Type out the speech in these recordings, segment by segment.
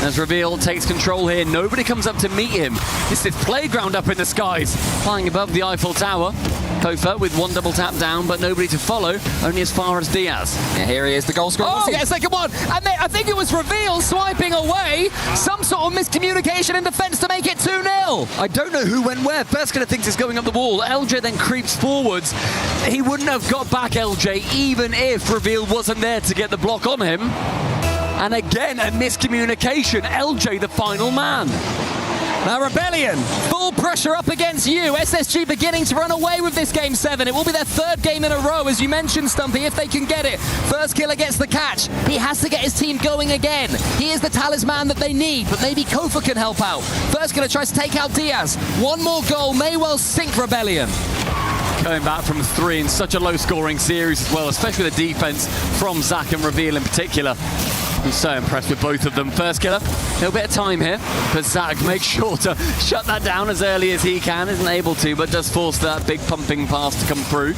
As Reveal takes control here, nobody comes up to meet him. It's this playground up in the skies, flying above the Eiffel Tower. Kofa with one double tap down, but nobody to follow, only as far as Diaz. Yeah, here he is, the goal scorer. Wants to get a second one. And then, I think it was Reveal swiping away. Some sort of miscommunication in defense to make it 2-0. I don't know who went where. Firskiller thinks it's going up the wall. LJ then creeps forwards. He wouldn't have got back LJ even if Reveal wasn't there to get the block on him. And again, a miscommunication. LJ, the final man. Now Rebellion, full pressure up against you. SSG beginning to run away with this Game 7. It will be their third game in a row, as you mentioned, Stumpy, if they can get it. Firskiller gets the catch. He has to get his team going again. He is the talisman that they need, but maybe Kofa can help out. Firskiller tries to take out Diaz. One more goal may well sink Rebellion. Coming back from 3 in such a low-scoring series as well, especially the defense from Zach and Reveal in particular. I'm so impressed with both of them. Firskiller, a little bit of time here, but Zach makes sure to shut that down as early as he can. Isn't able to, but does force that big pumping pass to come through.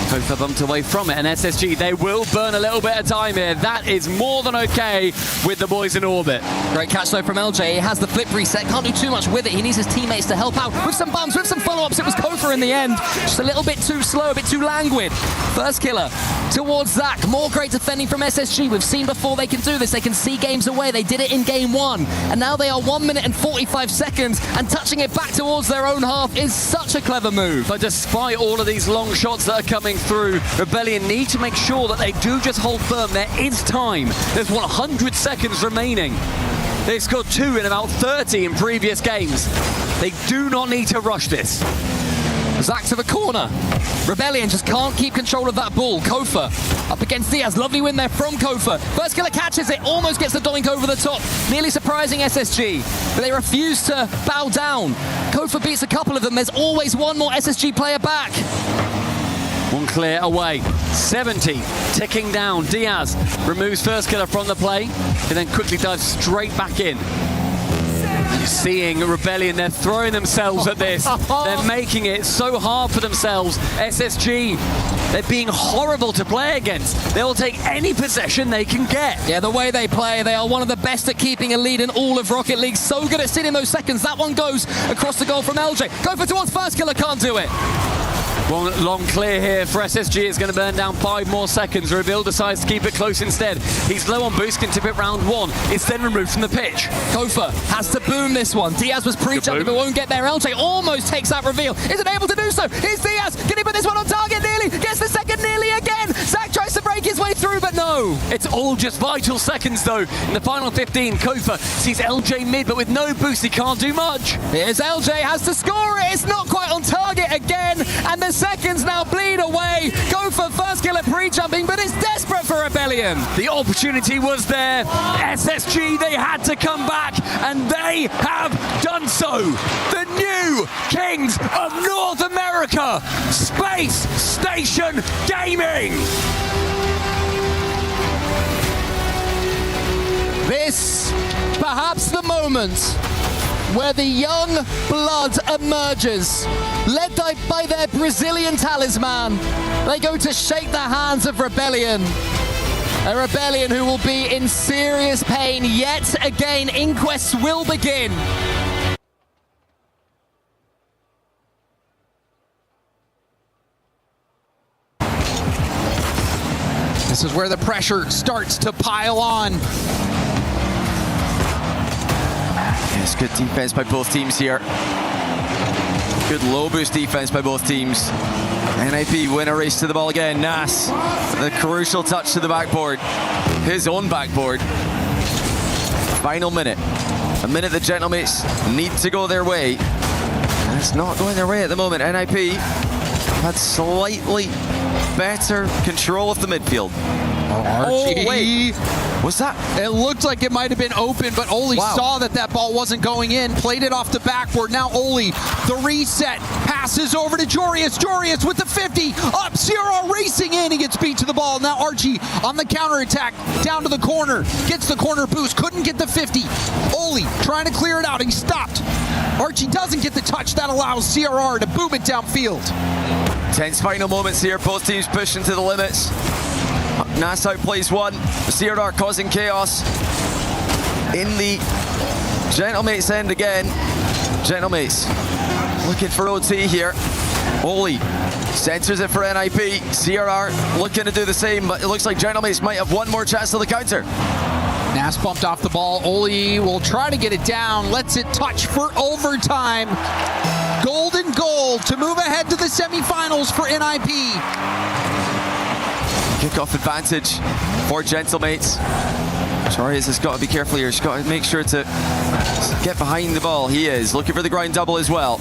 Kofa bumped away from it, and SSG, they will burn a little bit of time here. That is more than okay with the boys in orbit. Great catch though from LJ. He has the flip reset, can't do too much with it. He needs his teammates to help out with some bumps, with some follow-ups. It was Kofa in the end. Just a little bit too slow, a bit too languid. Firskiller towards Zach. More great defending from SSG. We've seen before they can do this. They can see games away. They did it in Game 1. And now they are 1 minute and 45 seconds, and touching it back towards their own half is such a clever move. But despite all of these long shots that are coming through, Rebellion need to make sure that they do just hold firm. There is time. There's 100 seconds remaining. They've scored 2 in about 30 in previous games. They do not need to rush this. Zach to the corner. Rebellion just can't keep control of that ball. Kofa up against Diaz. Lovely win there from Kofa. Firskiller catches it, almost gets the doink over the top. Nearly surprising SSG, but they refuse to bow down. Kofa beats a couple of them. There's always one more SSG player back. One clear away. 70 ticking down. Diaz removes Firskiller from the play and then quickly dives straight back in. You're seeing Rebellion, they're throwing themselves at this. They're making it so hard for themselves. SSG, they're being horrible to play against. They will take any possession they can get. Yeah, the way they play, they are one of the best at keeping a lead in all of Rocket League. So good at sitting those seconds. That one goes across the goal from LJ. Kofa towards Firskiller, can't do it. One long clear here for SSG. It's going to burn down 5 more seconds. Reveal decides to keep it close instead. He's low on boost, can tip it round 1. It's then removed from the pitch. Kofa has to boom this one. Diaz was pre-jumping but won't get there. LJ almost takes out Reveal. Isn't able to do so. Here's Diaz. Can he put this one on target? Nearly. Gets the second nearly again. Zach tries to break his way through, but no. It's all just vital seconds though. In the final 15, Kofa sees LJ mid, but with no boost, he can't do much. Here's LJ, has to score it. It's not quite on target again. And the seconds now bleed away. Go for Firskiller pre-jumping, but it's desperate for Rebellion. The opportunity was there. SSG, they had to come back, and they have done so. The new kings of North America, Space Station Gaming. This, perhaps the moment where the young blood emerges, led by their Brazilian talisman. They go to shake the hands of Rebellion. A Rebellion who will be in serious pain yet again. Inquests will begin. This is where the pressure starts to pile on. Yes, good defense by both teams here. Good low boost defense by both teams. NIP win a race to the ball again. Nas, the crucial touch to the backboard. His own backboard. Final minute. A minute the Gentlemates need to go their way. And it's not going their way at the moment. NIP had slightly better control of the midfield. Oh, wait. Was that? It looked like it might have been open, but Oli saw that ball wasn't going in, played it off the backboard. Now Oli, the reset, passes over to Jorius. Jorius with the 50, up, Sierra racing in, he gets beat to the ball. Now Archie on the counterattack, down to the corner, gets the corner boost, couldn't get the 50. Oli trying to clear it out, he stopped. Archie doesn't get the touch, that allows CRR to boom it downfield. Tense final moments here, both teams pushing to the limits. Nas outplays one, CRR causing chaos. in the Gentlemates end again. Gentlemates looking for OT here. Oli centers it for NIP. CRR looking to do the same, but it looks like Gentlemates might have one more chance to the counter. Nas bumped off the ball. Oli will try to get it down, lets it touch for overtime. Golden goal to move ahead to the semifinals for NIP. Kickoff advantage for Gentlemates. Jorius has got to be careful here. He's got to make sure to get behind the ball. He is looking for the ground double as well.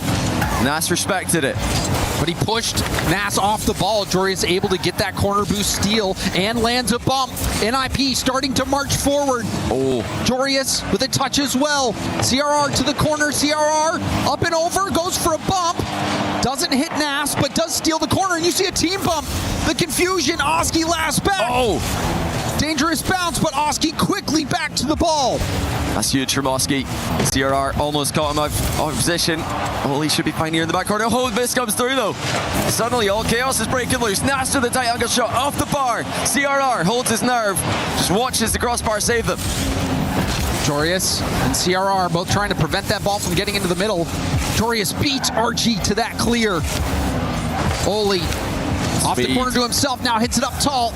Nas respected it. But he pushed Nas off the ball. Jorius able to get that corner boost steal and lands a bump. NIP starting to march forward. Oh. Jorius with a touch as well. CRR to the corner. CRR up and over, goes for a bump. Doesn't hit Nas, but does steal the corner. And you see a team bump. The confusion, Oski last back. Oh. Dangerous bounce, but Oski quickly back to the ball. That's huge from Oski. CRR almost caught him out of position. Oh, he should be fine here in the back corner. Oh, the miss comes through though. Suddenly all chaos is breaking loose. Nas to the tight angle shot off the bar. CRR holds his nerve. Just watches the crossbar save them. Jorius and CRR both trying to prevent that ball from getting into the middle. Jorius beats Archie to that clear. Oli off the corner to himself, now hits it up tall.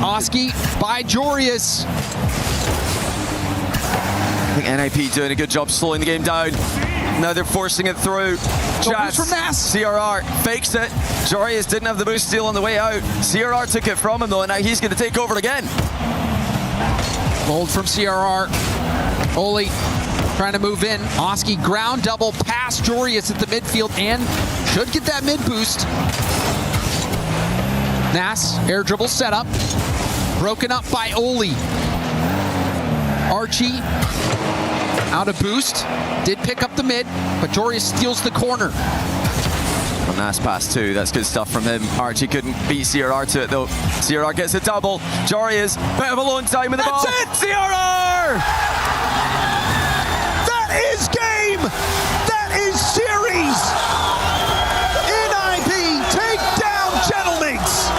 Oski by Jorius. I think NIP doing a good job slowing the game down. Now they're forcing it through. Chats from Nas. CRR fakes it. Jorius didn't have the boost steal on the way out. CRR took it from him though, and now he's going to take over again. Hold from CRR. Oli trying to move in. Oski ground double past Jorius at the midfield and should get that mid boost. Nas, air dribble setup. Broken up by Oli. Archie out of boost. Did pick up the mid, but Jorius steals the corner. A nice pass too. That's good stuff from him. Archie couldn't beat CRR to it though. CRR gets a double. Jorius, bit of a long time with the ball. That's it! CRR! That is game! That is series! NIP take down Gentlemates!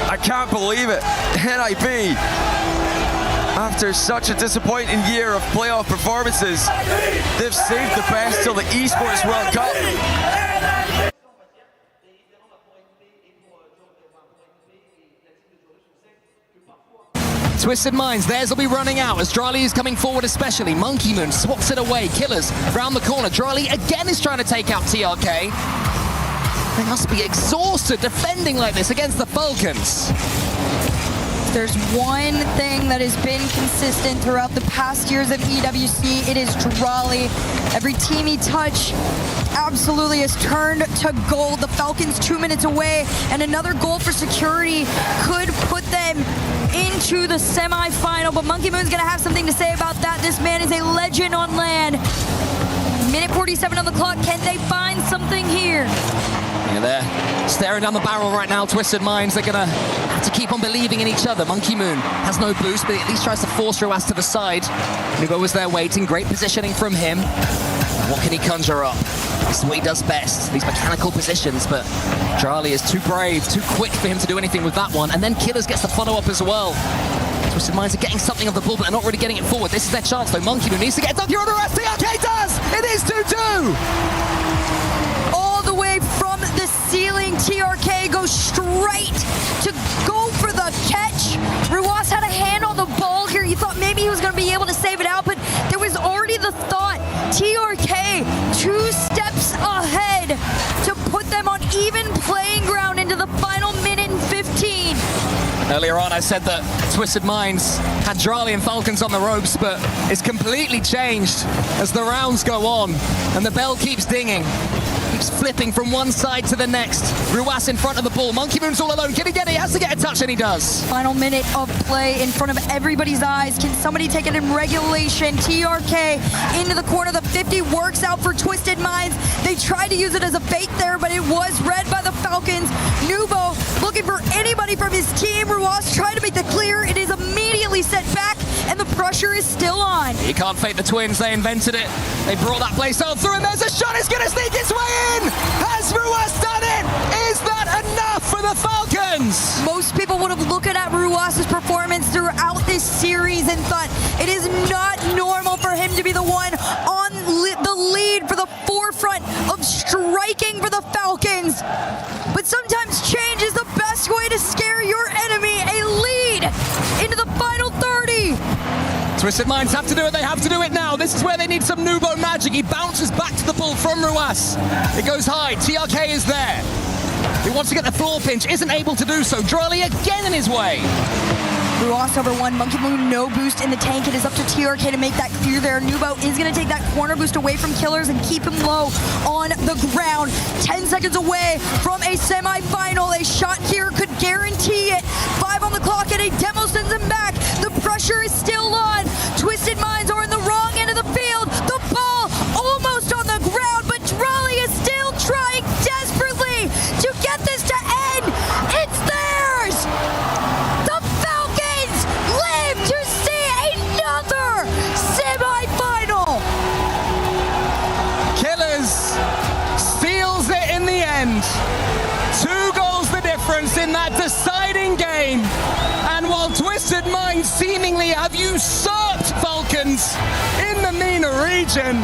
I can't believe it. NIP, after such a disappointing year of playoff performances, they've saved the best till the Esports World Cup. Twisted Minds, theirs will be running out as Drali is coming forward especially. Monkey Moon swats it away. Killers round the corner. Drali again is trying to take out TRK. They must be exhausted defending like this against the Falcons. There's one thing that has been consistent throughout the past years of EWC. It is Drali. Every team he touched absolutely has turned to gold. The Falcons 2 minutes away, and another goal for security could put them into the semifinal. But Monkey Moon's gonna have something to say about that. This man is a legend on land. Minute 47 on the clock. Can they find something here? Yeah, they're staring down the barrel right now, Twisted Minds. They're gonna have to keep on believing in each other. Monkey Moon has no boost, but he at least tries to force Ruas to the side. Nubo was there waiting, great positioning from him. What can he conjure up? This is what he does best, these mechanical positions, but Drali is too brave, too quick for him to do anything with that one. And then Killers gets the follow-up as well. Twisted Minds are getting something of the ball, but they're not really getting it forward. This is their chance, though. Monkey Moon needs to get it done through the rest. TRK does! It is 2-2! All the way from the ceiling, TRK goes straight to go for the catch. Ruas had a hand on the ball here. You thought maybe he was going to be able to save it out, but there was already the thought. TRK 2 steps ahead to put them on even playing ground into the final minute and 15. Earlier on, I said that Twisted Minds had Drali and Falcons on the ropes, but it's completely changed as the rounds go on, and the bell keeps dinging. Keeps flipping from one side to the next. Ruas in front of the ball. Monkey Moon's all alone. Can he get it? He has to get a touch, and he does. Final minute of play in front of everybody's eyes. Can somebody take it in regulation? TRK into the corner. The 50 works out for Twisted Minds. They tried to use it as a bait there, but it was read by the Falcons. Nubo looking for anybody from his team. Ruas tried to make the clear. It is immediately set back, and the pressure is still on. He can't fake the twins. They invented it. They brought that play style through, and there's a shot. It's going to sneak its way in. Has Ruas done it? Is that enough for the Falcons? Most people would have fastest performance throughout this series and thought it is not normal for him to be the one on the lead for the forefront of striking for the Falcons. But sometimes change is the best way to scare your enemy. A lead into the final 30. Twisted Minds have to do it. They have to do it now. This is where they need some Nubo magic. He bounces back to the ball from Ruas. It goes high. TRK is there. He wants to get the floor pinch. Isn't able to do so. Drolly again in his way. Ruas over one. Monkey Moon no boost in the tank. It is up to TRK to make that clear there. Nubo is going to take that corner boost away from Killers and keep him low on the ground. 10 seconds away from a semi-final. A shot here could guarantee it. 5 on the clock and a demo sends him back. The pressure is still on. Twisted Minds are in the wrong end of the field. The ball almost on the ground, but Drolly is still trying desperately to get this to end. It's theirs! The Falcons live to see another semi-final! Killers steals it in the end. 2 goals the difference in that deciding game. And while Twisted Minds seemingly have usurped Falcons in the MENA region,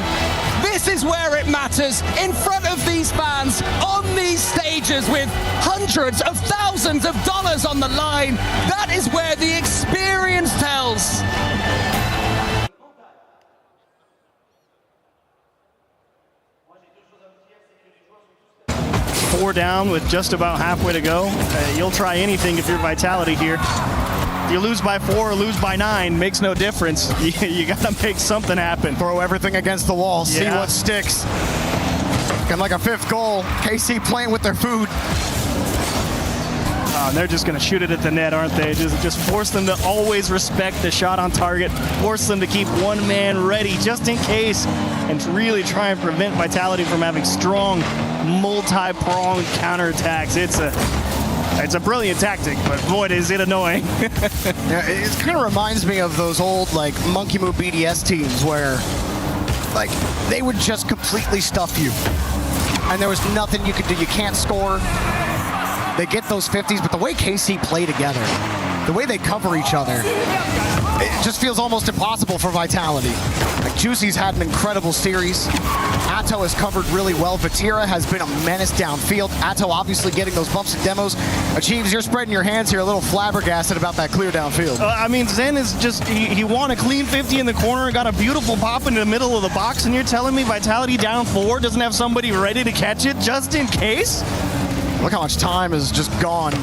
this is where it matters, in front of these fans, on these stages with hundreds of thousands of dollars on the line. That is where the experience tells. Four down with just about halfway to go. You'll try anything if you're Vitality here. You lose by 4 or lose by 9, makes no difference. You got to make something happen. Throw everything against the wall, see what sticks. And like a 5th goal, KC playing with their food. And they're just going to shoot it at the net, aren't they? Just force them to always respect the shot on target. Force them to keep one man ready just in case, and to really try and prevent Vitality from having strong, multi-pronged counterattacks. It's a brilliant tactic, but boy, is it annoying. Yeah, it kind of reminds me of those old like Monkey Moo BDS teams where like they would just completely stuff you, and there was nothing you could do. You can't score. They get those 50s, but the way KC play together, the way they cover each other, it just feels almost impossible for Vitality. Like Juicy's had an incredible series. Atto has covered really well. Vatira has been a menace downfield. Atto obviously getting those bumps and demos. Achieves, you're spreading your hands here, a little flabbergasted about that clear downfield. I mean, Zen is just, he won a clean 50 in the corner and got a beautiful pop in the middle of the box, and you're telling me Vitality down 4 doesn't have somebody ready to catch it just in case? Look how much time has just gone.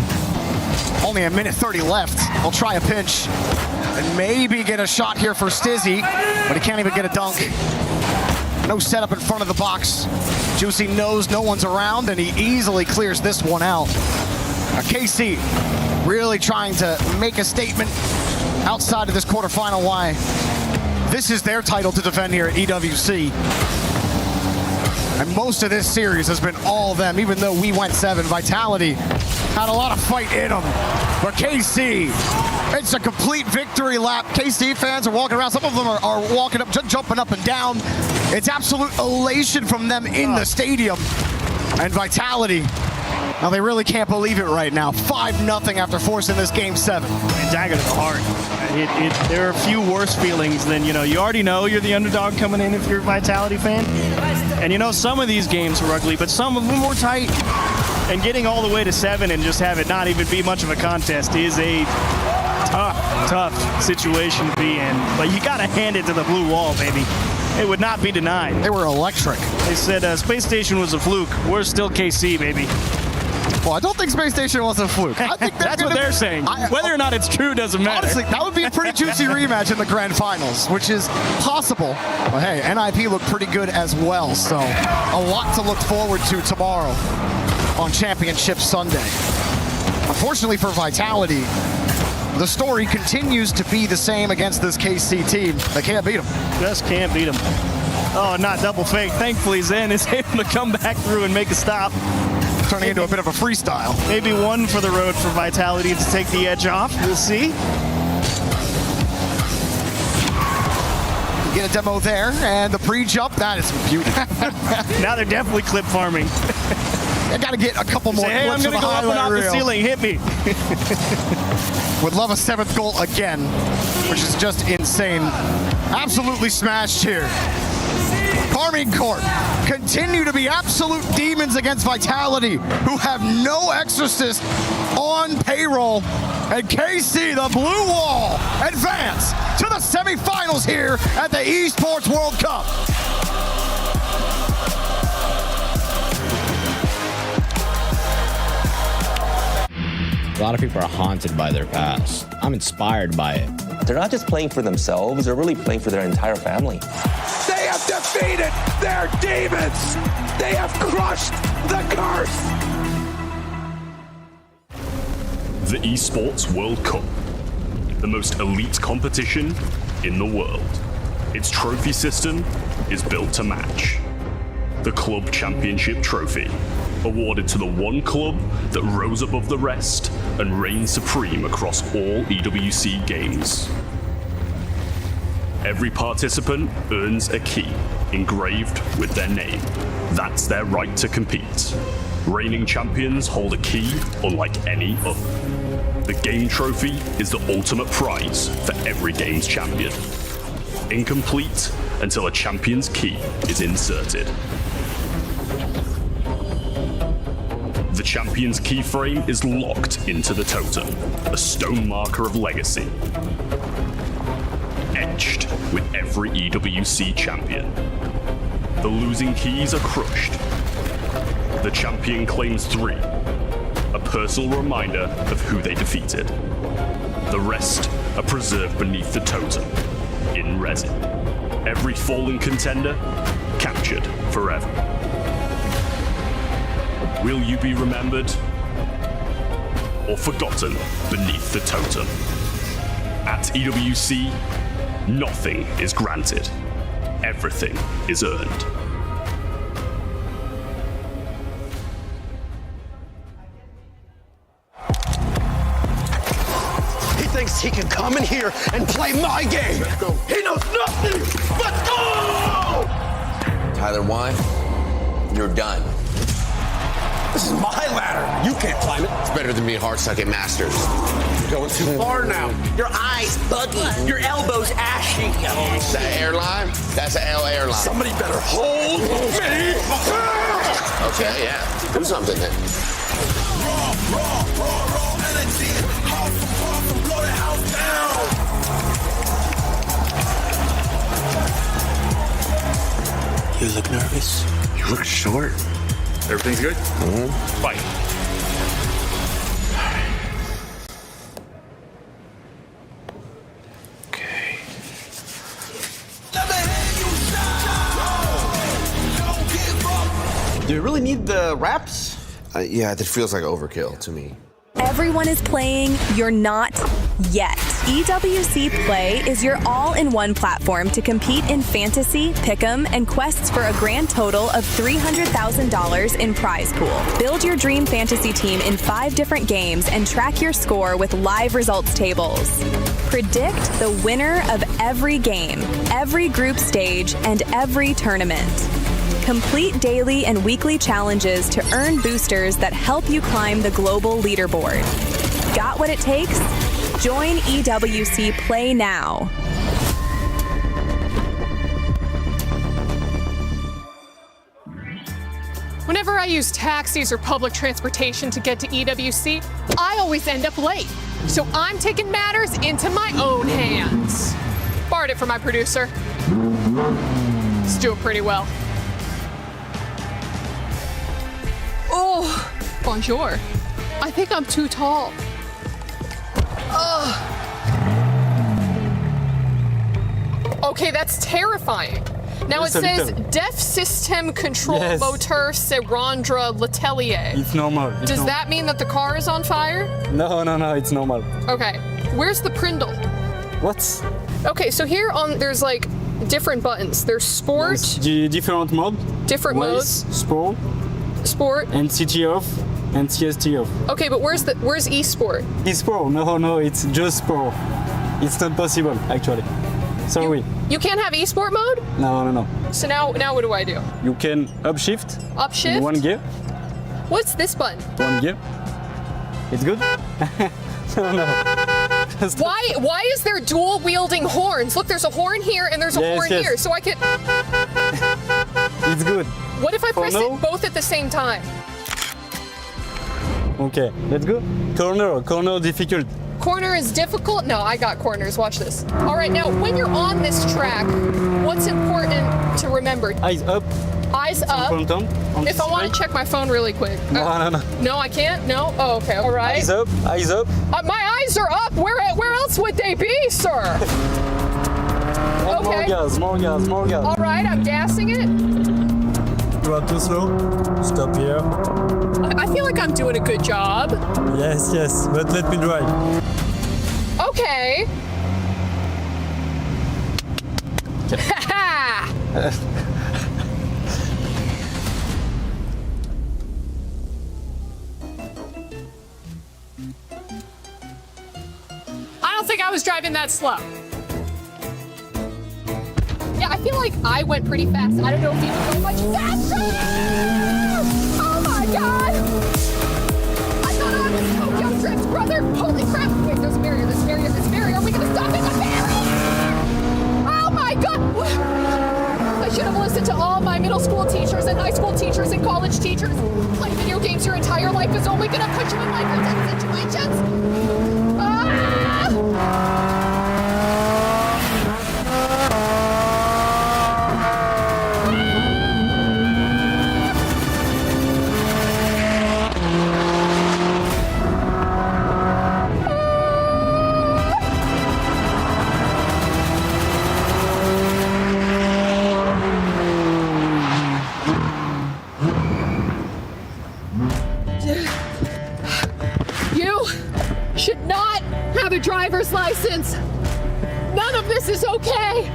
Only a minute 30 left. We'll try a pinch and maybe get a shot here for Stizzy, but he can't even get a dunk. No setup in front of the box. Juicy knows no one's around, and he easily clears this one out. KC really trying to make a statement outside of this quarterfinal. Why? This is their title to defend here at EWC. And most of this series has been all them, even though we went 7. Vitality had a lot of fight in them. But KC, it's a complete victory lap. KC fans are walking around. Some of them are walking up, jumping up and down. It's absolute elation from them in the stadium. And Vitality, now they really can't believe it right now. 5-0 after forcing this game 7. Dagger to the heart. There are a few worse feelings than, you already know you're the underdog coming in if you're a Vitality fan. And some of these games were ugly, but some of them were tight. And getting all the way to 7 and just have it not even be much of a contest is a tough situation to be in. But you got to hand it to the blue wall, baby. It would not be denied. They were electric. They said Space Station was a fluke. We're still KC, baby. Well, I don't think Space Station was a fluke. I think that's what they're saying. Whether or not it's true doesn't matter. Honestly, that would be a pretty juicy rematch in the grand finals, which is possible. But hey, NIP looked pretty good as well, so a lot to look forward to tomorrow on Championship Sunday. Unfortunately for Vitality, the story continues to be the same against this KC team. They can't beat them. Just can't beat them. Oh, not double fake. Thankfully, Zen is able to come back through and make a stop. Turning into a bit of a freestyle. Maybe one for the road for Vitality to take the edge off. We'll see. Get a demo there, and the pre-jump, that is beautiful. Now they're definitely clip farming. I got to get a couple more Say, hey, I'm clips going to of the go up and highlight off the reel. ceiling. Hit me. Would love a 7th goal again, which is just insane. Absolutely smashed here. Carmine Court continue to be absolute demons against Vitality, who have no Exorcist on payroll. And KC, the Blue Wall, advance to the semifinals here at the Esports World Cup. A lot of people are haunted by their past. I'm inspired by it. They're not just playing for themselves, they're really playing for their entire family. They have defeated their demons! They have crushed the curse! The Esports World Cup, the most elite competition in the world. Its trophy system is built to match. The Club Championship Trophy, awarded to the one club that rose above the rest and reigned supreme across all EWC games. Every participant earns a key engraved with their name. That's their right to compete. Reigning champions hold a key unlike any other. The game trophy is the ultimate prize for every game's champion. Incomplete until a champion's key is inserted. The champion's keyframe is locked into the totem, a stone marker of legacy, etched with every EWC champion. The losing keys are crushed. The champion claims 3, a personal reminder of who they defeated. The rest are preserved beneath the totem, in resin. Every fallen contender captured forever. Will you be remembered or forgotten beneath the totem? At EWC, nothing is granted. Everything is earned. He thinks he can come in here and play my game! He knows nothing but go! Tyler, why? You're done. This is my ladder! You can't climb it! It's better than being hard-sucking masters. You're going too far now. Your eyes buggy. Your elbows ashy. That airline? That's an L airline. Somebody better hold me! Okay, yeah. Do something then. Raw energy. Blow the house down! You look nervous. You look short. Everything's good? Mm-hmm. Fight. Okay. Do you really need the wraps? Yeah, that feels like overkill to me. Everyone is playing, you're not yet. EWC Play is your all-in-one platform to compete in fantasy, pick'em, and quests for a grand total of $300,000 in prize pool. Build your dream fantasy team in 5 different games and track your score with live results tables. Predict the winner of every game, every group stage, and every tournament. Complete daily and weekly challenges to earn boosters that help you climb the global leaderboard. Got what it takes? Join EWC Play now. Whenever I use taxis or public transportation to get to EWC, I always end up late. So I'm taking matters into my own hands. Borrowed it from my producer. It's doing pretty well. Oh, bonjour. I think I'm too tall. Ugh. Okay, that's terrifying. Now it says Def System Control Motor Serandra Letelier. It's normal. Does that mean that the car is on fire? No, it's normal. Okay, where's the Prindle? What? Okay, so here there's like different buttons. There's Sport. Different mode. Different modes. Sport. And CT off and CST off. Okay, but where's eSport? eSport? No, it's just sport. It's not possible actually. Sorry. You can't have eSport mode? No. So now what do I do? You can upshift. Upshift? In 1 gear. What's this button? One gear. It's good? No. Why is there dual wielding horns? Look, there's a horn here and there's a horn here, so I can. It's good. What if I press it both at the same time? Okay, let's go. Corner difficult. Corner is difficult? No, I got corners. Watch this. All right, now when you're on this track, what's important to remember? Eyes up. Eyes up. If I want to check my phone really quick. No. No, I can't? No? Oh, okay. All right. Eyes up. My eyes are up. Where else would they be, sir? Okay. More gas. All right, I'm gassing it. You are too slow. Stop here. I feel like I'm doing a good job. Yes, but let me drive. Okay. I don't think I was driving that slow. Yeah, I feel like I went pretty fast. I don't know if you would go much faster. Oh my god! I thought I was Tokyo Drift, brother. Holy crap! Wait, there's a barrier. Are we gonna stop at the barrier? Oh my god! I should have listened to all my middle school teachers and high school teachers and college teachers. Playing video games your entire life is only gonna put you in life or death situations. You should not have a driver's license. None of this is okay.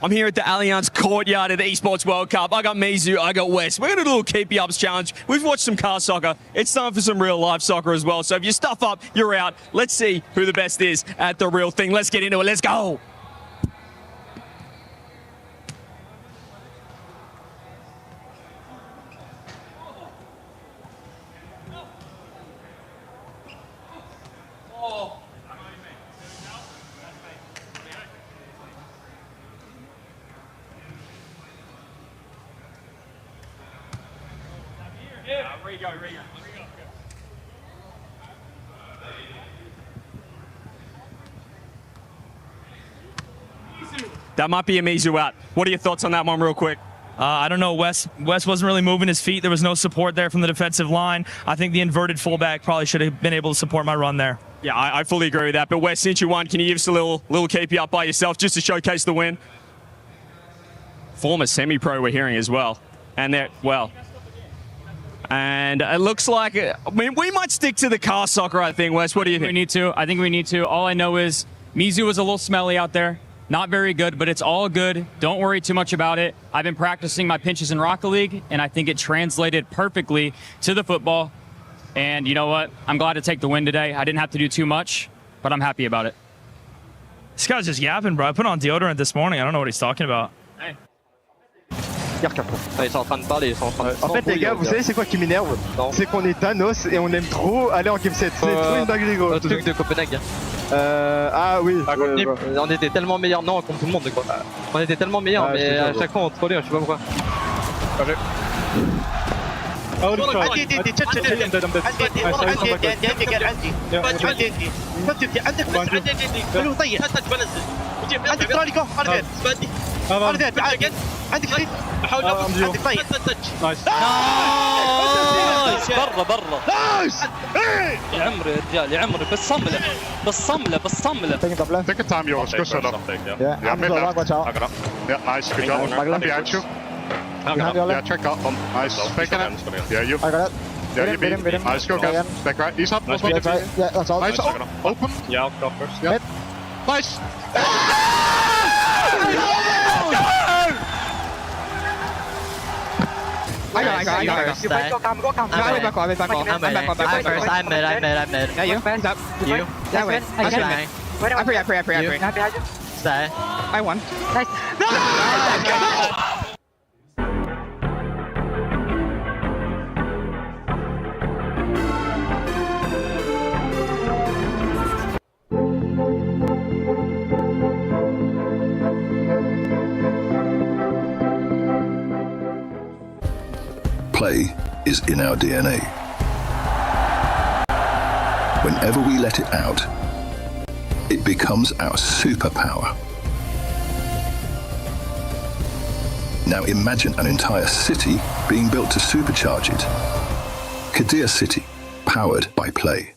I'm here at the Allianz courtyard of the Esports World Cup. I got Mizu, I got Wes. We're going to do a little keepy ups challenge. We've watched some car soccer. It's time for some real life soccer as well. So if you stuff up, you're out. Let's see who the best is at the real thing. Let's get into it. Let's go. That might be a Mizu out. What are your thoughts on that one real quick? I don't know. Wes wasn't really moving his feet. There was no support there from the defensive line. I think the inverted fullback probably should have been able to support my run there. Yeah, I fully agree with that. But Wes, since you won, can you give us a little keepy up by yourself just to showcase the win? Former semi-pro we're hearing as well. And it looks like, we might stick to the car soccer, I think. Wes, what do you think? I think we need to. All I know is Mizu was a little smelly out there. Not very good, but it's all good. Don't worry too much about it. I've been practicing my pinches in Rocket League, and I think it translated perfectly to the football. And you know what? I'm glad to take the win today. I didn't have to do too much, but I'm happy about it. This guy's just yapping, bro. I put on deodorant this morning. I don't know what he's talking about. Hey. Ils sont en train de parler, ils sont en train de... En fait, les gars, vous savez, c'est quoi qui m'énerve? C'est qu'on est Thanos et on aime trop aller en Game 7. C'est trop une dinguerie, gros. Le truc de Copenhague. Ah oui. On était tellement meilleurs. Non, contre tout le monde, quoi. On était tellement meilleurs, mais à chaque fois on trollait, je sais pas pourquoi. عندي عندك عندك خيط بحاول عندك طيب نايس برا نايس يا عمري يا رجال يا عمري بالصمله Take a time, yours. Go shut up. Yeah, mid left. Yeah, nice. Good job. Behind you. Yeah, check out. Nice. Faking it. Yeah, you. I got it. Yeah, you beat. Nice. Go again. Back right. He's up. Nice. Yeah, that's all. Nice. Open. Yeah, I'll go first. Yeah. Nice. I got it. You go calm. I'm back on. I'm mid. Yeah, you. Hands up. You. Yeah, wait. I'm free. Stay. I won. Nice. Play is in our DNA. Whenever we let it out, it becomes our superpower. Now imagine an entire city being built to supercharge it. Kadir City, powered by Play.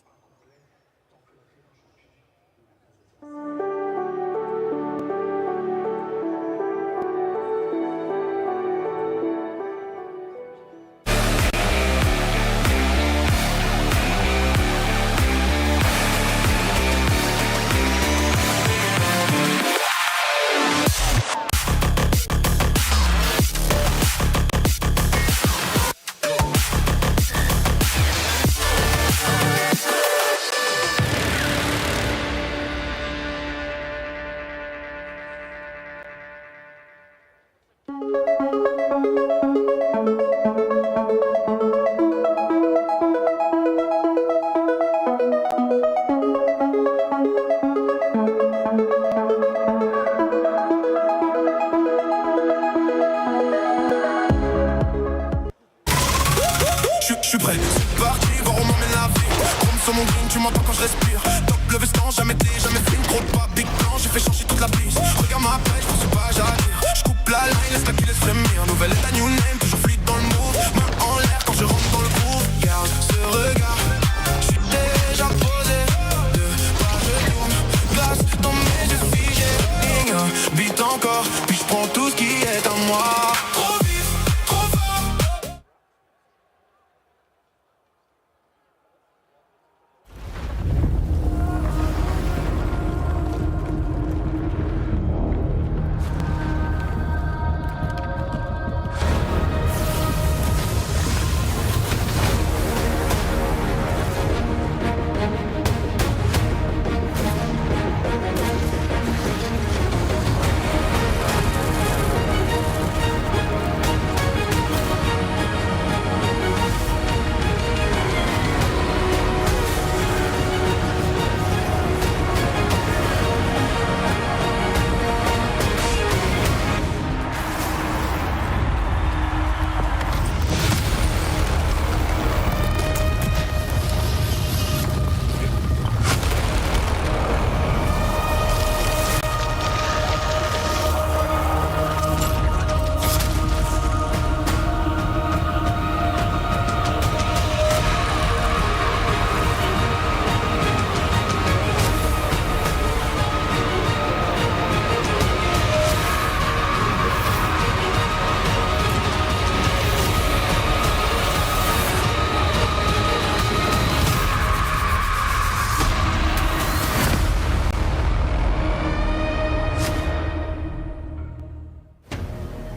Je suis prêt, c'est parti, voir où m'emmène la vie. Chrome sur mon green, tu m'entends quand je respire. Top le veston, jamais film, trop de pas, big plan, j'ai fait changer toute la piste. Regarde ma pêche, je pense pas j'allire. Je coupe la line, laisse la qui laisse frémir. Nouvelle état, new name, toujours fluide dans le move. Main en l'air quand je rentre dans le groove. Garde ce regard, je suis déjà posé. Deux pas, je tourne, place dans mes yeux figés. Beat encore, puis je prends tout ce qui est à moi.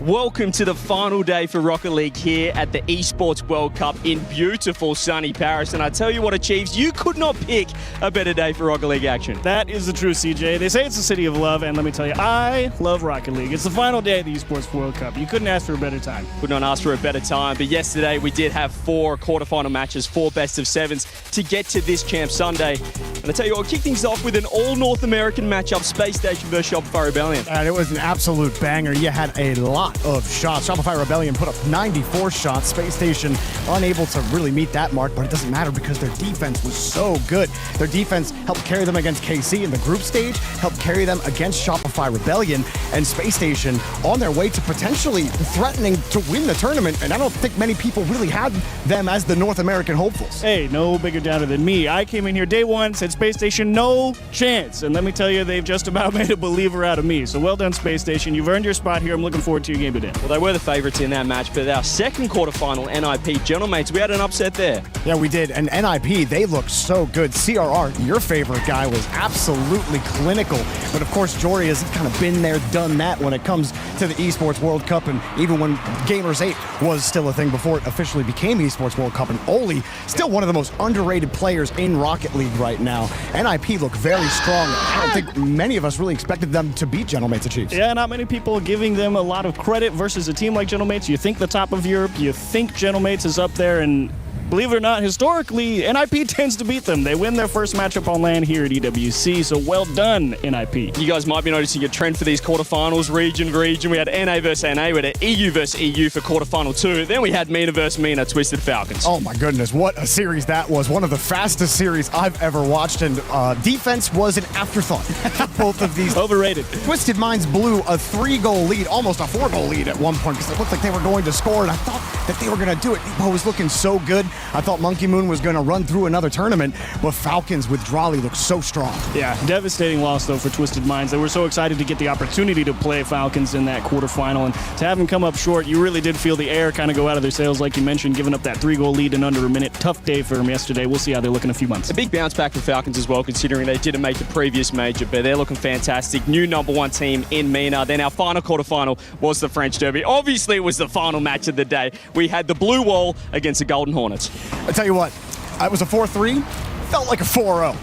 Welcome to the final day for Rocket League here at the Esports World Cup in beautiful sunny Paris. And I tell you what, Achieves, you could not pick a better day for Rocket League action. That is the truth, CJ. They say it's the city of love, and let me tell you, I love Rocket League. It's the final day of the Esports World Cup. You couldn't ask for a better time. Could not ask for a better time, but yesterday we did have 4 quarterfinal matches, 4 best of 7s to get to this Champ Sunday. And I tell you what, we'll kick things off with an all-North American matchup, Space Station versus Shopify Rebellion. And it was an absolute banger. You had a lot lot of shots. Shopify Rebellion put up 94 shots. Space Station unable to really meet that mark, but it doesn't matter because their defense was so good. Their defense helped carry them against KC in the group stage, helped carry them against Shopify Rebellion, and Space Station on their way to potentially threatening to win the tournament, and I don't think many people really had them as the North American hopefuls. Hey, no bigger doubter than me. I came in here day one, said Space Station, no chance. And let me tell you, they've just about made a believer out of me. So well done, Space Station. You've earned your spot here. I'm looking forward to your game today. Well, they were the favourites in that match, but our second quarterfinal, NIP, Gentlemates, we had an upset there. Yeah, we did. And NIP, they looked so good. CRR, your favorite guy, was absolutely clinical. But of course, Jory has kind of been there, done that when it comes to the Esports World Cup, and even when Gamers 8 was still a thing before it officially became Esports World Cup. And Oli, still one of the most underrated players in Rocket League right now. NIP look very strong. I don't think many of us really expected them to beat Gentlemates of Chiefs. Yeah, not many people giving them a lot of credit versus a team like Gentlemates. You think the top of Europe, you think Gentlemates is up there, and believe it or not, historically, NIP tends to beat them. They win their first matchup on LAN here at EWC, so well done, NIP. You guys might be noticing a trend for these quarterfinals, region for region. We had NA versus NA, we had EU versus EU for quarterfinal 2. Then we had MENA versus MENA, Twisted Falcons. Oh my goodness, what a series that was. One of the fastest series I've ever watched, and defense was an afterthought for both of these. Overrated. Twisted Minds blew a 3-goal lead, almost a 4-goal lead at one point, because it looked like they were going to score, and I thought that they were going to do it. Evo was looking so good. I thought Monkey Moon was going to run through another tournament, but Falcons with Drawley look so strong. Yeah, devastating loss, though, for Twisted Minds. They were so excited to get the opportunity to play Falcons in that quarterfinal, and to have them come up short, you really did feel the air kind of go out of their sails, like you mentioned, giving up that 3-goal lead in under a minute. Tough day for them yesterday. We'll see how they look in a few months. A big bounce back for Falcons as well, considering they didn't make the previous major, but they're looking fantastic. New #1 team in MENA. Then our final quarterfinal was the French Derby. Obviously, it was the final match of the day. We had the Blue Wall against the Golden Hornets. I tell you what, it was a 4-3. Felt like a 4-0.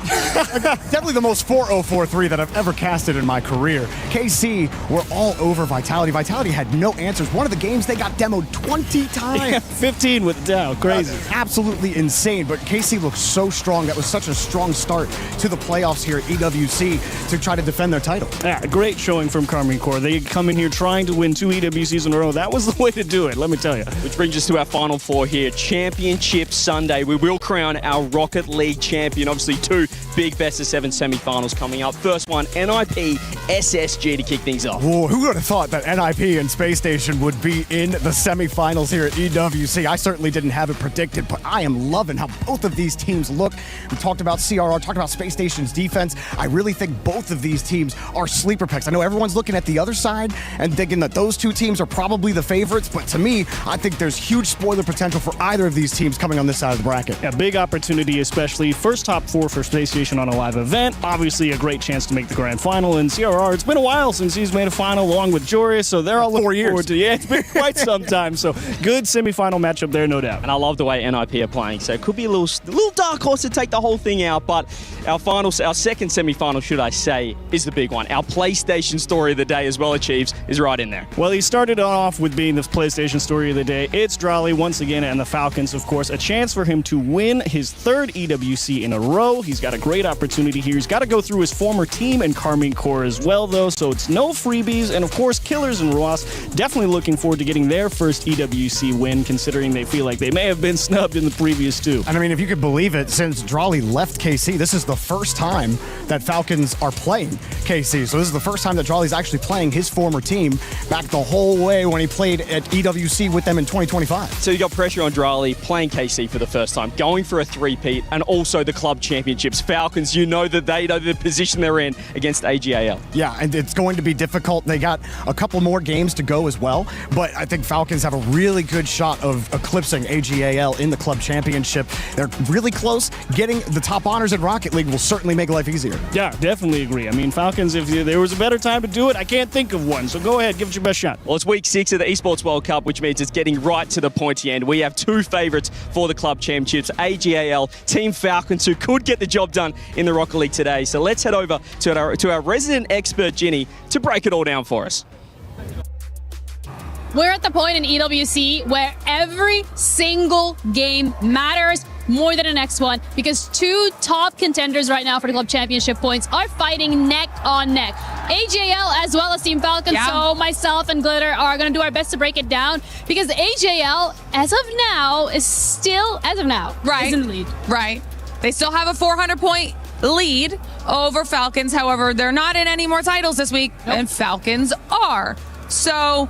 Definitely the most 4-0 4-3 that I've ever casted in my career. KC were all over Vitality. Vitality had no answers. One of the games they got demoed 20 times. Yeah, 15 with Dow. Crazy. Absolutely insane. But KC looked so strong. That was such a strong start to the playoffs here at EWC to try to defend their title. Yeah, great showing from Carmine Corps. They come in here trying to win 2 EWCs in a row. That was the way to do it, let me tell you. Which brings us to our final 4 here. Championship Sunday. We will crown our Rocket League champion. Obviously, 2 big best-of-7 semi-finals coming up. First one, NIP SSG to kick things off. Whoa, who would have thought that NIP and Space Station would be in the semi-finals here at EWC? I certainly didn't have it predicted, but I am loving how both of these teams look. We talked about CRR, talked about Space Station's defense. I really think both of these teams are sleeper picks. I know everyone's looking at the other side and thinking that those 2 teams are probably the favorites, but to me, I think there's huge spoiler potential for either of these teams coming on this side of the bracket. Yeah, big opportunity, especially first top 4 for Space Station on a live event. Obviously a great chance to make the grand final. And CRR, it's been a while since he's made a final along with Joris, so they're all looking forward to it. Yeah, it's been quite some time. So good semi-final matchup there, no doubt. And I love the way NIP are playing. So it could be a little dark horse to take the whole thing out. But our second semi-final, should I say, is the big one. Our PlayStation story of the day as well, Chiefs, is right in there. Well, he started off with being the PlayStation story of the day. It's Drawley once again, and the Falcons, of course. A chance for him to win his 3rd EWC in a row. He's got a great opportunity here. He's got to go through his former team and Carmine Corps as well, though, so it's no freebies. And of course, Killers and Ross definitely looking forward to getting their first EWC win, considering they feel like they may have been snubbed in the previous 2. And I mean, if you could believe it, since Drawley left KC, this is the first time that Falcons are playing KC. So this is the first time that Drawley's actually playing his former team back the whole way when he played at EWC with them in 2025. So you got pressure on Drawley playing KC for the first time, going for a 3-peat, and also the club championships. Falcons, you know that they know the position they're in against AGAL. Yeah, and it's going to be difficult. They got a couple more games to go as well, but I think Falcons have a really good shot of eclipsing AGAL in the club championship. They're really close. Getting the top honors in Rocket League will certainly make life easier. Yeah, definitely agree. I mean, Falcons, if there was a better time to do it, I can't think of one, so go ahead, give it your best shot. Well, it's week 6 of the Esports World Cup, which means it's getting right to the pointy end. We have 2 favourites for the club championships, AGAL, Team Falcons, who could get the job done in the Rocket League today. So let's head over to our resident expert, Ginny, to break it all down for us. We're at the point in EWC where every single game matters more than the next one, because 2 top contenders right now for the club championship points are fighting neck on neck. AJL as well as Team Falcon. So myself and Glitter are going to do our best to break it down because AJL, as of now, is still, is in the lead. Right. They still have a 400-point lead over Falcons. However, they're not in any more titles this week, and Falcons are. So,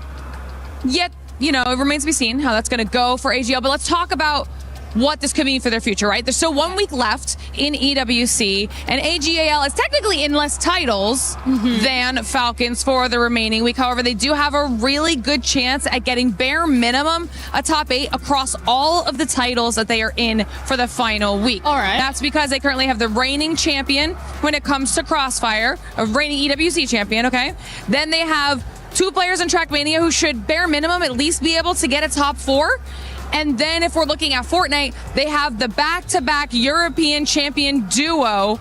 yet, you know, it remains to be seen how that's going to go for AGL. But let's talk about what this could mean for their future, right? There's still 1 week left in EWC, and AGAL is technically in less titles than Falcons for the remaining week. However, they do have a really good chance at getting bare minimum a top 8 across all of the titles that they are in for the final week. All right. That's because they currently have the reigning champion when it comes to Crossfire, a reigning EWC champion, okay? Then they have 2 players in Trackmania who should bare minimum at least be able to get a top 4. And then if we're looking at Fortnite, they have the back-to-back European champion duo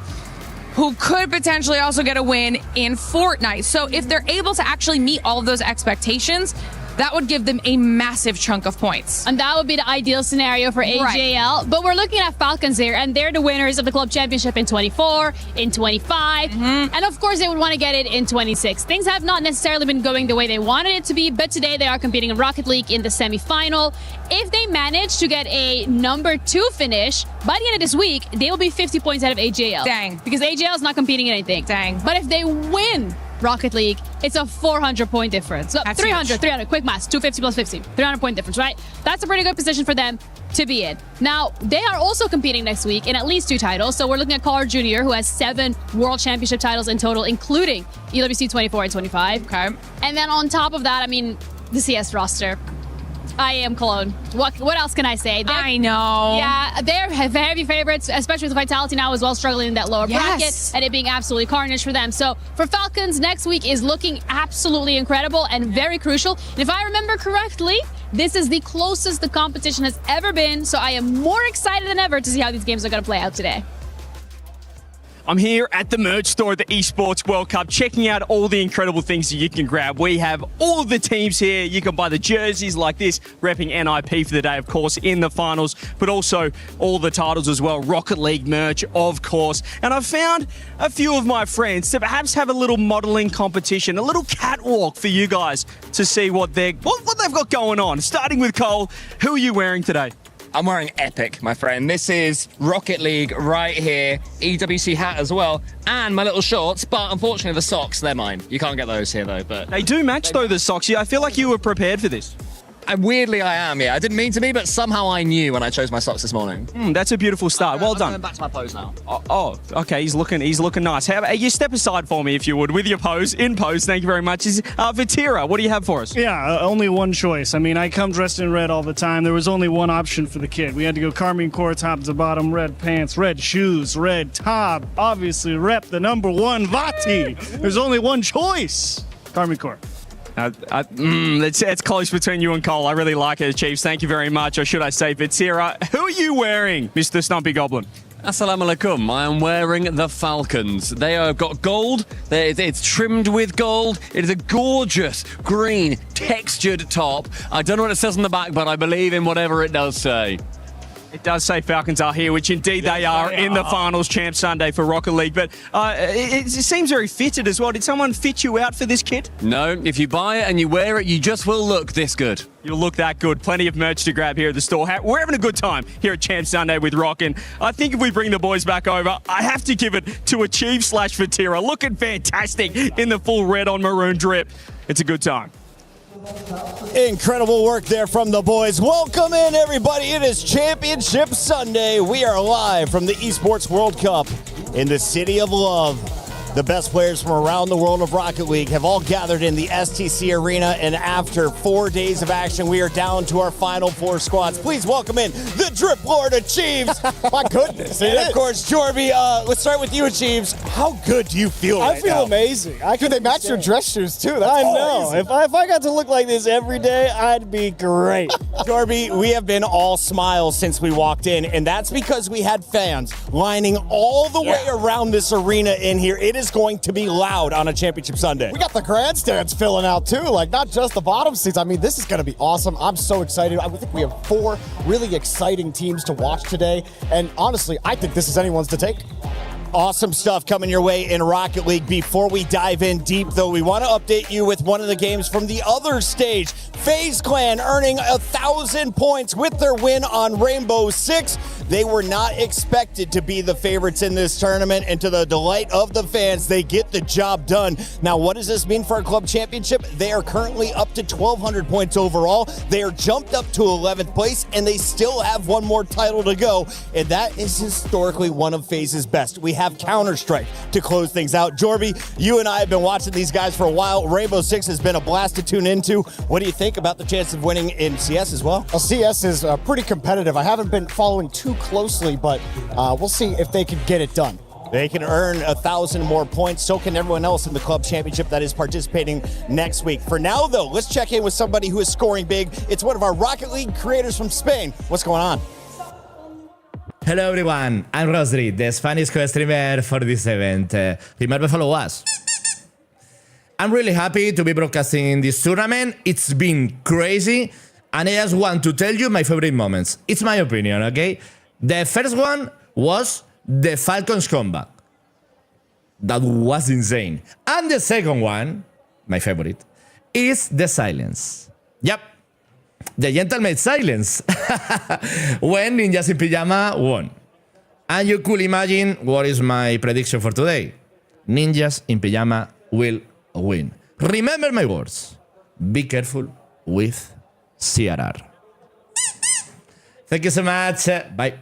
who could potentially also get a win in Fortnite. So if they're able to actually meet all of those expectations, that would give them a massive chunk of points. And that would be the ideal scenario for AJL. But we're looking at Falcons here, and they're the winners of the club championship in 24, in 25, and of course they would want to get it in 26. Things have not necessarily been going the way they wanted it to be, but today they are competing in Rocket League in the semi-final. If they manage to get a number 2 finish by the end of this week, they will be 50 points out of AJL. Dang. Because AJL is not competing in anything. Dang. But if they win Rocket League, it's a 400-point difference. So 300, quick maths, 250 plus 50, 300-point difference, right? That's a pretty good position for them to be in. Now, they are also competing next week in at least 2 titles. So we're looking at Collar Jr., who has 7 World Championship titles in total, including EWC 24 and 25. Okay. And then on top of that, I mean, the CS roster. I am Cologne. What else can I say? I know. Yeah, they're heavy favorites, especially with Vitality now as well struggling in that lower bracket and it being absolutely carnage for them. So for Falcons, next week is looking absolutely incredible and very crucial. And if I remember correctly, this is the closest the competition has ever been. So I am more excited than ever to see how these games are going to play out today. I'm here at the merch store at the Esports World Cup, checking out all the incredible things that you can grab. We have all of the teams here. You can buy the jerseys like this, repping NIP for the day, of course, in the finals, but also all the titles as well. Rocket League merch, of course. And I've found a few of my friends to perhaps have a little modeling competition, a little catwalk for you guys to see what they've got going on. Starting with Cole, who are you wearing today? I'm wearing Epic, my friend. This is Rocket League right here. EWC hat as well. And my little shorts, but unfortunately the socks, they're mine. You can't get those here though, but... They do match though, the socks. Yeah, I feel like you were prepared for this. Weirdly, I am, yeah. I didn't mean to be, but somehow I knew when I chose my socks this morning. That's a beautiful start. Well done. I'm going back to my pose now. Oh, okay. He's looking nice. How about you step aside for me, if you would, with your pose. In pose, thank you very much. Vatira, what do you have for us? Yeah, only one choice. I mean, I come dressed in red all the time. There was only one option for the kid. We had to go Carmine Core top to bottom, red pants, red shoes, red top. Obviously, rep the number 1 Vati. There's only one choice. Carmine Core. It's close between you and Cole. I really like it, Chiefs. Thank you very much. Or should I say, Vatira, who are you wearing, Mr. Stumpy Goblin? Assalamu alaikum. I am wearing the Falcons. They have got gold. It's trimmed with gold. It is a gorgeous green textured top. I don't know what it says on the back, but I believe in whatever it does say. It does say Falcons are here, which indeed they are in the finals, Champ Sunday for Rocket League. But it seems very fitted as well. Did someone fit you out for this kit? No, if you buy it and you wear it, you just will look this good. You'll look that good. Plenty of merch to grab here at the store. We're having a good time here at Champ Sunday with Rock. And I think if we bring the boys back over, I have to give it to Achieve/Vatira. Looking fantastic in the full red on maroon drip. It's a good time. Incredible work there from the boys. Welcome in, everybody. It is Championship Sunday. We are live from the Esports World Cup in the City of Love. The best players from around the world of Rocket League have all gathered in the STC Arena, and after 4 days of action, we are down to our final 4 squads. Please welcome in the Drip Lord Achieves. My goodness. And of course, Jorby, let's start with you, Achieves. How good do you feel right now? I feel amazing. They match your dress shoes, too. That's know. If I got to look like this every day, I'd be great. Jorby, we have been all smiles since we walked in, and that's because we had fans lining all the way around this arena in here. It is going to be loud on a Championship Sunday. We got the grandstands filling out too, like not just the bottom seats. I mean, this is going to be awesome. I'm so excited. I think we have 4 really exciting teams to watch today, and honestly, I think this is anyone's to take. Awesome stuff coming your way in Rocket League. Before we dive in deep, though, we want to update you with one of the games from the other stage. FaZe Clan earning 1,000 points with their win on Rainbow Six. They were not expected to be the favorites in this tournament, and to the delight of the fans, they get the job done. Now, what does this mean for our club championship? They are currently up to 1,200 points overall. They are jumped up to 11th place, and they still have one more title to go, and that is historically one of FaZe's best. We have Counter-Strike to close things out. Jorby, you and I have been watching these guys for a while. Rainbow Six has been a blast to tune into. What do you think about the chance of winning in CS as well? Well, CS is pretty competitive. I haven't been following too closely, but we'll see if they can get it done. They can earn 1,000 more points. So can everyone else in the club championship that is participating next week. For now, though, let's check in with somebody who is scoring big. It's one of our Rocket League creators from Spain. What's going on? Hello everyone, I'm Rosri, the Spanish co-streamer for this event. Remember follow us. I'm really happy to be broadcasting this tournament. It's been crazy, and I just want to tell you my favorite moments. It's my opinion, okay? The first one was the Falcons comeback. That was insane. And the second one, my favorite, is the silence. Yep. The gentleman silence when Ninjas in Pyjama won. And you could imagine what is my prediction for today. Ninjas in Pyjama will win. Remember my words. Be careful with CRR. Thank you so much. Bye.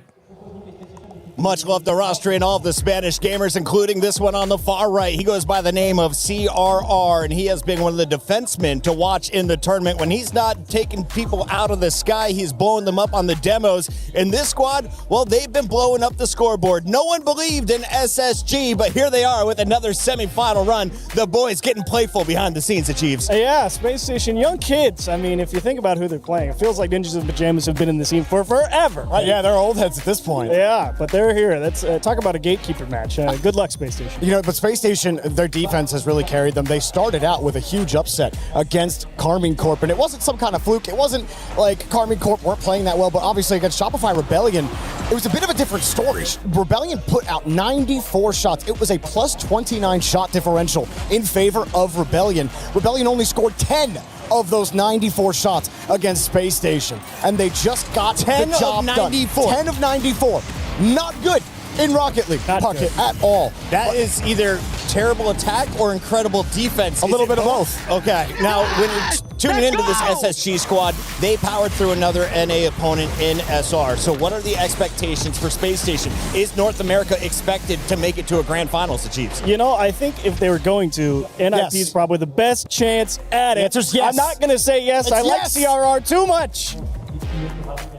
Much love to Rostri and all of the Spanish gamers, including this one on the far right. He goes by the name of CRR, and he has been one of the defensemen to watch in the tournament. When he's not taking people out of the sky, he's blowing them up on the demos. And this squad, well, they've been blowing up the scoreboard. No one believed in SSG, but here they are with another semifinal run. The boys getting playful behind the scenes, Achieves. Yeah, Space Station, young kids. I mean, if you think about who they're playing, it feels like Ninjas in Pajamas have been in the scene for forever. Right, yeah, they're old heads at this point. Yeah, but they're here. That's talk about a gatekeeper match. Good luck, Space Station. You know, but Space Station, their defense has really carried them. They started out with a huge upset against Carmine Corp, and it wasn't some kind of fluke. It wasn't like Carmine Corp weren't playing that well, but obviously against Shopify Rebellion, it was a bit of a different story. Rebellion put out 94 shots. It was a plus 29 shot differential in favor of Rebellion. Rebellion only scored 10 of those 94 shots against Space Station, and they just got the job done. 10 of 94. Not good in Rocket League pocket at all. That is either terrible attack or incredible defense. A little bit of both. Okay, now when you're tuning into this SSG squad, they powered through another NA opponent in SR. So what are the expectations for Space Station? Is North America expected to make it to a grand finals, Chiefs? You know, I think if they were going to, NIP is probably the best chance at it. Answer's yes. I'm not going to say yes. It's I like yes. CRR too much.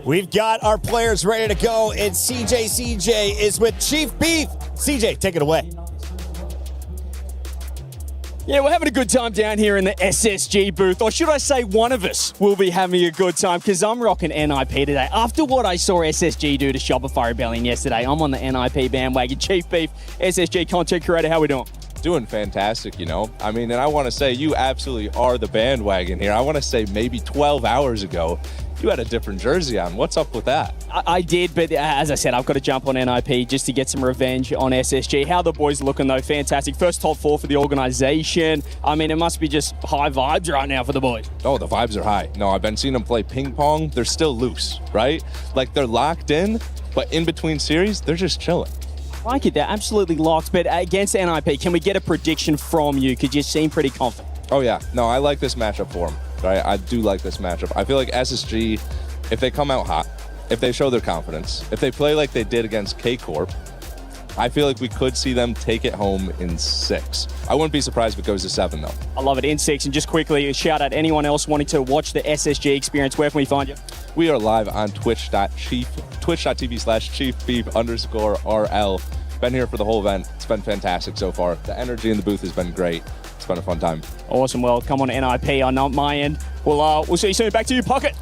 We've got our players ready to go, and CJ is with Chief Beef. CJ, take it away. Yeah, we're having a good time down here in the SSG booth, or should I say one of us will be having a good time, because I'm rocking NIP today. After what I saw SSG do to Shopify Rebellion yesterday, I'm on the NIP bandwagon. Chief Beef, SSG content creator, how we doing? Doing fantastic, you know. I mean, and I want to say you absolutely are the bandwagon here. I want to say maybe 12 hours ago, you had a different jersey on. What's up with that? I did, but as I said, I've got to jump on NIP just to get some revenge on SSG. How the boys looking, though? Fantastic. First top 4 for the organization. I mean, it must be just high vibes right now for the boys. Oh, the vibes are high. No, I've been seeing them play ping pong. They're still loose, right? Like, they're locked in, but in between series, they're just chilling. I like it. They're absolutely locked, but against NIP, can we get a prediction from you? Because you seem pretty confident. Oh, yeah. No, I like this matchup for them. Right? I do like this matchup. I feel like SSG, if they come out hot, if they show their confidence, if they play like they did against K-Corp, I feel like we could see them take it home in 6. I wouldn't be surprised if it goes to 7, though. I love it. In 6. And just quickly, a shout out anyone else wanting to watch the SSG experience. Where can we find you? We are live on twitch.tv/chiefbeef_RL. Been here for the whole event. It's been fantastic so far. The energy in the booth has been great. It's been a fun time. Awesome. Well, come on to NIP on my end. We'll see you soon. Back to you, Pocket.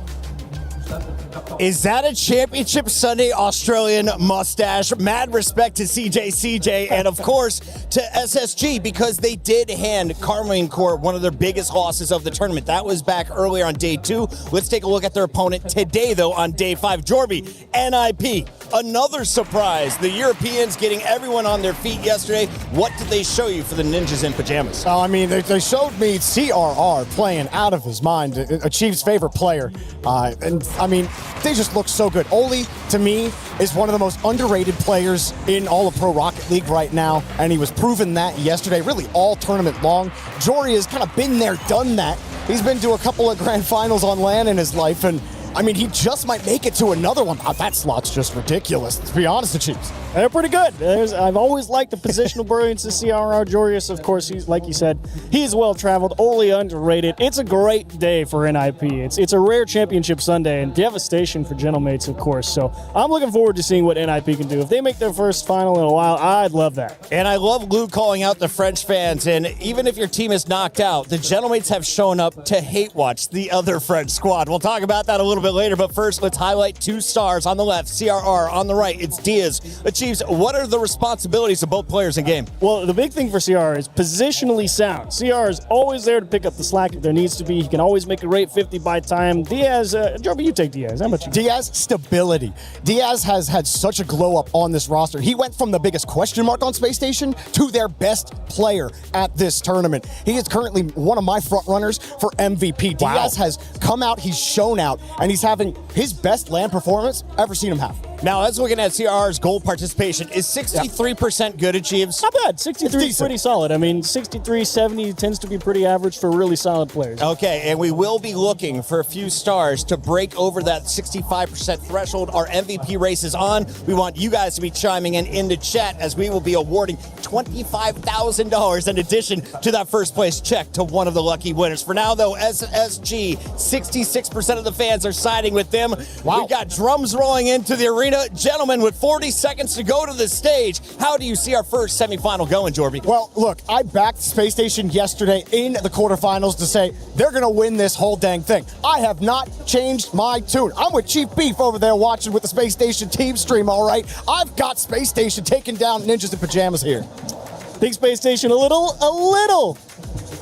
Is that a Championship Sunday Australian mustache? Mad respect to CJ, and of course to SSG, because they did hand Carmine Corp one of their biggest losses of the tournament. That was back earlier on day 2. Let's take a look at their opponent today, though, on day 5. Jorby, NIP, another surprise. The Europeans getting everyone on their feet yesterday. What did they show you for the Ninjas in Pajamas? Oh, I mean, they showed me CRR playing out of his mind, Chief's favorite player. And, I mean, they just look so good. Oli, to me, is one of the most underrated players in all of Pro Rocket League right now, and he was proven that yesterday, really all tournament long. Jory has kind of been there, done that. He's been to a couple of grand finals on LAN in his life, and I mean, he just might make it to another one. That slot's just ridiculous, to be honest, the Chiefs. They're pretty good. I've always liked the positional brilliance of CRR. Jorius, of course, he's like you said, he's well-traveled, only underrated. It's a great day for NIP. It's a rare championship Sunday, and devastation for Gentlemates, of course. So I'm looking forward to seeing what NIP can do. If they make their first final in a while, I'd love that. And I love Lou calling out the French fans, and even if your team is knocked out, the Gentlemates have shown up to hate watch the other French squad. We'll talk about that a little bit later, but first, let's highlight two stars on the left, CRR, on the right, it's Diaz. The Chiefs, what are the responsibilities of both players in game? Well, the big thing for CR is positionally sound. CR is always there to pick up the slack if there needs to be. He can always make a rate 50 by time. Diaz, Joby, you take Diaz. How about you? Diaz, stability. Diaz has had such a glow up on this roster. He went from the biggest question mark on Space Station to their best player at this tournament. He is currently one of my front runners for MVP. Wow. Diaz has come out, he's shown out, and he's having his best LAN performance ever seen him have. Now, as looking at CR's goal participation, is 63% good at Chiefs? Not bad. 63 is pretty solid. I mean, 63, 70 tends to be pretty average for really solid players. Okay, and we will be looking for a few stars to break over that 65% threshold. Our MVP race is on. We want you guys to be chiming in the chat as we will be awarding $25,000 in addition to that first place check to one of the lucky winners. For now, though, SSG, 66% of the fans are siding with them. Wow. We've got drums rolling into the arena. Gentlemen, with 40 seconds to go to the stage, how do you see our first semifinal going, Jorby? Well, look, I backed Space Station yesterday in the quarterfinals to say they're going to win this whole dang thing. I have not changed my tune. I'm with Chief Beef over there watching with the Space Station team stream, all right? I've got Space Station taking down Ninjas in Pajamas here. Think Space Station a little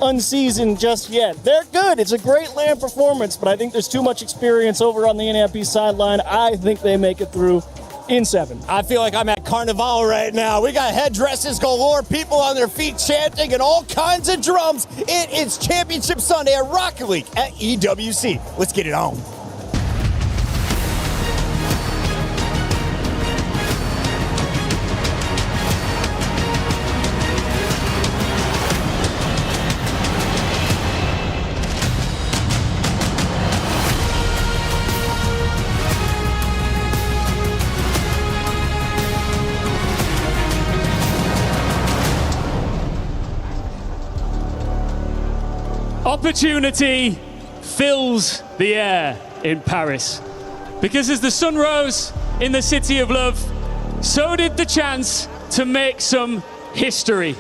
unseasoned just yet. They're good. It's a great LAN performance, but I think there's too much experience over on the NIP sideline. I think they make it through in 7. I feel like I'm at Carnival right now. We got headdresses galore, people on their feet chanting, and all kinds of drums. It is Championship Sunday at Rocket League at EWC. Let's get it on. Opportunity fills the air in Paris. Because as the sun rose in the City of Love, so did the chance to make some history.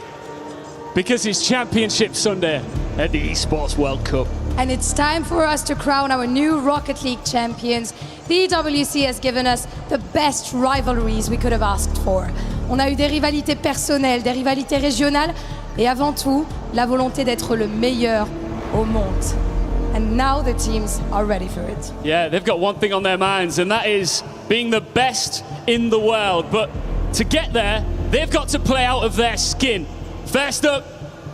Because it's Championship Sunday at the Esports World Cup. And it's time for us to crown our new Rocket League champions. The EWC has given us the best rivalries we could have asked for. On a eu des rivalités personnelles, des rivalités régionales, et avant tout, la volonté d'être le meilleur au monde. And now the teams are ready for it. Yeah, they've got one thing on their minds, and that is being the best in the world. But to get there, they've got to play out of their skin. First up,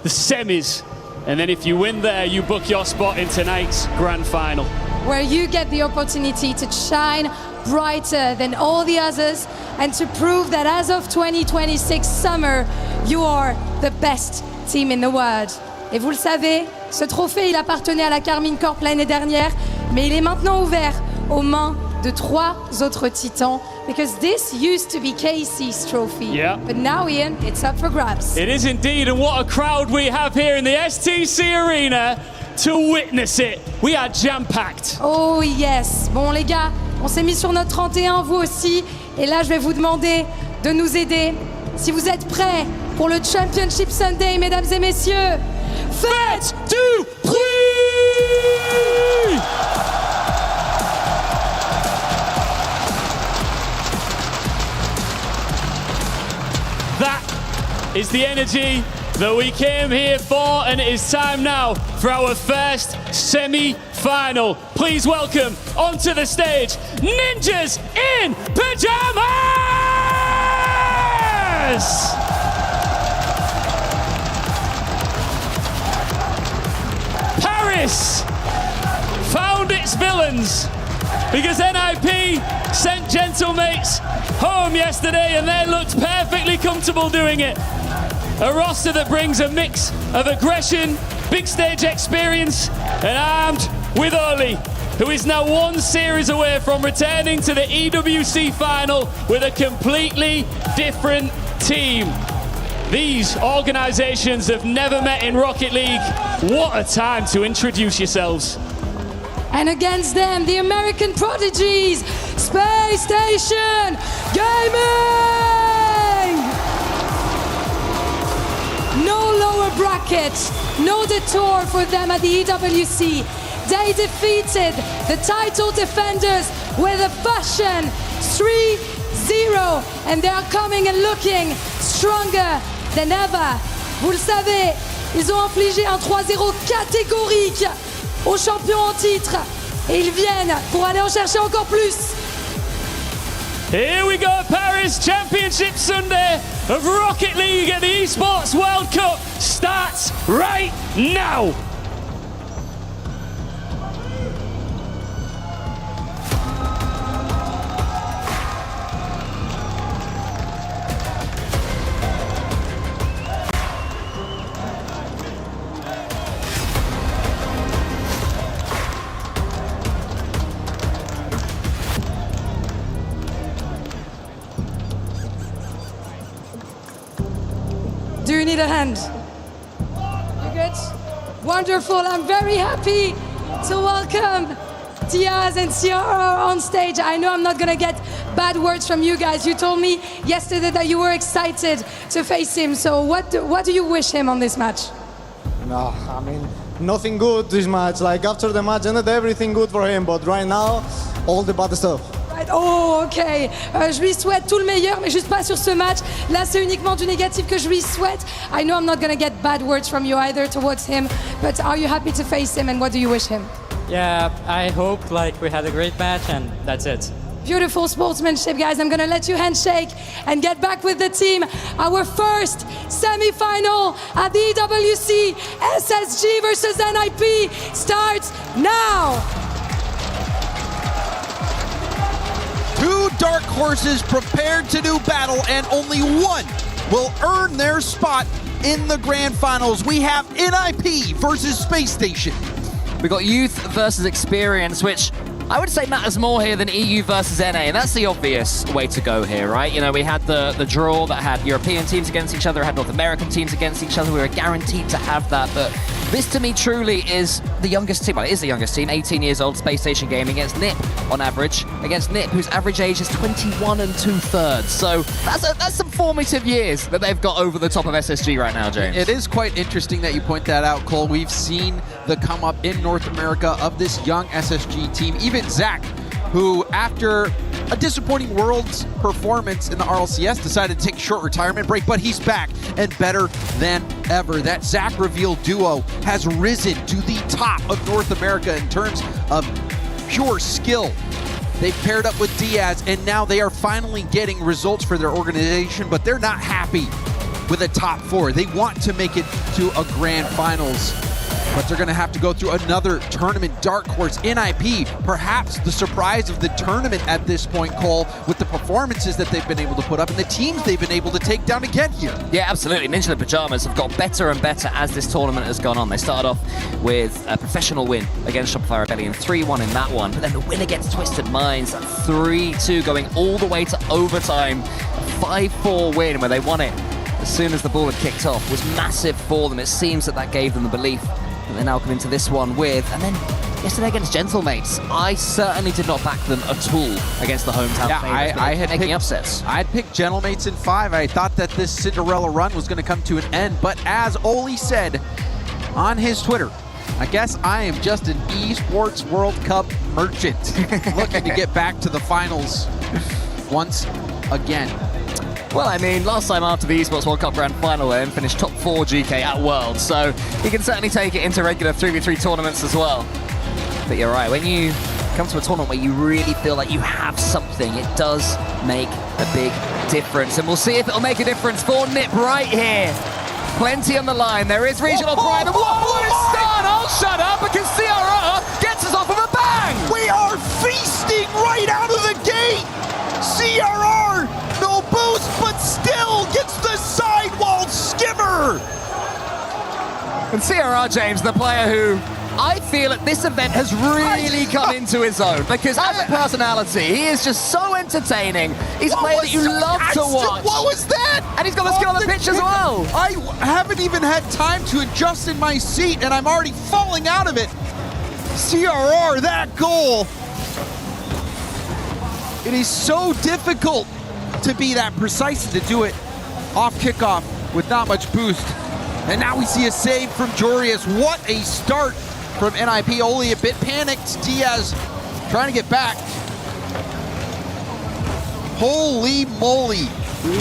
the semis. And then if you win there, you book your spot in tonight's grand final. Where you get the opportunity to shine brighter than all the others and to prove that as of 2026 summer, you are the best team in the world. Et vous le savez, ce trophée, il appartenait à la Carmine Corp l'année dernière, mais il est maintenant ouvert aux mains de 3 autres titans, because this used to be Casey's trophy. Yeah. But now, Ian, it's up for grabs. It is indeed, and what a crowd we have here in the STC Arena to witness it. We are jam-packed. Oh yes. Bon les gars, on s'est mis sur notre 31, vous aussi, et là je vais vous demander de nous aider. Si vous êtes prêts pour le Championship Sunday, mesdames et messieurs, faites du bruit! That is the energy that we came here for, and it is time now for our first semi-final. Please welcome onto the stage, Ninjas in Pajamas! Yes! Paris found its villains because NIP sent Gentlemates home yesterday and they looked perfectly comfortable doing it. A roster that brings a mix of aggression, big stage experience, and armed with Oli, who is now one series away from returning to the EWC final with a completely different team. These organizations have never met in Rocket League. What a time to introduce yourselves. And against them, the American prodigies, Space Station Gaming! No lower bracket, no detour for them at the EWC. They defeated the title defenders with a fashion 3-0, and they are coming and looking stronger than ever. Vous le savez, ils ont infligé un 3-0 catégorique aux champions en titre, et ils viennent pour aller en chercher encore plus. Here we go, Paris Championship Sunday of Rocket League at the Esports World Cup starts right now. Do you need a hand? You good? Wonderful. I'm very happy to welcome Diaz and Ciara on stage. I know I'm not going to get bad words from you guys. You told me yesterday that you were excited to face him. So what do you wish him on this match? No, I mean, nothing good this match. Like after the match ended, everything good for him. But right now, all the bad stuff. Right. Oh, ok. Je lui souhaite tout le meilleur, mais juste pas sur ce match. Là, c'est uniquement du négatif que je lui souhaite. I know I'm not going to get bad words from you either towards him, but are you happy to face him and what do you wish him? Yeah, I hope like we had a great match and that's it. Beautiful sportsmanship, guys. I'm going to let you handshake and get back with the team. Our first semi-final at the EWC SSG versus NIP starts now. Two dark horses prepared to do battle, and only one will earn their spot in the grand finals. We have NIP versus Space Station. We got youth versus experience, which I would say matters more here than EU versus NA, and that's the obvious way to go here, right? You know, we had the draw that had European teams against each other, had North American teams against each other. We were guaranteed to have that, but this to me truly is the youngest team. Well, it is the youngest team, 18 years old, Space Station Gaming against NIP on average, against NIP, whose average age is 21 2/3. So that's some formative years that they've got over the top of SSG right now, James. It is quite interesting that you point that out, Cole. We've seen the come up in North America of this young SSG team. Even Zach, who after a disappointing Worlds performance in the RLCS decided to take a short retirement break, but he's back and better than ever. That Zach Reveal duo has risen to the top of North America in terms of pure skill. They've paired up with Diaz, and now they are finally getting results for their organization, but they're not happy with a top four. They want to make it to a grand finals, but they're going to have to go through another tournament dark horse. NIP, perhaps the surprise of the tournament at this point, Cole, with the performances that they've been able to put up and the teams they've been able to take down again here. Yeah, absolutely. Ninja the Pajamas have got better and better as this tournament has gone on. They started off with a professional win against Shopify Rebellion, 3-1 in that one, but then the win against Twisted Minds, 3-2, going all the way to overtime, 5-4 win where they won it as soon as the ball had kicked off. Was massive for them. It seems that gave them the belief that they're now coming into this one with. And then yesterday against Gentlemates, I certainly did not back them at all against the hometown favorites. I had making picked upsets. I'd picked Gentlemates in 5. I thought that this Cinderella run was going to come to an end, but as Oli said on his Twitter, I guess I am just an Esports World Cup merchant looking to get back to the finals once again. Well, I mean, last time after the Esports World Cup Grand Final and finished top 4 GK at Worlds, so he can certainly take it into regular 3v3 tournaments as well. But you're right, when you come to a tournament where you really feel like you have something, it does make a big difference. And we'll see if it'll make a difference for Nip right here. Plenty on the line. There is regional pride. And what a start! I'll shut up because CRR gets us off with a bang! We are feasting right out of the gate! CRR, no boost, but still gets the sidewall skimmer! And CRR, James, the player who I feel at this event has really come into his own, because as a personality, he is just so entertaining. He's a player that you love to watch. What was that? And he's got the skill on the pitch as well. I haven't even had time to adjust in my seat, and I'm already falling out of it. CRR, that goal. It is so difficult to be that precise and to do it off kickoff with not much boost. And now we see a save from Jorius. What a start from NIP. Oli a bit panicked. Diaz trying to get back. Holy moly.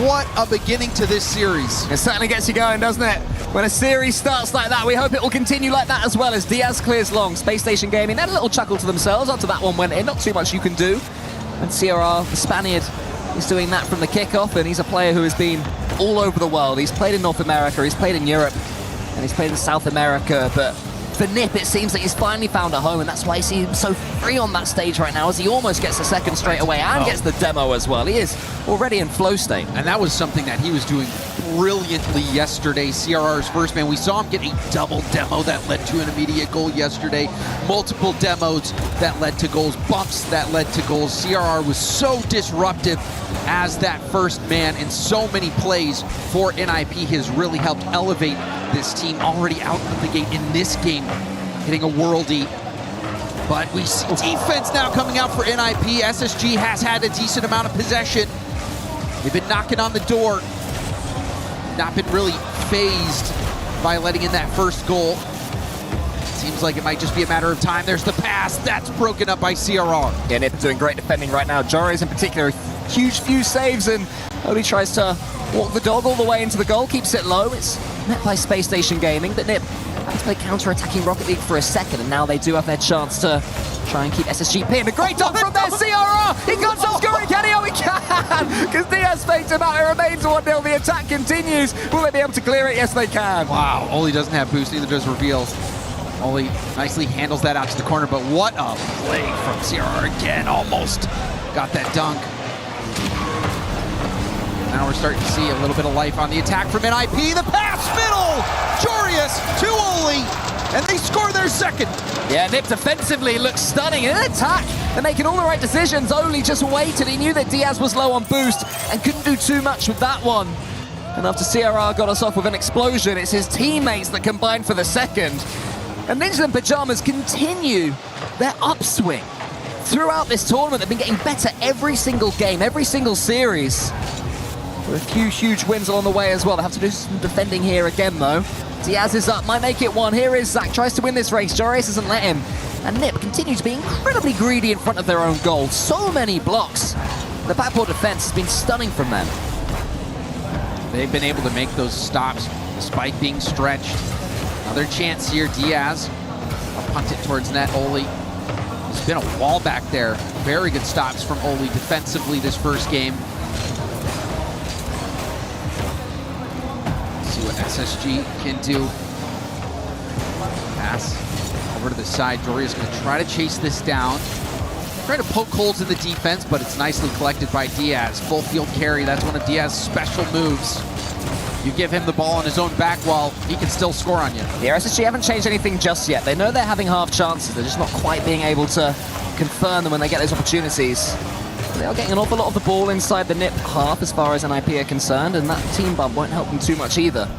What a beginning to this series. It certainly gets you going, doesn't it? When a series starts like that, we hope it will continue like that as well as Diaz clears long. Space Station Gaming, they had a little chuckle to themselves after that one went in. Not too much you can do. And CRR, the Spaniard, is doing that from the kickoff, and he's a player who has been all over the world. He's played in North America, he's played in Europe, and he's played in South America, but for Nip, it seems that he's finally found a home, and that's why you see him so free on that stage right now, as he almost gets the second straight away and gets the demo as well. He is already in flow state. And that was something that he was doing brilliantly yesterday. CRR's first man, we saw him get a double demo that led to an immediate goal yesterday. Multiple demos that led to goals, bumps that led to goals. CRR was so disruptive as that first man, and so many plays for NIP has really helped elevate this team already out of the gate in this game, hitting a worldie. But we see defense now coming out for NIP. SSG has had a decent amount of possession. They've been knocking on the door. Not been really phased by letting in that first goal. Seems like it might just be a matter of time. There's the pass. That's broken up by CRR. Yeah, Nip doing great defending right now. Joris in particular, huge few saves, and only tries to walk the dog all the way into the goal, keeps it low. It's met by Space Station Gaming, but Nip had to play counter-attacking Rocket League for a second, and now they do have their chance to try and keep SSG pinned. A great dog from there, CRR! He got some scoring, can he? Oh, he can! Because Diaz faked him out, it remains 1-0. The attack continues. Will they be able to clear it? Yes, they can. Wow, Oli doesn't have boost, neither does Reveal. Oli nicely handles that out to the corner, but what a play from CRR again. Almost got that dunk. Now we're starting to see a little bit of life on the attack from NIP. The pass middle! Jorius to Oli, and they score their second. Yeah, Nip defensively looks stunning. In attack, they're making all the right decisions. Oli just waited. He knew that Diaz was low on boost and couldn't do too much with that one. And after CRR got us off with an explosion, it's his teammates that combined for the second. And Ninjas in Pajamas continue their upswing throughout this tournament. They've been getting better every single game, every single series. With a few huge wins along the way as well. They have to do some defending here again, though. Diaz is up, might make it one. Here is Zach, tries to win this race. Joris doesn't let him. And Nip continue to be incredibly greedy in front of their own goal. So many blocks. The backboard defense has been stunning from them. They've been able to make those stops despite being stretched. Another chance here, Diaz. I'll punt it towards net, Oli. There's been a wall back there. Very good stops from Oli defensively this first game. See what SSG can do. Pass over to the side. Jorius going to try to chase this down. Trying to poke holes in the defense, but it's nicely collected by Diaz. Full field carry, that's one of Diaz's special moves. You give him the ball on his own back wall, he can still score on you. Yeah, SSG haven't changed anything just yet. They know they're having half chances. They're just not quite being able to confirm them when they get those opportunities. They are getting an awful lot of the ball inside the Nip half as far as NIP are concerned, and that team bump won't help them too much either.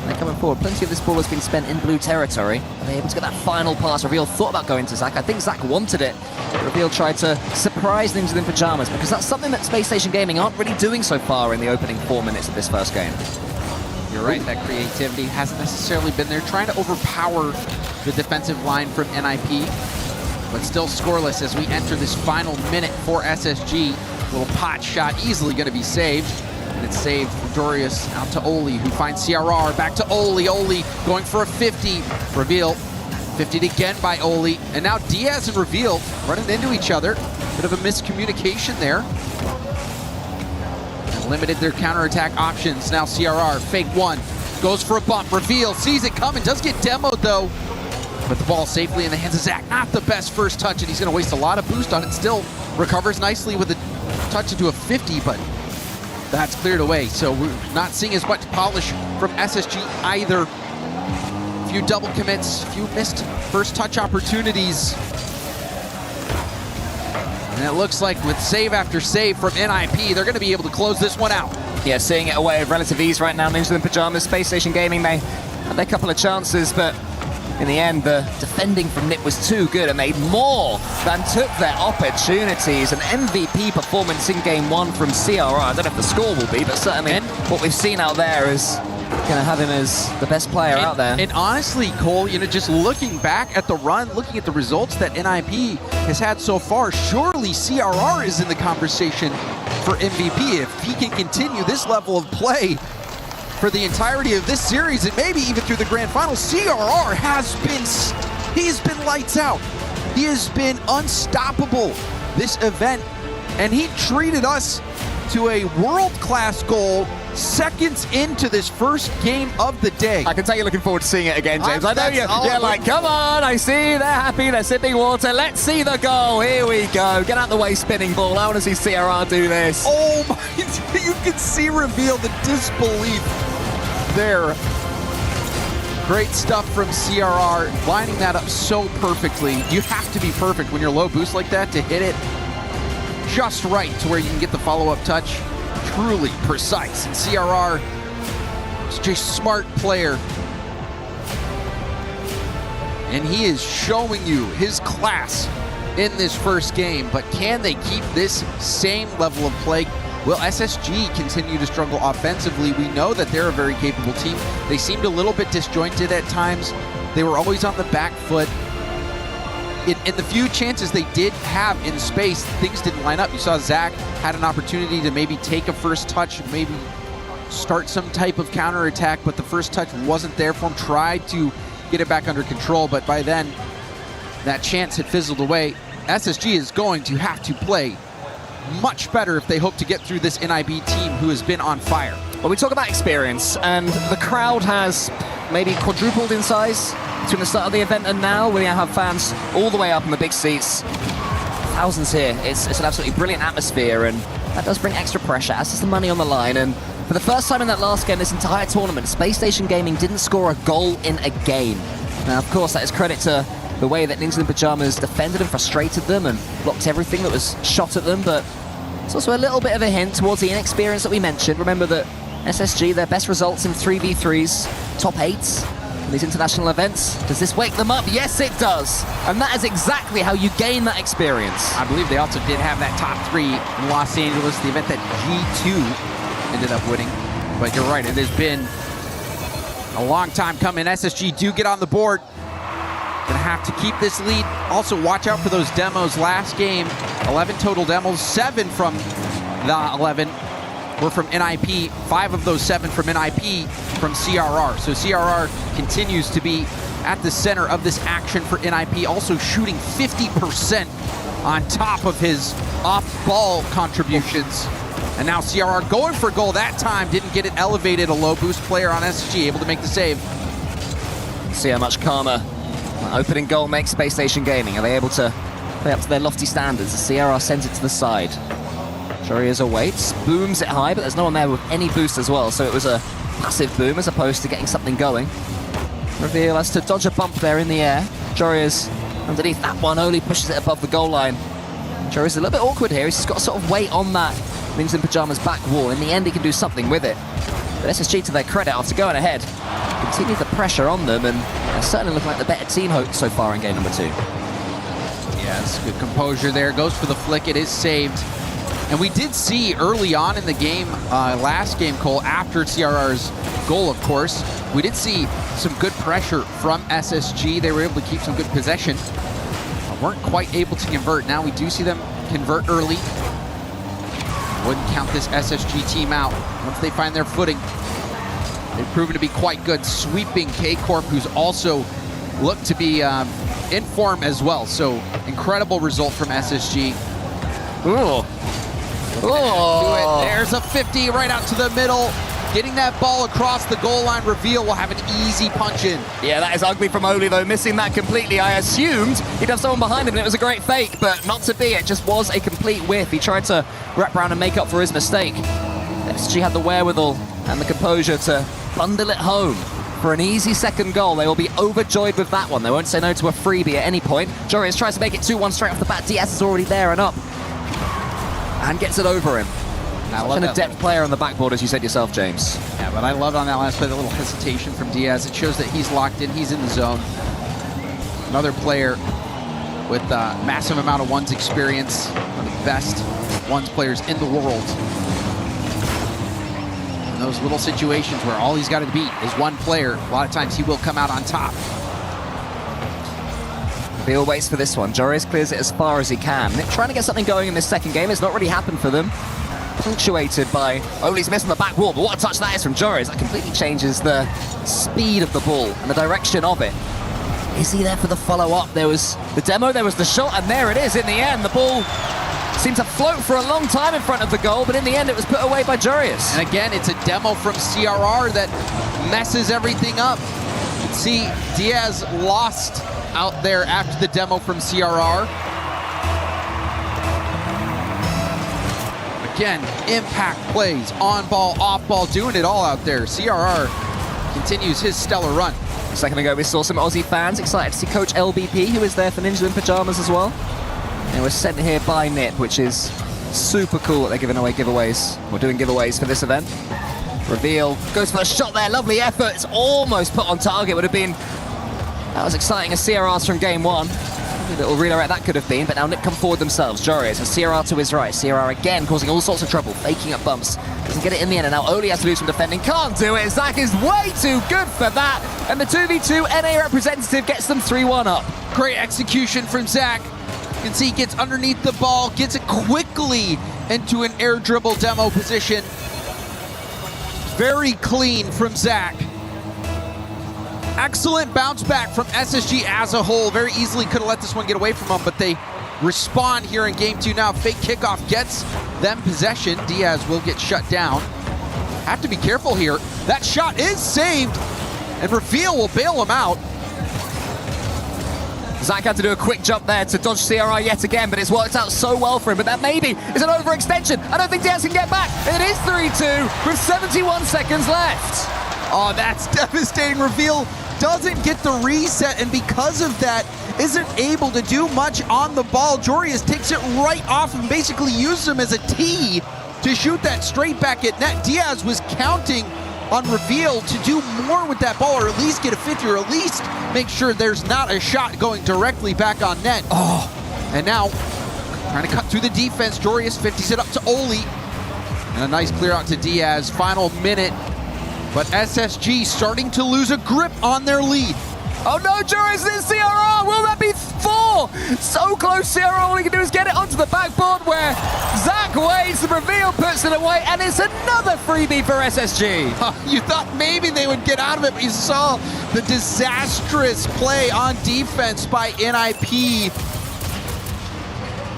They're coming forward. Plenty of this ball has been spent in blue territory. Are they able to get that final pass? Reveal thought about going to Zach. I think Zach wanted it. Reveal tried to surprise Ninjas in Pajamas, because that's something that Space Station Gaming aren't really doing so far in the opening 4 minutes of this first game. You're right, that creativity hasn't necessarily been there. Trying to overpower the defensive line from NIP, but still scoreless as we enter this final minute for SSG. Little pot shot, easily going to be saved. And it's saved from Jorius out to Oli, who finds CRR. Back to Oli. Oli going for a 50. Reveal 50'd again by Oli. And now Diaz and Reveal running into each other. Bit of a miscommunication there. And limited their counterattack options. Now CRR, fake one. Goes for a bump. Reveal, sees it coming. Does get demoed though. But the ball safely in the hands of Zach. Not the best first touch, and he's going to waste a lot of boost on it. Still recovers nicely with a touch into a 50, but that's cleared away. So we're not seeing as much polish from SSG either. A few double commits, a few missed first touch opportunities. And it looks like with save after save from NIP, they're going to be able to close this one out. Yeah, seeing it away with relative ease right now. Ninja in Pajamas, Space Station Gaming, they had their couple of chances, but in the end, the defending from Nip was too good and made more than took their opportunities. An MVP performance in game one from CRR. I don't know if the score will be, but certainly what we've seen out there is going to have him as the best player out there. And honestly, Cole, you know, just looking back at the run, looking at the results that NIP has had so far, surely CRR is in the conversation for MVP. If he can continue this level of play for the entirety of this series and maybe even through the grand final, CRR he's been lights out. He has been unstoppable this event, and he treated us to a world-class goal seconds into this first game of the day. I can tell you're looking forward to seeing it again, James. I know you're like, come on, I see, they're happy, they're sipping water. Let's see the goal. Here we go. Get out the way, spinning ball. I want to see CRR do this. Oh my, you can see Reveal the disbelief there. Great stuff from CRR, lining that up so perfectly. You have to be perfect when you're low boost like that to hit it just right to where you can get the follow-up touch. Truly precise. And CRR is just a smart player. And he is showing you his class in this first game. But can they keep this same level of play? Will SSG continue to struggle offensively? We know that they're a very capable team. They seemed a little bit disjointed at times. They were always on the back foot. In the few chances they did have in space, things didn't line up. You saw Zach had an opportunity to maybe take a first touch, maybe start some type of counterattack, but the first touch wasn't there for him. Tried to get it back under control, but by then, that chance had fizzled away. SSG is going to have to play much better if they hope to get through this NIB team who has been on fire. Well, we talk about experience, and the crowd has maybe quadrupled in size between the start of the event and now. We now have fans all the way up in the big seats. Thousands here. It's an absolutely brilliant atmosphere, and that does bring extra pressure, as does the money on the line. And for the first time in that last game, this entire tournament, Space Station Gaming didn't score a goal in a game. Now, of course, that is credit to the way that Ninja in Pajamas defended and frustrated them and blocked everything that was shot at them, but it's also a little bit of a hint towards the inexperience that we mentioned. Remember that SSG, their best results in 3v3s, top 8s in these international events. Does this wake them up? Yes, it does. And that is exactly how you gain that experience. I believe they also did have that top 3 in Los Angeles, the event that G2 ended up winning. But you're right, it has been a long time coming. SSG do get on the board. Gonna have to keep this lead. Also, watch out for those demos. Last game, 11 total demos, 7 from the 11 were from NIP. 5 of those 7 from NIP from CRR. So CRR continues to be at the center of this action for NIP, also shooting 50% on top of his off-ball contributions. And now CRR going for goal that time, didn't get it elevated. A low boost player on SSG, able to make the save. See how much calmer opening goal makes Space Station Gaming. Are they able to play up to their lofty standards? The CRR sends it to the side. Jorias awaits, booms it high, but there's no one there with any boost as well, so it was a passive boom as opposed to getting something going. Reveal has to dodge a bump there in the air. Jorias underneath that one, only pushes it above the goal line. Jorias a little bit awkward here. He's just got to sort of wait on that Ninja in Pajamas back wall. In the end, he can do something with it. But SSG, to their credit, after going ahead, continue the pressure on them, and they're certainly looking like the better team so far in game number 2. Yes, good composure there. Goes for the flick. It is saved. And we did see early on in the game, last game, Cole, after CRR's goal, of course, we did see some good pressure from SSG. They were able to keep some good possession, but weren't quite able to convert. Now we do see them convert early. Wouldn't count this SSG team out once they find their footing. They've proven to be quite good, sweeping K-Corp, who's also look to be in form as well. So incredible result from SSG. Ooh. Ooh. There's a 50 right out to the middle. Getting that ball across the goal line. Reveal will have an easy punch in. Yeah, that is ugly from Oli, though, missing that completely. I assumed he'd have someone behind him, and it was a great fake, but not to be. It just was a complete whiff. He tried to wrap around and make up for his mistake. SG had the wherewithal and the composure to bundle it home for an easy second goal. They will be overjoyed with that one. They won't say no to a freebie at any point. Jorius tries to make it 2-1 straight off the bat. Diaz is already there and up. And gets it over him. An adept player on the backboard, as you said yourself, James. Yeah, but I love on that last play the little hesitation from Diaz. It shows that he's locked in, he's in the zone. Another player with a massive amount of ones experience, one of the best ones players in the world. In those little situations where all he's got to beat is one player, a lot of times he will come out on top. Beal waits for this one. Jorius clears it as far as he can. They're trying to get something going in this second game. It's not really happened for them. Punctuated by Oli's miss on the back wall, but what a touch that is from Jorius. That completely changes the speed of the ball and the direction of it. Is he there for the follow-up? There was the demo, there was the shot, and there it is in the end. The ball seemed to float for a long time in front of the goal, but in the end it was put away by Jorius. And again, it's a demo from CRR that messes everything up. See, Diaz lost out there after the demo from CRR. Again, impact plays, on ball, off ball, doing it all out there. CRR continues his stellar run. A second ago, we saw some Aussie fans excited to see Coach LBP, who is there for Ninja in Pajamas as well. And we're sent here by NIP, which is super cool that they're giving away giveaways, or doing giveaways for this event. Reveal goes for a shot there, lovely effort. It's almost put on target, would have been, that was exciting as CRR's from game one. A little redirect that could have been, but now NIP come forward themselves. Jorius and CRR to his right. CRR again causing all sorts of trouble, faking up bumps. Doesn't get it in the end, and now Oli has to do some defending. Can't do it. Zach is way too good for that. And the 2v2 NA representative gets them 3-1 up. Great execution from Zach. You can see he gets underneath the ball, gets it quickly into an air dribble demo position. Very clean from Zach. Excellent bounce back from SSG as a whole. Very easily could have let this one get away from them, but they respond here in game two now. Fake kickoff gets them possession. Diaz will get shut down. Have to be careful here. That shot is saved, and Reveal will bail him out. Zach had to do a quick jump there to dodge CRI yet again, but it's worked out so well for him. But that maybe is an overextension. I don't think Diaz can get back. It is 3-2 with 71 seconds left. Oh, that's devastating. Reveal doesn't get the reset, and because of that, isn't able to do much on the ball. Jorius takes it right off and basically uses him as a tee to shoot that straight back at net. Diaz was counting on Reveal to do more with that ball, or at least get a 50, or at least make sure there's not a shot going directly back on net. Oh, and now trying to cut through the defense. Jorius 50s it up to Oli, and a nice clear out to Diaz. Final minute, but SSG starting to lose a grip on their lead. Oh no, Jorius is CRR! Will that be 4? So close, CRR, all he can do is get it onto the backboard where Zach waits, the Reveal puts it away, and it's another freebie for SSG. You thought maybe they would get out of it, but you saw the disastrous play on defense by NIP.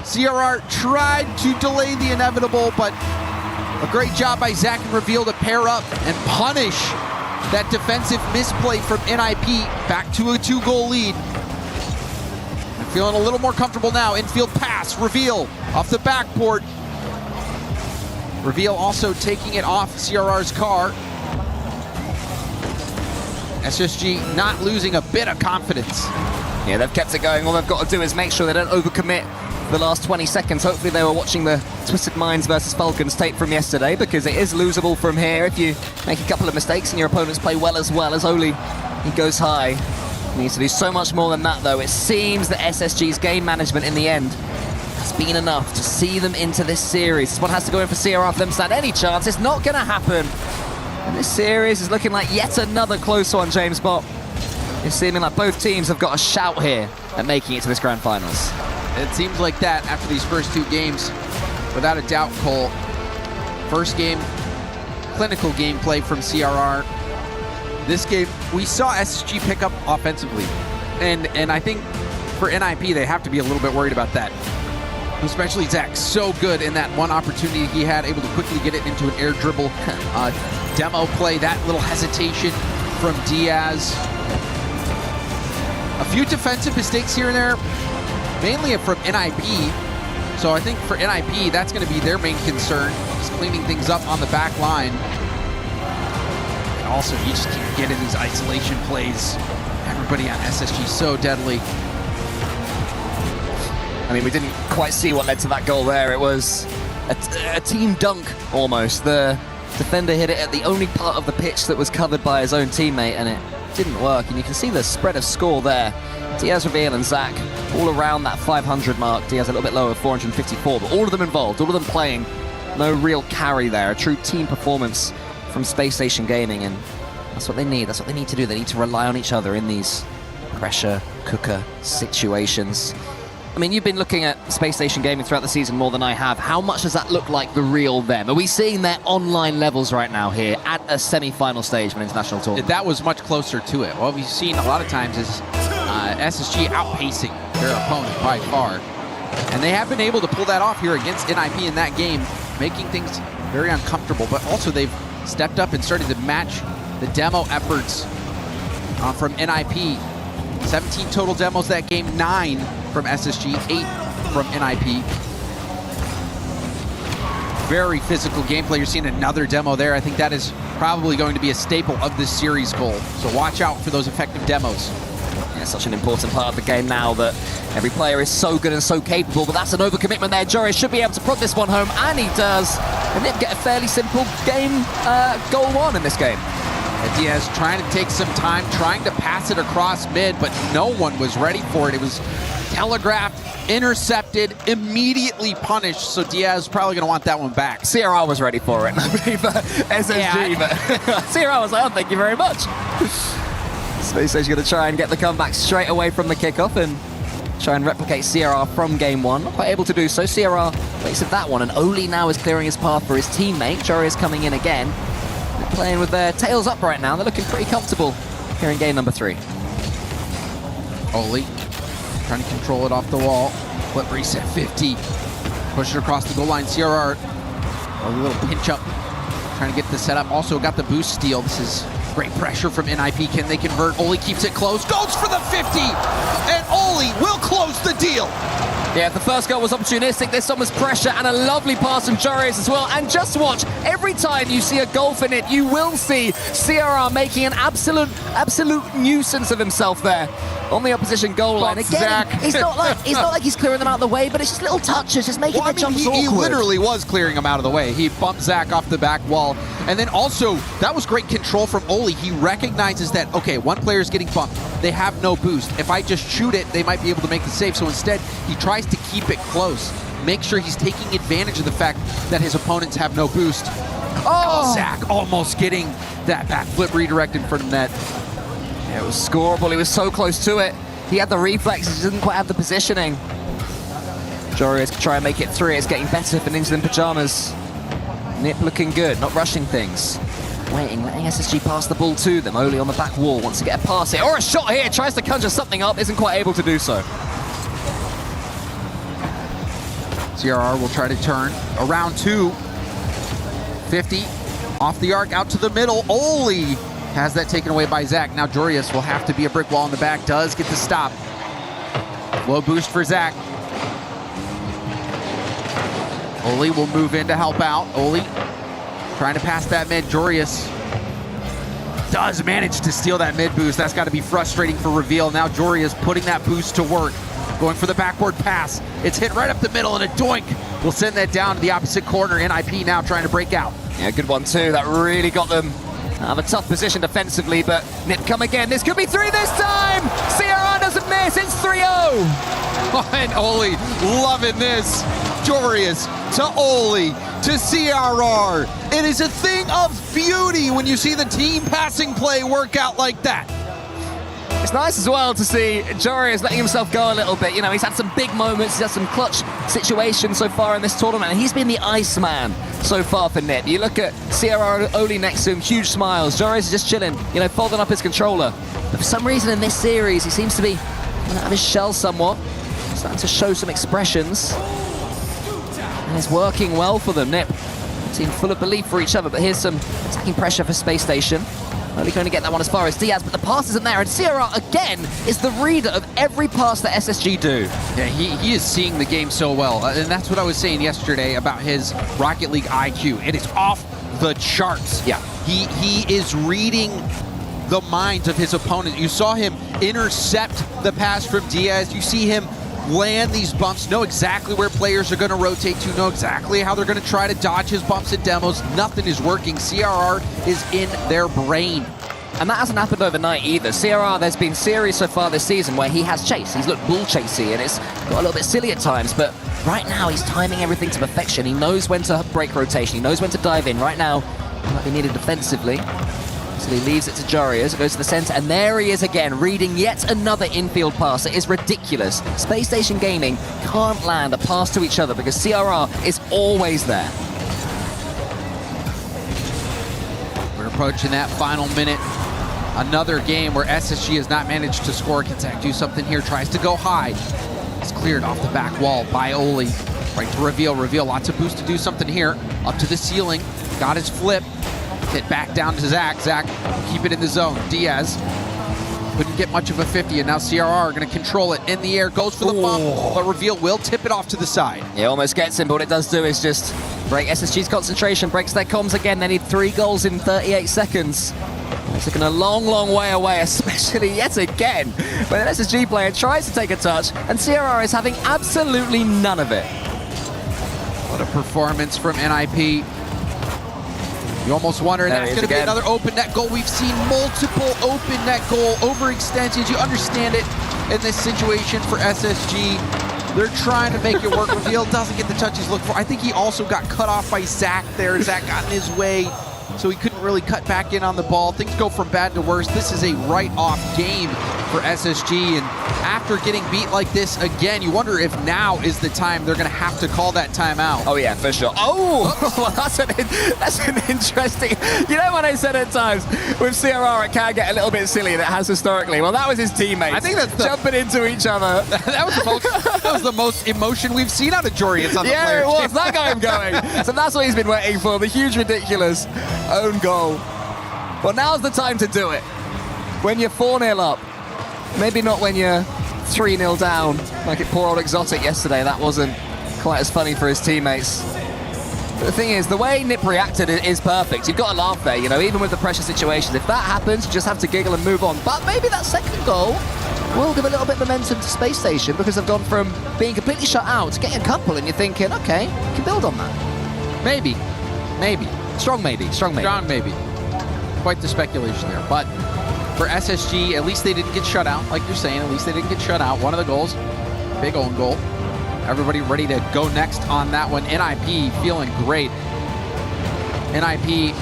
CRR tried to delay the inevitable, but a great job by Zach and Reveal to pair up and punish that defensive misplay from NIP. Back to a 2-goal lead. I'm feeling a little more comfortable now. Infield pass, Reveal off the backboard. Reveal also taking it off CRR's car. SSG not losing a bit of confidence. Yeah, they've kept it going. All they've got to do is make sure they don't overcommit the last 20 seconds. Hopefully they were watching the Twisted Minds versus Falcons tape from yesterday, because it is losable from here if you make a couple of mistakes and your opponents play well as Oli, he goes high. He needs to do so much more than that, though. It seems that SSG's game management in the end has been enough to see them into this series. This one has to go in for CRR for them to stand any chance. It's not going to happen. And this series is looking like yet another close one, James Bott. It's seeming like both teams have got a shout here at making it to this grand finals. It seems like that after these first 2 games. Without a doubt, Cole. First game, clinical gameplay from CRR. This game, we saw SSG pick up offensively. And I think for NIP, they have to be a little bit worried about that. Especially Zach, so good in that one opportunity he had, able to quickly get it into an air dribble demo play. That little hesitation from Diaz. A few defensive mistakes here and there, mainly from NIP. So I think for NIP, that's going to be their main concern, just cleaning things up on the back line. And also, you just keep getting these isolation plays. Everybody on SSG so deadly. I mean, we didn't quite see what led to that goal there. It was a team dunk, almost. The defender hit it at the only part of the pitch that was covered by his own teammate, and it didn't work. And you can see the spread of score there. Diaz, Reveal, and Zach all around that 500 mark. Diaz a little bit lower, 454, but all of them involved, all of them playing. No real carry there. A true team performance from Space Station Gaming, and that's what they need. That's what they need to do. They need to rely on each other in these pressure cooker situations. I mean, you've been looking at Space Station Gaming throughout the season more than I have. How much does that look like the real them? Are we seeing their online levels right now here at a semi-final stage of an international tournament? That was much closer to it. What we've seen a lot of times is SSG outpacing their opponent by far. And they have been able to pull that off here against NIP in that game, making things very uncomfortable. But also they've stepped up and started to match the demo efforts from NIP. 17 total demos that game, 9 from SSG, 8 from NIP. Very physical gameplay. You're seeing another demo there. I think that is probably going to be a staple of this series goal. So watch out for those effective demos. Yeah, such an important part of the game now that every player is so good and so capable, but that's an overcommitment there. Joris should be able to put this one home, and he does. And they get a fairly simple game, goal one in this game. Diaz trying to take some time, trying to pass it across mid, but no one was ready for it. It was telegraphed, intercepted, immediately punished, so Diaz is probably going to want that one back. CRR was ready for it, nobody but SSG, but CRR was like, oh, thank you very much. Space Station going to try and get the comeback straight away from the kickoff and try and replicate CRR from game one. Not quite able to do so. CRR wasted that one, and Oli now is clearing his path for his teammate. Jory is coming in again. They're playing with their tails up right now. They're looking pretty comfortable here in game number 3. Oli trying to control it off the wall. Flip reset 50. Push it across the goal line. CRR, a little pinch up, trying to get the setup. Also got the boost steal. This is great pressure from NIP. Can they convert? Oli keeps it close. Goes for the 50! And Oli will close the deal. Yeah, the first goal was opportunistic. This one was pressure and a lovely pass from Joris as well. And just watch, every time you see a goal for it, you will see CRR making an absolute nuisance of himself there on the opposition goal line. Again, it's not like he's clearing them out of the way, but it's just little touches, just making the jumps awkward. He literally was clearing them out of the way. He bumped Zach off the back wall. And then also, that was great control from Oli. He recognizes that, okay, one player is getting bumped. They have no boost. If I just shoot it, they might be able to make the save. So instead, he tries to keep it close. Make sure he's taking advantage of the fact that his opponents have no boost. Oh, Zach almost getting that backflip redirect in front of net. Yeah, it was scoreable. He was so close to it. He had the reflexes, he didn't quite have the positioning. Joris can try and make it 3. It's getting better for Ninja in Pajamas. Nip looking good, not rushing things. Waiting, letting SSG pass the ball to them. Oli on the back wall wants to get a pass here, or a shot here, tries to conjure something up, isn't quite able to do so. CRR will try to turn. Around 2. 50. Off the arc, out to the middle. Oli has that taken away by Zach. Now Jorius will have to be a brick wall in the back. Does get the stop. Low boost for Zach. Oli will move in to help out. Oli trying to pass that mid. Jorius does manage to steal that mid boost. That's got to be frustrating for Reveal. Now Jorius putting that boost to work. Going for the backward pass. It's hit right up the middle, and a doink will send that down to the opposite corner. NIP now trying to break out. Yeah, good one too. That really got them out of a tough position defensively, but Nip come again. This could be 3 this time! CRR doesn't miss, it's 3-0! And Oli loving this. Jorius to Oli to CRR. It is a thing of beauty when you see the team passing play work out like that. It's nice as well to see Joreuz letting himself go a little bit. You know, he's had some big moments, he's had some clutch situations so far in this tournament, and he's been the Iceman so far for Nip. You look at CRR Oli next to him, huge smiles. Joreuz is just chilling, you know, folding up his controller. But for some reason in this series, he seems to be coming out of his shell somewhat, starting to show some expressions. And it's working well for them. Nip, team full of belief for each other, but here's some attacking pressure for Space Station. Only going to get that one as far as Diaz, but the pass isn't there, and CRR again is the reader of every pass that SSG do. Yeah, he is seeing the game so well, and that's what I was saying yesterday about his Rocket League IQ. It is off the charts. Yeah. He is reading the minds of his opponent. You saw him intercept the pass from Diaz. You see him land these bumps, know exactly where players are going to rotate to, know exactly how they're going to try to dodge his bumps and demos. Nothing is working. CRR is in their brain. And that hasn't happened overnight either. CRR, there's been series so far this season where he has chased. He's looked bull chasey, and it's got a little bit silly at times, but right now he's timing everything to perfection. He knows when to break rotation. He knows when to dive in. Right now, he might be needed defensively. So he leaves it to Joreuz, it goes to the center, and there he is again, reading yet another infield pass. It is ridiculous. Space Station Gaming can't land a pass to each other because CRR is always there. We're approaching that final minute. Another game where SSG has not managed to score. Can Zach do something here? Tries to go high. It's cleared off the back wall by Oli. Right to Reveal. Reveal, lots of boost to do something here. Up to the ceiling. Got his flip. Hit back down to Zach. Zach, keep it in the zone. Diaz couldn't get much of a 50, and now CRR are going to control it in the air. Goes for the bump, but Reveal will tip it off to the side. He almost gets him, but what it does do is just break SSG's concentration, breaks their comms again. They need 3 goals in 38 seconds. It's taken a long, long way away, especially yet again when an SSG player tries to take a touch, and CRR is having absolutely none of it. What a performance from NIP. You almost wonder, and that's going to be another open net goal. We've seen multiple open net goal overextensions. You understand it in this situation for SSG. They're trying to make it work. Reveal doesn't get the touch he's looking for. I think he also got cut off by Zach there. Zach got in his way, so he couldn't really cut back in on the ball. Things go from bad to worse. This is a write-off game for SSG, and after getting beat like this again, you wonder if now is the time they're going to have to call that timeout. Oh yeah, for sure. Oh, well, that's an interesting. You know when I said at times with CRR it can get a little bit silly, and it has historically. Well, that was his teammates. I think that's jumping into each other. that was the most emotion we've seen out of Joreuz on the player. Yeah, it was. That got him going. So that's what he's been waiting for. The huge, ridiculous own goal. Well, now's the time to do it. When you're 4-0 up. Maybe not when you're 3-0 down, like it poor old Exotic yesterday. That wasn't quite as funny for his teammates. But the thing is, the way Nip reacted is perfect. You've got to laugh there, you know, even with the pressure situations. If that happens, you just have to giggle and move on. But maybe that second goal will give a little bit of momentum to Space Station because they've gone from being completely shut out to getting a couple, and you're thinking, okay, you can build on that. Maybe. Strong maybe. Strong maybe. Quite the speculation there, but for SSG, at least they didn't get shut out, like you're saying. At least they didn't get shut out. One of the goals, big own goal. Everybody ready to go next on that one. NIP feeling great. NIP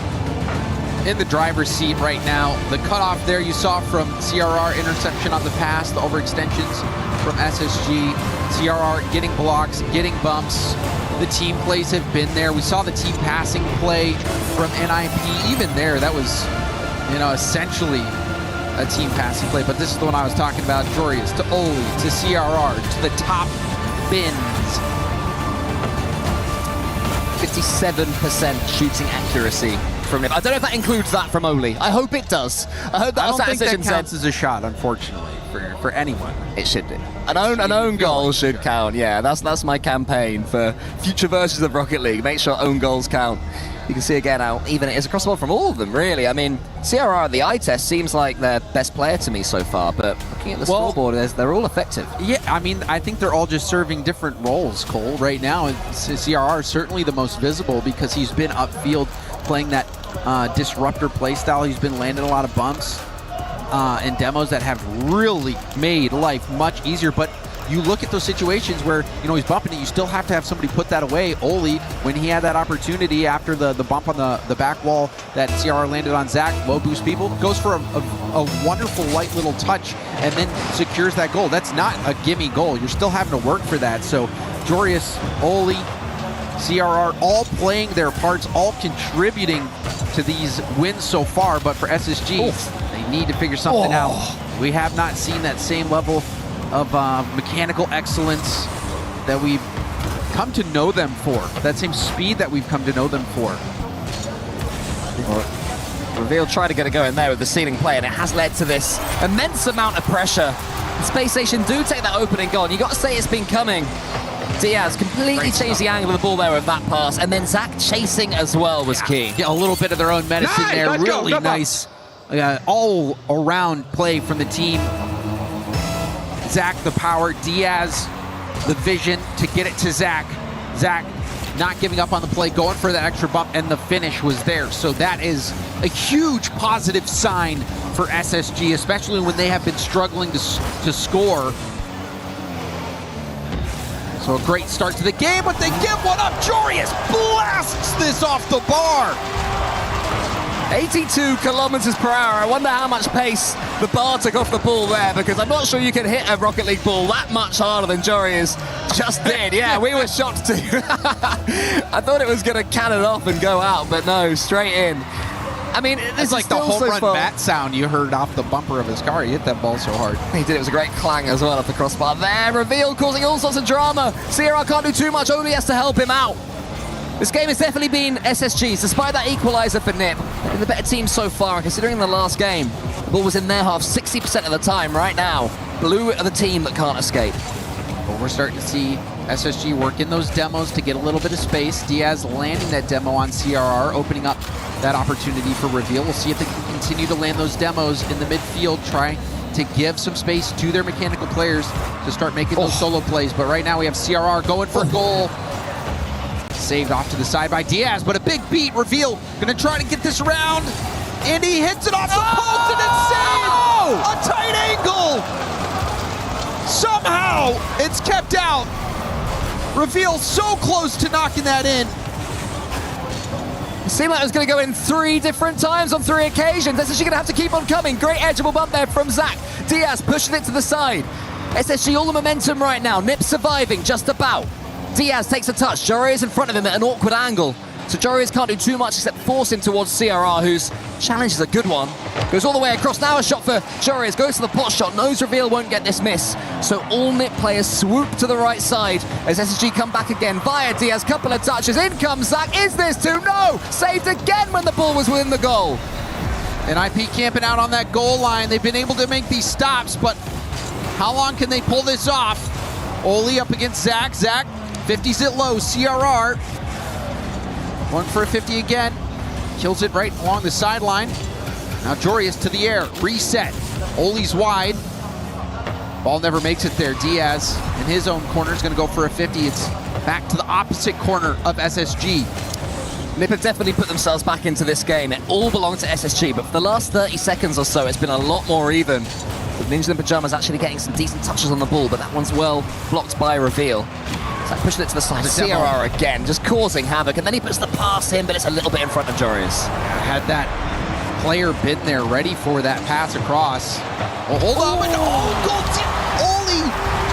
in the driver's seat right now. The cutoff there you saw from CRR, interception on the pass, the overextensions from SSG. CRR getting blocks, getting bumps. The team plays have been there. We saw the team passing play from NIP. Even there, that was, you know, essentially a team passing play, but this is the one I was talking about. Joreuz to Oli, to CRR, to the top bins. 57% shooting accuracy from him. I don't know if that includes that from Oli. I hope it does. I hope that I don't think that counts as a shot, unfortunately, for anyone. It should do. An own goal should count. Yeah, that's my campaign for future versions of Rocket League. Make sure own goals count. You can see again how even it is across the board from all of them, really. I mean, CRR at the eye test seems like their best player to me so far, but looking at the scoreboard, they're all effective. Yeah, I mean, I think they're all just serving different roles, Cole. Right now, CRR is certainly the most visible because he's been upfield playing that disruptor play style. He's been landing a lot of bumps and demos that have really made life much easier, but you look at those situations where, you know, he's bumping it, you still have to have somebody put that away. Oli, when he had that opportunity after the bump on the back wall that CRR landed on Zach, low boost people, goes for a wonderful light little touch and then secures that goal. That's not a gimme goal. You're still having to work for that. So Jorius, Oli, CRR all playing their parts, all contributing to these wins so far, but for SSG, they need to figure something out. We have not seen that same level of mechanical excellence that we've come to know them for, that same speed that we've come to know them for. Reveal tried to get a go in there with the ceiling play, and it has led to this immense amount of pressure. And Space Station do take that opening goal, and you got to say it's been coming. Diaz completely changed the angle of the ball there with that pass, and then Zach chasing as well was key. Yeah, a little bit of their own medicine there. Really nice all-around play from the team. Zach the power, Diaz the vision to get it to Zach. Zach not giving up on the play, going for that extra bump, and the finish was there. So that is a huge positive sign for SSG, especially when they have been struggling to score. So a great start to the game, but they give one up. Jorius blasts this off the bar. 82 kilometers per hour. I wonder how much pace the bar took off the ball there, because I'm not sure you can hit a Rocket League ball that much harder than Jorius just did. Yeah, we were shocked too. I thought it was going to cannon off and go out, but no, straight in. I mean, this is like the home run bat sound you heard off the bumper of his car. He hit that ball so hard. He did. It was a great clang as well off the crossbar there. Reveal causing all sorts of drama. CRR can't do too much. Only has to help him out. This game has definitely been SSG's, despite that equalizer for Nip. They've been the better team so far, and considering the last game, the ball was in their half 60% of the time. Right now, Blue are the team that can't escape. But we're starting to see SSG work in those demos to get a little bit of space. Diaz landing that demo on CRR, opening up that opportunity for Reveal. We'll see if they can continue to land those demos in the midfield, trying to give some space to their mechanical players to start making those solo plays. But right now we have CRR going for goal. Saved off to the side by Diaz, but a big beat. Reveal gonna try to get this around, and he hits it off the post, and it's saved! A tight angle! Somehow it's kept out. Reveal so close to knocking that in. It seemed like it was going to go in 3 different times on 3 occasions. SSG going to have to keep on coming. Great edgeable bump there from Zach. Diaz pushing it to the side. SSG all the momentum right now. Nip surviving just about. Diaz takes a touch. Jorius in front of him at an awkward angle. So Jorius can't do too much except force him towards CRR, whose challenge is a good one. Goes all the way across. Now a shot for Jorius. Goes to the pot shot. Knows Reveal won't get this miss. So all Nip players swoop to the right side as SSG come back again via Diaz. Couple of touches. In comes Zach. Is this 2? No! Saved again when the ball was within the goal. And IP camping out on that goal line. They've been able to make these stops, but how long can they pull this off? Oli up against Zach. Zach 50s it low. CRR going for a 50 again. Kills it right along the sideline. Now Jorius to the air. Reset. Oli's wide. Ball never makes it there. Diaz in his own corner is going to go for a 50. It's back to the opposite corner of SSG. Nip have definitely put themselves back into this game. It all belonged to SSG, but for the last 30 seconds or so, it's been a lot more even. With Ninja in Pajamas actually getting some decent touches on the ball, but that one's well blocked by Reveal. Zach pushing it to the side. CRR again, just causing havoc, and then he puts the pass in, but it's a little bit in front of Jorius. Had that player been there ready for that pass across. Oh, hold on, and goal team. Oli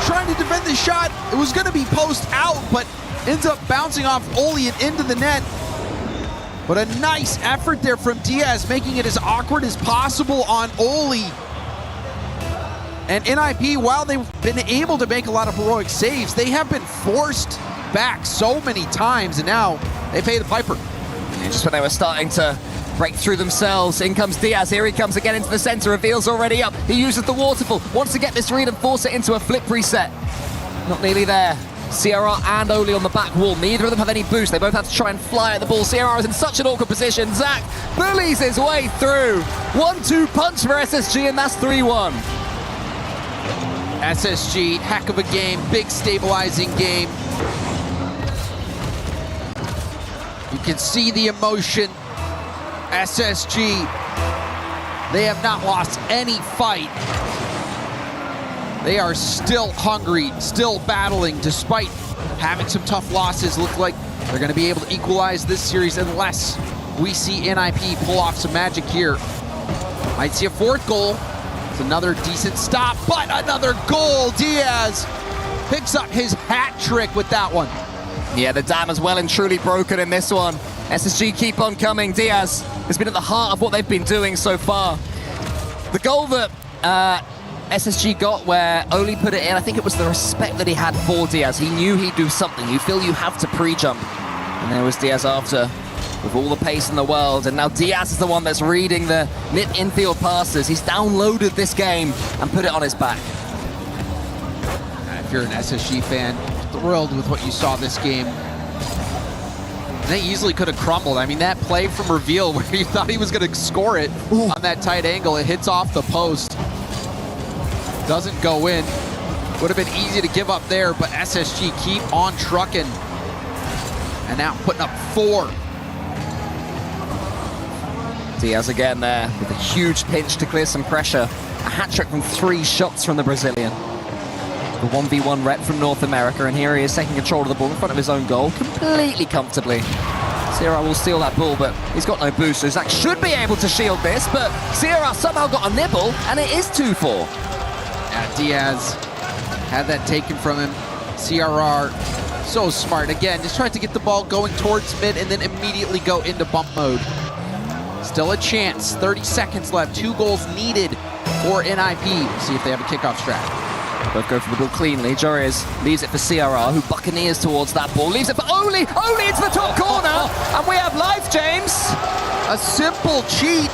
trying to defend the shot. It was going to be post out, but ends up bouncing off Oli and into the net. But a nice effort there from Diaz, making it as awkward as possible on Oli. And NIP, while they've been able to make a lot of heroic saves, they have been forced back so many times, and now they pay the piper. And just when they were starting to break through themselves, in comes Diaz. Here he comes again into the center. Reveal's already up. He uses the waterfall, wants to get this read and force it into a flip reset. Not nearly there. CRR and Oli on the back wall. Neither of them have any boost. They both have to try and fly at the ball. CRR is in such an awkward position. Zach bullies his way through. 1-2 punch for SSG, and that's 3-1. SSG, heck of a game, big stabilizing game. You can see the emotion. SSG, they have not lost any fight. They are still hungry, still battling, despite having some tough losses. Look like they're going to be able to equalize this series unless we see NIP pull off some magic here. Might see a fourth goal. It's another decent stop, but another goal. Diaz picks up his hat trick with that one. Yeah, the dam is well and truly broken in this one. SSG keep on coming. Diaz has been at the heart of what they've been doing so far. The goal that SSG got where Oli put it in, I think it was the respect that he had for Diaz. He knew he'd do something. You feel you have to pre-jump. And there was Diaz after, with all the pace in the world. And now Diaz is the one that's reading the NIP infield passes. He's downloaded this game and put it on his back. If you're an SSG fan, thrilled with what you saw this game. They easily could have crumbled. I mean, that play from Reveal where you thought he was going to score it on that tight angle, it hits off the post. Doesn't go in. Would have been easy to give up there, but SSG keep on trucking. And now putting up 4. Diaz again there with a huge pinch to clear some pressure. A hat-trick from 3 shots from the Brazilian. The 1v1 rep from North America, and here he is taking control of the ball in front of his own goal completely comfortably. Sierra will steal that ball, but he's got no boost, so Zach should be able to shield this, but Sierra somehow got a nibble, and it is 2-4. Yeah, Diaz had that taken from him. CRR, so smart. Again, just trying to get the ball going towards mid and then immediately go into bump mode. Still a chance, 30 seconds left, 2 goals needed for NIP. See if they have a kickoff strat. Both go for the ball cleanly. Jores leaves it for CRR, who buccaneers towards that ball. Leaves it for Oli! Oli into the top corner! And we have life, James! A simple cheat.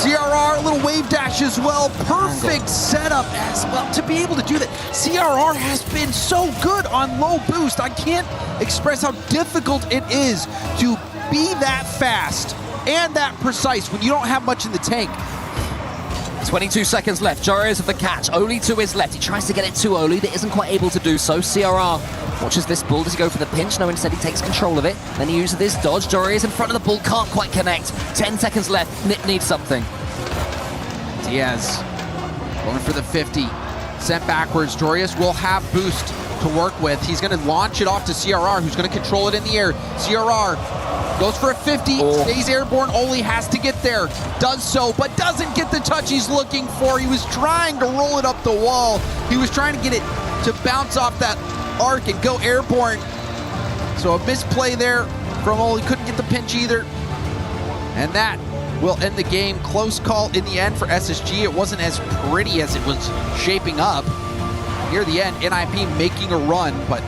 CRR, a little wave dash as well. Perfect setup as well to be able to do that. CRR has been so good on low boost. I can't express how difficult it is to be that fast and that precise when you don't have much in the tank. 22 seconds left. Jores with the catch. Oli to his left. He tries to get it to Oli, but isn't quite able to do so. CRR watches this ball. Does he go for the pinch? No, instead he takes control of it. Then he uses this dodge. Jores in front of the ball, can't quite connect. 10 seconds left. NIP needs something. Diaz going for the 50. Sent backwards. Jorius will have boost to work with. He's going to launch it off to CRR, who's going to control it in the air. CRR goes for a 50, stays airborne. Oli has to get there. Does so, but doesn't get the touch he's looking for. He was trying to roll it up the wall. He was trying to get it to bounce off that arc and go airborne. So a misplay there from Oli. Couldn't get the pinch either. And that will end the game. Close call in the end for SSG. It wasn't as pretty as it was shaping up. Near the end, NIP making a run, but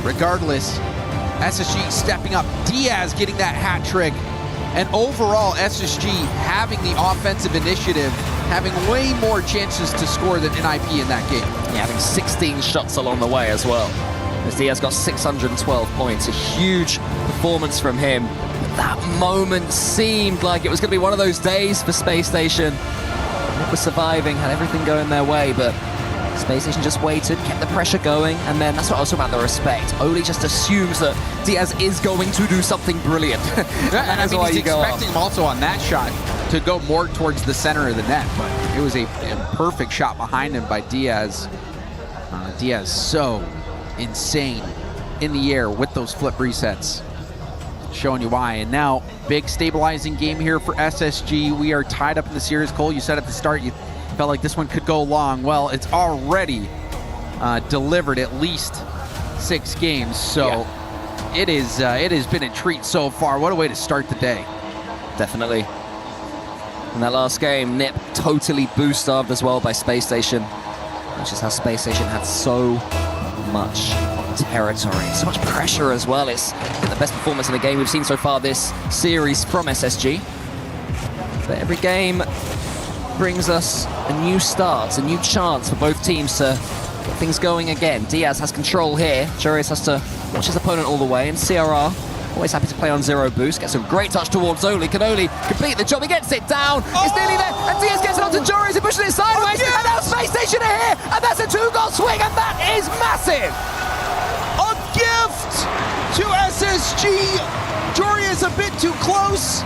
regardless, SSG stepping up. Diaz getting that hat trick. And overall, SSG having the offensive initiative, having way more chances to score than NIP in that game. Yeah, having 16 shots along the way as well. As Diaz got 612 points. A huge performance from him. But that moment seemed like it was going to be one of those days for Space Station. It was surviving, had everything going their way, but Space Station just waited, kept the pressure going, and then that's what I was talking about, the respect. Oli just assumes that Diaz is going to do something brilliant. And I mean, he's expecting him also on that shot to go more towards the center of the net, but it was a perfect shot behind him by Diaz. Diaz so insane in the air with those flip resets. Showing you why. And now, big stabilizing game here for SSG. We are tied up in the series. Cole, you said at the start you felt like this one could go long. Well, it's already delivered at least 6 games, so it has been a treat so far. What a way to start the day. Definitely. In that last game, NIP totally boosted as well by Space Station, which is how Space Station had so much territory, so much pressure as well. It's the best performance in the game we've seen so far this series from SSG. But every game brings us a new start, a new chance for both teams to get things going again. Diaz has control here. Jurius has to watch his opponent all the way, and CRR always happy to play on 0 boost. Gets a great touch towards Oli. Can Oli complete the job? He gets it down. It's nearly there, and Diaz gets it onto Jurius. He pushes it sideways, and now Space Station are here, and that's a 2-goal swing, and that is massive. A gift to SSG. Jurius a bit too close.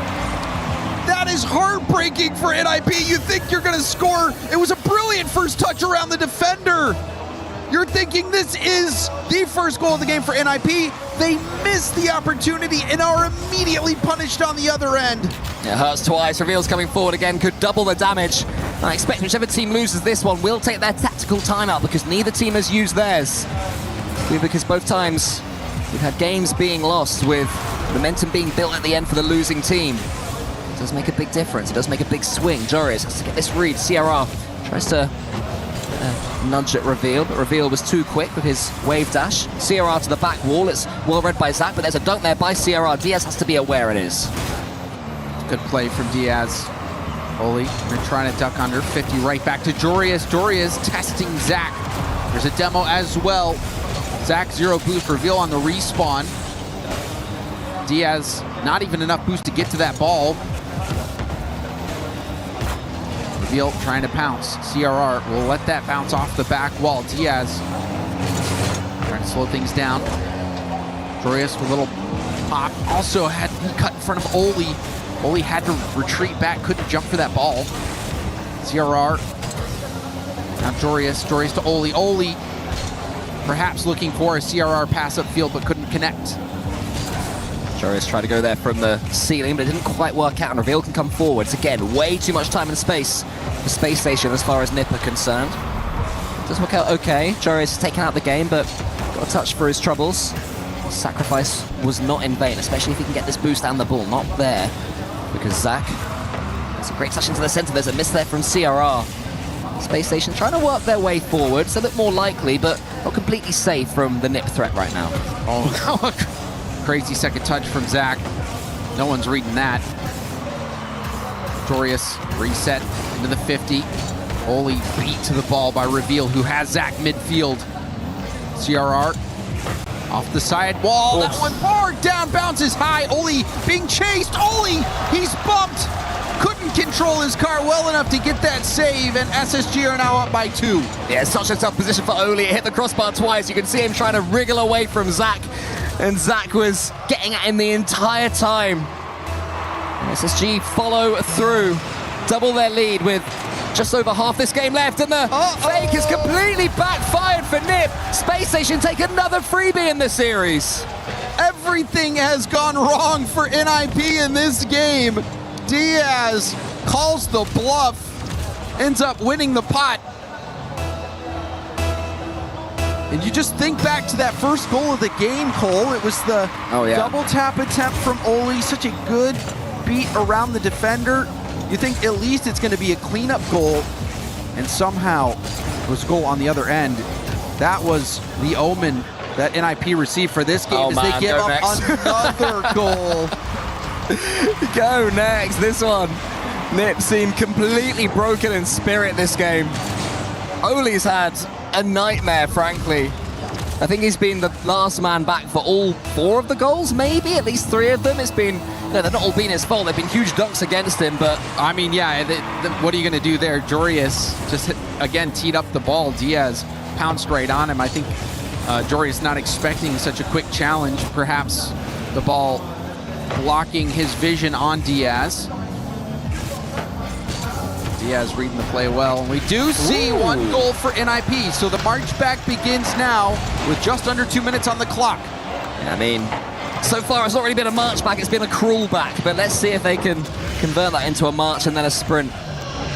That is heartbreaking for NIP. You think you're going to score. It was a brilliant brilliant first touch around the defender. You're thinking this is the first goal of the game for NIP. They miss the opportunity and are immediately punished on the other end. It hurts twice. Reveal's coming forward again, could double the damage. I expect whichever team loses this one will take their tactical timeout because neither team has used theirs. Because both times we've had games being lost with momentum being built at the end for the losing team. It does make a big difference. It does make a big swing. Joris has to get this read. CRR tries to nudge at Reveal, but Reveal was too quick with his wave dash. CRR to the back wall. It's well read by Zach, but there's a dunk there by CRR. Diaz has to be aware it is. Good play from Diaz. Oli, they're trying to duck under. 50 right back to Jorius. Jorius testing Zach. There's a demo as well. Zach 0 boost. Reveal on the respawn. Diaz, not even enough boost to get to that ball. Reveal trying to pounce. CRR will let that bounce off the back wall. Diaz trying to slow things down. Jorius with a little pop. Also had to be cut in front of Oli. Oli had to retreat back, couldn't jump for that ball. CRR. Now Jorius to Oli. Oli perhaps looking for a CRR pass upfield, but couldn't connect. Jorius tried to go there from the ceiling, but it didn't quite work out, and Reveal can come forwards. Again, way too much time and space for Space Station as far as NIP are concerned. It does work out okay. Jorius has taken out the game, but got a touch for his troubles. Sacrifice was not in vain, especially if he can get this boost down the ball. Not there, because Zach has a great touch into the center. There's a miss there from CRR. Space Station trying to work their way forward. It's a bit more likely, but not completely safe from the NIP threat right now. Oh, crazy second touch from Zach. No one's reading that. Jorius reset into the 50. Oli beat to the ball by Reveal, who has Zach midfield. CRR off the side wall. That one far down, bounces high. Oli being chased. Oli, he's bumped. Couldn't control his car well enough to get that save, and SSG are now up by 2. Yeah, such a tough position for Oli. It hit the crossbar twice. You can see him trying to wriggle away from Zach, and Zach was getting at him the entire time. And SSG follow through, double their lead with just over half this game left, and the fake is completely backfired for NIP. Space Station take another freebie in the series. Everything has gone wrong for NIP in this game. Diaz calls the bluff, ends up winning the pot. And you just think back to that first goal of the game, Cole. It was the double tap attempt from Oli. Such a good beat around the defender. You think at least it's going to be a cleanup goal, and somehow it was a goal on the other end. That was the omen that NIP received for this game, as they give up another goal. Go next, this one. NIP seemed completely broken in spirit this game. Oli's had a nightmare, frankly. I think he's been the last man back for all 4 of the goals, maybe, at least 3 of them. It's been, no, they're not all been his fault. They've been huge dunks against him, but... I mean, yeah, what are you going to do there? Jorius just, again, teed up the ball. Diaz pounced right on him. I think Jorius not expecting such a quick challenge. Perhaps the ball blocking his vision on Diaz. Diaz reading the play well, and we do see 1 goal for NIP. So the march back begins now with just under 2 minutes on the clock. Yeah, I mean, so far it's not really been a march back, it's been a crawl back, but let's see if they can convert that into a march and then a sprint.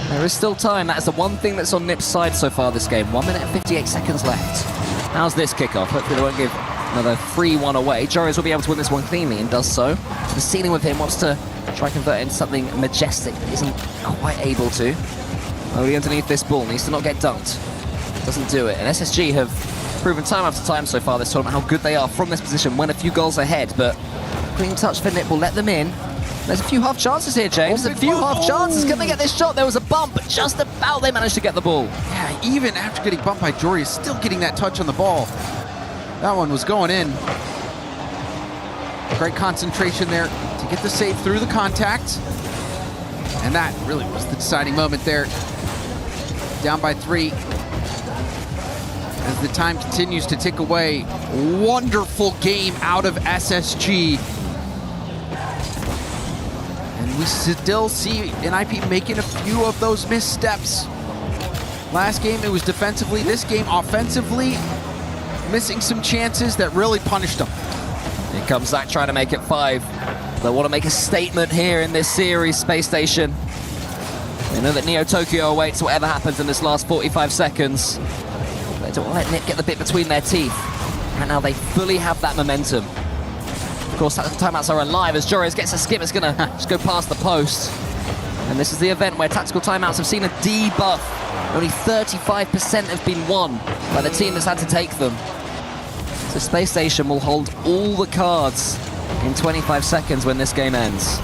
There is still time. That is the one thing that's on NIP's side so far this game. 1 minute and 58 seconds left. How's this kickoff? Hopefully they won't give another free one away. Joris will be able to win this one cleanly and does so. To the ceiling with him, wants to try and convert it into something majestic, but isn't quite able to. Only underneath this ball, needs to not get dunked. Doesn't do it. And SSG have proven time after time so far this tournament how good they are from this position when a few goals ahead, but clean touch for NIP will let them in. There's a few half chances here, James. A few half chances. Can they get this shot? There was a bump, but just about they managed to get the ball. Yeah, even after getting bumped by Jory, still getting that touch on the ball. That one was going in. Great concentration there to get the save through the contact. And that really was the deciding moment there. Down by 3. As the time continues to tick away. Wonderful game out of SSG. And we still see NIP making a few of those missteps. Last game, it was defensively. This game, offensively, missing some chances that really punished them. Here comes Zach trying to make it 5. They want to make a statement here in this series, Space Station. They know that Neo Tokyo awaits whatever happens in this last 45 seconds. They don't want to let Nip get the bit between their teeth. Right now, they fully have that momentum. Of course, tactical timeouts are alive as Jorius gets a skip. It's going to just go past the post. And this is the event where tactical timeouts have seen a debuff. Only 35% have been won by the team that's had to take them. So Space Station will hold all the cards in 25 seconds when this game ends.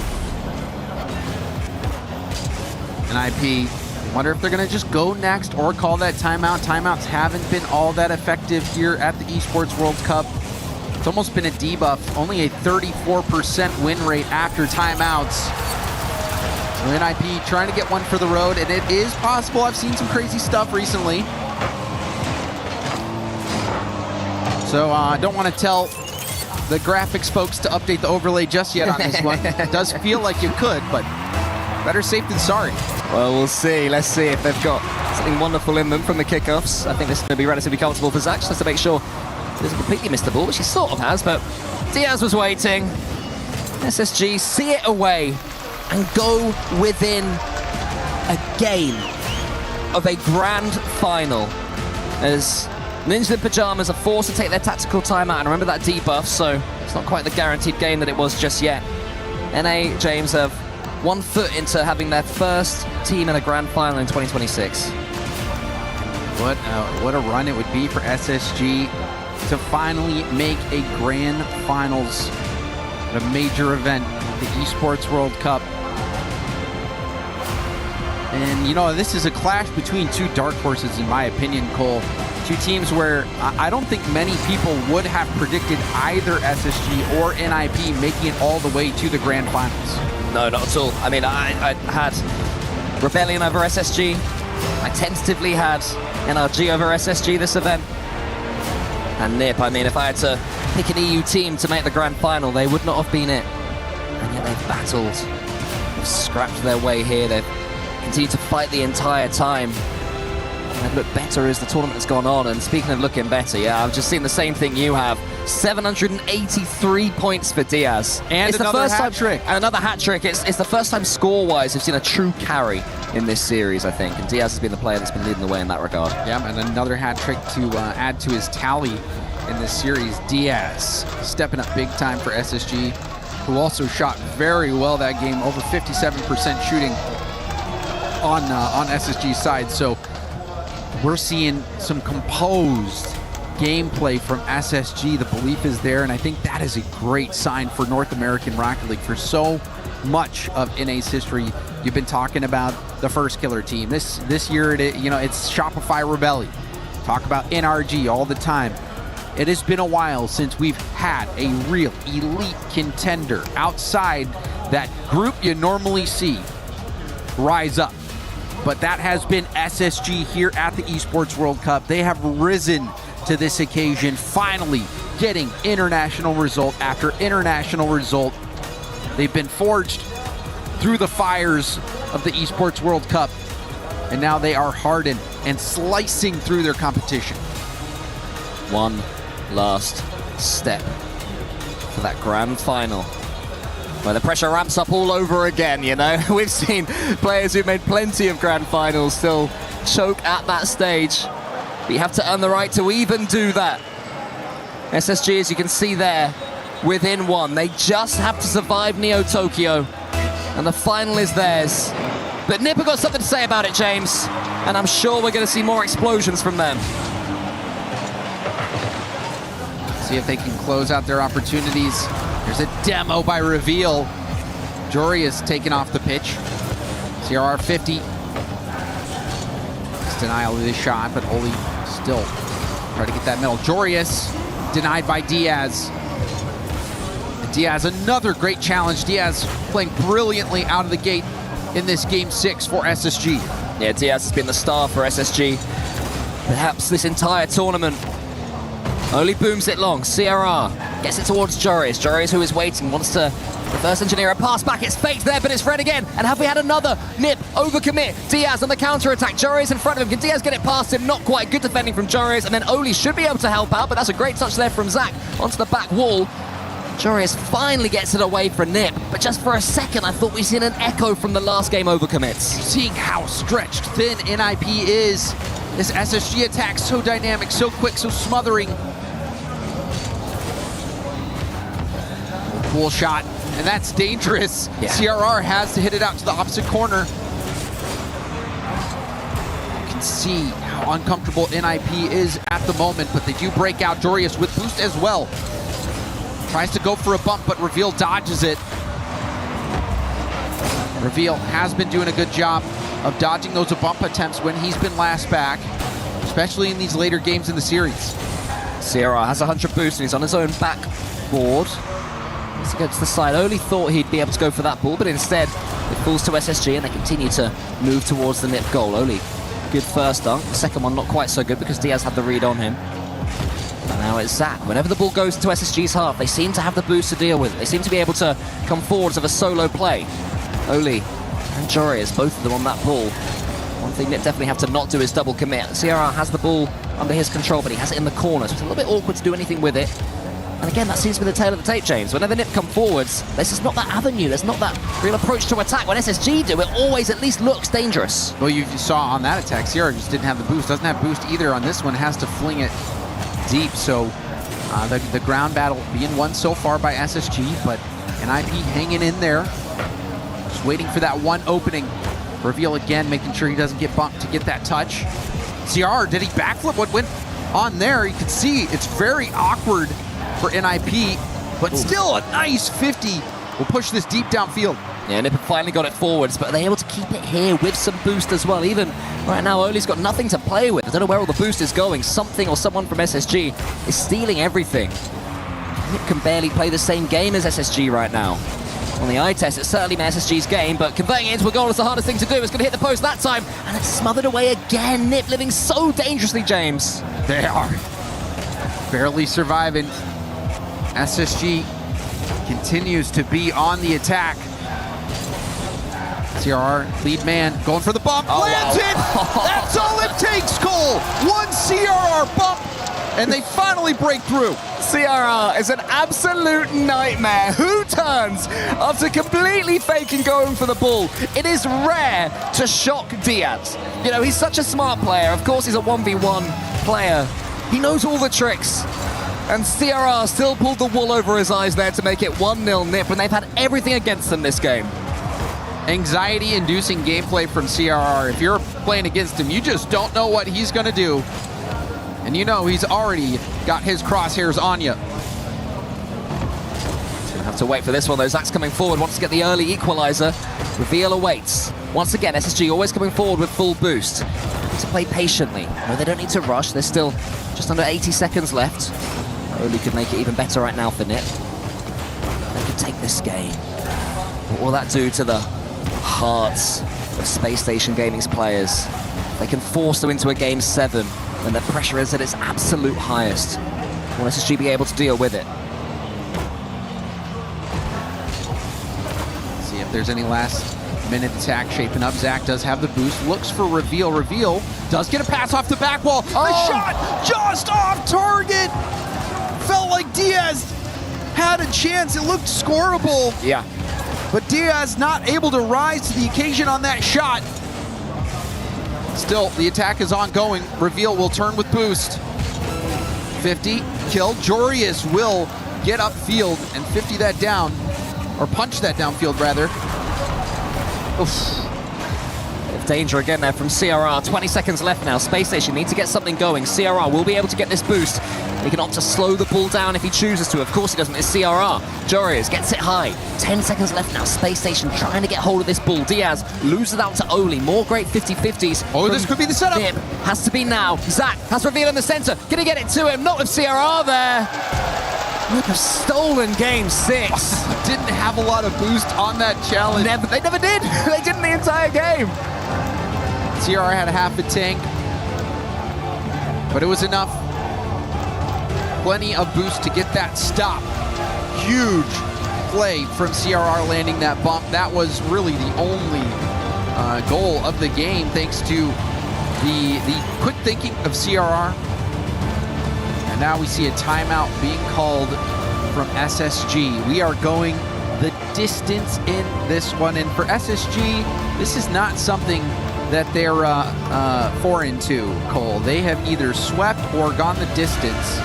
NIP, wonder if they're going to just go next or call that timeout. Timeouts haven't been all that effective here at the Esports World Cup. It's almost been a debuff. Only a 34% win rate after timeouts. So NIP trying to get one for the road, and it is possible. I've seen some crazy stuff recently. So I don't want to tell the graphics folks to update the overlay just yet on this one. It does feel like you could, but better safe than sorry. Well, we'll see. Let's see if they've got something wonderful in them from the kickoffs. I think this is going to be relatively comfortable for Zach, just to make sure he doesn't completely miss the ball, which he sort of has, but Diaz was waiting. SSG see it away and go within a game of a grand final as Ninja in Pajamas are forced to take their tactical timeout. And remember that debuff, so it's not quite the guaranteed game that it was just yet. NA, James, have 1 foot into having their first team in a grand final in 2026. What a run it would be for SSG to finally make a grand finals at a major event, the Esports World Cup. And, you know, this is a clash between two dark horses, in my opinion, Cole. Two teams where I don't think many people would have predicted either SSG or NIP making it all the way to the grand finals. No, not at all. I mean, I had Rebellion over SSG. I tentatively had NRG over SSG this event. And NIP, I mean, if I had to pick an EU team to make the grand final, they would not have been it. And yet they've battled. They've scrapped their way here. They've continued to fight the entire time. And look better as the tournament has gone on. And speaking of looking better, yeah, I've just seen the same thing you have. 783 points for Diaz. And it's another the first hat time, trick. And another hat trick. It's the first time score-wise we've seen a true carry in this series, I think. And Diaz has been the player that's been leading the way in that regard. Yeah, and another hat trick to add to his tally in this series. Diaz stepping up big time for SSG, who also shot very well that game, over 57% shooting on SSG's side. So we're seeing some composed gameplay from SSG. The belief is there, and I think that is a great sign for North American Rocket League. For so much of NA's history, you've been talking about the first killer team. This year, it's Shopify Rebellion. Talk about NRG all the time. It has been a while since we've had a real elite contender outside that group you normally see rise up. But that has been SSG here at the Esports World Cup. They have risen to this occasion, finally getting international result after international result. They've been forged through the fires of the Esports World Cup, and now they are hardened and slicing through their competition. One last step for that grand final, where the pressure ramps up all over again, you know? We've seen players who've made plenty of grand finals still choke at that stage. But you have to earn the right to even do that. SSG, as you can see there, within one. They just have to survive Neo Tokyo, and the final is theirs. But NIP have got something to say about it, James, and I'm sure we're going to see more explosions from them. See if they can close out their opportunities. There's a demo by Reveal. Jory is taken off the pitch. CRR 50. It's denial of this shot, but Oli still try to get that middle. Jorius denied by Diaz. And Diaz, another great challenge. Diaz playing brilliantly out of the gate in this game 6 for SSG. Yeah, Diaz has been the star for SSG. Perhaps this entire tournament. Only booms it long. CRR Gets it towards Joris. Joris, who is waiting, wants to reverse engineer a pass back. It's faked there, but it's Fred again. And have we had another Nip overcommit? Diaz on the counter-attack. Joris in front of him. Can Diaz get it past him? Not quite. Good defending from Joris. And then Oli should be able to help out, but that's a great touch there from Zach onto the back wall. Joris finally gets it away for Nip, but just for a second I thought we'd seen an echo from the last game overcommits. Seeing how stretched thin NIP is. This SSG attack so dynamic, so quick, so smothering. Cool shot, and that's dangerous. Yeah. CRR has to hit it out to the opposite corner. You can see how uncomfortable NIP is at the moment, but they do break out. Joris with boost as well. Tries to go for a bump, but Reveal dodges it. Reveal has been doing a good job of dodging those bump attempts when he's been last back, especially in these later games in the series. CRR has 100 boost and he's on his own backboard. Let's go to the side. Oli thought he'd be able to go for that ball, but instead it falls to SSG and they continue to move towards the Nip goal. Oli, good first dunk. The second one not quite so good because Diaz had the read on him. And now it's Zach. Whenever the ball goes into SSG's half, they seem to have the boost to deal with it. They seem to be able to come forwards of a solo play. Oli and Joris, both of them on that ball. One thing Nip definitely have to not do is double commit. CRR has the ball under his control, but he has it in the corner, so it's a little bit awkward to do anything with it. And again, that seems to be the tail of the tape, James. Whenever Nip come forwards, there's just not that avenue, there's not that real approach to attack. When SSG do, it always at least looks dangerous. Well, you saw on that attack, CRR just didn't have the boost. Doesn't have boost either on this one, has to fling it deep. So the ground battle being won so far by SSG, but NIP hanging in there. Just waiting for that one opening. Reveal again, making sure he doesn't get bumped to get that touch. CRR, did he backflip? What went on there? You can see it's very awkward for NIP, but still a nice 50 will push this deep downfield. Yeah, Nip have finally got it forwards, but are they able to keep it here with some boost as well? Even right now, Oli's got nothing to play with. I don't know where all the boost is going. Something or someone from SSG is stealing everything. Nip can barely play the same game as SSG right now. On the eye test, it's certainly been SSG's game, but converting it into a goal is the hardest thing to do. It's going to hit the post that time, and it's smothered away again. Nip living so dangerously, James. They are barely surviving. SSG continues to be on the attack. CRR, lead man, going for the bump, lands it! That's all it takes, Cole! One CRR bump, and they finally break through. CRR is an absolute nightmare. Who turns after completely faking going for the ball? It is rare to shock Diaz. You know, he's such a smart player. Of course, he's a 1v1 player. He knows all the tricks. And CRR still pulled the wool over his eyes there to make it 1-0 Nip, and they've had everything against them this game. Anxiety-inducing gameplay from CRR. If you're playing against him, you just don't know what he's going to do. And you know he's already got his crosshairs on you. Gonna have to wait for this one though. Zach's coming forward, wants to get the early equalizer. Reveal awaits. Once again, SSG always coming forward with full boost. Need to play patiently. No, they don't need to rush. There's still just under 80 seconds left. Oli could make it even better right now for Nip. They could take this game. What will that do to the hearts of Space Station Gaming's players? They can force them into a game 7 when the pressure is at its absolute highest. Will SSG be able to deal with it? See if there's any last minute attack shaping up. Zach does have the boost, looks for Reveal. Reveal does get a pass off the back wall. The shot just off target. Felt like Diaz had a chance. It looked scoreable. Yeah. But Diaz not able to rise to the occasion on that shot. Still, the attack is ongoing. Reveal will turn with boost. 50, killed. Joris will get upfield and 50 that down, or punch that downfield rather. Oof. Danger again there from CRR. 20 seconds left now. Space Station need to get something going. CRR will be able to get this boost. He can opt to slow the ball down if he chooses to. Of course he doesn't. It's CRR. Joris gets it high. 10 seconds left now. Space Station trying to get hold of this ball. Diaz loses out to Oli. More great 50-50s. Oh, this could be the setup. Nip. Has to be now. Zach has Reveal in the center. Gonna get it to him. Not with CRR there. Nip have stolen game 6. Didn't have a lot of boost on that challenge. They never did. They didn't the entire game. CRR had a half a tank, but it was enough. plenty of boost to get that stop. Huge play from CRR landing that bump. That was really the only goal of the game, thanks to the quick thinking of CRR. And now we see a timeout being called from SSG. We are going the distance in this one. And for SSG, this is not something that they're foreign to, Cole. They have either swept or gone the distance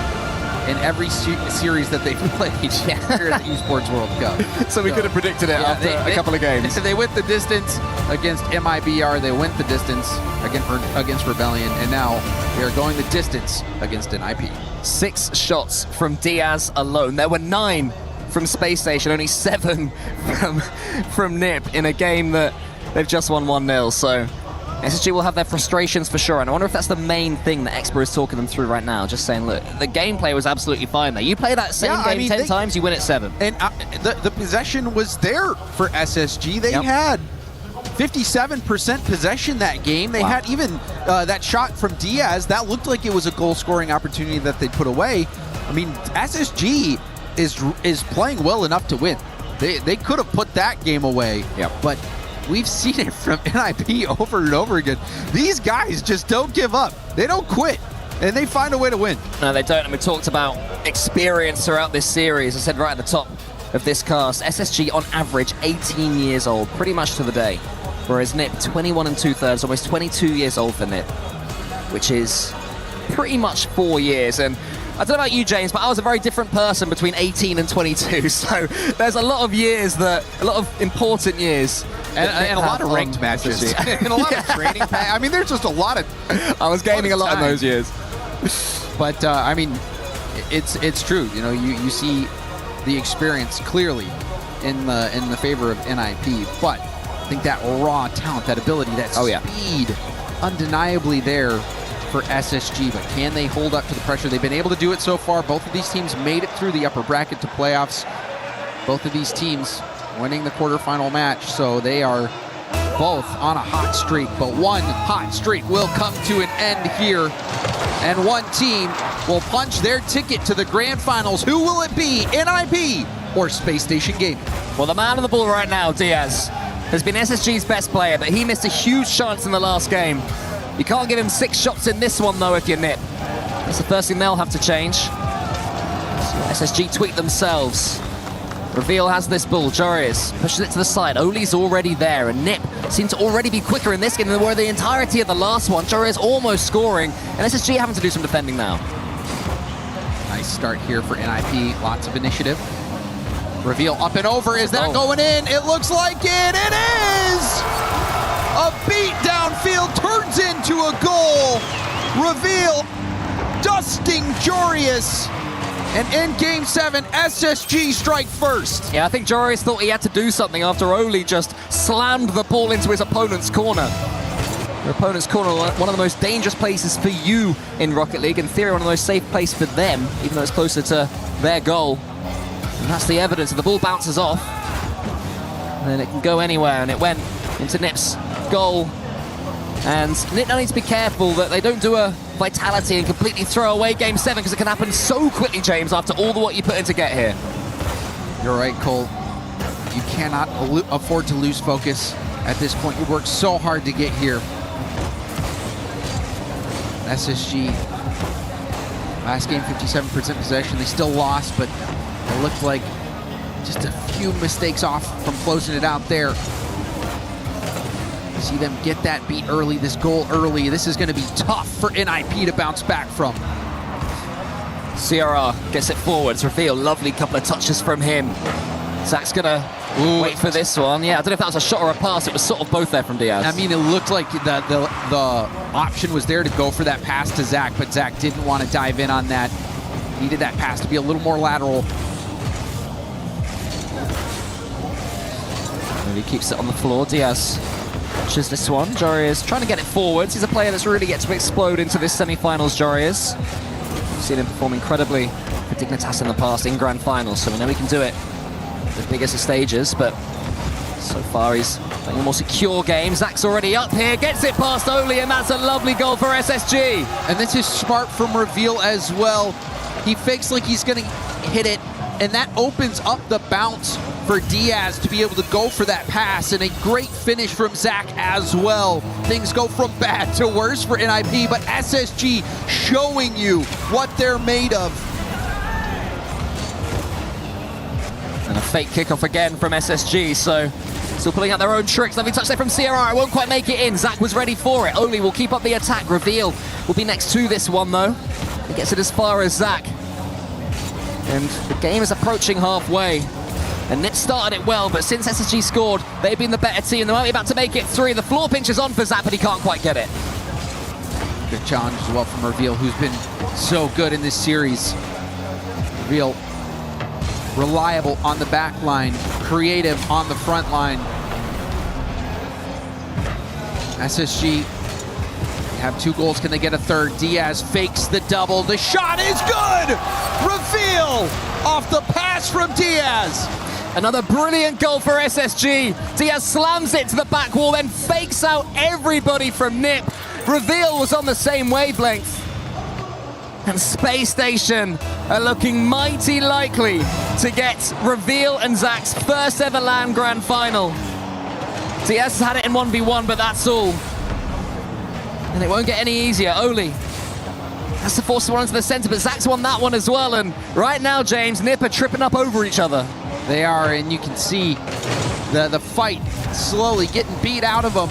in every series that they've played here at the Esports World Cup. So we could have predicted it after a couple of games. They went the distance against MIBR. They went the distance against Rebellion. And now they are going the distance against NIP. 6 shots from Diaz alone. There were 9 from Space Station, only 7 from NIP in a game that they've just won 1-0. So SSG will have their frustrations for sure, and I wonder if that's the main thing that Expo is talking them through right now. Just saying, look, the gameplay was absolutely fine there. You play that same game 10 times, you win it 7. And the possession was there for SSG. They had 57% possession that game. They had even that shot from Diaz. That looked like it was a goal-scoring opportunity that they put away. I mean, SSG is playing well enough to win. They could have put that game away, but we've seen it from NIP over and over again. These guys just don't give up. They don't quit, and they find a way to win. No, they don't, and we talked about experience throughout this series. I said right at the top of this cast, SSG on average 18 years old, pretty much to the day, whereas NIP 21 2/3, almost 22 years old for NIP, which is pretty much 4 years. And I don't know about you, James, but I was a very different person between 18 and 22, so there's a lot of years, a lot of important years. And a lot of ranked matches. And a lot of training. I mean, there's just a lot of... I was gaming a lot in those years. But, I mean, it's true. You know, you see the experience clearly in the favor of NIP, but I think that raw talent, that ability, that speed, undeniably there for SSG, but can they hold up to the pressure? They've been able to do it so far. Both of these teams made it through the upper bracket to playoffs. Both of these teams winning the quarterfinal match, so they are both on a hot streak, but one hot streak will come to an end here, and one team will punch their ticket to the grand finals. Who will it be, NIP or Space Station Gaming? Well, the man on the ball right now, Diaz, has been SSG's best player, but he missed a huge chance in the last game. You can't give him 6 shots in this one, though, if you're NIP. That's the first thing they'll have to change. So SSG tweak themselves. Reveal has this ball. Jarius pushes it to the side. Oli's already there, and NIP seem to already be quicker in this game than they were the entirety of the last one. Jarius almost scoring, and SSG having to do some defending now. Nice start here for NIP. Lots of initiative. Reveal up and over. Is that going in? It looks like it. It is! A beat downfield turns into a goal. Reveal dusting Jarius. And in Game 7, SSG strike first. Yeah, I think Jarius thought he had to do something after Oli just slammed the ball into his opponent's corner. Your opponent's corner, one of the most dangerous places for you in Rocket League. In theory, one of the most safe places for them, even though it's closer to their goal. And that's the evidence. The ball bounces off, and then it can go anywhere, and it went into NIP's goal. And NIP now needs to be careful that they don't do a vitality and completely throw away Game 7, because it can happen so quickly, James, after all the what you put in to get here. You're right, Cole. You cannot afford to lose focus at this point. You worked so hard to get here. SSG, last game 57% possession. They still lost, but it looked like just a few mistakes off from closing it out there. See them get that beat early, this goal early. This is going to be tough for NIP to bounce back from. CRR gets it forwards. Reveal, lovely couple of touches from him. Zach's going to wait for this one. Yeah, I don't know if that was a shot or a pass. It was sort of both there from Diaz. I mean, it looked like the option was there to go for that pass to Zach, but Zach didn't want to dive in on that. Needed that pass to be a little more lateral. And he keeps it on the floor. Diaz watches this one. Jarius trying to get it forwards. He's a player that's really yet to explode into this semi-finals, Jarius. We've seen him perform incredibly for Dignitas in the past in grand finals, so we know he can do it at the biggest of stages, but so far he's playing a more secure game. Zach's already up here, gets it past Oli, and that's a lovely goal for SSG. And this is smart from Reveal as well. He fakes like he's going to hit it, and that opens up the bounce for Diaz to be able to go for that pass, and a great finish from Zach as well. Things go from bad to worse for NIP, but SSG showing you what they're made of. And a fake kickoff again from SSG, so still pulling out their own tricks. Lovely touch there from CRR, it won't quite make it in. Zach was ready for it. Oli will keep up the attack. Reveal will be next to this one though. He gets it as far as Zach. And the game is approaching halfway. And Nip started it well, but since SSG scored, they've been the better team. They might be about to make it 3. The floor pinch is on for Zach, but he can't quite get it. Good challenge as well from Reveal, who's been so good in this series. Reveal reliable on the back line, creative on the front line. SSG have 2 goals. Can they get a third? Diaz fakes the double. The shot is good! Reveal off the pass from Diaz. Another brilliant goal for SSG. Diaz slams it to the back wall, then fakes out everybody from Nip. Reveal was on the same wavelength. And Space Station are looking mighty likely to get Reveal and Zach's first ever LAN Grand Final. Diaz has had it in 1v1, but that's all. And it won't get any easier. Oli has to force one into the center, but Zach's won that one as well. And right now, James, Nip are tripping up over each other. They are, and you can see the fight slowly getting beat out of them.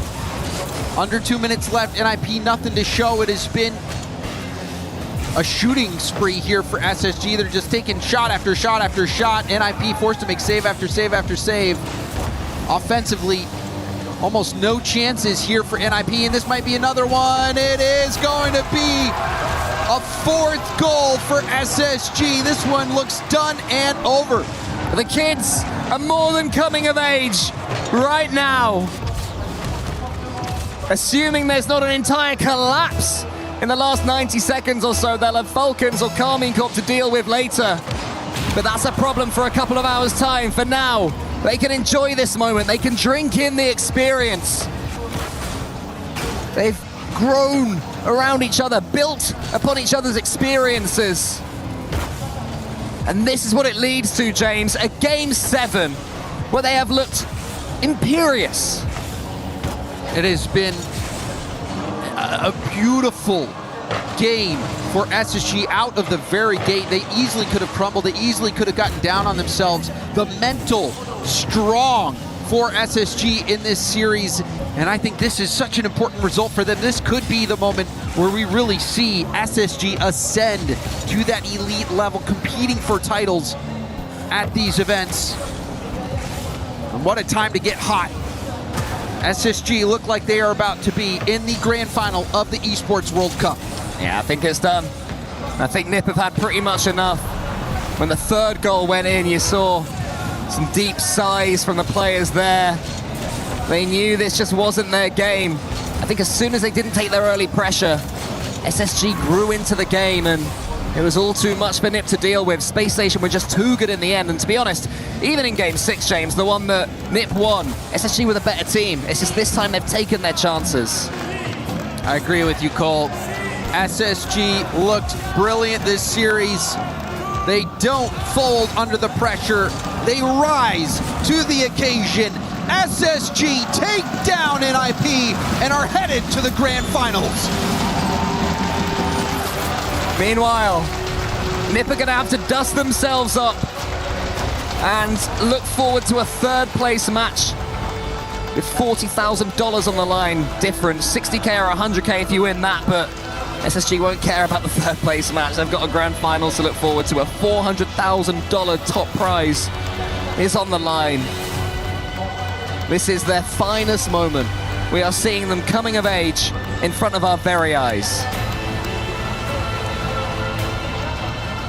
Under 2 minutes left, NIP nothing to show. It has been a shooting spree here for SSG. They're just taking shot after shot after shot. NIP forced to make save after save after save. Offensively, almost no chances here for NIP, and this might be another one. It is going to be a 4th goal for SSG. This one looks done and over. The kids are more than coming of age right now. Assuming there's not an entire collapse in the last 90 seconds or so, they'll have Falcons or Carmine Corp to deal with later. But that's a problem for a couple of hours' time. For now, they can enjoy this moment. They can drink in the experience. They've grown around each other, built upon each other's experiences. And this is what it leads to, James. A Game 7 where they have looked imperious. It has been a beautiful game for SSG out of the very gate. They easily could have crumbled. They easily could have gotten down on themselves. The mental strong for SSG in this series, and I think this is such an important result for them. This could be the moment where we really see SSG ascend to that elite level, competing for titles at these events. And what a time to get hot. SSG look like they are about to be in the grand final of the Esports World Cup. Yeah, I think it's done. I think Nip have had pretty much enough. When the 3rd goal went in, you saw some deep sighs from the players there. They knew this just wasn't their game. I think as soon as they didn't take their early pressure, SSG grew into the game, and it was all too much for Nip to deal with. Space Station were just too good in the end, and to be honest, even in Game 6, James, the one that Nip won, SSG were the better team. It's just this time they've taken their chances. I agree with you, Cole. SSG looked brilliant this series. They don't fold under the pressure. They rise to the occasion. SSG take down NIP and are headed to the grand finals. Meanwhile, Nip are going to have to dust themselves up and look forward to a 3rd place match with $40,000 on the line difference. 60k or 100k if you win that, but SSG won't care about the 3rd place match. They've got a grand finals to look forward to. A $400,000 top prize is on the line. This is their finest moment. We are seeing them coming of age in front of our very eyes.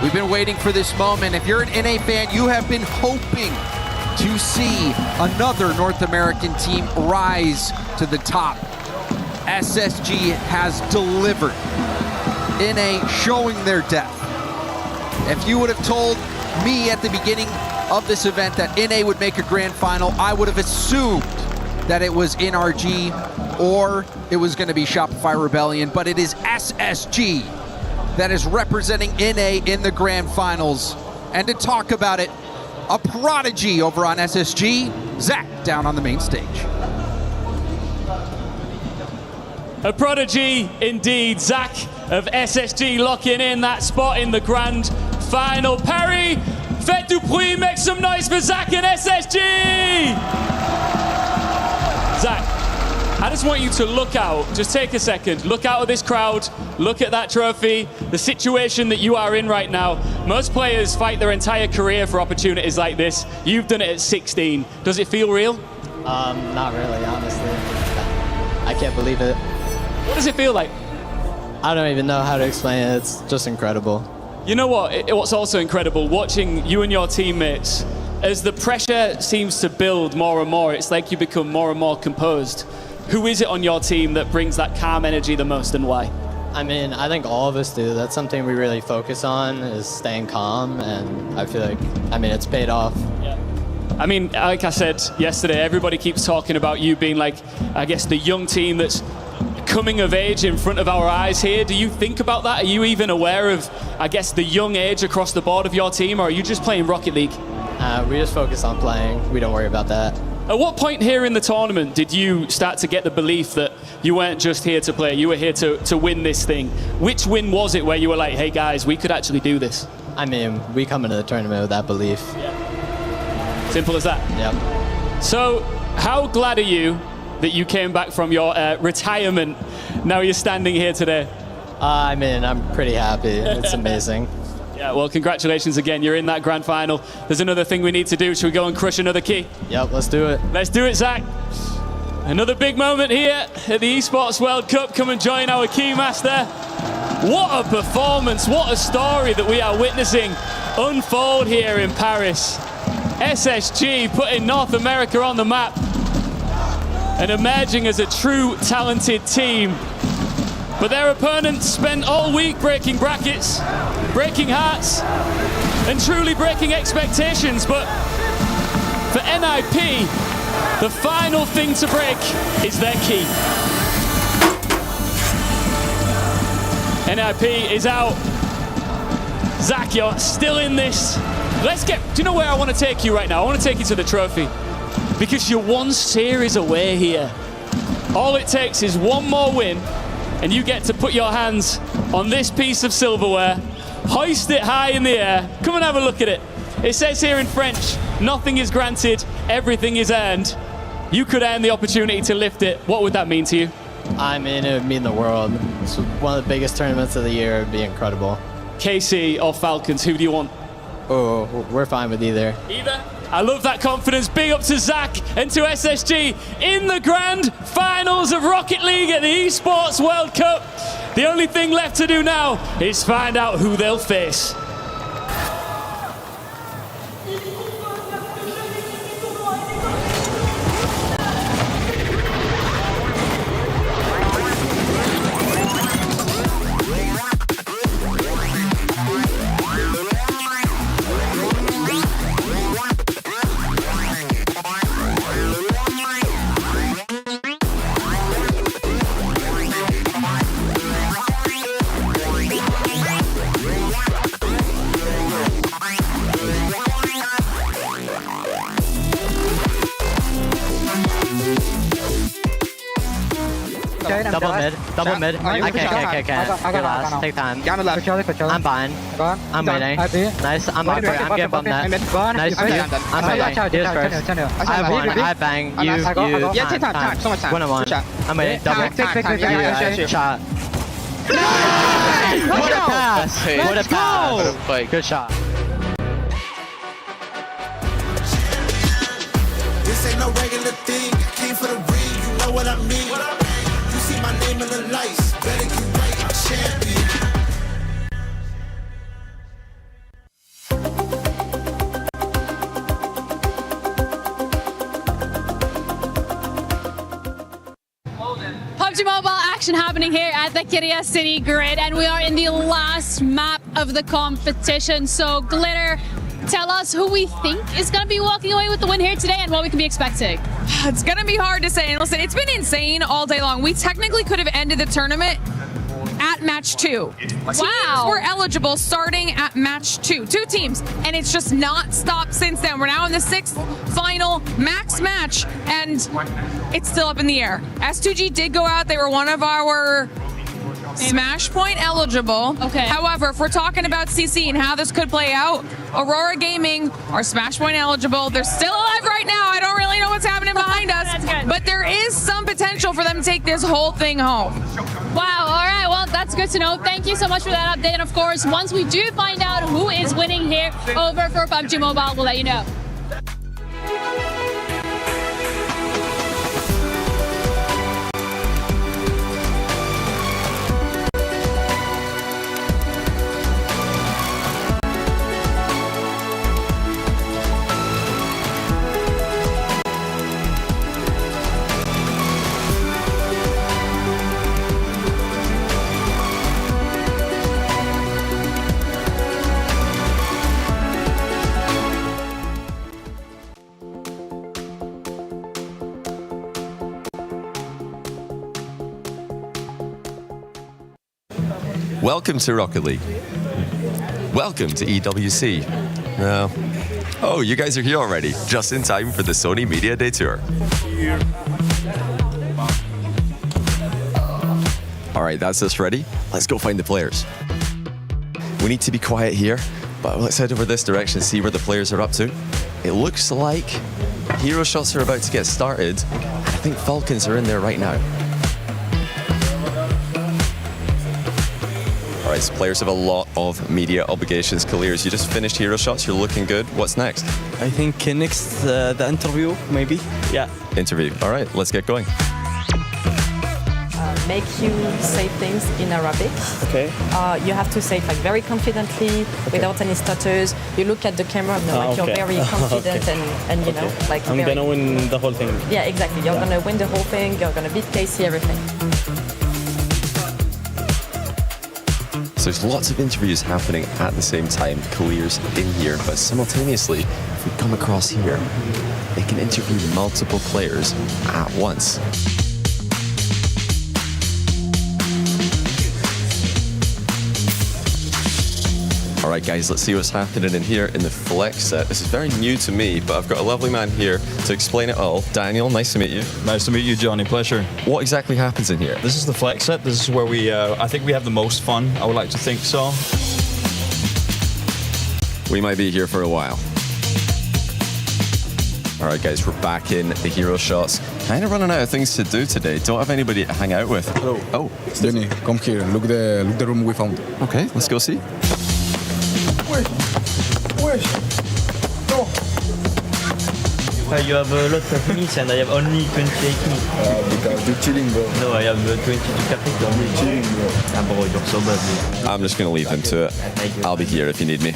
We've been waiting for this moment. If you're an NA fan, you have been hoping to see another North American team rise to the top. SSG has delivered. NA showing their depth. If you would have told me at the beginning of this event that NA would make a grand final, I would have assumed that it was NRG or it was going to be Shopify Rebellion, but it is SSG that is representing NA in the grand finals. And to talk about it, a prodigy over on SSG, Zach down on the main stage. A prodigy indeed, Zach of SSG locking in that spot in the grand final. Parry, faites du bruit, make some noise for Zach and SSG! Zach, I just want you to look out, just take a second, look out at this crowd, look at that trophy, the situation that you are in right now. Most players fight their entire career for opportunities like this. You've done it at 16. Does it feel real? Not really, honestly. I can't believe it. What does it feel like? I don't even know how to explain it. It's just incredible. You know what? What's also incredible, watching you and your teammates, as the pressure seems to build more and more, it's like you become more and more composed. Who is it on your team that brings that calm energy the most, and why? I mean, I think all of us do. That's something we really focus on, is staying calm, and I feel like, it's paid off. Yeah. I mean, like I said yesterday, everybody keeps talking about you being like, I guess, the young team that's coming of age in front of our eyes here. Do you think about that? Are you even aware of, I guess, the young age across the board of your team, or are you just playing Rocket League? We just focus on playing. We don't worry about that. At what point here in the tournament did you start to get the belief that you weren't just here to play, you were here to win this thing? Which win was it where you were like, hey guys, we could actually do this? I mean, we come into the tournament with that belief. Yeah. Simple as that? Yep. So, how glad are you that you came back from your retirement? Now you're standing here today. I'm pretty happy. It's amazing. Yeah, well, congratulations again. You're in that grand final. There's another thing we need to do. Should we go and crush another key? Yep, let's do it. Let's do it, Zach. Another big moment here at the Esports World Cup. Come and join our Keymaster. What a performance, what a story that we are witnessing unfold here in Paris. SSG putting North America on the map and emerging as a true talented team. But their opponents spent all week breaking brackets, breaking hearts, and truly breaking expectations. But for NIP, the final thing to break is their key. NIP is out. Zach, you're still in this. Do you know where I want to take you right now? I want to take you to the trophy. Because you're one series away here. All it takes is one more win, and you get to put your hands on this piece of silverware, hoist it high in the air. Come and have a look at it. It says here in French, nothing is granted, everything is earned. You could earn the opportunity to lift it. What would that mean to you? It would mean the world. It's one of the biggest tournaments of the year. It would be incredible. KC or Falcons, who do you want? Oh, we're fine with either. Either? I love that confidence. Big up to Zach and to SSG in the grand finals of Rocket League at the Esports World Cup. The only thing left to do now is find out who they'll face. Double mid. Okay. You're last. Take time. I'm fine. I'm waiting. Nice. I'm up for it. I'm getting bumped net. Nice. I'm waiting. Here's first. I have one. I have bang. You. Yeah, take time. So much time. 1-on-1. I'm waiting. Double. Shot. What a pass. What a pass. Good shot. This ain't no regular thing. I came for the ring. You know what I mean. You see my name in the lights. Better get right. I'm champion. PUBG Mobile action happening here at the Kiria City Grid, and we are in the last map of the competition. So, Glitter, tell us who we think is going to be walking away with the win here today and what we can be expecting. It's going to be hard to say. Listen, it's been insane all day long. We technically could have ended the tournament at match 2. Teams were eligible starting at match 2. 2 teams, and it's just not stopped since then. We're now in the 6th final max match, and it's still up in the air. S2G did go out. They were one of our Smash Point eligible. Okay. However, if we're talking about CC and how this could play out, Aurora Gaming are Smash Point eligible. They're still alive right now. I don't really know what's happening behind us. That's good. But there is some potential for them to take this whole thing home. Wow, all right, well, that's good to know. Thank you so much for that update. And of course, once we do find out who is winning here over for PUBG Mobile, we'll let you know. Welcome to Rocket League. Welcome to EWC. Oh, you guys are here already, just in time for the Sony Media Day Tour. All right, that's us ready. Let's go find the players. We need to be quiet here, but let's head over this direction and see where the players are up to. It looks like hero shots are about to get started. I think Falcons are in there right now. All right, so players have a lot of media obligations. Kaliers, you just finished hero shots. You're looking good. What's next? I think next the interview, maybe. Yeah. Interview. All right, let's get going. Make you say things in Arabic. Okay. You have to say it like very confidently, without any stutters. You look at the camera, and like you're very confident and you know, like I'm gonna win the whole thing. Yeah, exactly. You're gonna win the whole thing. You're gonna beat Casey, everything. So there's lots of interviews happening at the same time. Kaliers in here, but simultaneously, if we come across here, they can interview multiple players at once. All right, guys, let's see what's happening in here in the flex set. This is very new to me, but I've got a lovely man here to explain it all. Daniel, nice to meet you. Nice to meet you, Johnny. Pleasure. What exactly happens in here? This is the flex set. This is where we, I think we have the most fun. I would like to think so. We might be here for a while. All right, guys, we're back in the hero shots. Kind of running out of things to do today. Don't have anybody to hang out with. Hello. Oh, Denny, come here. Look the room we found. Okay, let's go see. You have a lot of minutes and I have only 28 minutes. Because you're cheating, bro. No, I have 22 capital. You're cheating, bro. Ah, bro, you're so bad. I'm just going to leave them to it. I'll be here if you need me.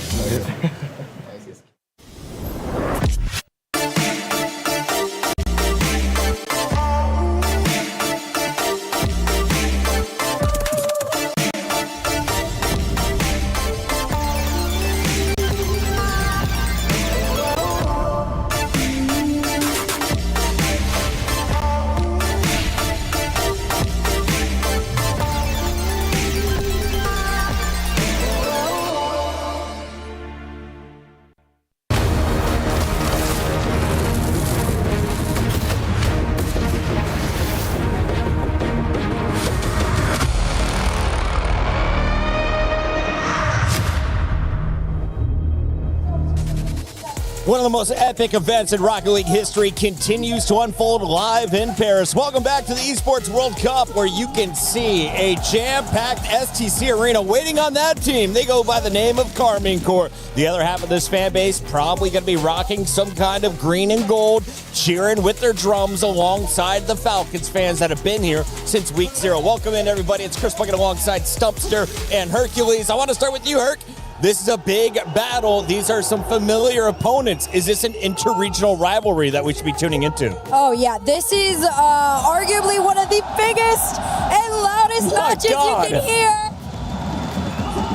One of the most epic events in Rocket League history continues to unfold live in Paris. Welcome back to the Esports World Cup, where you can see a jam-packed STC arena waiting on that team. They go by the name of Carmine Corps. The other half of this fan base probably going to be rocking some kind of green and gold, cheering with their drums alongside the Falcons fans that have been here since week 0. Welcome in, everybody. It's Chris Bucket alongside Stumpster and Hercules. I want to start with you, Herc. This is a big battle. These are some familiar opponents. Is this an inter-regional rivalry that we should be tuning into? Oh, yeah. This is arguably one of the biggest and loudest matches you can hear.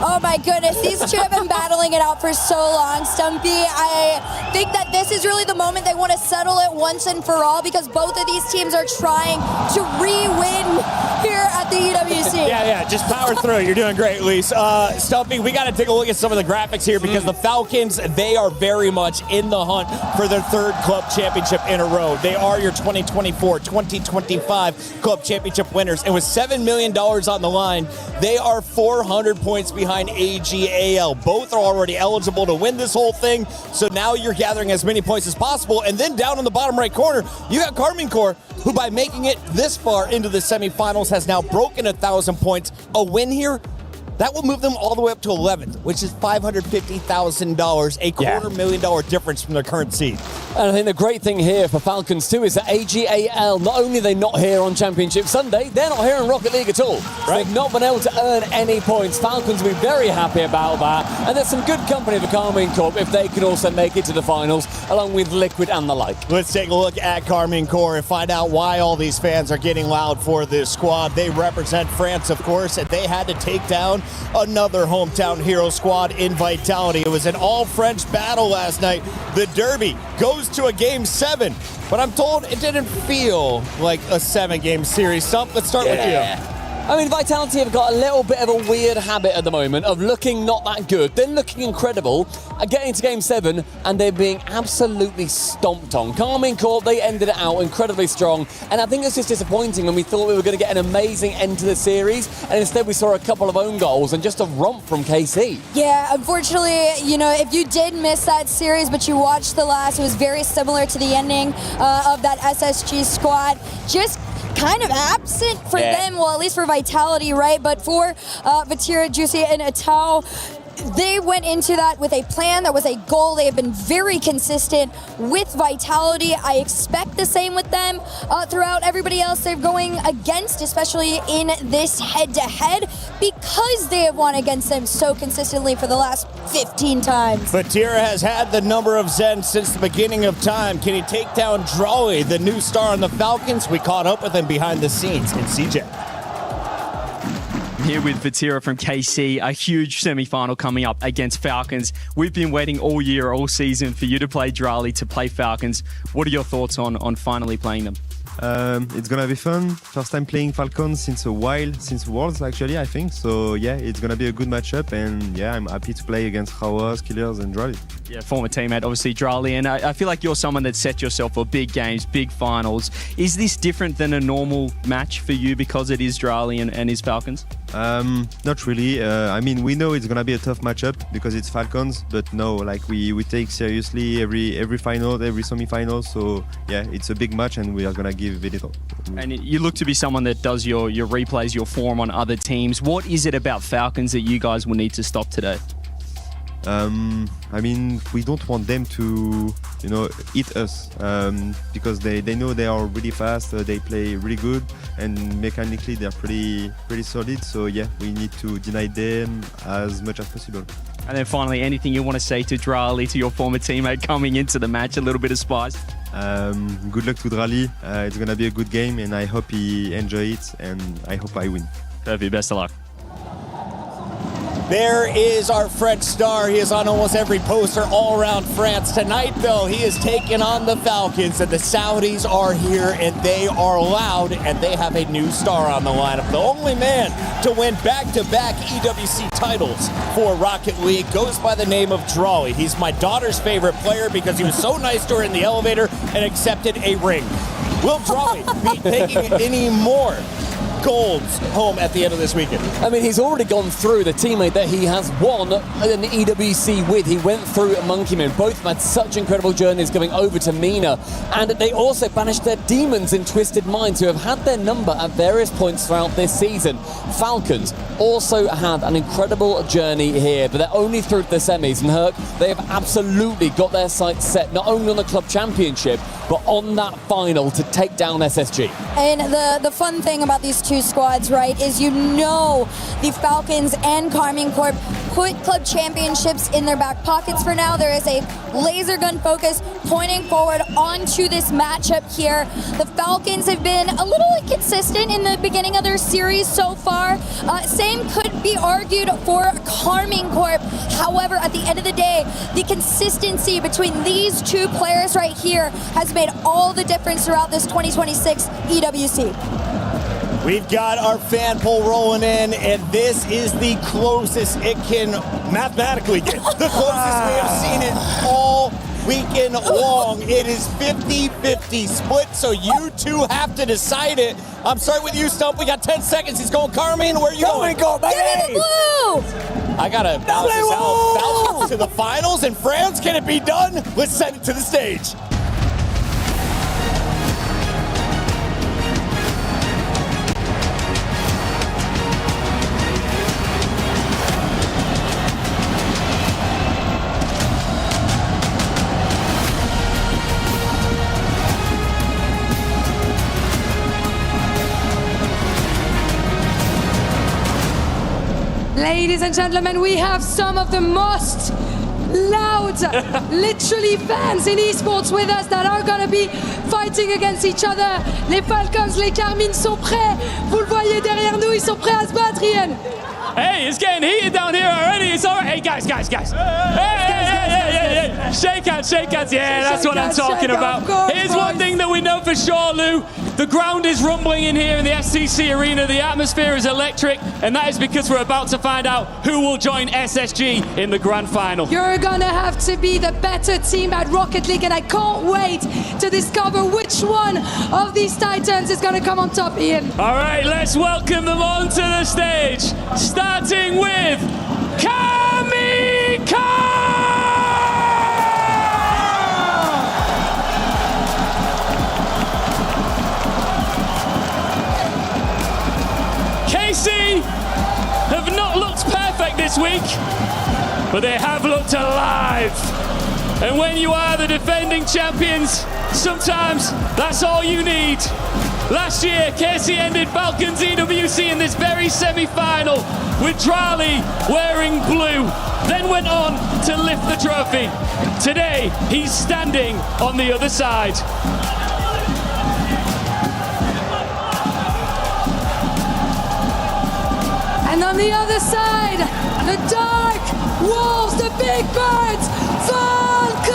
Oh my goodness, these two have been battling it out for so long, Stumpy. I think that this is really the moment they want to settle it once and for all, because both of these teams are trying to re-win here at the EWC. Yeah, just power through. You're doing great, Lise. Stumpy, we got to take a look at some of the graphics here because the Falcons, they are very much in the hunt for their third club championship in a row. They are your 2024-2025 club championship winners. And with $7 million on the line, they are 400 points behind AGAL. Both are already eligible to win this whole thing. So now you're gathering as many points as possible. And then down in the bottom right corner, you got Carmine Corps, who by making it this far into the semifinals has now broken 1,000 points. A win here, that will move them all the way up to 11th, which is $550,000, a $250,000 difference from their current seed. And I think the great thing here for Falcons too is that AGAL, not only are they not here on Championship Sunday, they're not here in Rocket League at all. So they've not been able to earn any points. Falcons will be very happy about that. And there's some good company for Carmine Corp if they can also make it to the finals, along with Liquid and the like. Let's take a look at Carmine Corp and find out why all these fans are getting loud for this squad. They represent France, of course, and they had to take down another hometown hero squad in Vitality. It was an all-French battle last night. The Derby goes to a Game 7, but I'm told it didn't feel like a 7-game series. Stump, let's start with you. I mean, Vitality have got a little bit of a weird habit at the moment of looking not that good, then looking incredible, getting to Game 7, and they're being absolutely stomped on. Carmine Corp, they ended it out incredibly strong, and I think it's just disappointing when we thought we were going to get an amazing end to the series, and instead we saw a couple of own goals and just a romp from KC. Yeah, unfortunately, you know, if you did miss that series, but you watched the last, it was very similar to the ending of that SSG squad. Just kind of absent for them, well, at least for Vitality, right? But for Vatira, Juicy, and Atau, they went into that with a plan, that was a goal. They have been very consistent with Vitality. I expect the same with them throughout everybody else they're going against, especially in this head-to-head, because they have won against them so consistently for the last 15 times. Vatira has had the number of Zen since the beginning of time. Can he take down Drawley, the new star on the Falcons? We caught up with him behind the scenes in CJ. Here with Vatira from KC, a huge semi-final coming up against Falcons. We've been waiting all year, all season for you to play Drawley, to play Falcons. What are your thoughts on finally playing them? It's gonna be fun. First time playing Falcons since a while, since Worlds actually, I think. So yeah, it's gonna be a good matchup, and yeah, I'm happy to play against Howard, Killers, and Drawley. Yeah, former teammate, obviously, Drawley, and I feel like you're someone that set yourself for big games, big finals. Is this different than a normal match for you because it is Drawley and his Falcons? Not really. I mean, we know it's gonna be a tough matchup because it's Falcons, but no, like we take seriously every final, every semi-final. So yeah, it's a big match, and we are gonna give it all. And you look to be someone that does your replays, your form on other teams. What is it about Falcons that you guys will need to stop today? I mean, we don't want them to, eat us because they know they are really fast. They play really good, and mechanically they're pretty solid. So yeah, we need to deny them as much as possible. And then finally, anything you want to say to Drawley, to your former teammate coming into the match, a little bit of spice? Good luck to Drawley. It's gonna be a good game, and I hope he enjoys it, and I hope I win. Perfect. Best of luck. There is our French star. He is on almost every poster all around France. Tonight, though, he is taking on the Falcons, and the Saudis are here, and they are loud, and they have a new star on the lineup. The only man to win back-to-back EWC titles for Rocket League goes by the name of Drawley. He's my daughter's favorite player because he was so nice to her in the elevator and accepted a ring. Will Drawley be taking any more golds home at the end of this weekend? I mean, he's already gone through the teammate that he has won an EWC with. He went through Monkeyman. Both had such incredible journeys going over to Mina. And they also banished their demons in Twisted Minds, who have had their number at various points throughout this season. Falcons also had an incredible journey here, but they're only through to the semis. And Herc, they have absolutely got their sights set not only on the club championship, but on that final to take down SSG. And the fun thing about these two squads, right, is the Falcons and Carmine Corp put club championships in their back pockets for now. There is a laser gun focus pointing forward onto this matchup here. The Falcons have been a little inconsistent in the beginning of their series so far. Same could be argued for Carmine Corp. However, at the end of the day, the consistency between these two players right here has made all the difference throughout this 2026 EWC. We've got our fan poll rolling in, and this is the closest it can mathematically get. The closest we have seen it all weekend long. It is 50-50 split, so you two have to decide it. I'm starting with you, Stump. We got 10 seconds. He's going Carmine. Where are you going? Go, baby! Give me the blue! I gotta bounce this out. Bounce to the finals, and France, can it be done? Let's send it to the stage. Ladies and gentlemen, we have some of the most loud, literally fans in esports with us that are going to be fighting against each other. Les Falcons, les Carmines sont prêts. Vous le voyez derrière nous, ils sont prêts à se battre, Ian. Hey, it's getting heated down here already. It's all right. Hey, guys. Hey. Shake hands. Yeah, that's what I'm talking about. Here's one thing that we know for sure, Lou. The ground is rumbling in here in the SCC arena. The atmosphere is electric, and that is because we're about to find out who will join SSG in the grand final. You're gonna have to be the better team at Rocket League, and I can't wait to discover which one of these titans is gonna come on top, Ian. All right, let's welcome them onto the stage, starting with Kamikaze! Have not looked perfect this week, but they have looked alive. And when you are the defending champions, sometimes that's all you need. Last year, Casey ended Falcons EWC in this very semi-final with Drali wearing blue, then went on to lift the trophy. Today, he's standing on the other side. And on the other side, the Dark Wolves, the Big Birds, Falcons!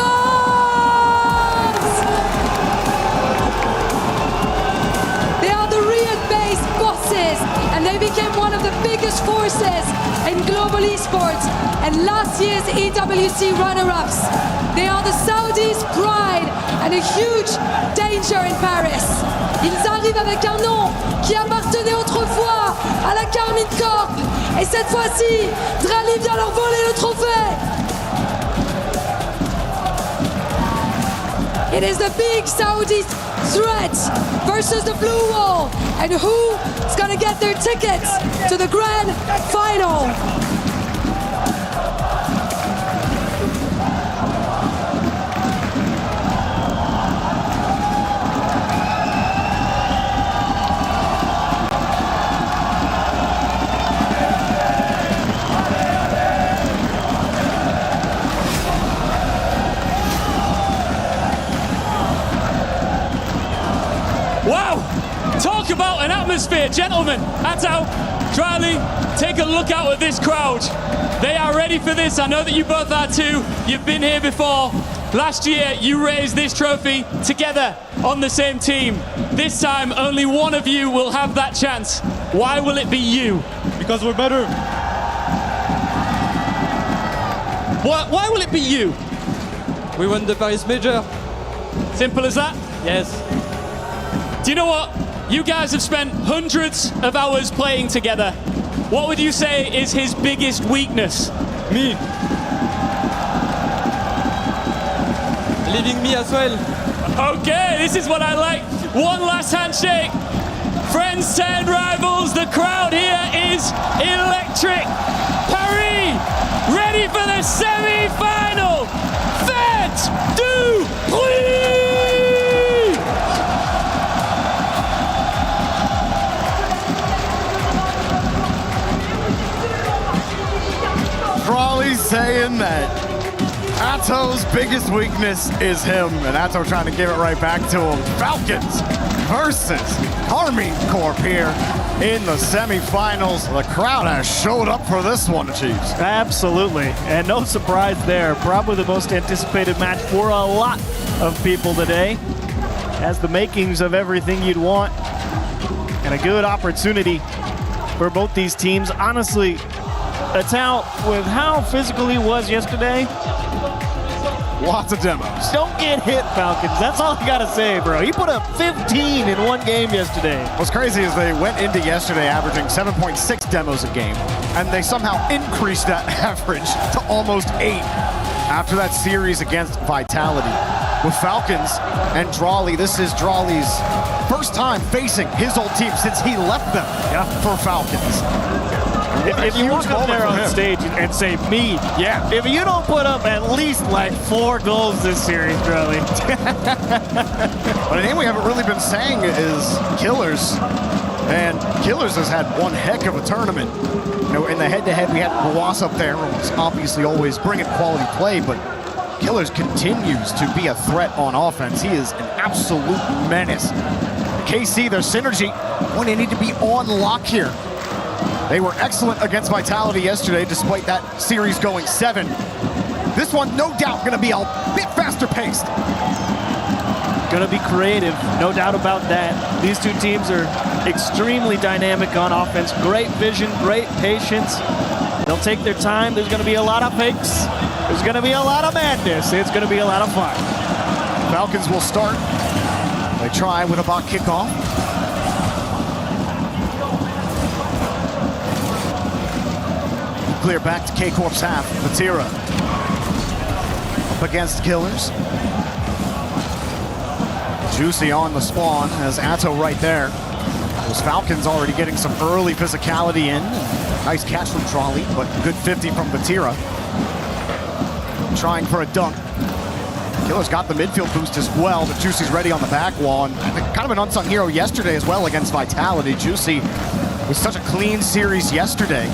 They are the Riyadh-based bosses, and they became one of the biggest forces in global esports, and last year's EWC runner-ups. They are the Saudis' pride and a huge danger in Paris. Ils arrivent avec un nom qui appartenait autrefois à la Carmine Corp. Et cette fois-ci, Drali vient leur voler le trophée. It is the big Saudi threat versus the blue wall. And who is going to get their tickets to the grand final? Wow! Talk about an atmosphere, gentlemen. Atto, Drali, take a look out at this crowd. They are ready for this. I know that you both are too. You've been here before. Last year, you raised this trophy together on the same team. This time, only one of you will have that chance. Why will it be you? Because we're better. Why will it be you? We won the Paris Major. Simple as that? Yes. Do you know what? You guys have spent hundreds of hours playing together. What would you say is his biggest weakness? Me. Leaving me as well. Okay, this is what I like. One last handshake. Friends turn rivals. The crowd here is electric. Paris, ready for the semi-final. Faites du bruit! Drali's saying that Atto's biggest weakness is him, and Atto trying to give it right back to him. Falcons versus Carmine Corp here in the semifinals. The crowd has showed up for this one, Chiefs. Absolutely, and no surprise there. Probably the most anticipated match for a lot of people today. Has the makings of everything you'd want and a good opportunity for both these teams. Honestly, Atal, with how physical he was yesterday, lots of demos. Don't get hit, Falcons. That's all I got to say, bro. He put up 15 in one game yesterday. What's crazy is they went into yesterday averaging 7.6 demos a game, and they somehow increased that average to almost 8 after that series against Vitality. With Falcons and Drawley, this is Drawley's first time facing his old team since he left them for Falcons. If you walk up there on stage and say, me, if you don't put up at least like 4 goals this series, Drawley. But a name we haven't really been saying is Killers. And Killers has had one heck of a tournament. You know, in the head-to-head, we had Roas up there, who's obviously always bringing quality play, but Killers continues to be a threat on offense. He is an absolute menace. KC, their synergy, going to need to be on lock here. They were excellent against Vitality yesterday, despite that series going 7. This one, no doubt, going to be a bit faster paced. Going to be creative, no doubt about that. These two teams are extremely dynamic on offense. Great vision, great patience. They'll take their time. There's going to be a lot of fakes. There's going to be a lot of madness. It's going to be a lot of fun. Falcons will start. They try with a bot kickoff. Clear back to K-Corp's half. Vatira up against Killers. Juicy on the spawn as Atto right there. Those Falcons already getting some early physicality in. Nice catch from Drawley, but good 50 from Vatira. Trying for a dunk. Killers got the midfield boost as well, but Juicy's ready on the back wall. And kind of an unsung hero yesterday as well against Vitality. Juicy with such a clean series yesterday.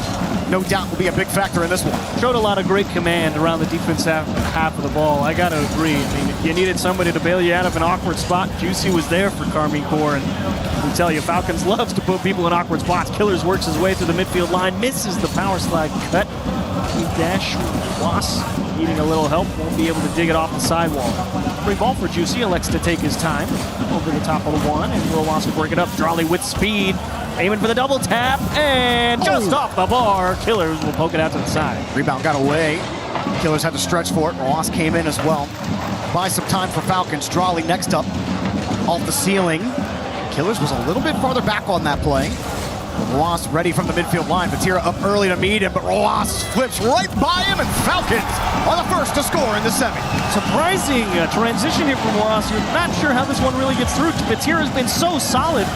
No doubt will be a big factor in this one. Showed a lot of great command around the defense half of the ball. I got to agree. I mean, you needed somebody to bail you out of an awkward spot. Juicy was there for Carmine Corps, and I tell you, Falcons loves to put people in awkward spots. Killers works his way through the midfield line, misses the power slide cut. Dash Roas needing a little help, won't be able to dig it off the sidewall. Free ball for Juicy, elects to take his time over the top of the one, and Roas will break it up. Drawley with speed, aiming for the double tap, and just off the bar. Killers will poke it out to the side. Rebound got away. Killers had to stretch for it. Roas came in as well. Buy some time for Falcons. Drawley next up, off the ceiling. Killers was a little bit farther back on that play. Roas ready from the midfield line. Vatira up early to meet him, but Roas flips right by him, and Falcons are the first to score in the semi. Surprising transition here from Roas. You're not sure how this one really gets through. Vatira's been so solid.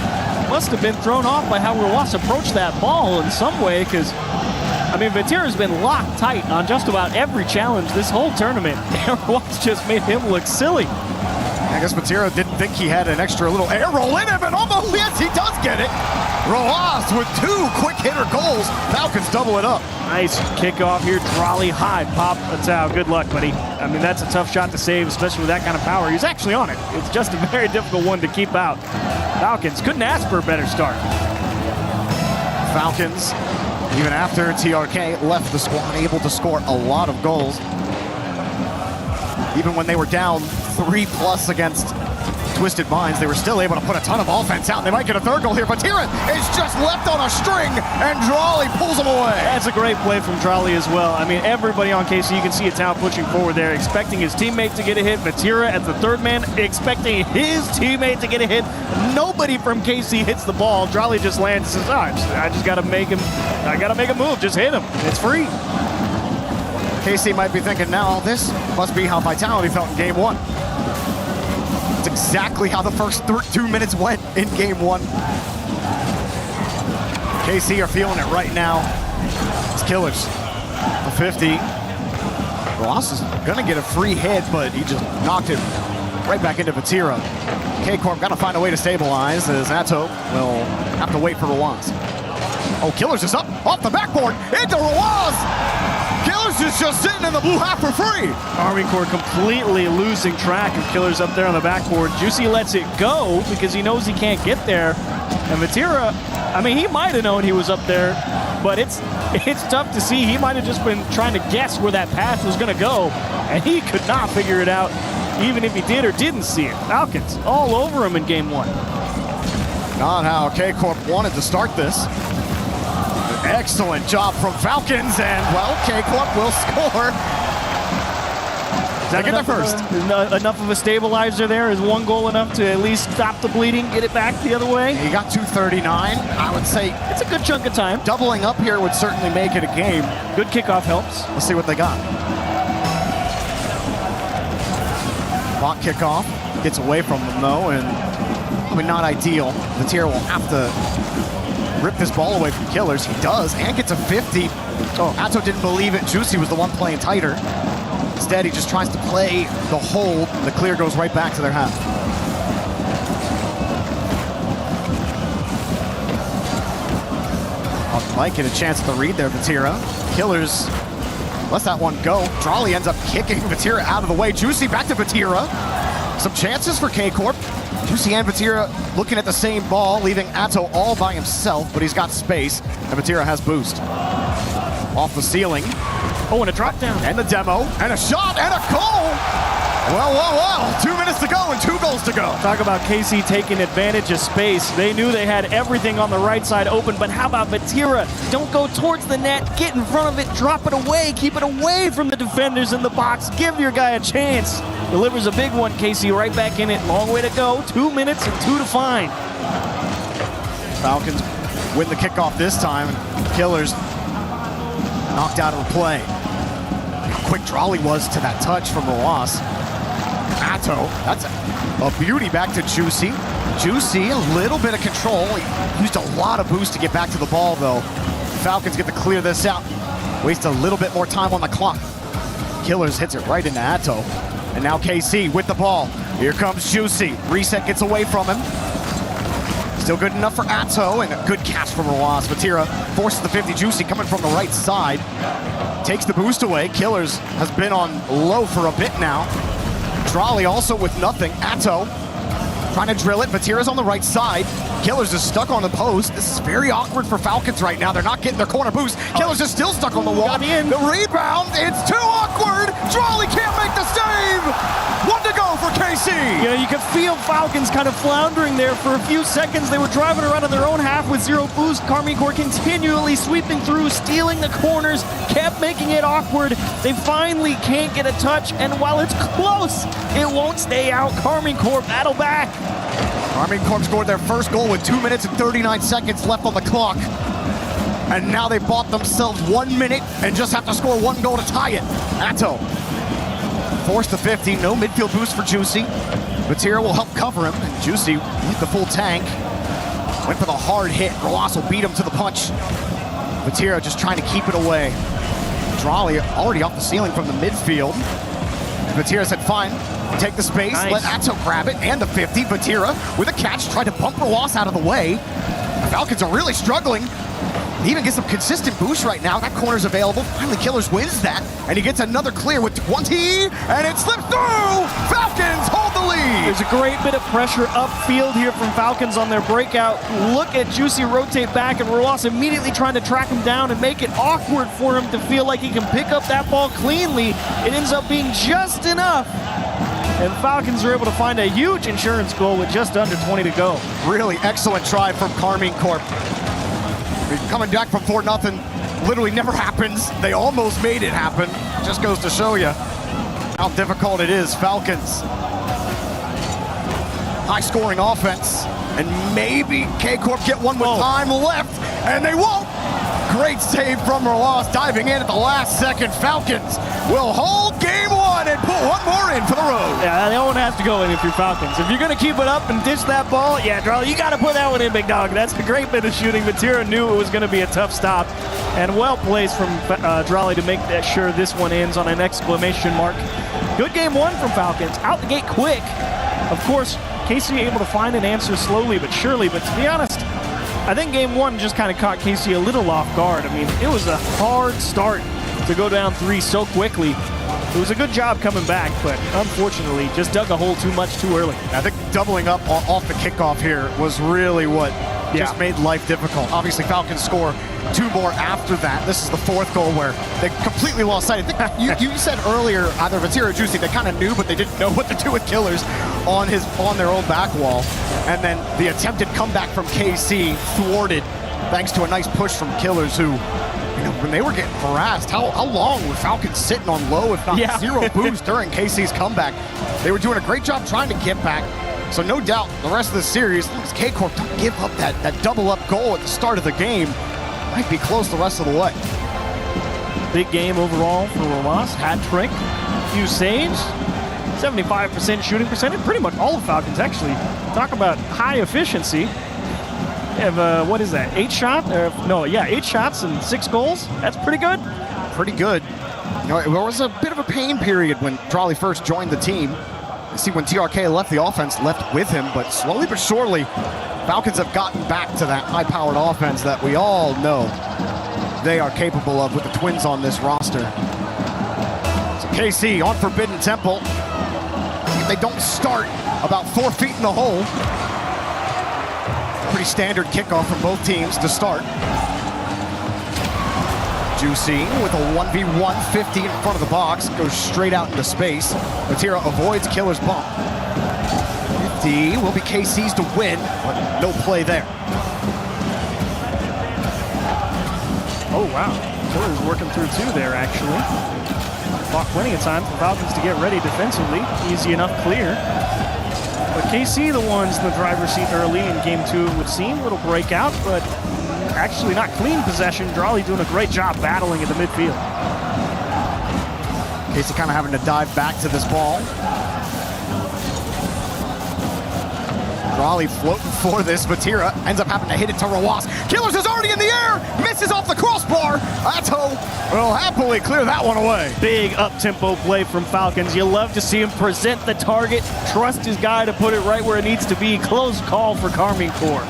Must have been thrown off by how Roas approached that ball in some way, because, I mean, Vatira's been locked tight on just about every challenge this whole tournament. Roas just made him look silly. I guess Vatira didn't think he had an extra little air roll in him, and almost, yes, he does get it. Roas with 2 quick hitter goals. Falcons double it up. Nice kickoff here. Drawley high pop. Atal, good luck, buddy. I mean, that's a tough shot to save, especially with that kind of power. He's actually on it. It's just a very difficult one to keep out. Falcons couldn't ask for a better start. Falcons, even after TRK left the squad, able to score a lot of goals. Even when they were down 3+ against Twisted Minds, they were still able to put a ton of offense out. They might get a 3rd goal here, but Vatira is just left on a string, and Drawley pulls him away. That's a great play from Drawley as well. I mean, everybody on KC, you can see Atal pushing forward there, expecting his teammate to get a hit. Vatira at the 3rd man, expecting his teammate to get a hit. Nobody from KC hits the ball. Drawley just lands and says, I just got to make him, I got to make a move. Just hit him. It's free. KC might be thinking now, this must be how Vitality felt in game 1. It's exactly how the first 2 minutes went in game 1. KC are feeling it right now. It's Killers. A 50. Roas is gonna get a free hit, but he just knocked it right back into Vatira. K-Corp got to find a way to stabilize, as Atto will have to wait for Roas. Oh, Killers is up off the backboard into Roas. Killers is just sitting in the blue half for free. Army Corps completely losing track of Killers up there on the backboard. Juicy lets it go because he knows he can't get there. And Vatira, I mean, he might have known he was up there, but it's tough to see. He might have just been trying to guess where that pass was going to go, and he could not figure it out, even if he did or didn't see it. Falcons all over him in game 1. Not how K-Corp wanted to start this. Excellent job from Falcons, and, well, K-Corp will score. They get there first. Enough of a stabilizer there? Is one goal enough to at least stop the bleeding, get it back the other way? He got 239. I would say it's a good chunk of time. Doubling up here would certainly make it a game. Good kickoff helps. Let's see what they got. Bot kickoff. Gets away from them, though, and probably not ideal. Vatira will have to rip this ball away from Killers. He does, and gets a 50. Oh, Atto didn't believe it. Juicy was the one playing tighter. Instead, he just tries to play the hold. The clear goes right back to their half. Mike get a chance to read there, Vatira. Killers lets that one go. Drawley ends up kicking Vatira out of the way. Juicy back to Vatira. Some chances for K-Corp. Juicy and Vatira looking at the same ball, leaving Atto all by himself, but he's got space, and Vatira has boost. Off the ceiling. Oh, and a drop down. And the demo, and a shot, and a goal! Well. 2 minutes to go and 2 goals to go. Talk about KC taking advantage of space. They knew they had everything on the right side open, but how about Vatira? Don't go towards the net, get in front of it, drop it away, keep it away from the defenders in the box. Give your guy a chance. Delivers a big one, KC right back in it. Long way to go. 2 minutes and 2 to find. Falcons win the kickoff this time. Killers knocked out of the play. How quick Drawley was to that touch from the loss. Atto, that's a beauty back to Juicy. Juicy, a little bit of control. He used a lot of boost to get back to the ball, though. Falcons get to clear this out. Waste a little bit more time on the clock. Killers hits it right into Atto. And now KC with the ball. Here comes Juicy. Reset gets away from him. Still good enough for Atto, and a good catch from Roas. Vatira forces the 50. Juicy coming from the right side. Takes the boost away. Killers has been on low for a bit now. Drawley also with nothing. Atto trying to drill it. Vatira's on the right side. Killers is stuck on the post. This is very awkward for Falcons right now. They're not getting their corner boost. Killers is still stuck on the wall. The rebound, it's too awkward. Drawley can't make the save. 1 to go for KC. Yeah, you could feel Falcons kind of floundering there for a few seconds. They were driving around in their own half with 0 boost. Karmine Corp continually sweeping through, stealing the corners, kept making it awkward. They finally can't get a touch, and while it's close, it won't stay out. Karmine Corp battle back. Karmine Corp scored their first goal with 2 minutes and 39 seconds left on the clock. And now they bought themselves 1 minute and just have to score 1 goal to tie it. Atto forced the 50, no midfield boost for Juicy. Vatira will help cover him, and Juicy hit the full tank. Went for the hard hit. Roas will beat him to the punch. Vatira just trying to keep it away. Drawley already off the ceiling from the midfield. Vatira said, fine, take the space, nice. Let Atto grab it, and the 50. Vatira with a catch, tried to bump Roas out of the way. The Falcons are really struggling. He even gets some consistent boost right now. That corner's available. Finally, Killers wins that, and he gets another clear with 20, and it slips through! Falcons hold the lead! There's a great bit of pressure upfield here from Falcons on their breakout. Look at Juicy rotate back, and Roas immediately trying to track him down and make it awkward for him to feel like he can pick up that ball cleanly. It ends up being just enough. And Falcons are able to find a huge insurance goal with just under 20 to go. Really excellent try from Karmine Corp. Coming back from 4-0 literally never happens. They almost made it happen. Just goes to show you how difficult it is. Falcons, high scoring offense, and maybe K-Corp get one with time left, and they won't. Great save from Roas, diving in at the last second. Falcons will hold game 1 and put 1 more in for the road. Yeah, that one has to go in if you're Falcons. If you're going to keep it up and dish that ball, yeah, Drawley, you got to put that one in, big dog. That's a great bit of shooting. Vatira knew it was going to be a tough stop, and well placed from Drawley to make sure this one ends on an exclamation mark. Good game 1 from Falcons. Out the gate quick. Of course, KC able to find an answer slowly but surely, but to be honest, I think game 1 just kind of caught KC a little off guard. I mean, it was a hard start to go down 3 so quickly. It was a good job coming back, but unfortunately just dug a hole too much too early. I think doubling up off the kickoff here was really what just made life difficult. Obviously, Falcons score 2 more after that. This is the 4th goal where they completely lost sight. I think you said earlier, either Vatira or Juicy, they kind of knew, but they didn't know what to do with Killers on their own back wall. And then the attempted comeback from KC thwarted thanks to a nice push from Killers who, when they were getting harassed, how long were Falcons sitting on low, if not 0 boost during KC's comeback? They were doing a great job trying to get back. So no doubt the rest of the series, as long as K-Corp don't give up that double-up goal at the start of the game, might be close the rest of the way. Big game overall for Romas. Hat trick, few saves, 75% shooting percentage. Pretty much all of Falcons, actually. Talk about high efficiency. They have, what is that, 8 shots? 8 shots and 6 goals. That's pretty good. Pretty good. There was a bit of a pain period when Drawley first joined the team. You see when TRK left, the offense left with him, but slowly but surely, Falcons have gotten back to that high-powered offense that we all know they are capable of with the Twins on this roster. So KC on Forbidden Temple. See if they don't start about 4 feet in the hole. Pretty standard kickoff from both teams to start. Juicy with a 1v1, 50 in front of the box, goes straight out into space. Vatira avoids Killer's bump. 50 will be KC's to win, but no play there. Oh, wow. Killer's working through 2 there, actually. Bought plenty of time for Falcons to get ready defensively. Easy enough clear. But KC, the ones in the driver's seat early in game 2, it would seem. Little breakout, but actually not clean possession. Drawley doing a great job battling in the midfield. KC kind of having to dive back to this ball. Drawley floating for this. Vatira ends up having to hit it to Rawas. Killers is already in the air, misses off the crossbar. Atto will happily clear that one away. Big up-tempo play from Falcons. You love to see him present the target, trust his guy to put it right where it needs to be. Close call for Carmine Corps.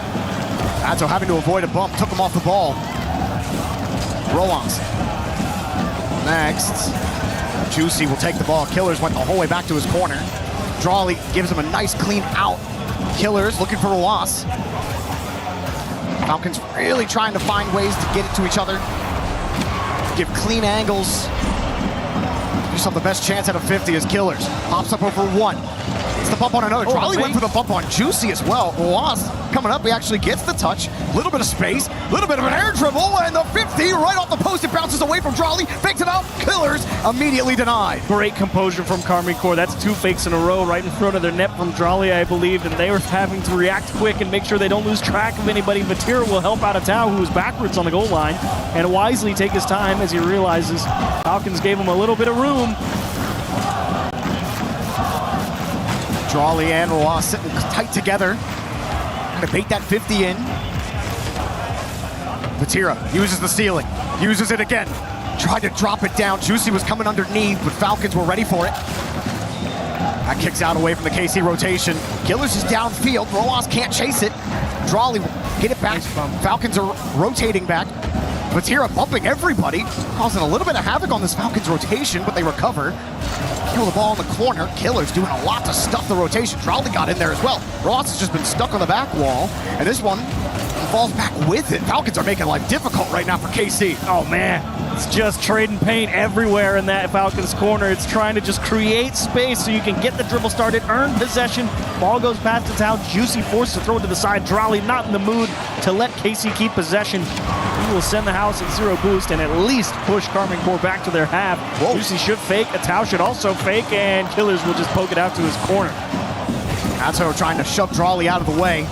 Atto having to avoid a bump, took him off the ball. Rollons. Next, Juicy will take the ball. Killers went the whole way back to his corner. Drawley gives him a nice clean out. Killers looking for a loss. Falcons really trying to find ways to get it to each other. Give clean angles. Give yourself the best chance at a 50 as Killers. Pops up over 1. It's the bump on another. Drawley went for the bump on Juicy as well. Loss coming up. He actually gets the touch. Little bit of space. Little bit of an air dribble. And the 50 right off the post. It bounces away from Drawley. Fakes it out. Killers immediately denied. Great composure from Carmine Corps. That's 2 fakes in a row right in front of their net from Drawley, I believe. And they were having to react quick and make sure they don't lose track of anybody. Vatira will help out Atau, who's backwards on the goal line, and wisely take his time as he realizes Falcons gave him a little bit of room. Drawley and Ross sitting tight together. Gonna bait that 50 in. Vatira uses the ceiling, uses it again. Tried to drop it down. Juicy was coming underneath, but Falcons were ready for it. That kicks out away from the KC rotation. Killers is downfield. Roas can't chase it. Drawley get it back. Falcons are rotating back. Vatira bumping everybody, causing a little bit of havoc on this Falcons rotation, but they recover. Kill the ball in the corner. Killers doing a lot to stuff the rotation. Drawley got in there as well. Ross has just been stuck on the back wall, and this one falls back with it. Falcons are making life difficult right now for KC. Oh man, it's just trading paint everywhere in that Falcons corner. It's trying to just create space so you can get the dribble started, earn possession. Ball goes past the town. Juicy forced to throw it to the side. Drawley not in the mood to let KC keep possession. He will send the house at 0 boost and at least push Carmine Corps back to their half. Whoa. Juicy should fake. Atau should also fake, and Killers will just poke it out to his corner. Atau trying to shove Drawley out of the way.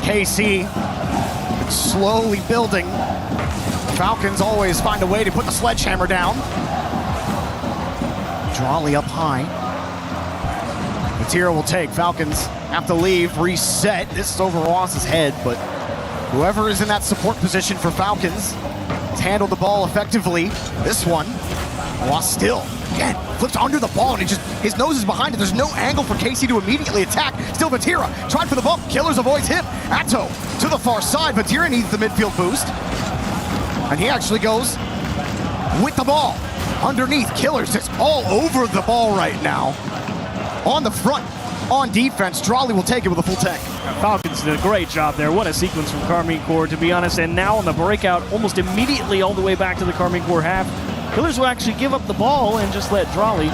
KC slowly building. Falcons always find a way to put the sledgehammer down. Drawley up high. Vatira will take. Falcons have to leave, reset. This is over Ross's head, but whoever is in that support position for Falcons has handled the ball effectively. This one, Ross still, again, flips under the ball, and his nose is behind it. There's no angle for KC to immediately attack. Still Vatira, tried for the bump. Killers avoids him. Atto to the far side. Vatira needs the midfield boost. And he actually goes with the ball. Underneath, Killers is all over the ball right now. On the front, on defense. Drawley will take it with a full tank. Falcons did a great job there. What a sequence from Carmine Corps, to be honest. And now on the breakout, almost immediately all the way back to the Carmine Corps half. Killers will actually give up the ball and just let Drawley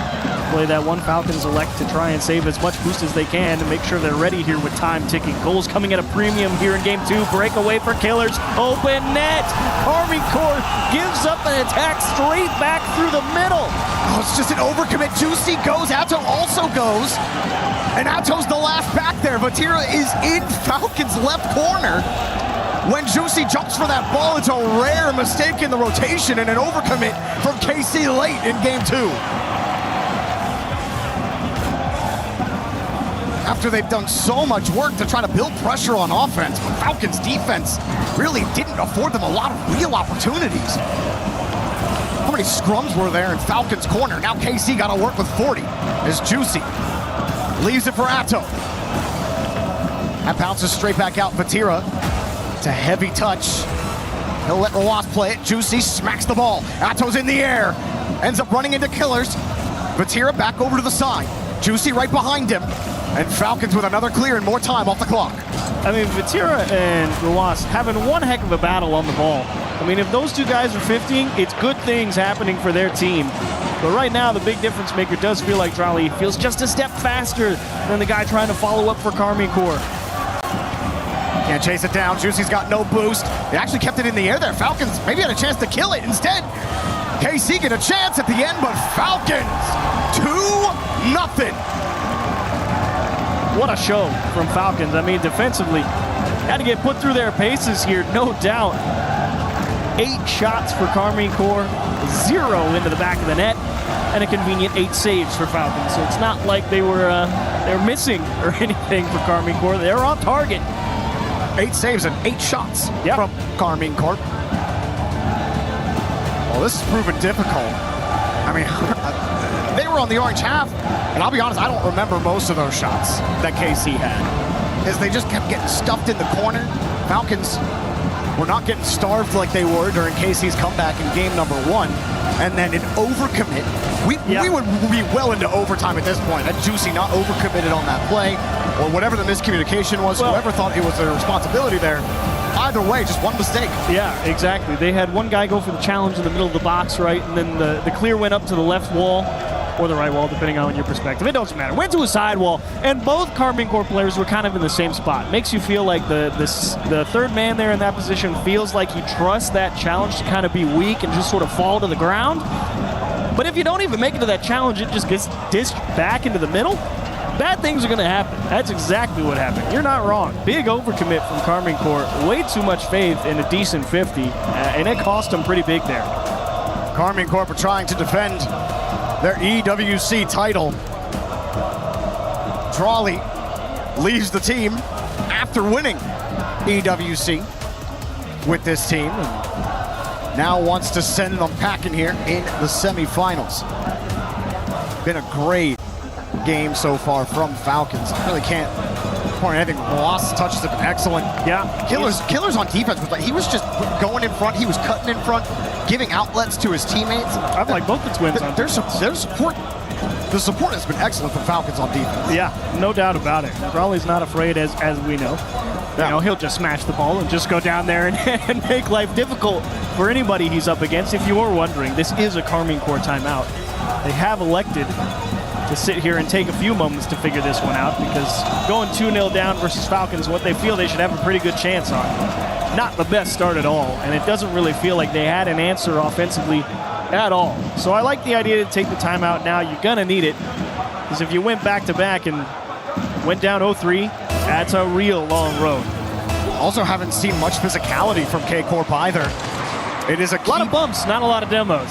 play that one. Falcons elect to try and save as much boost as they can to make sure they're ready here with time ticking. Goals coming at a premium here in game 2. Breakaway for Killers. Open net. Carmine Corps gives up an attack straight back through the middle. Oh, it's just an overcommit. Juicy goes. Atto also goes. And Atto's the last back there. Vatira is in Falcons' left corner. When Juicy jumps for that ball, it's a rare mistake in the rotation and an overcommit from KC late in game 2. After they've done so much work to try to build pressure on offense, but Falcons' defense really didn't afford them a lot of real opportunities. How many scrums were there in Falcons' corner? Now KC got to work with 40 as Juicy leaves it for Atto. That bounces straight back out. Vatira. It's a heavy touch. He'll let Rawas play it. Juicy smacks the ball. Atto's in the air. Ends up running into Killers. Vatira back over to the side. Juicy right behind him. And Falcons with another clear and more time off the clock. I mean, Vatira and Rawas having one heck of a battle on the ball. I mean, if those two guys are 15, it's good things happening for their team. But right now, the big difference maker does feel like Drawley feels just a step faster than the guy trying to follow up for Carmine Corps. Can't chase it down. Juicy's got no boost. They actually kept it in the air there. Falcons maybe had a chance to kill it. Instead, KC get a chance at the end, but Falcons 2-0. What a show from Falcons. I mean, defensively, had to get put through their paces here, no doubt. 8 shots for Carmine Corps, 0 into the back of the net, and a convenient 8 saves for Falcons. So it's not like they were missing or anything for Carmine Corps. They're on target. 8 saves and 8 shots from Carmine Corps. Well, this has proven difficult. I mean, they were on the orange half, and I'll be honest, I don't remember most of those shots that KC had, because they just kept getting stuffed in the corner. Falcons were not getting starved like they were during KC's comeback in game number 1, and then an overcommit. We would be well into overtime at this point. Had Juicy not overcommitted on that play, or whatever the miscommunication was, whoever thought it was their responsibility there, either way, just one mistake. Yeah, exactly. They had one guy go for the challenge in the middle of the box, right, and then the clear went up to the left wall, or the right wall, depending on your perspective. It doesn't matter. Went to a sidewall, and both Carmine Corps players were kind of in the same spot. Makes you feel like the third man there in that position feels like he trusts that challenge to kind of be weak and just sort of fall to the ground. But if you don't even make it to that challenge, it just gets dished back into the middle. Bad things are going to happen. That's exactly what happened. You're not wrong. Big overcommit from Carmine Corps. Way too much faith in a decent 50, and it cost them pretty big there. Carmine Corps are trying to defend their EWC title. Drawley leaves the team after winning EWC with this team, and now wants to send them packing here in the semifinals. Been a great game so far from Falcons. I really can't point anything. Lost touches have been excellent. Yeah. Killers on defense was like, he was just going in front, he was cutting in front, giving outlets to his teammates. I like both the twins on there's support. The support has been excellent from Falcons on defense. Yeah, no doubt about it. Drawley's not afraid, as we know. You know, he'll just smash the ball and just go down there and make life difficult for anybody he's up against. If you were wondering, this is a Carmine Corps timeout. They have elected to sit here and take a few moments to figure this one out, because going 2-0 down versus Falcons, what they feel they should have a pretty good chance on. Not the best start at all, and it doesn't really feel like they had an answer offensively at all. So I like the idea to take the timeout now. You're going to need it, because if you went back-to-back and went down 0-3, that's a real long road. Also haven't seen much physicality from K-Corp either. It is a lot of bumps, not a lot of demos.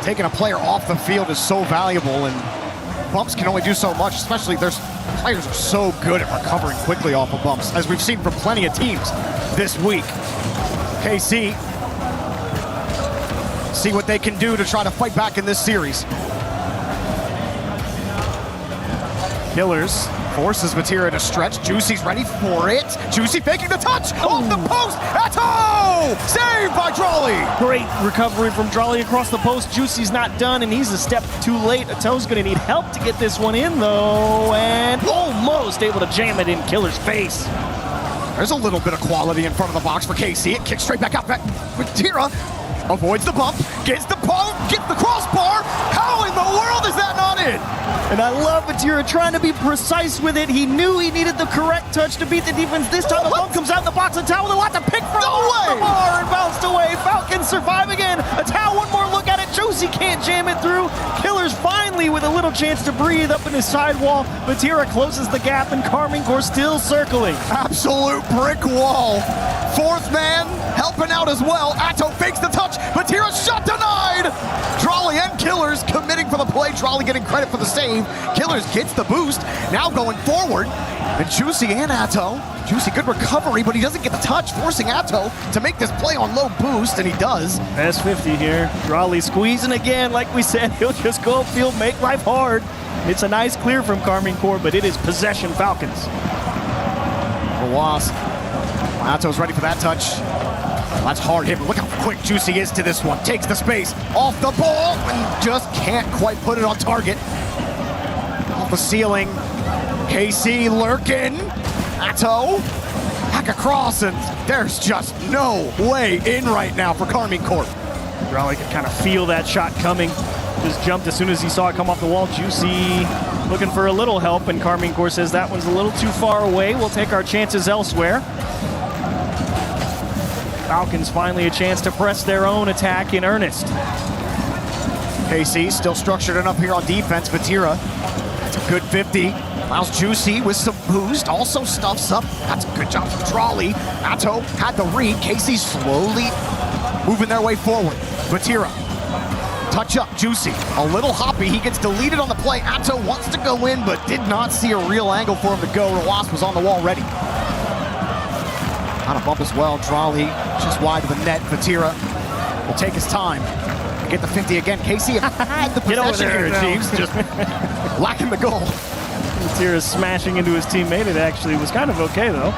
Taking a player off the field is so valuable, and bumps can only do so much, especially there's players are so good at recovering quickly off of bumps, as we've seen from plenty of teams this week. KC, see what they can do to try to fight back in this series. Killers Forces Vatira to stretch. Juicy's ready for it. Juicy faking the touch off the post. Ato! Saved by Drawley. Great recovery from Drawley across the post. Juicy's not done, and he's a step too late. Ato's going to need help to get this one in, though, and almost able to jam it in Killer's face. There's a little bit of quality in front of the box for KC. It kicks straight back out. Vatira avoids the bump, gets the crossbar. How in the world is that not in? And I love Vatira trying to be precise with it. He knew he needed the correct touch to beat the defense. This time the bump comes out in the box. Atao with a lot to pick from. No way! The bar and bounced away. Falcons survive again. Atao, one more look at it. Juicy can't jam it through. Killer's finally with a little chance to breathe up in his sidewall. Vatira closes the gap, and Carmine Corps still circling. Absolute brick wall. Fourth man helping out as well. Ato fakes the touch. Vatira shot denied. Drawley and Killers committing for the play. Drawley getting credit for the save. Killers gets the boost. Now going forward. And Juicy and Ato. Juicy, good recovery, but he doesn't get the touch, forcing Ato to make this play on low boost, and he does. S50 here. Drawley squeezing again. Like we said, he'll just go upfield, make life hard. It's a nice clear from Carmine Corps, but it is possession Falcons. The loss. Ato's ready for that touch. That's hard hit, but look how quick Juicy is to this one. Takes the space, off the ball, and just can't quite put it on target. Off the ceiling, KC lurking. Ato, back across, and there's just no way in right now for Carmine Corp. Drawley could kind of feel that shot coming. Just jumped as soon as he saw it come off the wall. Juicy looking for a little help, and Carmine Corps says that one's a little too far away. We'll take our chances elsewhere. Falcons finally a chance to press their own attack in earnest. KC still structured enough here on defense. Vatira, that's a good 50. Allows Juicy with some boost, also stuffs up. That's a good job from Drawley. Ato had the read. KC slowly moving their way forward. Vatira, touch up, Juicy. A little hoppy, he gets deleted on the play. Ato wants to go in, but did not see a real angle for him to go. Wasp was on the wall ready. On a bump as well. Drawley just wide of the net. Vatira will take his time and get the 50 again. KC had the possession here, Chiefs. Just lacking the goal. Vatira smashing into his teammate. It actually was kind of okay, though.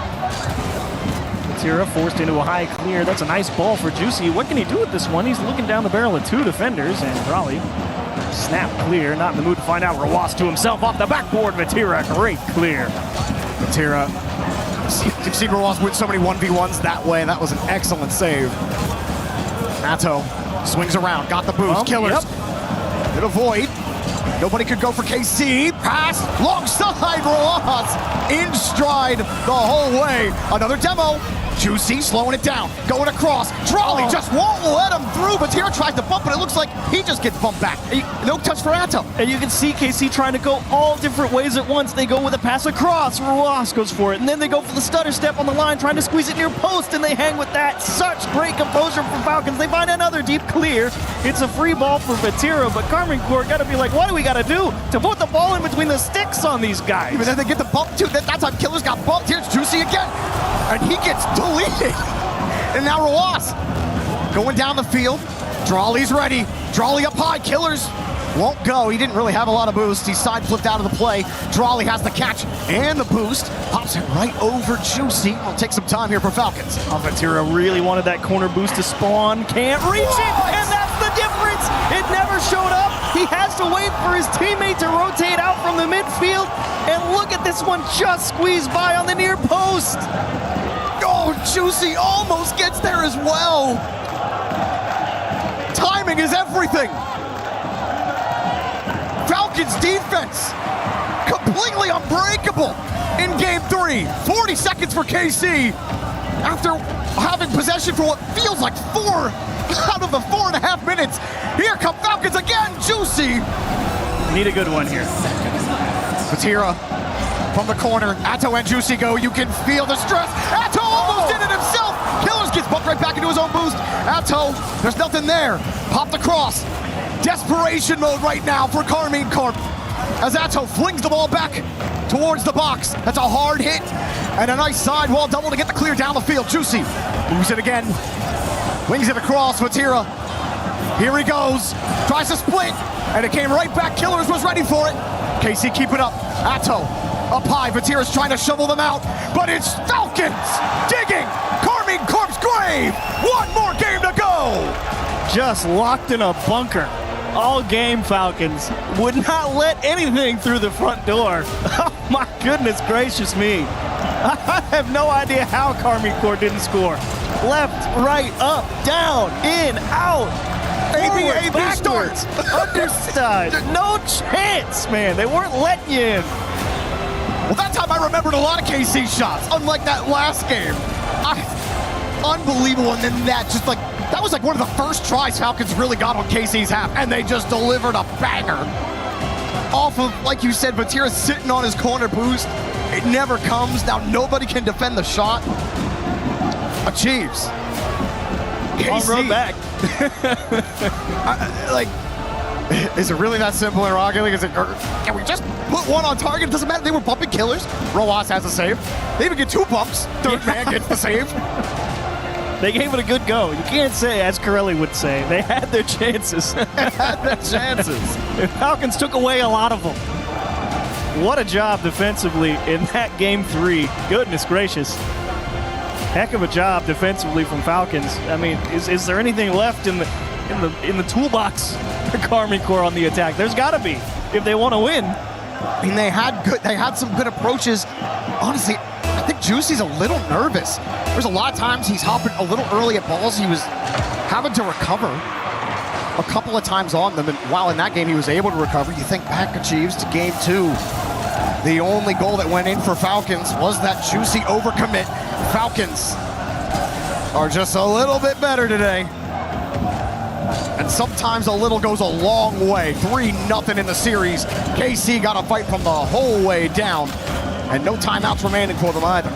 Vatira forced into a high clear. That's a nice ball for Juicy. What can he do with this one? He's looking down the barrel of two defenders, and Drawley snap clear. Not in the mood to find out. Rawas to himself off the backboard. Vatira, great clear. Vatira. You've seen Rawas win so many 1v1s that way. That was an excellent save. Ato swings around, got the boost. Killers. Good avoid. Nobody could go for KC. Pass, long side, Rawas in stride the whole way. Another demo. Juicy slowing it down, going across. Drawley just won't let him through. Vatira tries to bump, but it looks like he just gets bumped back. No touch for Ato. And you can see KC trying to go all different ways at once. They go with a pass across. Rawas goes for it. And then they go for the stutter step on the line, trying to squeeze it near post, and they hang with that. Such great composure from Falcons. They find another deep clear. It's a free ball for Vatira, but Carmine Corps got to be like, what do we got to do to put the ball in between the sticks on these guys? But then they get the bump too. That time Killers got bumped. Here's Juicy again. And he gets deleted. And now Rawas going down the field. Drawley's ready. Drawley up high. Killers won't go. He didn't really have a lot of boost. He side flipped out of the play. Drawley has the catch and the boost. Pops it right over Juicy. It'll take some time here for Falcons. Vatira really wanted that corner boost to spawn. Can't reach it. And that's the difference. It never showed up. He has to wait for his teammate to rotate out from the midfield. And look at this one just squeezed by on the near post. Oh, Juicy almost gets there as well. Timing is everything. Falcons defense completely unbreakable in game 3. 40 seconds for KC after having possession for what feels like 4 out of the 4.5 minutes. Here come Falcons again. Juicy. Need a good one here. Vatira from the corner. Ato and Juicy go. You can feel the stress. Ato almost did it himself. Killers gets bumped right back into his own boost. Ato, there's nothing there. Popped across. Desperation mode right now for Carmine Corp. As Ato flings the ball back towards the box. That's a hard hit. And a nice sidewall double to get the clear down the field. Juicy moves it again. Wings it across. Vatira. Here he goes. Tries to split. And it came right back. Killers was ready for it. KC keep it up. Ato Up high, Vatira's trying to shovel them out, but it's Falcons digging Carmine Corp's grave. One more game to go. Just locked in a bunker. All game, Falcons would not let anything through the front door. Oh my goodness gracious me. I have no idea how Carmine Corp didn't score. Left, right, up, down, in, out. AB backwards, underside. No chance, man. They weren't letting you in. Well, that time I remembered a lot of KC shots, unlike that last game. Unbelievable, and then that was like one of the first tries Falcons really got on KC's half, and they just delivered a banger. Off of, like you said, Vatira sitting on his corner boost. It never comes. Now nobody can defend the shot. Achieves. KC back. Is it really that simple in Rocket League? Can we just put one on target? It doesn't matter. They were bumping killers. Roas has a save. They even get 2 bumps. Third man gets the save. They gave it a good go. You can't say, as Corelli would say, they had their chances. The Falcons took away a lot of them. What a job defensively in that game 3. Goodness gracious. Heck of a job defensively from Falcons. I mean, is there anything left in the toolbox for Carmine Corp on the attack? There's got to be if they want to win. I mean, they had some good approaches. Honestly, I think Juicy's a little nervous. There's a lot of times he's hopping a little early at balls. He was having to recover a couple of times on them, and while in that game he was able to recover, you think back Achieves to game 2. The only goal that went in for Falcons was that Juicy overcommit. Falcons are just a little bit better today. And sometimes a little goes a long way. 3-0 in the series. KC got to fight from the whole way down. And no timeouts remaining for them either.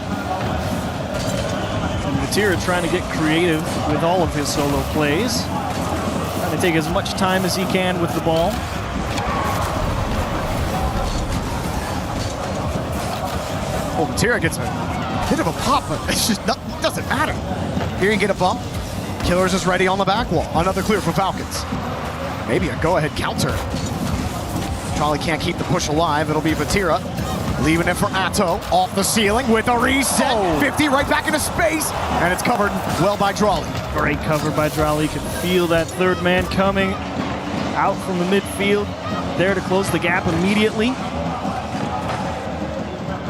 And Vatira trying to get creative with all of his solo plays. Trying to take as much time as he can with the ball. Well, Vatira gets a bit of a pop, but it's just doesn't matter. Here you get a bump. Killers is ready on the back wall. Another clear for Falcons. Maybe a go-ahead counter. Charlie can't keep the push alive. It'll be Vatira. Leaving it for Atto. Off the ceiling with a reset. 50 right back into space. And it's covered well by Drawley. Great cover by Drawley. Can feel that third man coming out from the midfield. There to close the gap immediately.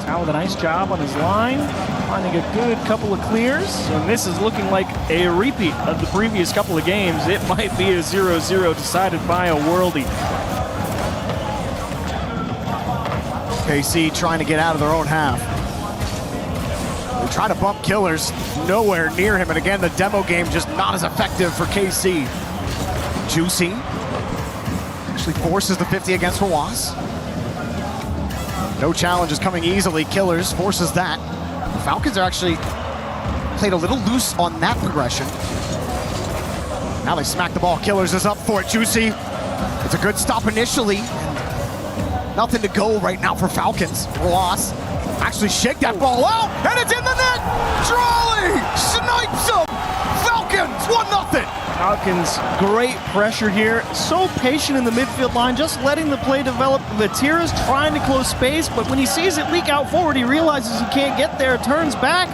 Tao with a nice job on his line. Finding a good couple of clears. And this is looking like a repeat of the previous couple of games. It might be a 0-0 decided by a worldie. KC trying to get out of their own half. They try to bump Killers, nowhere near him. And again, the demo game just not as effective for KC. Juicy actually forces the 50 against Hawass. No challenges coming easily. Killers forces that. The Falcons are actually played a little loose on that progression. Now they smack the ball. Killers is up for it. Juicy. It's a good stop initially. Nothing to go right now for Falcons. Ross actually shake that ball out, and it's in the net! Drawley snipes him! Falcons, 1-0! Falcons, great pressure here. So patient in the midfield line, just letting the play develop. Vatira's trying to close space, but when he sees it leak out forward, he realizes he can't get there, turns back.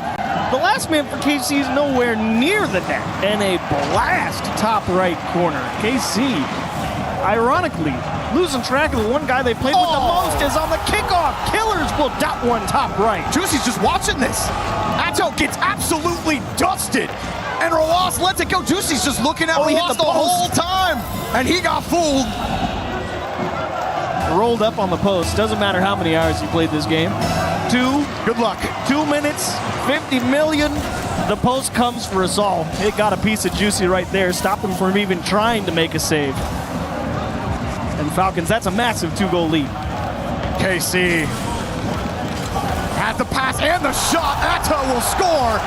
The last man for KC is nowhere near the net. And a blast top right corner. KC, ironically, losing track of the one guy they played with the most is on the kickoff. Killers will dot one top right. Juicy's just watching this. Atto gets absolutely dusted. And Roas lets it go. Juicy's just looking at Roas the whole time. And he got fooled. Rolled up on the post. Doesn't matter how many hours he played this game. 2. Good luck. 2 minutes, 50 million. The post comes for us all. It got a piece of Juicy right there. Stopped him from even trying to make a save. And Falcons, that's a massive 2-goal lead. KC had the pass and the shot. Atto will score.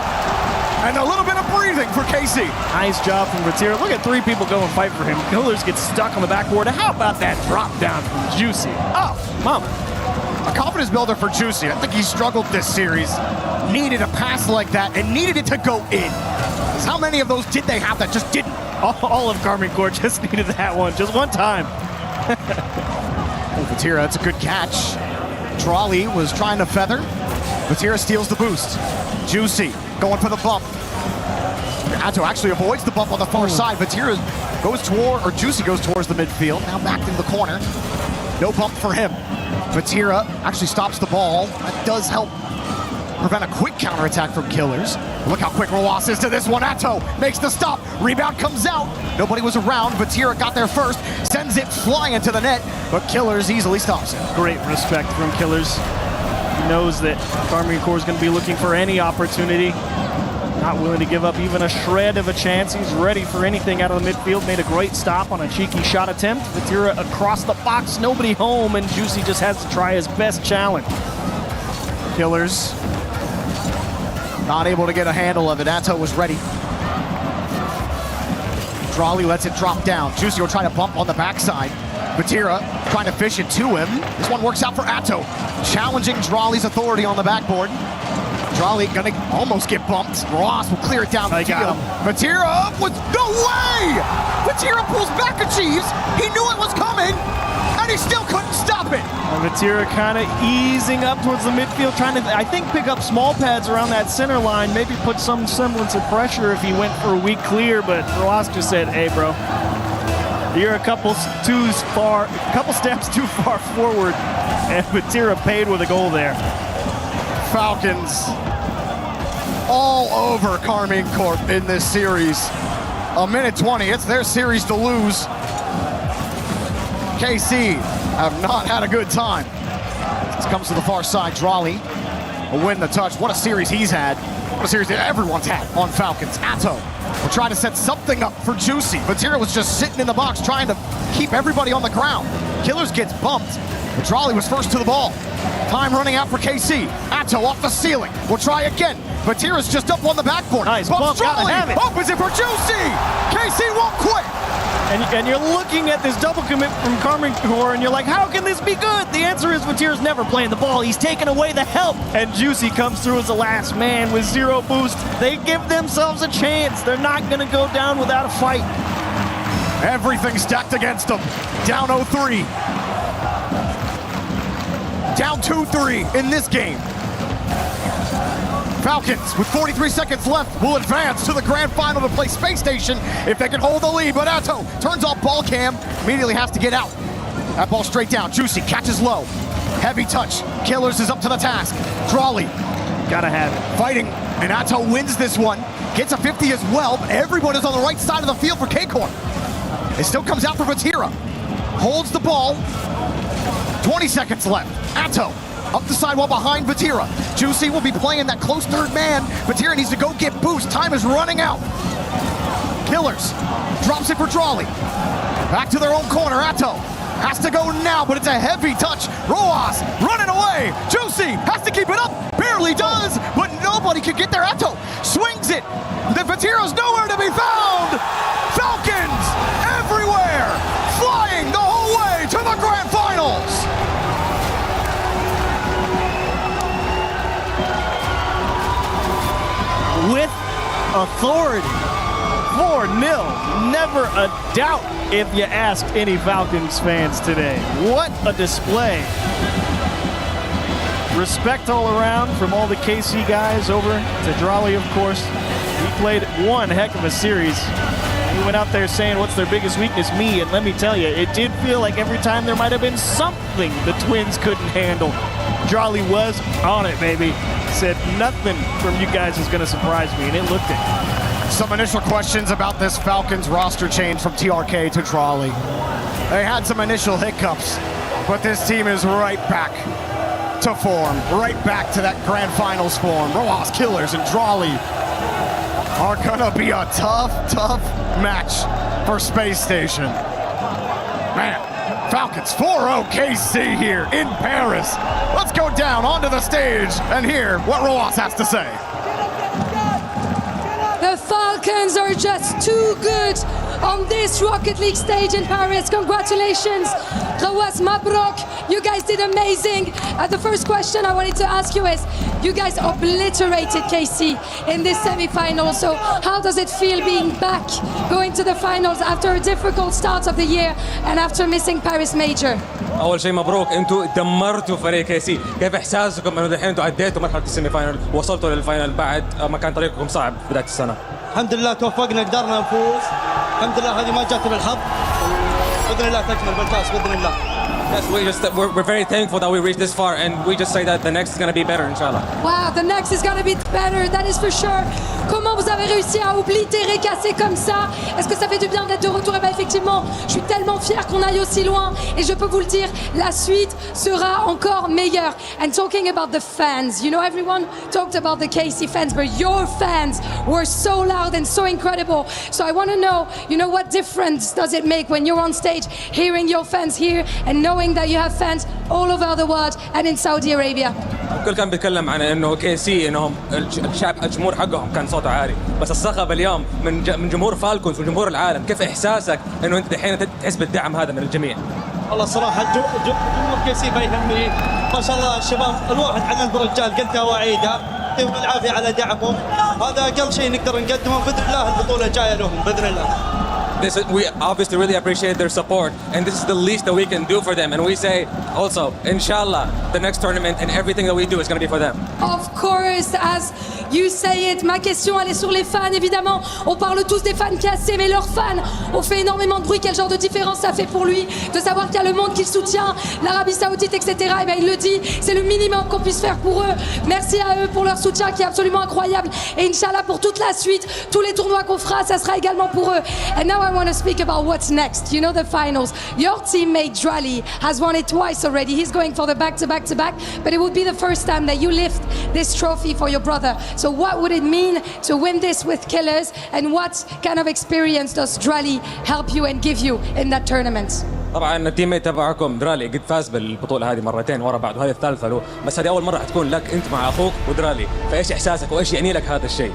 And a little bit of breathing for KC. Nice job from Vatira. Look at 3 people go and fight for him. Killers get stuck on the backboard. How about that drop down from Juicy? Oh, mama. A confidence builder for Juicy. I think he struggled this series. Needed a pass like that and needed it to go in. How many of those did they have that just didn't? All of Carmine Corp just needed that one, just one time. Vatira, that's a good catch. Drawley was trying to feather. Vatira steals the boost. Juicy going for the bump. Atto actually avoids the bump on the far side. Vatira goes toward, or Juicy goes towards the midfield. Now back in the corner. No bump for him. Vatira actually stops the ball. That does help prevent a quick counterattack from Killers. Look how quick Roas is to this one. Atto makes the stop. Rebound comes out. Nobody was around. Vatira got there first. Sends it flying to the net, but Killers easily stops it. Great respect from Killers. He knows that Army Corps is going to be looking for any opportunity. Not willing to give up even a shred of a chance. He's ready for anything out of the midfield. Made a great stop on a cheeky shot attempt. Vatira across the box, nobody home, and Juicy just has to try his best challenge. Killers not able to get a handle of it. Atto was ready. Drawley lets it drop down. Juicy will try to bump on the backside. Vatira trying to fish it to him. This one works out for Atto. Challenging Drawley's authority on the backboard. Drawley gonna almost get bumped. Ross will clear it down the field. Vatira with no way! Vatira pulls back, achieves. He knew it was coming, and he still couldn't stop it. Vatira kind of easing up towards the midfield, trying to, I think, pick up small pads around that center line, maybe put some semblance of pressure if he went for a weak clear, but Roas just said, hey, bro, you're a couple steps too far forward, and Vatira paid with a goal there. Falcons all over Carmine Corp in this series. A minute 20, it's their series to lose. KC have not had a good time. This comes to the far side. Drawley will win the touch. What a series he's had. What a series that everyone's had on Falcons. Atto will try to set something up for Juicy. Vatira was just sitting in the box trying to keep everybody on the ground. Killers gets bumped, but Drawley was first to the ball. Time running out for KC. Atto off the ceiling. We'll try again. Vatira's just up on the backboard. Nice bump. Drawley. Opens it for Juicy. KC won't quit. And you're looking at this double commit from Carmine Corps, and you're like, how can this be good? The answer is Vatira's never playing the ball. He's taking away the help. And Juicy comes through as the last man with 0 boost. They give themselves a chance. They're not going to go down without a fight. Everything stacked against them. Down 0-3. Down 2-3 in this game. Falcons, with 43 seconds left, will advance to the grand final to play Space Station if they can hold the lead. But Atto turns off ball cam, immediately has to get out. That ball straight down. Juicy catches low. Heavy touch. Killers is up to the task. Drawley. Gotta have it. Fighting, and Atto wins this one. Gets a 50 as well. Everyone is on the right side of the field for K-Corp. It still comes out for Vatira. Holds the ball. 20 seconds left. Atto up the sidewall behind Vatira. Juicy will be playing that close third man. Vatira needs to go get boost. Time is running out. Killers drops it for Drawley. Back to their own corner. Atto has to go now, but it's a heavy touch. Roas running away. Juicy has to keep it up. Barely does, but nobody can get there. Atto swings it. The Vatira's nowhere to be found. Falcons everywhere, flying the whole way to the grand finals. With authority. 4-0. Never a doubt if you asked any Falcons fans today. What a display. Respect all around from all the KC guys over to Drawley, of course. He played one heck of a series. He went out there saying, what's their biggest weakness? Me. And let me tell you, it did feel like every time there might have been something the Twins couldn't handle. Drawley was on it, baby. Said nothing from you guys is going to surprise me, and it looked it. Some initial questions about this Falcons roster change from TRK to Drawley. They had some initial hiccups, but this team is right back to form, right back to that grand finals form. Roas, Killers, and Drawley are gonna be a tough match for Space Station. Man, Falcons 4-0 KC here in Paris. Let's go down onto the stage and hear what Roas has to say. The Falcons are just too good on this Rocket League stage in Paris. Congratulations. Rawas Mabrok, you guys did amazing. The first question I wanted to ask you is, you guys obliterated KC in this semi-final, so how does it feel being back, going to the finals after a difficult start of the year and after missing Paris Major? اول شيء مبروك، انتوا دمرتوا فريق كي سي. كيف احساسكم انه الحين انتوا عديتوا مرحله السيمي فاينل ووصلتوا للفاينل بعد ما كان طريقكم صعب في بدايه السنه؟ الحمد لله توفقنا، قدرنا نفوز. الحمد لله هذه ما جات بالحظ. باذن الله تكمل بالكاس باذن الله. Yes, we're very thankful that we reached this far, and we just say that the next is going to be better, inshallah. Wow, the next is going to be better, that is for sure. Comment vous avez réussi à oblitérer, casser comme ça? Est-ce que ça fait du bien d'être de retour? Et bien effectivement, je suis tellement fier qu'on aille aussi loin, et je peux vous le dire, la suite sera encore meilleure. And talking about the fans, you know, everyone talked about the KC fans, but your fans were so loud and so incredible. So I want to know, you know, what difference does it make when you're on stage, hearing your fans here and knowing that you have fans all over the world and in Saudi Arabia? الكل كان بيتكلم عن انه كي سي انهم الشعب الجمهور حقهم كان صوته عالي، بس الصخب اليوم من جمهور فالكونز وجمهور العالم. كيف احساسك انه انت الحين تحس بالدعم هذا من الجميع؟ والله الصراحه جمهور كي سي ما يهمني، ما شاء الله الشباب الواحد على الرجال قلتها واعيدها، يعطيهم العافيه على دعمهم. هذا اقل شيء نقدر نقدمه باذن الله. البطوله جايه لهم باذن الله. We obviously really appreciate their support, and this is the least that we can do for them. And we say also, inshallah, the next tournament and everything that we do is going to be for them. Of course, as you say it. Ma question, elle est sur les fans, évidemment. On parle tous des fans cassés, mais leurs fans ont fait énormément de bruit. Quel genre de différence ça fait pour lui de savoir qu'il y a le monde qui le soutient, l'Arabie Saoudite, etc. Et bien, il le dit, c'est le minimum qu'on puisse faire pour eux. Merci à eux pour leur soutien qui est absolument incroyable. Et Inch'Allah, pour toute la suite, tous les tournois qu'on fera, ça sera également pour eux. And now I want to speak about what's next. You know, the finals. Your teammate Drali has won it twice already. He's going for the back-to-back-to-back, but it would be the first time that you lift this trophy for your brother. So what would it mean to win this with Killers, and what kind of experience does Drali help you and give you in that tournament? طبعا التيميت تبعكم درالي قد فاز بالبطوله هذه مرتين ورا بعض، وهذه الثالثه له، بس هذه اول مره حتكون لك انت مع اخوك ودرالي. فايش احساسك وايش يعني لك هذا الشيء؟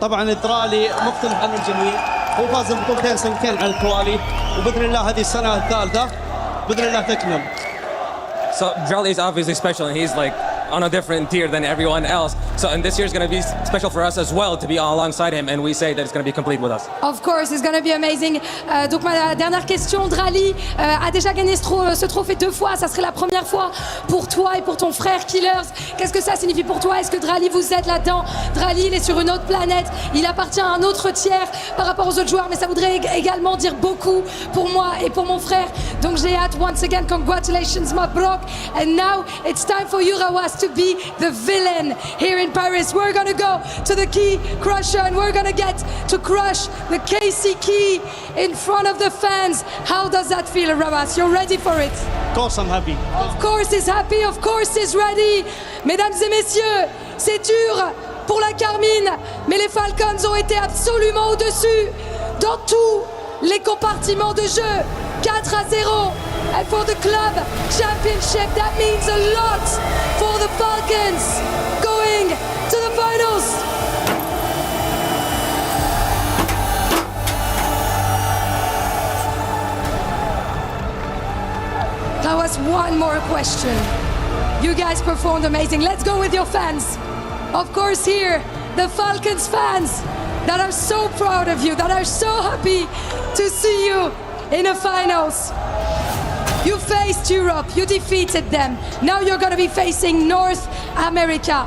طبعا درالي مختلف عن الجميع، هو فاز ببطولتين سنتين على التوالي، وباذن الله هذه السنه الثالثه باذن الله تكمل. So Drali is obviously special, and he's like on a different tier than everyone else. So and this year is going to be special for us as well to be alongside him, and we say that it's going to be complete with us. Of course, it's going to be amazing. Donc ma dernière question, Drali a déjà gagné ce trophée 2 fois. Ça serait la première fois pour toi et pour ton frère Killers. Qu'est-ce que ça signifie pour toi? Est-ce que Drali vous aide là-dedans? Drali, il est sur une autre planète. Il appartient à un autre tiers par rapport aux autres joueurs, mais ça voudrait également dire beaucoup pour moi et pour mon frère. Donc j'ai hâte. Once again, congratulations, Mabrok. And now it's time for you, Rawas, to be the villain here in Paris. We're gonna go to the Key Crusher, and we're gonna get to crush the KC Key in front of the fans. How does that feel, Rawas? You're ready for it? Of course I'm happy. Of course he's happy, of course he's ready. Mesdames et messieurs, c'est dur pour la Carmine, mais les Falcons ont été absolument au-dessus dans tous les compartiments de jeu. 4-0, and for the club championship, that means a lot for the Falcons going to the finals. That was one more question. You guys performed amazing. Let's go with your fans. Of course, here, the Falcons fans that are so proud of you, that are so happy to see you in the finals. You faced Europe, you defeated them. Now you're going to be facing North America.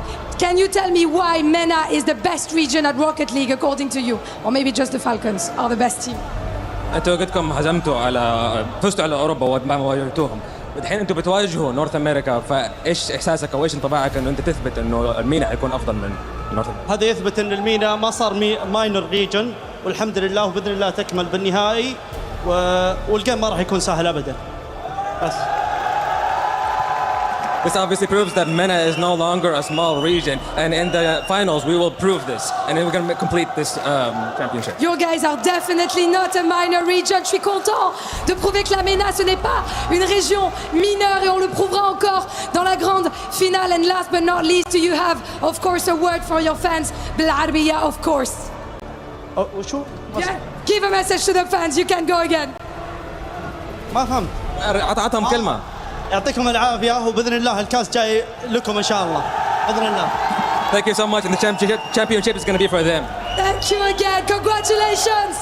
Can you tell me why MENA is the best region at Rocket League according to you? Or maybe just the Falcons are the best team? انتوا قدكم فزتوا على اوروبا وواجهتوهم. الحين انتوا بتواجهوا نورث امريكا، فايش احساسك او ايش انطباعك انه انت تثبت انه المينا حيكون افضل من نورث امريكا؟ هذا يثبت ان المينا ما صار ماينر ريجن، والحمد لله وباذن الله تكمل بالنهائي، والجيم ما راح يكون سهل ابدا. بس This obviously proves that MENA is no longer a small region, and in the finals we will prove this, and then we're going to complete this championship. You guys are definitely not a minor region. Je suis content de prouver que la MENA, ce n'est pas une région mineure, et on le prouvera encore dans la grande finale. And last but not least, do you have, of course, a word for your fans? بالعربية, of course. وشو؟ Yeah. Give a message to the fans. You can go again. ما فهمت. عطهم كلمة. يعطيكم العافية وبإذن الله الكاس جاي لكم إن شاء الله. بإذن الله. Thank you so much, and the championship is going to be for them. Thank you again. Congratulations.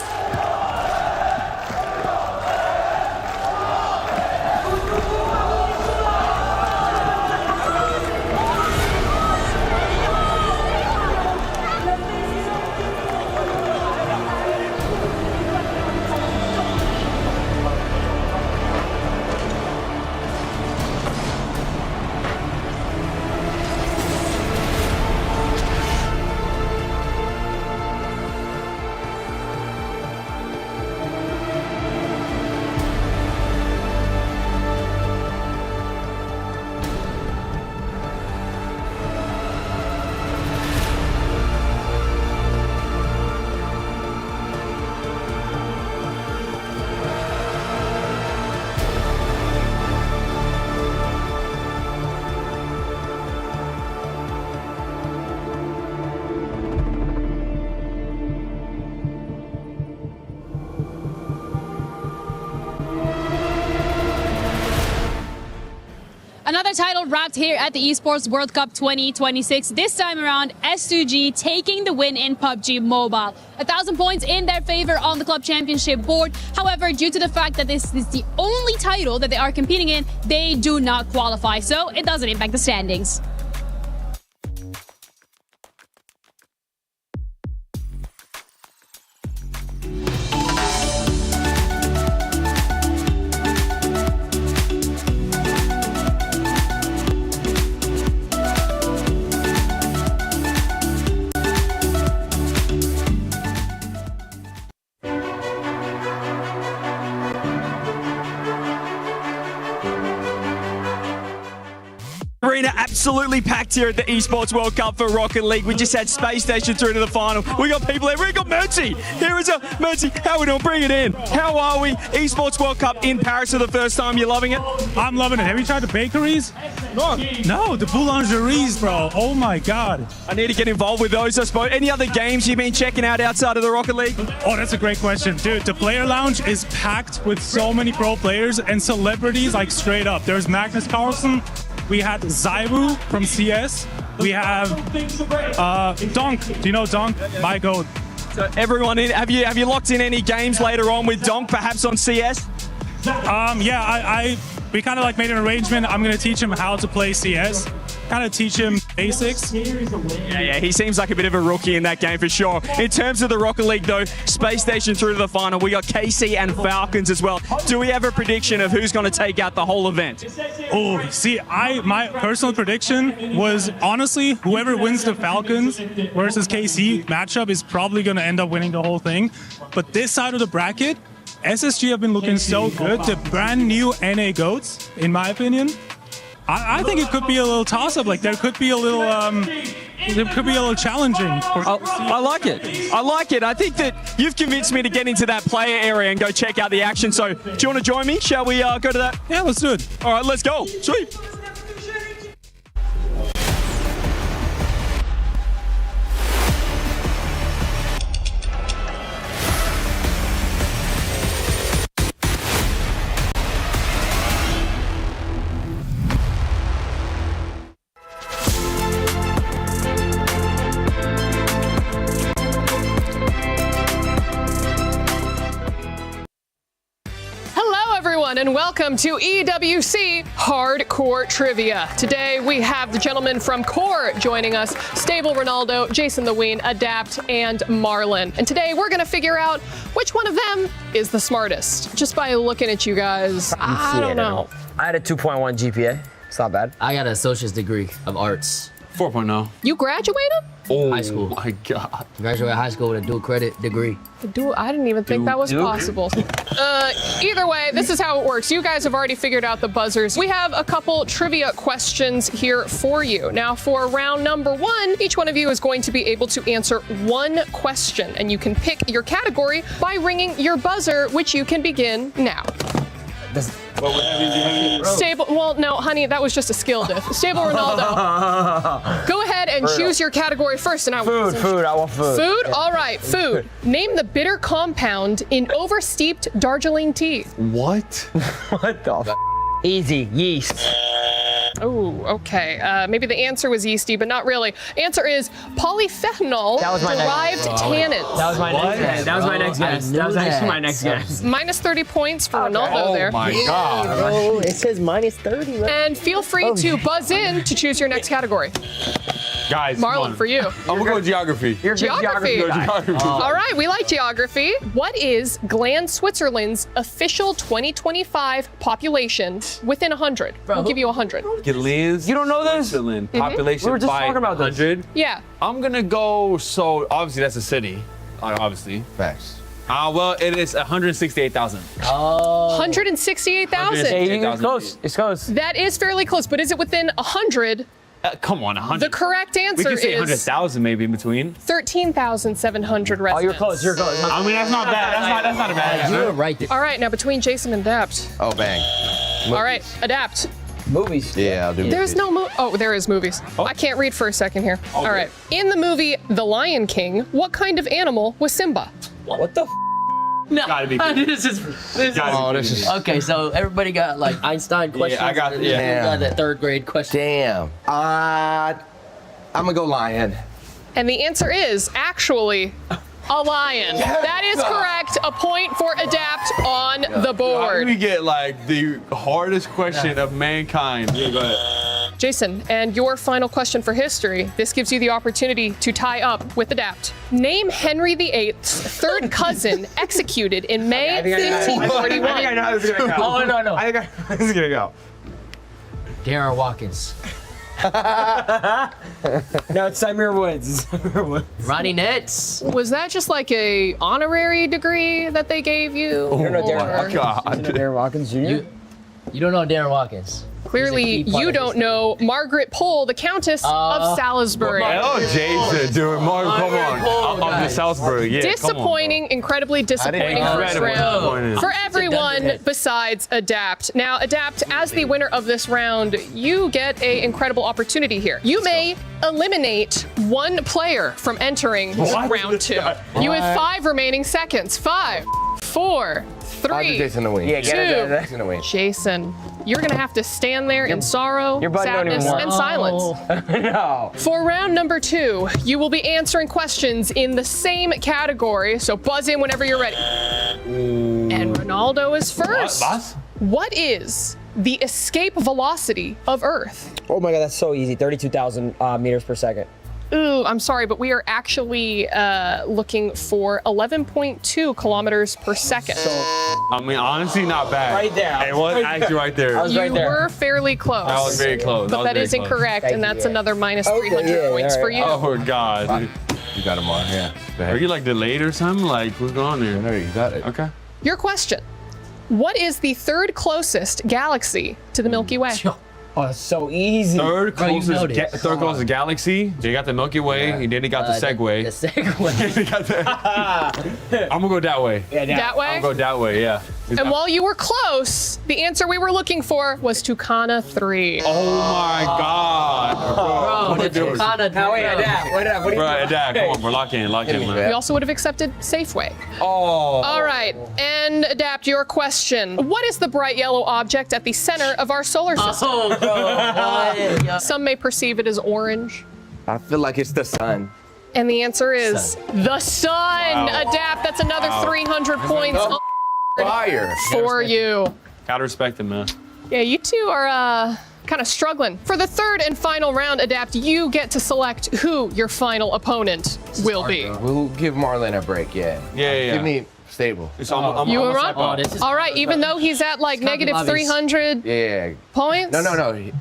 Another title wrapped here at the Esports World Cup 2026. This time around, S2G taking the win in PUBG Mobile. 1,000 points in their favor on the club championship board. However, due to the fact that this is the only title that they are competing in, they do not qualify, so it doesn't impact the standings. Arena absolutely packed here at the Esports World Cup for Rocket League. We just had Space Station through to the final. We got people there. We got Mercy. Here is a Mercy. How are we doing? Bring it in. How are we? Esports World Cup in Paris for the first time. You loving it? I'm loving it. Have you tried the bakeries? No, the boulangeries, bro. Oh my God. I need to get involved with those, I suppose. Any other games you've been checking out outside of the Rocket League? Oh, that's a great question. Dude, the player lounge is packed with so many pro players and celebrities, like straight up. There's Magnus Carlsen. We had Zaibu from CS. We have Donk. Do you know Donk? My goat. So everyone in, have you locked in any games later on with Donk, perhaps on CS? Yeah, we kind of like made an arrangement. I'm gonna teach him how to play CS. Kind of teach him basics. Yeah, he seems like a bit of a rookie in that game for sure. In terms of the Rocket League though, Space Station through to the final. We got KC and Falcons as well. Do we have a prediction of who's going to take out the whole event? Oh, see, my personal prediction was honestly, whoever wins the Falcons versus KC matchup is probably going to end up winning the whole thing. But this side of the bracket, SSG have been looking so good. The brand new NA GOATs, in my opinion. I think it could be a little toss-up. Like there could be a little, challenging. I like it. I like it. I think that you've convinced me to get into that player area and go check out the action. So, do you want to join me? Shall we go to that? Yeah, let's do it. All right, let's go. Sweet. And welcome to EWC Hardcore Trivia. Today we have the gentlemen from Core joining us, Stable Ronaldo, Jason the Ween, Adapt, and Marlon. And today we're gonna figure out which one of them is the smartest. Just by looking at you guys, I don't know. I had a 2.1 GPA. It's not bad. I got an associate's degree of arts. 4.0. You graduated? High school. Oh my God. Graduated high school with a dual credit degree. I didn't even think that was possible. Either way, this is how it works. You guys have already figured out the buzzers. We have a couple trivia questions here for you. Now, for round number 1, each one of you is going to be able to answer one question, and you can pick your category by ringing your buzzer, which you can begin now. Stable, well, no, honey, that was just a skill diff. Stable Ronaldo. Go ahead and choose your category first. And Food, I want food. Food? All right, food. Name the bitter compound in oversteeped Darjeeling tea. What? What the f? Easy, yeast. Oh, okay. Maybe the answer was yeasty, but not really. Answer is polyphenol derived tannin. That was my next guess. That was my next guess. That was actually my next guess. Minus 30 points for Ronaldo there. Oh my God. Bro, it says minus 30. Right? And feel free to buzz in to choose your next category. Guys, Marlon, for you. I'm gonna go geography. You're geography. Geography. All right, we like geography. What is Gland Switzerland's official 2025 population within 100? We'll give you 100. Gilles, you don't know this? Switzerland, population We were just by talking about this. 100. Yeah. I'm gonna go, so obviously that's a city. Obviously. Facts. Well, it is 168,000. 168,000. It's close. It's close. That is fairly close, but is it within 100? Come on, 100. The correct We answer could say is 100,000 maybe in between. 13,700 residents. Oh, you're close. You're close. I mean, that's not bad. That's not a bad answer. You were right there. All right, now between Jason and Adapt. Oh, bang. All right, Adapt. Movies. Yeah, I'll do There's no Oh, there is movies. I can't read for a second here. All right. In the movie The Lion King, what kind of animal was Simba? What the f? No. Gotta be this is okay. So everybody got like Einstein questions. I got- and yeah. then you got that third grade question. Damn. I'm gonna go lion. And the answer is actually a lion. That is correct. A point for Adapt on the How board. do we get like the hardest question of mankind? Yeah, go ahead. Jason, and your final question for history. This gives you the opportunity to tie up with Adapt. Name Henry VIII's third cousin executed in May 1541. I think I know how this is gonna go. Oh no. I think I know how this is gonna go. Darren Watkins. No, it's Samir Woods. Ronnie Nets. Was that just like a honorary degree that they gave you? You don't know Or- Darren God. Darren Watkins Jr. You don't know Darren Watkins. Clearly, you don't know Margaret Pole, the Countess of Salisbury. Oh, Jason, dude, Mark, come on. Of the Salisbury, yeah. Disappointing, incredibly disappointing first round for everyone besides Adapt. Now, Adapt, as the winner of this round, you get an incredible opportunity here. You may eliminate one player from entering round 2. You have 5 remaining seconds. 5, 4, 3, Jason to win. Yeah, get it. 2. Jason to win. Jason, you're gonna have to stand there in sorrow, your buddy don't even sadness, want- and silence. No. For round number 2, you will be answering questions in the same category, so buzz in whenever you're ready. And Ronaldo is first. What is the escape velocity of Earth? Oh my God, that's so easy. 32,000 meters per second. Ooh, I'm sorry, but we are actually looking for 11.2 kilometers per second. I mean, honestly, not bad. Right there. It was actually right there. I was right You there. were fairly close. That was very close. But that is incorrect, and that's another minus 300 points for you. Oh, God. You got him on, yeah. Go Are ahead. you like delayed or something? Like, what's going on there? No, you got it. Okay. Your question. What is the third closest galaxy to the Milky Way? Oh, it's so easy. Third Bro, you know closest, this. third closest galaxy. You got the Milky Way, and then you got the Segway. The Segway. You got the- I'm gonna go that way. Yeah, That way? I'm gonna go that way, yeah. And while you were close, the answer we were looking for was Tucana 3. Oh my God. Bro, the Tucana. Now wait, Adapt. What are you Right, Dad, come on, bro. Lock in, We man. also would have accepted Safeway. Oh. All right, and Adapt your question. What is the bright yellow object at the center of our solar system? Oh, bro. Some may perceive it as orange. I feel like it's the sun. And the answer is the sun. Wow. Adapt, that's another 300 points Fire. for you. Gotta respect him, man. Yeah, you two are kind of struggling. For the third and final round, Adapt, you get to select who your final opponent will be. We'll give Marlon a break, yeah. Yeah. Give me stable. It's I'm You I'm and a Ron? step up. All right, even though he's at like negative 300 Yeah. points. No.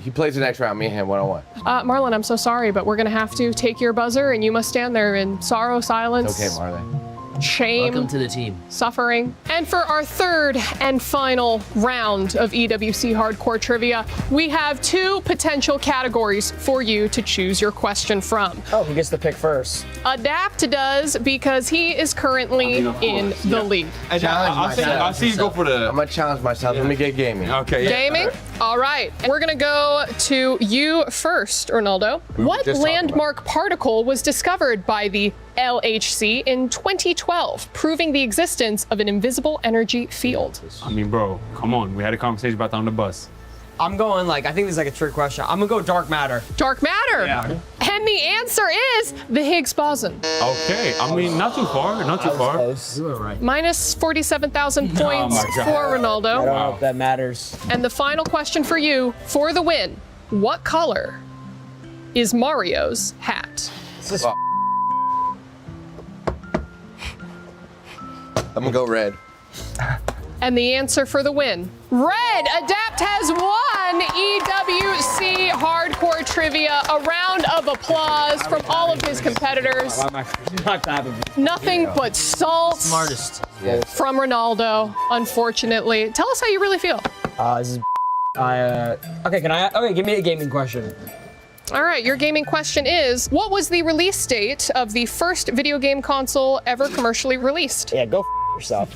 He plays the next round, me and him one-on-one. Marlon, I'm so sorry, but we're gonna have to take your buzzer and you must stand there in sorrow, silence, Okay, Marlon. shame, Welcome to the team. suffering. And for our third and final round of EWC Hardcore Trivia, we have 2 potential categories for you to choose your question from. Oh, who gets to pick first? Adapt does because he is currently in the lead. I see you go for the. I'm gonna challenge myself. Let me get gaming. Okay. Yeah. Gaming? All right, we're gonna go to you first, Ronaldo. What landmark particle was discovered by the LHC in 2012, proving the existence of an invisible energy field? I mean, bro, come on. We had a conversation about that on the bus. I'm going I think this is like a trick question. I'm gonna go dark matter. Dark matter? Yeah. And the answer is the Higgs boson. Okay, I mean, not too far, not too far. You were right. Minus 47,000 points my God. for Ronaldo. I don't know if that matters. And the final question for you, for the win, what color is Mario's hat? I'm gonna go red. And the answer for the win, red. Adapt has won EWC Hardcore Trivia. A round of applause from all of his competitors. Nothing but salt Smartest. from Ronaldo, unfortunately. Tell us how you really feel. This is okay, give me a gaming question. All right, your gaming question is, what was the release date of the first video game console ever commercially released? Yeah, go yourself.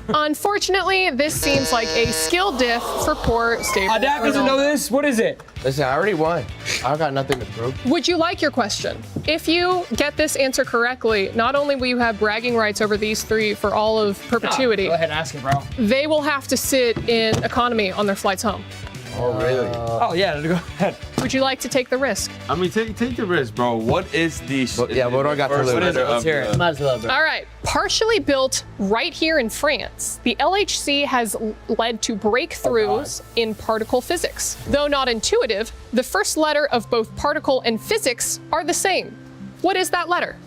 Unfortunately, this seems like a skill diff for poor stable. Adapt doesn't know this. What is it? Listen, I already won. I got nothing to prove. Would you like your question? If you get this answer correctly, not only will you have bragging rights over these three for all of perpetuity, Go ahead and ask it, bro. they will have to sit in economy on their flights home. Oh, really? Oh, yeah, go ahead. Would you like to take the risk? I mean, take the risk, bro. What is the... what do I got to lose? Let's hear it. Might as well, bro. All right, partially built right here in France, the LHC has led to breakthroughs in particle physics. Though not intuitive, the first letter of both particle and physics are the same. What is that letter?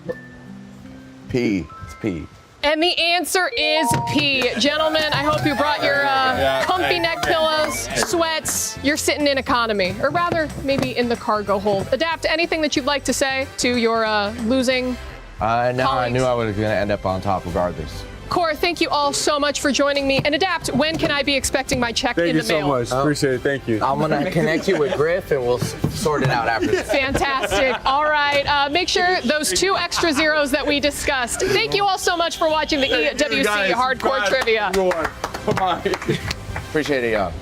P. It's P. And the answer is P. Gentlemen, I hope you brought your comfy neck pillows, sweats. You're sitting in economy, or rather, maybe in the cargo hold. Adapt, anything that you'd like to say to your losing No, I colleagues? knew I was going to end up on top regardless. Core, thank you all so much for joining me. And Adapt, when can I be expecting my check in the mail? Thank you so much. Appreciate it. Thank you. I'm going to connect you with Griff and we'll sort it out after this. Fantastic. All right. Make sure those 2 extra zeros that we discussed. Thank you all so much for watching the EWC Hardcore Trivia. Bye. Appreciate it, y'all.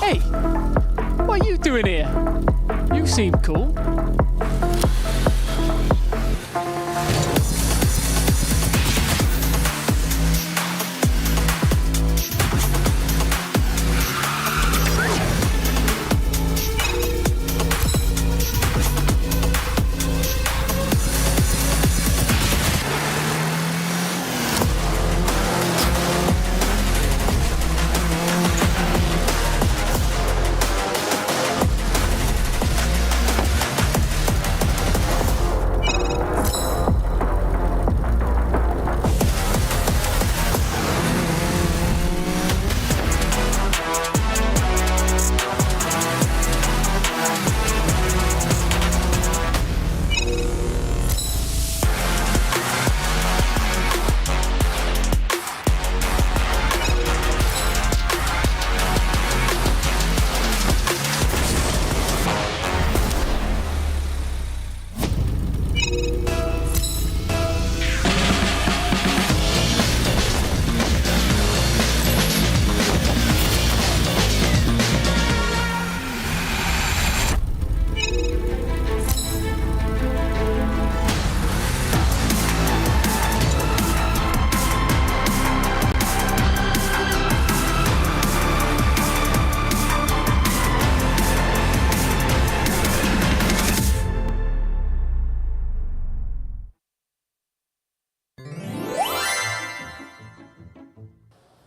Hey, what are you doing here? You seem cool.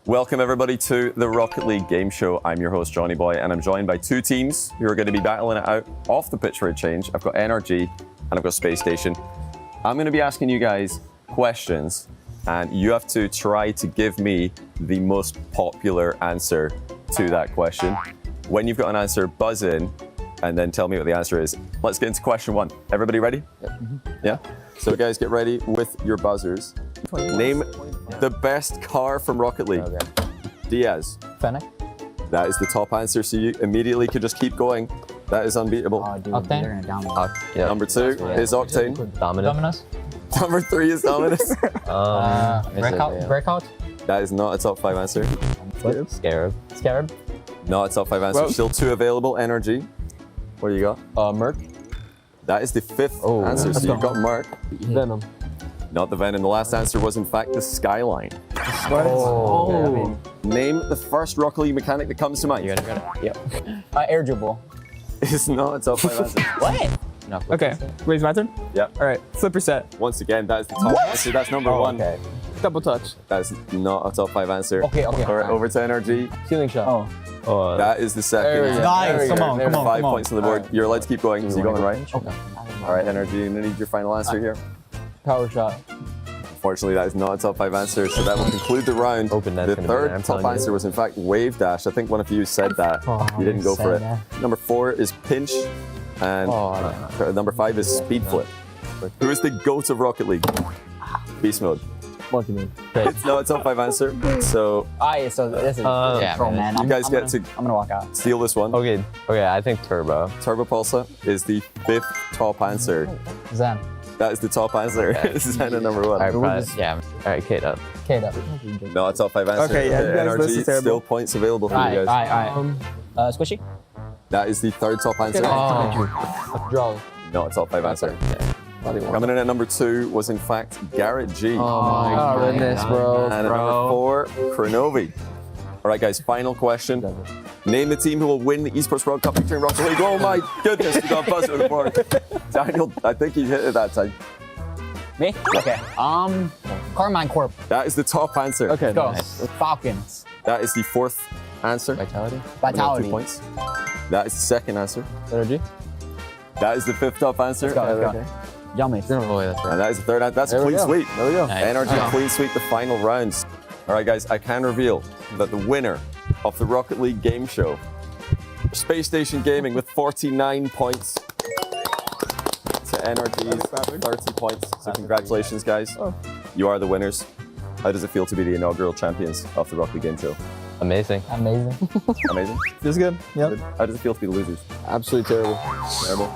Welcome everybody to the Rocket League game show. I'm your host Johnny Boy and I'm joined by 2 teams who are going to be battling it out off the pitch for a change. I've got NRG and I've got Space Station. I'm going to be asking you guys questions and you have to try to give me the most popular answer to that question. When you've got an answer, buzz in and then tell me what the answer is. Let's get into question 1. Everybody ready? Yeah? So guys, get ready with your buzzers. Name the best car from Rocket League. Diaz. Fennec. That is the top answer, so you immediately could just keep going. That is unbeatable. Octane. Number 2 is Octane. Dominus. Number 3 is Dominus. Breakout. That is not a top 5 answer. Scarab. Not a top 5 answer. Well- Still 2 available. Energy. What do you got? Merc. That is the 5th answer, so you've got Merc. Venom. Not the Venom. The last answer was, in fact, the Skyline. Oh. Name the first Rocket League mechanic that comes to mind. You got it. Yep. Air dribble. It's not a top 5 answer. What? Okay, wait, it's my turn? Yep. All right, flipper set. Once again, that is the top answer. That's number 1. Okay. Double touch. That is not a top 5 answer. Okay. All right, over to Energy. Ceiling shot. That is the second. Nice. Come on. 5 points on the board. You're allowed to keep going. So you're going right? Okay. All right, Energy. I'm going to need your final answer here. Power shot. Unfortunately, that is not a top 5 answer, so that will conclude the round. The third top answer was, in fact, Wave Dash. I think one of you said that. You didn't go for it. Number 4 is Pinch, and number 5 is Speed Flip. Who is the GOAT of Rocket League? Beast Mode. Monkey Man. It's not a top 5 answer, so So this is control, man. you guys get to I'm gonna walk out. steal this one. Okay, I think Turbo. Turbo Pulsar is the 5th top answer. Zen. That is the top answer. This is number 1. All right, K-Dub. K-Dub. No, a top 5 answer. Okay, yeah, you guys Energy, listed terrible. still points available for you guys. Alright. Squishy. That is the 3rd top answer. Draw. Not a top 5 answer. Coming in at number 2 was, in fact, Garrett G. Oh my goodness, bro. And at number 4, Kronovi. All right, guys, final question. Name the team who will win the Esports World Cup featuring Rocket League. Oh my goodness, we got a buzzer on the board. Daniel, I think he hit it that time. Me? Okay. Carmine Corp. That is the top answer. Okay. Go. Falcons. That is the 4th answer. Vitality. 2 points. That is the 2nd answer. Energy. That is the 5th top answer. Let's go. Okay. Yummy. And that is the 3rd answer. That's a clean sweep. There we go. Energy clean sweep the final rounds. All right, guys, I can reveal that the winner of the Rocket League game show, Space Station Gaming, with 49 points to Energy's 30 points. So congratulations, guys. You are the winners. How does it feel to be the inaugural champions of the Rocket League game show? Amazing. Amazing. Amazing? This is good. Yep. How does it feel to be the losers? Absolutely terrible.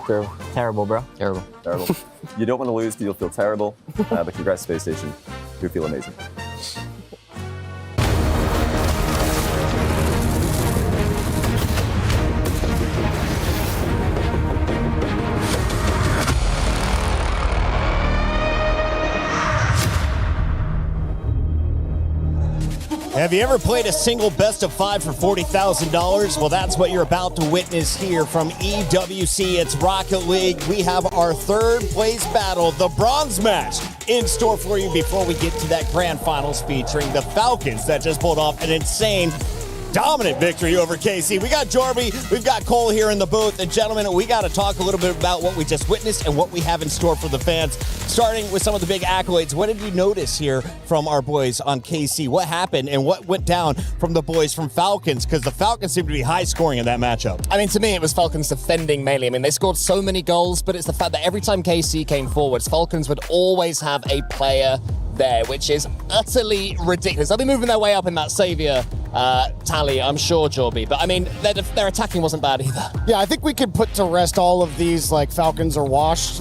Terrible? Terrible, bro. Terrible. Terrible. You don't want to lose because you'll feel terrible, but congrats, Space Station. You feel amazing. Have you ever played a single best of 5 for $40,000? Well, that's what you're about to witness here from EWC. It's Rocket League. We have our 3rd place battle, the bronze match, in store for you before we get to that grand finals featuring the Falcons that just pulled off an insane, dominant victory over KC. We got Jorby, we've got Cole here in the booth, and gentlemen, we got to talk a little bit about what we just witnessed and what we have in store for the fans. Starting with some of the big accolades, what did you notice here from our boys on KC? What happened and what went down from the boys from Falcons? Because the Falcons seem to be high scoring in that matchup. I mean, to me, it was Falcons defending mainly. I mean, they scored so many goals, but it's the fact that every time KC came forwards, Falcons would always have a player there, which is utterly ridiculous. They'll be moving their way up in that savior tally, I'm sure, Jorby. But I mean, their attacking wasn't bad either. Yeah, I think we could put to rest all of these like Falcons are washed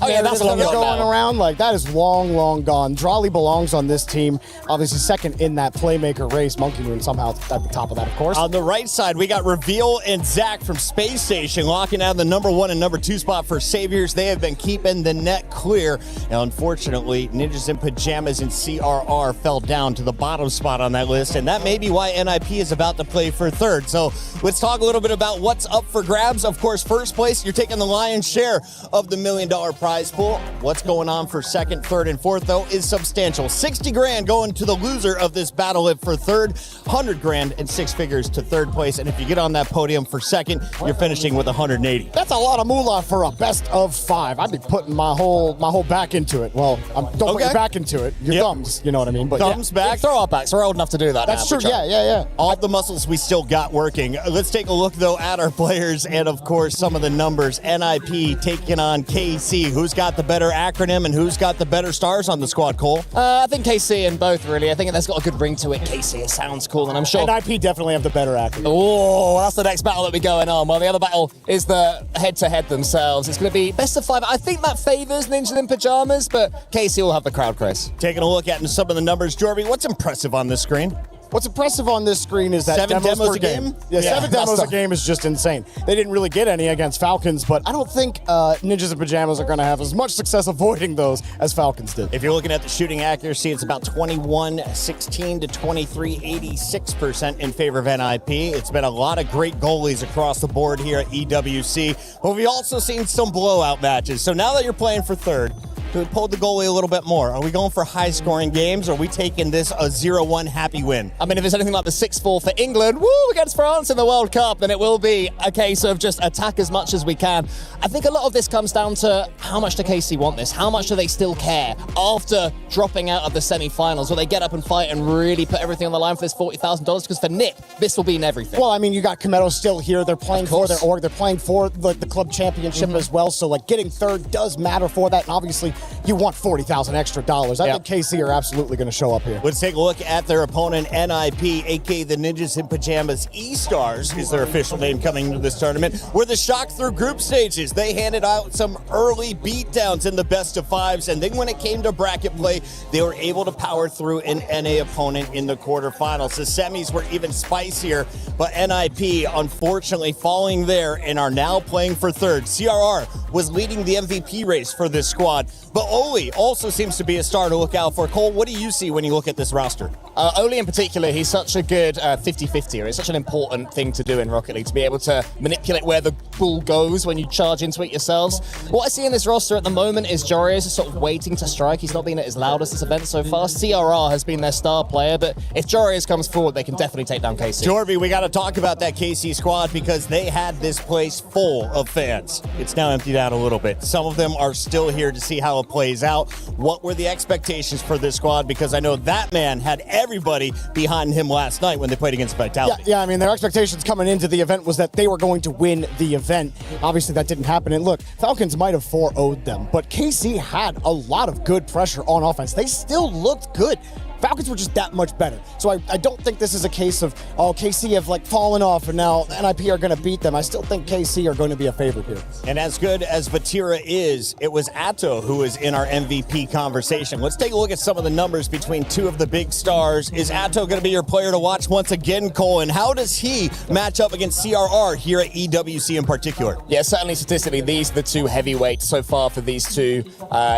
Oh yeah, that's long going now. around. Like that is long gone. Drawley belongs on this team. Obviously, second in that playmaker race. Monkey Moon somehow at the top of that, of course. On the right side, we got Reveal and Zach from Space Station locking down the number 1 and number 2 spot for Saviors. They have been keeping the net clear. And unfortunately, Ninjas in Pajamas and CRR fell down to the bottom spot on that list. And that may be why NIP is about to play for 3rd. So let's talk a little bit about what's up for grabs. Of course, first place, you're taking the lion's share of the $1 million prize pool. What's going on for second, third, and fourth, though, is substantial. 60 grand going to the loser of this battle for third, 100 grand and 6 figures to third place. And if you get on that podium for second, you're finishing with 180. That's a lot of moolah for a best of 5. I'd be putting my whole back into it. Well, don't put your back into it. Your thumbs, you know what I mean? But thumbs back. Throw our backs. We're old enough to do that. That's now. true. Yeah. All the muscles we still got working. Let's take a look, though, at our players and, of course, some of the numbers. NIP taking on KC. Who's got the better acronym and who's got the better stars on the squad, Cole? I think KC and both, really. I think that's got a good ring to it. KC, it sounds cool, and I'm sure... NIP definitely have the better acronym. Oh, that's the next battle that we're going on. Well, the other battle is the head-to-head themselves. It's going to be best of 5. I think that favors Ninjas in Pajamas, but KC will have the crowd, Chris. Taking a look at some of the numbers, Jorby, what's impressive on this screen? What's impressive on this screen is that 7 demos per a game? Yeah, 7 demos a game is just insane. They didn't really get any against Falcons, but I don't think Ninjas in Pajamas are going to have as much success avoiding those as Falcons did. If you're looking at the shooting accuracy, it's about 21-16 to 23-86% in favor of NIP. It's been a lot of great goalies across the board here at EWC, but we've also seen some blowout matches. So now that you're playing for third, we pulled the goalie a little bit more. Are we going for high-scoring games, or are we taking this a 0-1 happy win? I mean, if it's anything like the 6-4 for England, against France in the World Cup, then it will be a case of just attack as much as we can. I think a lot of this comes down to how much do KC want this? How much do they still care after dropping out of the semi-finals? Will they get up and fight and really put everything on the line for this $40,000? Because for NIP, this will be in everything. Well, I mean, you got Kometo still here. They're playing for their org. They're playing for the club championship as well. So, like, getting third does matter for that. And obviously, you want $40,000 extra dollars. I think KC are absolutely going to show up here. Let's take a look at their opponent, NIP, aka the Ninjas in Pajamas. E-Stars is their official name coming into this tournament. Were the shock through group stages. They handed out some early beatdowns in the best of 5s, and then when it came to bracket play, they were able to power through an NA opponent in the quarterfinals. The semis were even spicier, but NIP unfortunately falling there and are now playing for third. CRR was leading the MVP race for this squad, but Oli also seems to be a star to look out for. Cole, what do you see when you look at this roster? Oli in particular, he's such a good 50-50er. It's such an important thing to do in Rocket League, to be able to manipulate where the ball goes when you charge into it yourselves. What I see in this roster at the moment is Jorius is sort of waiting to strike. He's not been at his loudest this event so far. CRR has been their star player, but if Jorius comes forward, they can definitely take down KC. Jorby, we got to talk about that KC squad because they had this place full of fans. It's now emptied out a little bit. Some of them are still here to see how it plays out. What were the expectations for this squad? Because I know that man had everybody behind him last night when they played against Vitality. Yeah, I mean, their expectations coming into the event was that they were going to win the event. Obviously, that didn't happen. And look, Falcons might have 4-0'd them, but KC had a lot of good pressure on offense. They still looked good. Falcons were just that much better. So I don't think this is a case of, KC have like fallen off and now NIP are going to beat them. I still think KC are going to be a favorite here. And as good as Vatira is, it was Atto who was in our MVP conversation. Let's take a look at some of the numbers between two of the big stars. Is Atto going to be your player to watch once again, Cole? And how does he match up against CRR here at EWC in particular? Yeah, certainly statistically, these are the two heavyweights so far for these two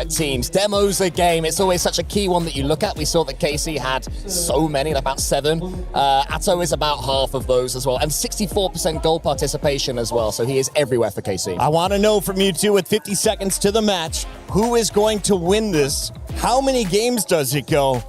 teams. Demo's a game. It's always such a key one that you look at. We saw that KC had so many, about 7. Atto is about half of those as well, and 64% goal participation as well, so he is everywhere for KC. I want to know from you two, with 50 seconds to the match, who is going to win this? How many games does it go?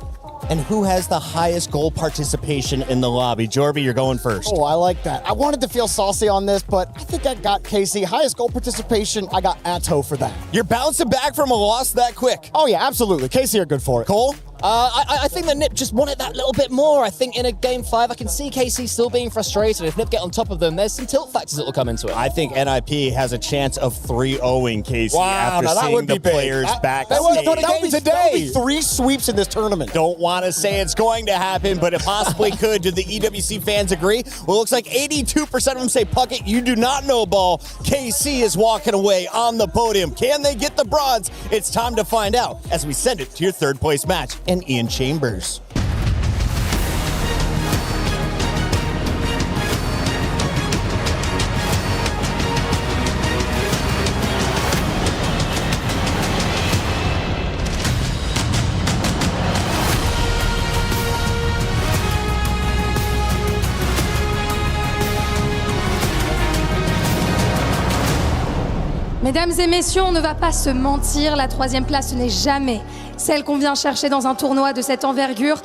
And who has the highest goal participation in the lobby? Jorby, you're going first. Oh, I like that. I wanted to feel saucy on this, but I think I got KC. Highest goal participation, I got Atto for that. You're bouncing back from a loss that quick. Oh, yeah, absolutely. KC are good for it. Cole? I think that NIP just wanted that little bit more. I think in a game 5, I can see KC still being frustrated. If NIP get on top of them, there's some tilt factors that will come into it. I think NIP has a chance of 3-0ing KC wow, after seeing the players back. That would be 3 sweeps in this tournament. Don't want to say it's going to happen, but it possibly could. Do the EWC fans agree? Well, it looks like 82% of them say, Puckett, you do not know ball. KC is walking away on the podium. Can they get the bronze? It's time to find out as we send it to your third place match. And Ian Chambers. Mesdames et messieurs, on ne va pas se mentir, la 3e place, ce n'est jamais celle qu'on vient chercher dans un tournoi de cette envergure.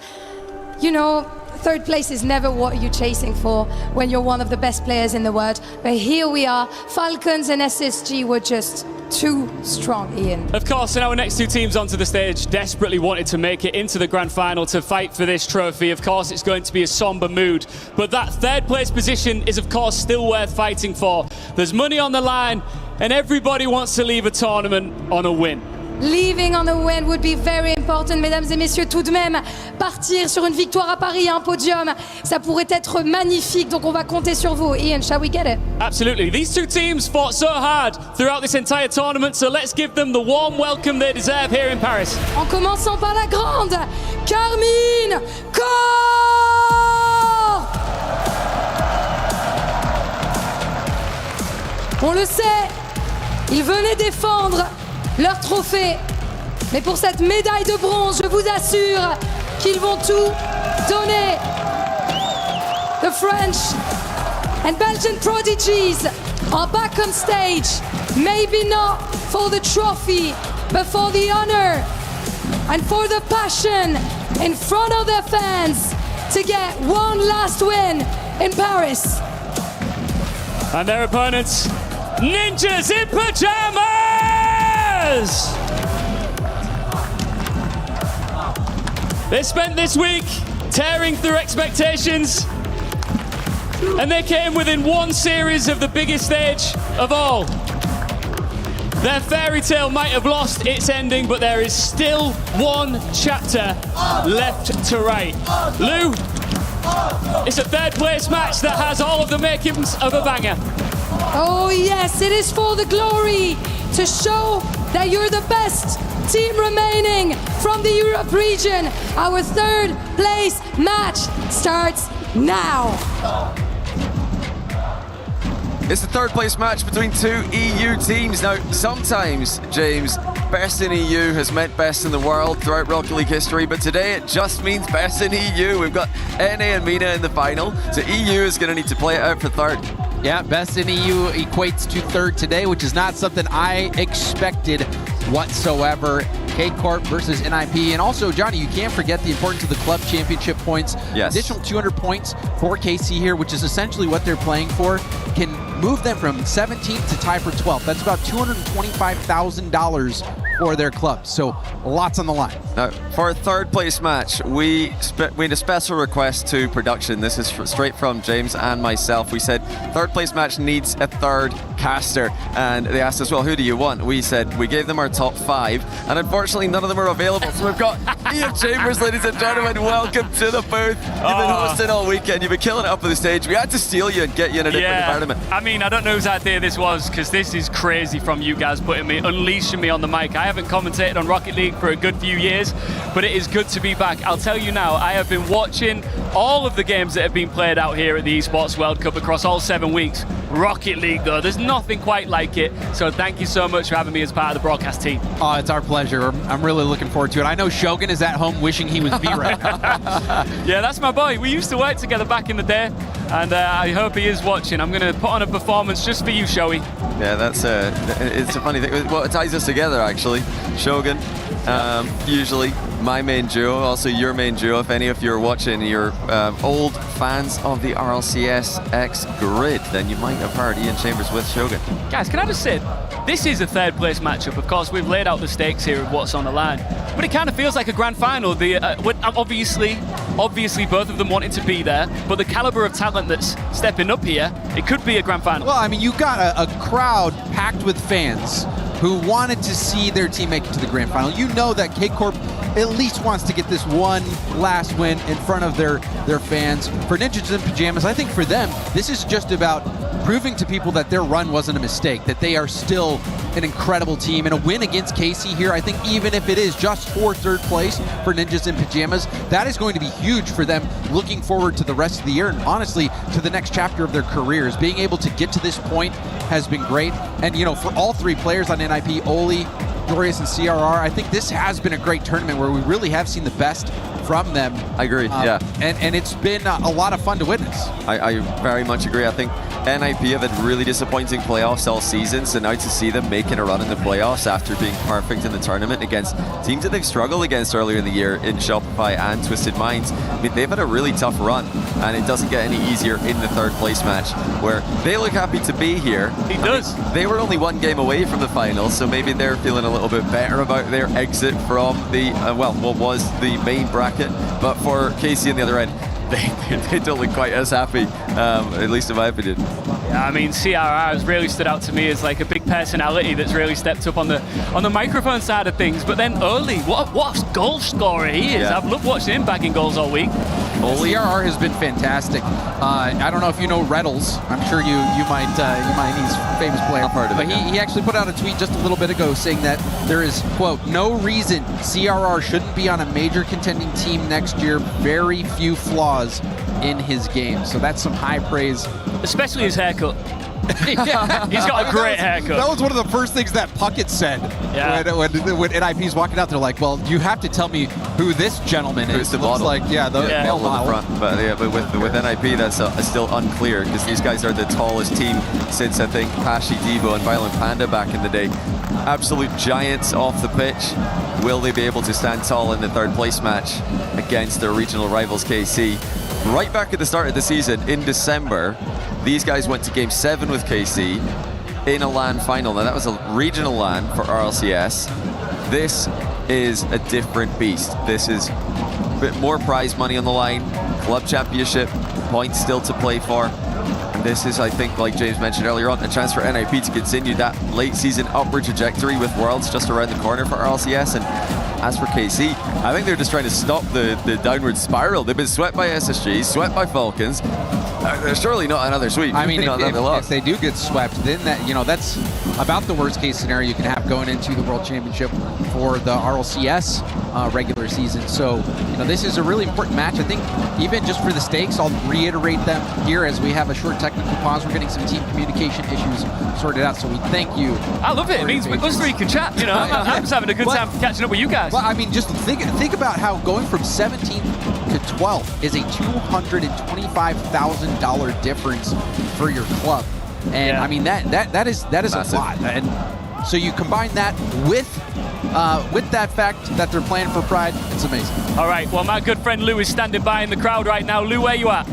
You know, 3rd place is never what you're chasing for when you're one of the best players in the world. But here we are, Falcons and SSG were just too strong, Ian. Of course, and our next two teams onto the stage desperately wanted to make it into the grand final to fight for this trophy. Of course, it's going to be a somber mood, but that 3rd place position is of course still worth fighting for. There's money on the line, and everybody wants to leave a tournament on a win. Leaving on a win would be very important, mesdames et messieurs. Tout de même, partir sur une victoire à Paris, un podium, ça pourrait être magnifique. Donc on va compter sur vous. Ian, shall we get it? Absolutely. These two teams fought so hard throughout this entire tournament, so let's give them the warm welcome they deserve here in Paris. En commençant par la grande, Carmine Corr. On le sait, ils venaient défendre leur trophée. Mais pour cette médaille de bronze, je vous assure qu'ils vont tout donner. The French and Belgian prodigies are back on stage. Maybe not for the trophy, but for the honor and for the passion in front of their fans to get one last win in Paris. And their opponents, Ninjas in Pajamas! They spent this week tearing through expectations, and they came within one series of the biggest stage of all. Their fairy tale might have lost its ending, but there is still one chapter left to write. Lou, it's a 3rd place match that has all of the makings of a banger. Oh yes, it is for the glory, to show that you're the best team remaining from the Europe region. Our 3rd place match starts now. It's the 3rd place match between two EU teams. Now, sometimes, James, best in EU has meant best in the world throughout Rocket League history, but today it just means best in EU. We've got NA and Mina in the final, so EU is going to need to play it out for 3rd. Yeah, best in EU equates to 3rd today, which is not something I expected whatsoever. K-Corp versus NIP. And also, Johnny, you can't forget the importance of the club championship points. Yes. Additional 200 points for KC here, which is essentially what they're playing for, can move them from 17th to tie for 12th. That's about $225,000 for their club. So lots on the line. Now, for our 3rd place match, we made a special request to production. This is straight from James and myself. We said 3rd place match needs a 3rd caster, and they asked us, well, who do you want? We said we gave them our top 5, and unfortunately none of them are available. So we've got Ian Chambers, ladies and gentlemen. Welcome to the booth. You've been hosting all weekend. You've been killing it up on the stage. We had to steal you and get you in a different environment. I mean, I don't know whose idea this was, because this is crazy from you guys unleashing me on the mic. I haven't commentated on Rocket League for a good few years, but it is good to be back. I'll tell you now, I have been watching all of the games that have been played out here at the Esports World Cup across all 7 weeks. Rocket League, though, there's nothing quite like it. So thank you so much for having me as part of the broadcast team. Oh, it's our pleasure. I'm really looking forward to it. I know Shogun is at home wishing he was me right now. Yeah, that's my boy. We used to work together back in the day, and I hope he is watching. I'm going to put on a performance just for you, Shoei. Yeah, that's it's a funny thing. Well, it ties us together, actually. Shogun, usually my main duo, also your main duo. If any of you are watching, you're old fans of the RLCS X grid, then you might have heard Ian Chambers with Shogun. Guys, can I just say, this is a 3rd place matchup. Of course, we've laid out the stakes here of what's on the line, but it kind of feels like a grand final. Obviously both of them wanting to be there, but the caliber of talent that's stepping up here, it could be a grand final. Well, I mean, you got a crowd packed with fans who wanted to see their team make it to the grand final. You know that K-Corp at least wants to get this one last win in front of their fans. For Ninjas in Pajamas, I think for them, this is just about proving to people that their run wasn't a mistake, that they are still an incredible team. And a win against KC here, I think even if it is just for 3rd place for Ninjas in Pajamas, that is going to be huge for them looking forward to the rest of the year and honestly to the next chapter of their careers. Being able to get to this point has been great. And you know, for all 3 players on NIP, Oli, Glorious, and CRR, I think this has been a great tournament where we really have seen the best from them. I agree, yeah. And it's been a lot of fun to witness. I very much agree. I think NIP have had really disappointing playoffs all season, so now to see them making a run in the playoffs after being perfect in the tournament against teams that they've struggled against earlier in the year in Shopify and Twisted Minds, I mean, they've had a really tough run, and it doesn't get any easier in the third place match, where they look happy to be here. He does. They were only one game away from the final, so maybe they're feeling a little bit better about their exit from the, what was the main bracket, but for KC on the other end, they don't look quite as happy, at least in my opinion. Yeah, I mean, CRR has really stood out to me as like a big personality that's really stepped up on the microphone side of things. But then Oli, what a goal scorer he is. Yeah. I've loved watching him bagging goals all week. CRR has been fantastic. I don't know if you know Reddles. I'm sure you might. He's a famous player. I've heard of but it, he actually put out a tweet just a little bit ago saying that there is, quote, no reason CRR shouldn't be on a major contending team next year. Very few flaws in his game. So that's some high praise. Especially his haircut. Yeah. He's got a great haircut. That was one of the first things that Puckett said when NIP's walking out. They're like, well, you have to tell me who this gentleman is. Who's the Looks model? like, the male model. Front. But with NIP, that's still unclear, because these guys are the tallest team since, I think, Pashi Devo and Violent Panda back in the day. Absolute giants off the pitch. Will they be able to stand tall in the third place match against their regional rivals KC? Right back at the start of the season, in December, these guys went to Game 7 with KC in a LAN final. Now, that was a regional LAN for RLCS. This is a different beast. This is a bit more prize money on the line, club championship, points still to play for. And this is, I think, like James mentioned earlier on, a chance for NIP to continue that late season upward trajectory with Worlds just around the corner for RLCS. And as for KC, I think they're just trying to stop the downward spiral. They've been swept by SSG, swept by Falcons. There's surely not another sweep. I mean, if they do get swept, then that's about the worst case scenario you can have going into the World Championship for the RLCS regular season. So, this is a really important match. I think even just for the stakes, I'll reiterate them here as we have a short technical pause. We're getting some team communication issues sorted out, so we thank you. I love it. It means us three can chat. I'm just having a good time catching up with you guys. Well, I mean, just think about how going from 17th to 12th is a $225,000 difference for your club, and I mean that is massive. A lot. And so you combine that with that fact that they're playing for pride, it's amazing. All right, well, my good friend Lou is standing by in the crowd right now. Lou, where you at?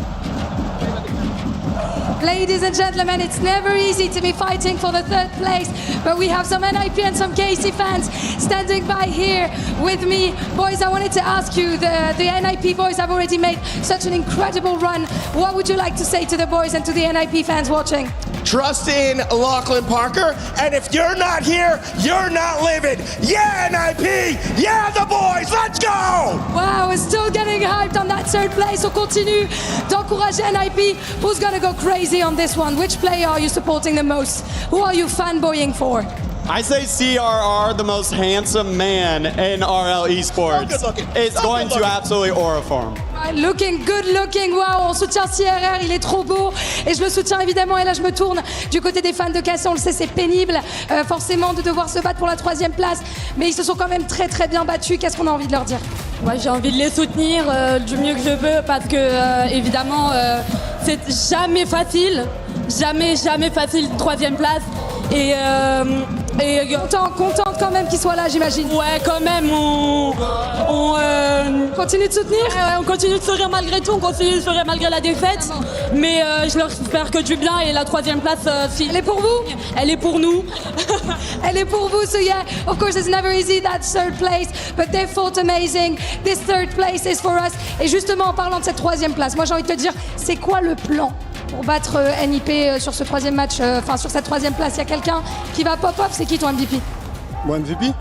Ladies and gentlemen, it's never easy to be fighting for the third place, but we have some NIP and some KC fans standing by here with me. Boys, I wanted to ask you, the NIP boys have already made such an incredible run. What would you like to say to the boys and to the NIP fans watching? Trust in Lachlan Parker, and if you're not here, you're not living. Yeah, NIP! Yeah, the boys! Let's go! Wow, we're still getting hyped on that third place. On continue d'encourager NIP. Who's gonna go crazy on this one? Which player are you supporting the most? Who are you fanboying for? I say CRR, the most handsome man in RL Esports, is going to absolutely aura for him. Looking good looking, wow, on soutient CRR, il est trop beau et je le soutiens évidemment. Et là je me tourne du côté des fans de KC, on le sait, c'est pénible forcément de devoir se battre pour la 3e place, mais ils se sont quand même très très bien battus. Qu'est-ce qu'on a envie de leur dire? Moi j'ai envie de les soutenir du mieux que je peux parce que évidemment c'est jamais facile, jamais facile 3e place et contente quand même qu'ils soient là, j'imagine. Ouais, quand même, on continue de soutenir. On continue de sourire malgré tout, on continue de sourire malgré la défaite. Mais je leur espère que du bien et la 3e place, elle est pour vous. Elle est pour nous. Elle est pour vous. So yeah, of course it's never easy that third place, but they fought amazing. This third place is for us. Et justement, en parlant de cette 3e place, moi j'ai envie de te dire, c'est quoi le plan pour battre NIP sur ce 3e match, sur cette 3e place? Il y a quelqu'un qui va pop-up, c'est qui ton MVP? Mon MVP?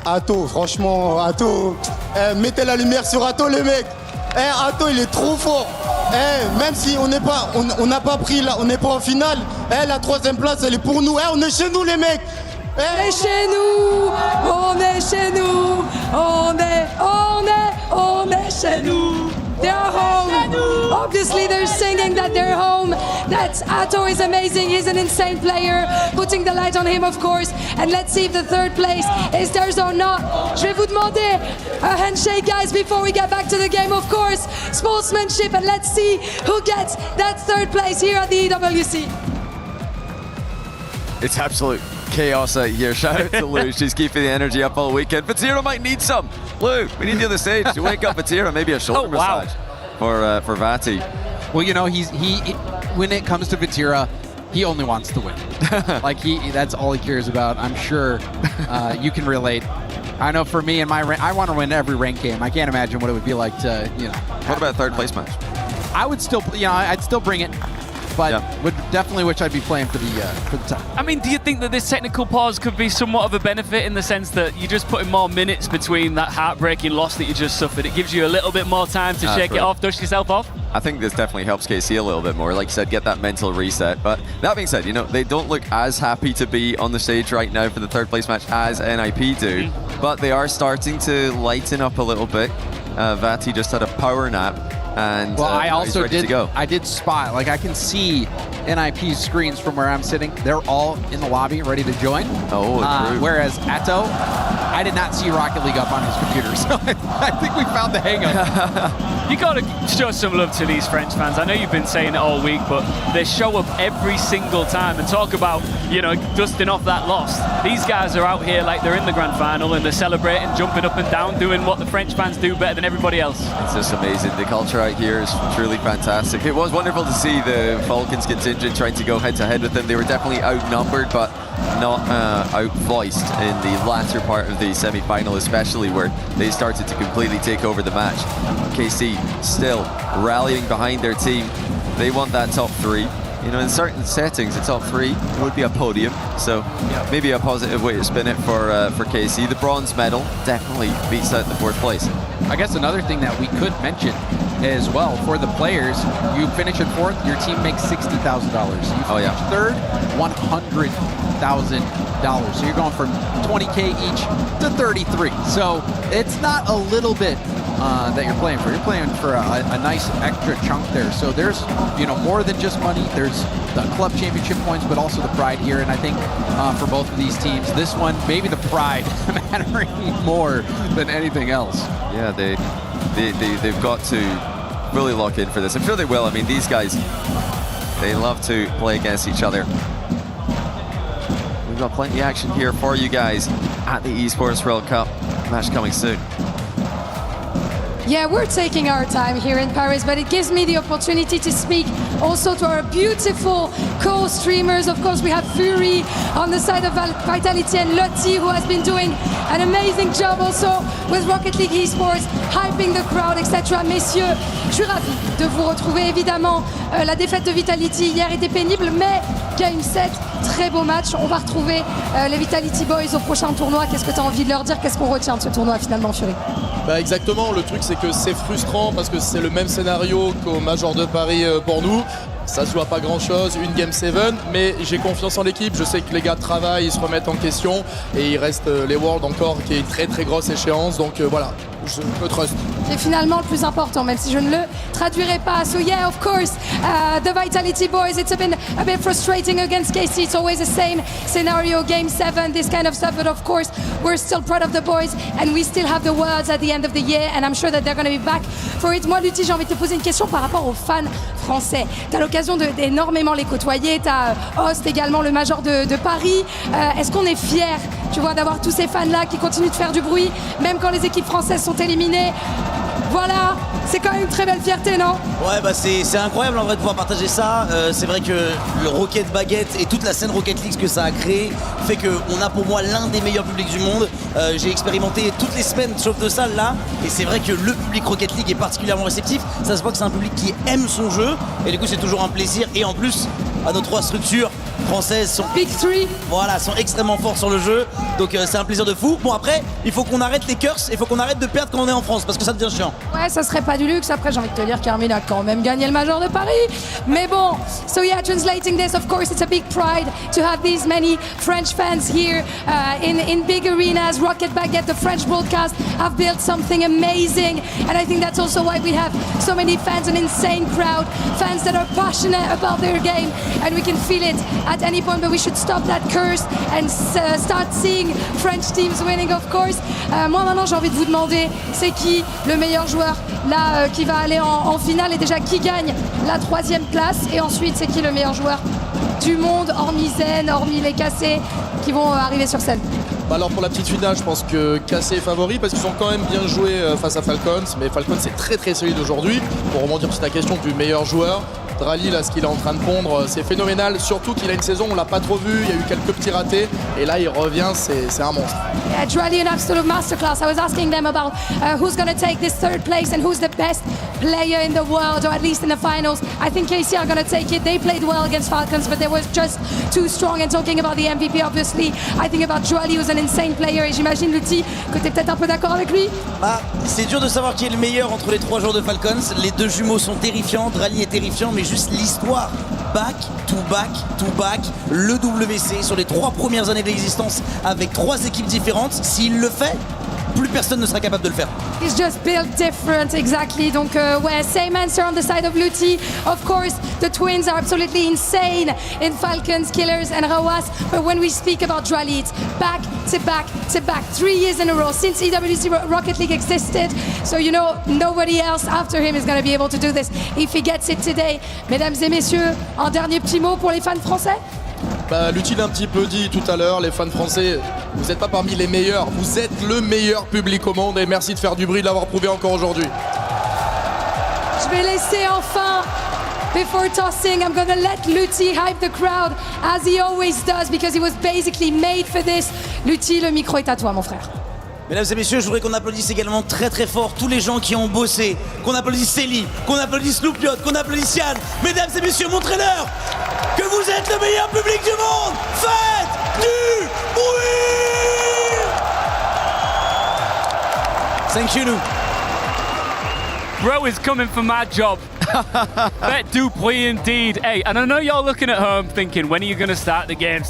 Atto, franchement, Atto. Mettez la lumière sur Atto, les mecs. Atto, il est trop fort. Même si on n'a pas pris là, on n'est pas en finale, la 3e place, elle est pour nous. On est chez nous, les mecs. On est chez nous, on est chez nous, on est chez nous. They're home. Obviously, they're singing that they're home. that Atto is amazing. He's an insane player. Putting the light on him, of course. And let's see if the third place is theirs or not. Je vais vous demander a handshake, guys, before we get back to the game, of course. Sportsmanship, and let's see who gets that third place here at the EWC. It's absolute chaos out here. Shout out to Lou. She's keeping the energy up all weekend. Vatira might need some. Lou, we need you on the stage to wake up Vatira. Maybe a shoulder massage for Vati. Well, you know, he when it comes to Vatira, he only wants to win. Like that's all he cares about. I'm sure you can relate. I know for me and my rank, I want to win every ranked game. I can't imagine what it would be like to, you know. What about third place match? I would still, you know, I'd still bring it. But would definitely wish I'd be playing for the top. I mean, do you think that this technical pause could be somewhat of a benefit in the sense that you're just putting more minutes between that heartbreaking loss that you just suffered? It gives you a little bit more time to shake it off, dust yourself off? I think this definitely helps KC a little bit more. Like you said, get that mental reset. But that being said, you know, they don't look as happy to be on the stage right now for the third place match as NIP do. But they are starting to lighten up a little bit. Vati just had a power nap. And well, I also ready to go. I did spot, like I can see NIP's screens from where I'm sitting. They're all in the lobby ready to join. Oh, true. Whereas Atto, I did not see Rocket League up on his computer, so I think we found the hang of it. You got to show some love to these French fans. I know you've been saying it all week, but they show up every single time and talk about, you know, dusting off that loss. These guys are out here like they're in the grand final and they're celebrating, jumping up and down, doing what the French fans do better than everybody else. It's just amazing. The culture out here is truly fantastic. It was wonderful to see the Falcons contingent trying to go head-to-head with them. They were definitely outnumbered, but not out-voiced in the latter part of the semi-final, especially where they started to completely take over the match. KC still rallying behind their team. They want that top three. You know, in certain settings, the top three would be a podium, so maybe a positive way to spin it for KC. The bronze medal definitely beats out the fourth place. I guess another thing that we could mention as well for the players, you finish in fourth, your team makes $60,000. You finish third, $100,000. So you're going from 20K each to 33. So it's not a little bit that you're playing for. You're playing for a nice extra chunk there. So there's, you know, more than just money. There's the club championship points, but also the pride here. And I think for both of these teams, this one, maybe the pride mattering more than anything else. Yeah, they've got to really lock in for this. I'm sure they will. I mean, these guys, they love to play against each other. We've got plenty of action here for you guys at the Esports World Cup. Match coming soon. Yeah, we're taking our time here in Paris, but it gives me the opportunity to speak also to our beautiful co-streamers. Of course, we have Fury on the side of Vitality and Lottie, who has been doing an amazing job also with Rocket League Esports, hyping the crowd, etc. Messieurs, je suis ravi de vous retrouver. Évidemment, la défaite de Vitality hier était pénible, mais Game 7, très beau match. On va retrouver les Vitality Boys au prochain tournoi. Qu'est-ce que tu as envie de leur dire? Qu'est-ce qu'on retient de ce tournoi finalement, Fury? Bah exactement, le truc c'est que c'est frustrant parce que c'est le même scénario qu'au Major de Paris pour nous. Ça se joue à pas grand chose, une Game 7, mais j'ai confiance en l'équipe, je sais que les gars travaillent, ils se remettent en question et il reste les Worlds encore qui est une très très grosse échéance, donc voilà, je me trust. C'est finalement le plus important, même si je ne le traduirai pas. So yeah, of course, the Vitality Boys, it's been a bit frustrating against KC. It's always the same scenario, Game 7, this kind of stuff. But of course, we're still proud of the boys and we still have the Worlds at the end of the year. And I'm sure that they're going to be back for it. Moi, Lutti, j'ai envie de te poser une question par rapport aux fans français. Tu as l'occasion d'énormément les côtoyer. Tu as Host également, le Major de Paris. Est-ce qu'on est fiers, tu vois, d'avoir tous ces fans-là qui continuent de faire du bruit, même quand les équipes françaises sont éliminées? Voilà, c'est quand même une très belle fierté, non? Ouais, bah c'est incroyable en vrai de pouvoir partager ça. C'est vrai que le Rocket Baguette et toute la scène Rocket League que ça a créé fait qu'on a pour moi l'un des meilleurs publics du monde. J'ai expérimenté toutes les semaines sauf de salle là, et c'est vrai que le public Rocket League est particulièrement réceptif. Ça se voit que c'est un public qui aime son jeu, et du coup c'est toujours un plaisir. Et en plus, nos trois structures françaises sont Big Three. Voilà, sont extrêmement fortes sur le jeu. Donc c'est un plaisir de fou. Bon après, il faut qu'on arrête les curses, il faut qu'on arrête de perdre quand on est en France parce que ça devient chiant. Ouais, ça serait pas du luxe. Après, j'ai envie de te dire, Carmine a quand même gagné le Major de Paris. Mais bon, so yeah, translating this, of course, it's a big pride to have these many French fans here in big arenas. Rocket Baguette, the French broadcast, have built something amazing. And I think that's also why we have so many fans, an insane crowd, fans that are passionate about their game. And we can feel it at any point, but we should stop that curse and start seeing French teams winning, of course. Moi, maintenant, j'ai envie de vous demander, c'est qui le meilleur joueur là qui va aller en finale et déjà qui gagne la 3e place et ensuite c'est qui le meilleur joueur du monde hormis Zen, hormis les Cassés qui vont arriver sur scène. Bah alors pour la petite finale, je pense que Cassé est favori parce qu'ils ont quand même bien joué face à Falcons, mais Falcons c'est très solide aujourd'hui. Pour rebondir sur ta question du meilleur joueur, Drali, là, ce qu'il est en train de pondre, c'est phénoménal. Surtout qu'il a une saison, on l'a pas trop vu, il y a eu quelques petits ratés. Et là, il revient, c'est un monstre. Yeah, Drali, an absolute masterclass. I was asking them about who's going to take this 3rd place and who's the best player in the world, or at least in the finals. I think KC are going to take it. They played well against Falcons, but they were just too strong. And talking about the MVP, obviously, I think about Drali, who's an insane player. Et j'imagine, Lutti, que tu es peut-être un peu d'accord avec lui. Bah, c'est dur de savoir qui est le meilleur entre les 3 joueurs de Falcons. Les 2 jumeaux sont terrifiants, Drali est terrifiant, mais juste l'histoire. Back to back to back, le WC sur les 3 premières années d'existence avec 3 équipes différentes. S'il le fait, plus personne ne sera capable de le faire. He's just built different, exactly. Donc, ouais, same answer on the side of Lutti. Of course, the twins are absolutely insane in Falcons, Killers, and Rawas. But when we speak about Drali, it's back to back to back, 3 years in a row since EWC Rocket League existed. So, you know, nobody else after him is going to be able to do this if he gets it today. Mesdames et messieurs, un dernier petit mot pour les fans français? Bah, Lutti l'a un petit peu dit tout à l'heure, les fans français, vous n'êtes pas parmi les meilleurs, vous êtes le meilleur public au monde et merci de faire du bruit, de l'avoir prouvé encore aujourd'hui. Je vais laisser enfin, before tossing, I'm gonna let Lutti hype the crowd as he always does because he was basically made for this. Lutti, le micro est à toi, mon frère. Mesdames et messieurs, je voudrais qu'on applaudisse également très fort tous les gens qui ont bossé, qu'on applaudisse Célie, qu'on applaudisse Loupiot, qu'on applaudisse Yann. Mesdames et messieurs, montrez-leur que vous êtes le meilleur public du monde. Faites du bruit. Thank you, Lou. Bro is coming for my job. Bet Dupuis indeed. Hey, and I know y'all looking at home thinking, when are you going to start the game?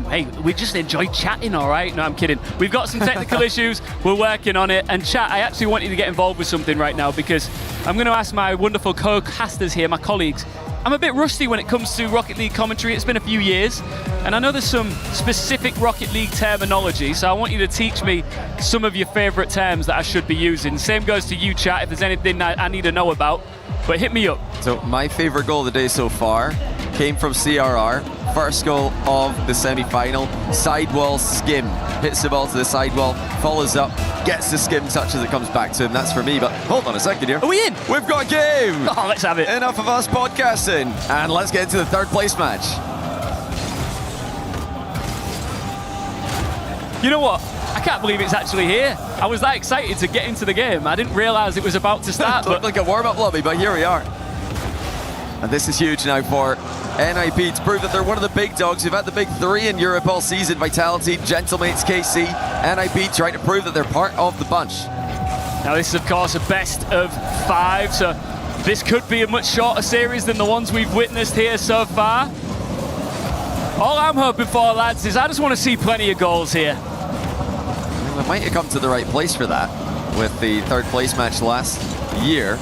Hey, we just enjoy chatting, all right? No, I'm kidding. We've got some technical issues. We're working on it. And chat, I actually want you to get involved with something right now because I'm going to ask my wonderful co-casters here, my colleagues. I'm a bit rusty when it comes to Rocket League commentary. It's been a few years, and I know there's some specific Rocket League terminology, so I want you to teach me some of your favorite terms that I should be using. Same goes to you, chat, if there's anything I need to know about. But hit me up. So my favorite goal of the day so far came from CRR. First goal of the semi-final. Sidewall skim. Hits the ball to the sidewall, follows up, gets the skim touch as it comes back to him. That's for me, but hold on a second here. Are we in? We've got a game! Oh, let's have it. Enough of us podcasting. And let's get into the 3rd place match. You know what? I can't believe it's actually here. I was that excited to get into the game. I didn't realise it was about to start. It looked like a warm-up lobby, but here we are. And this is huge now for NIP to prove that they're one of the big dogs. We've had the big 3 in Europe all season. Vitality, Gentlemates, KC, NIP trying to prove that they're part of the bunch. Now this is of course a best of 5, so this could be a much shorter series than the ones we've witnessed here so far. All I'm hoping for, lads, is I just want to see plenty of goals here. Well, they might have come to the right place for that with the 3rd place match last year.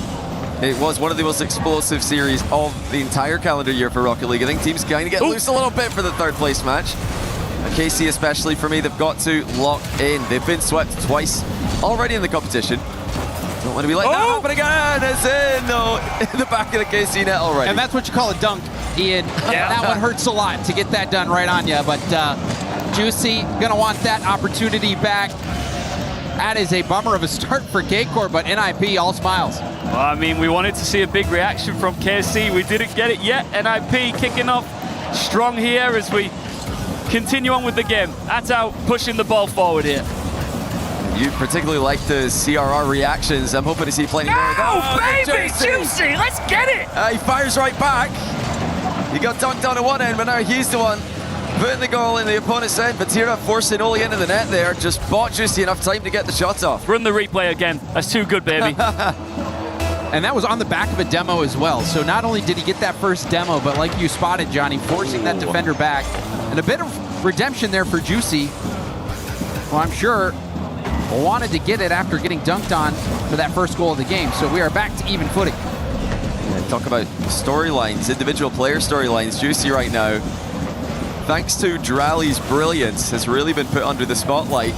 It was one of the most explosive series of the entire calendar year for Rocket League. I think teams kind of get loose a little bit for the 3rd place match. And KC especially, for me, they've got to lock in. They've been swept twice already in the competition. Don't want to be like that happen again. It's in, though, in the back of the KC net already. And that's what you call a dunk, Ian. Yeah. That one hurts a lot to get that done right on you. But Juicy, gonna want that opportunity back. That is a bummer of a start for K-Corp, but NIP all smiles. Well, I mean, we wanted to see a big reaction from KC. We didn't get it yet. NIP kicking off strong here as we continue on with the game. That's out, pushing the ball forward here. You particularly like the CRR reactions. I'm hoping to see plenty more. Oh, baby, Juicy, let's get it! He fires right back. He got dunked on at one end, but now he's the one putting the goal in the opponent's end. Vatira forcing Oli into the net there. Just bought Juicy enough time to get the shot off. Run the replay again. That's too good, baby. And that was on the back of a demo as well. So not only did he get that first demo, but like you spotted, Johnny, forcing that defender back. And a bit of redemption there for Juicy. Well, I'm sure wanted to get it after getting dunked on for that first goal of the game. So we are back to even footing. Yeah, talk about storylines, individual player storylines. Juicy right now, thanks to Drali's brilliance, has really been put under the spotlight.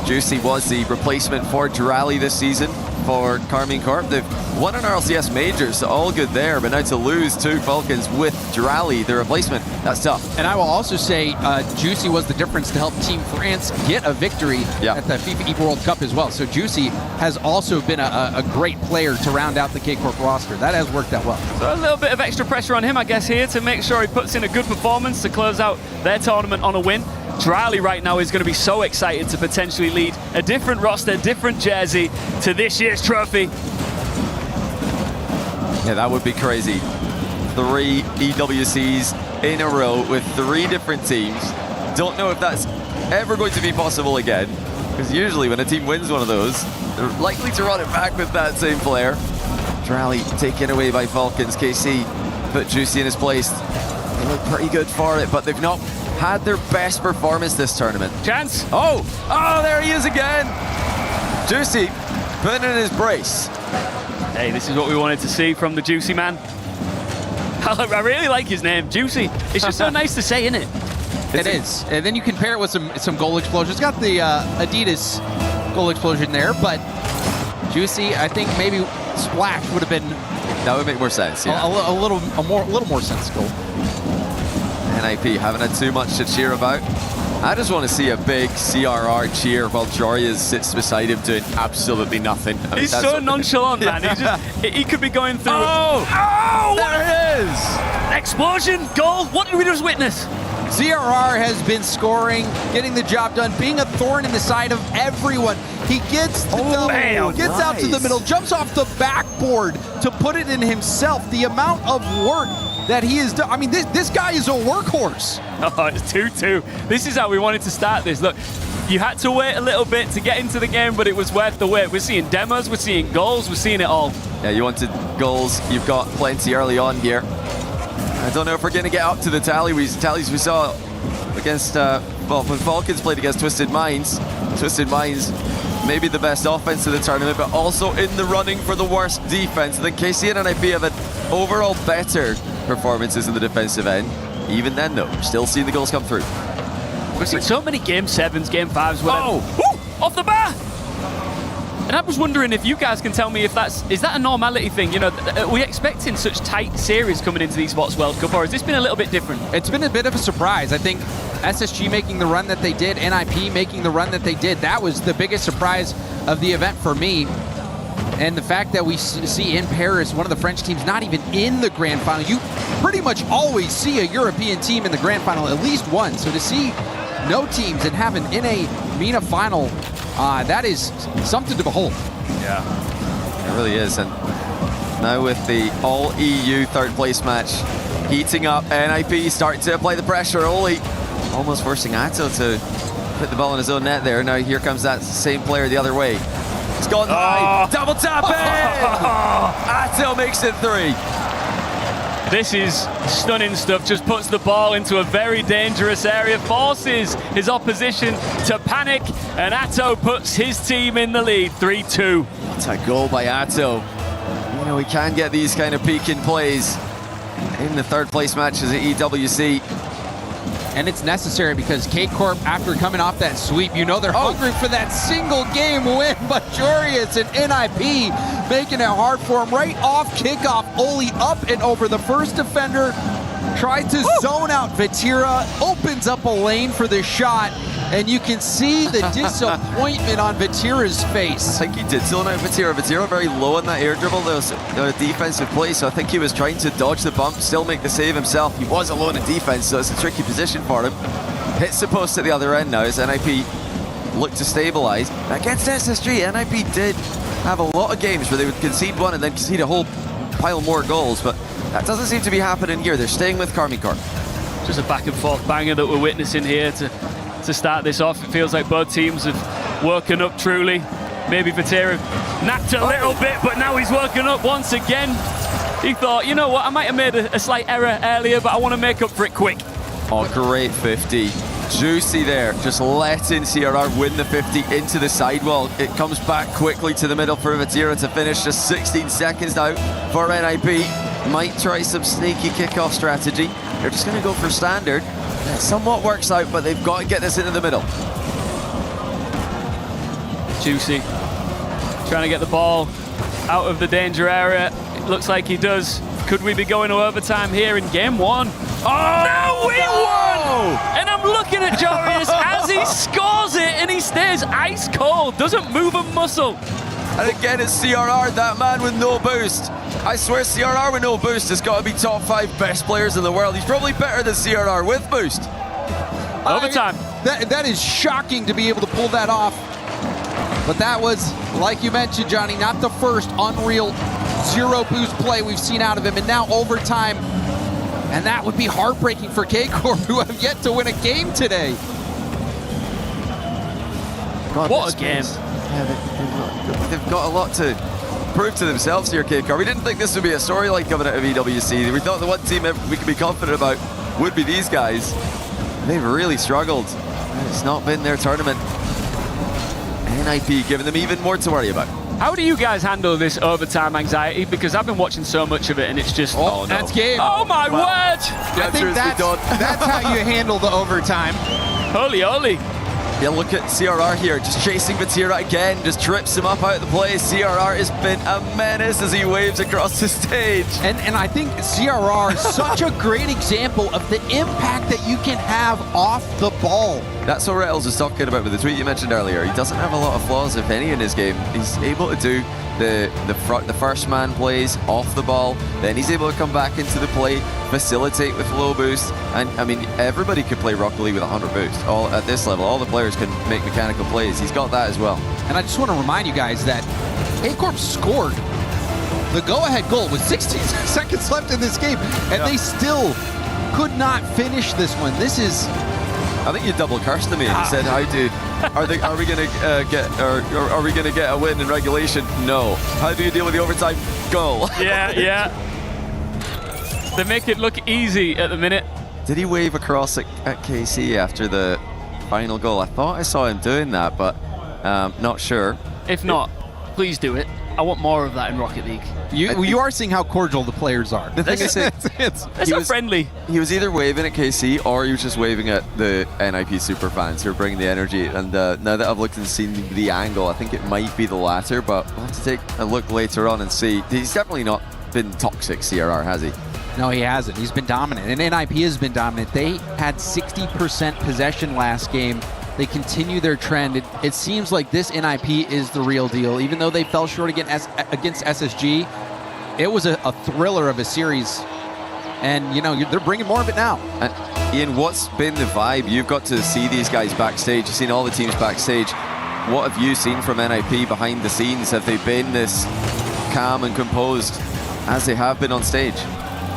Juicy was the replacement for Drali this season for Karmine Corp. They've won an RLCS Majors, so all good there, but now to lose to Falcons with Drali, the replacement, that's tough. And I will also say Juicy was the difference to help Team France get a victory at the FIFA Evo World Cup as well. So Juicy has also been a great player to round out the K-Corp roster. That has worked out well. So a little bit of extra pressure on him, I guess, here to make sure he puts in a good performance to close out their tournament on a win. Drali right now is going to be so excited to potentially lead a different roster, different jersey to this year's trophy. Yeah, that would be crazy. 3 EWCs in a row with 3 different teams. Don't know if that's ever going to be possible again, because usually when a team wins one of those, they're likely to run it back with that same player. Drali taken away by Falcons. KC put Juicy in his place. They look pretty good for it, but they've not had their best performance this tournament. Chance. Oh, there he is again. Juicy putting in his brace. Hey, this is what we wanted to see from the Juicy man. I really like his name, Juicy. It's just so nice to say, isn't it? It is. And then you can pair it with some goal explosions. Got the Adidas goal explosion there, but Juicy, I think maybe Splash would have been... That would make more sense, yeah. A little more sensible. NIP haven't had too much to cheer about. I just want to see a big CRR cheer while Jorias sits beside him doing absolutely nothing. I mean, He's so nonchalant, man. He could be going through... Oh, there it is! Explosion, goal, what did we just witness? CRR has been scoring, getting the job done, being a thorn in the side of everyone. He gets the double, gets out to the middle, jumps off the backboard to put it in himself. The amount of work that he has done. I mean, this guy is a workhorse. Oh, it's 2-2. This is how we wanted to start this. Look, you had to wait a little bit to get into the game, but it was worth the wait. We're seeing demos, we're seeing goals, we're seeing it all. Yeah, you wanted goals. You've got plenty early on here. I don't know if we're going to get up to the tallies we saw against, when Falcons played against Twisted Minds. Twisted Minds, maybe the best offense of the tournament, but also in the running for the worst defense. I think KC and NIP have had overall better performances in the defensive end. Even then, though, we're still seeing the goals come through. We've seen so many Game 7s, Game 5s. Off the bar! And I was wondering if you guys can tell me if is that a normality thing? You know, are we expecting such tight series coming into the Esports World Cup, or has this been a little bit different? It's been a bit of a surprise. I think SSG making the run that they did, NIP making the run that they did, that was the biggest surprise of the event for me. And the fact that we see in Paris one of the French teams not even in the grand final. You pretty much always see a European team in the grand final, at least one. So to see no teams and have an MENA final, that is something to behold. Yeah, it really is. And now with the all-EU third place match heating up, NIP starting to apply the pressure. Oli almost forcing Atto to put the ball in his own net there. Now here comes that same player the other way. It's gone high. Double tap in! Atto makes it 3. This is stunning stuff. Just puts the ball into a very dangerous area, forces his opposition to panic, and Atto puts his team in the lead, 3-2. It's a goal by Atto. You know, we can get these kind of peaking plays in the third place matches at EWC. And it's necessary because K-Corp, after coming off that sweep, you know they're hungry for that single game win, but Jorias and NIP making it hard for him. Right off kickoff, Oli up and over the first defender, tried to zone out Vatira, opens up a lane for the shot, and you can see the disappointment on Vatira's face. I think he did zone out Vatira. Vatira very low on that air dribble. There was a defensive play, so I think he was trying to dodge the bump, still make the save himself. He was alone in defense, so it's a tricky position for him. Hits the post at the other end now as NIP look to stabilize. Against SSG, NIP did have a lot of games where they would concede one and then concede a whole pile more goals, but that doesn't seem to be happening here. They're staying with Karmine Corp. Just a back and forth banger that we're witnessing here to start this off. It feels like both teams have woken up truly. Maybe Vatira napped a little bit, but now he's woken up once again. He thought, you know what, I might have made a slight error earlier, but I want to make up for it quick. Oh, great 50. Juicy there, just letting CRR win the 50 into the sidewall. It comes back quickly to the middle for Vatira to finish, just 16 seconds now for NIP. Might try some sneaky kickoff strategy. They're just going to go for standard. It somewhat works out, but they've got to get this into the middle. Juicy trying to get the ball out of the danger area. It looks like he does. Could we be going to overtime here in game one? Oh, now we won! And I'm looking at Jorius as he scores it, and he stays ice cold, doesn't move a muscle. And again, it's CRR, that man with no boost. I swear CRR with no boost has got to be top 5 best players in the world. He's probably better than CRR with boost. Overtime. That is shocking to be able to pull that off. But that was, like you mentioned, Johnny, not the first unreal zero boost play we've seen out of him. And now overtime. And that would be heartbreaking for K-Corp, who have yet to win a game today. God, what a game. Yeah, they've got a lot to prove to themselves here, K-Corp. We didn't think this would be a storyline coming out of EWC. We thought the one team we could be confident about would be these guys. They've really struggled. It's not been their tournament. NIP giving them even more to worry about. How do you guys handle this overtime anxiety? Because I've been watching so much of it, and it's just... Oh, no. That's game. Oh, my word! I think that's how you handle the overtime. Holy, holy. Yeah, look at CRR here, just chasing Vatira again, just trips him up out of the play. CRR has been a menace as he waves across the stage. And I think CRR is such a great example of the impact that you can have off the ball. That's what Rettles was talking about with the tweet you mentioned earlier. He doesn't have a lot of flaws, if any, in his game. He's able to do the first man plays off the ball, then he's able to come back into the play, facilitate with low boost, and I mean everybody could play Rocket League with 100 boost. All at this level, all the players can make mechanical plays. He's got that as well. And I just want to remind you guys that K-Corp scored the go-ahead goal with 16 seconds left in this game, and they still could not finish this one. This is... I think you double cursed to me and you said, are we gonna get a win in regulation? No. How do you deal with the overtime goal? Yeah. They make it look easy at the minute. Did he wave across at KC after the final goal? I thought I saw him doing that, but not sure. If not, please do it. I want more of that in Rocket League. You are seeing how cordial the players are. The thing is, it's not friendly. He was either waving at KC or he was just waving at the NIP super fans who are bringing the energy. And now that I've looked and seen the angle, I think it might be the latter, but we'll have to take a look later on and see. He's definitely not been toxic, CRR, has he? No, he hasn't. He's been dominant, and NIP has been dominant. They had 60% possession last game. They continue their trend. It seems like this NIP is the real deal. Even though they fell short against SSG, it was a thriller of a series. And, you know, they're bringing more of it now. And Ian, what's been the vibe? You've got to see these guys backstage. You've seen all the teams backstage. What have you seen from NIP behind the scenes? Have they been this calm and composed as they have been on stage?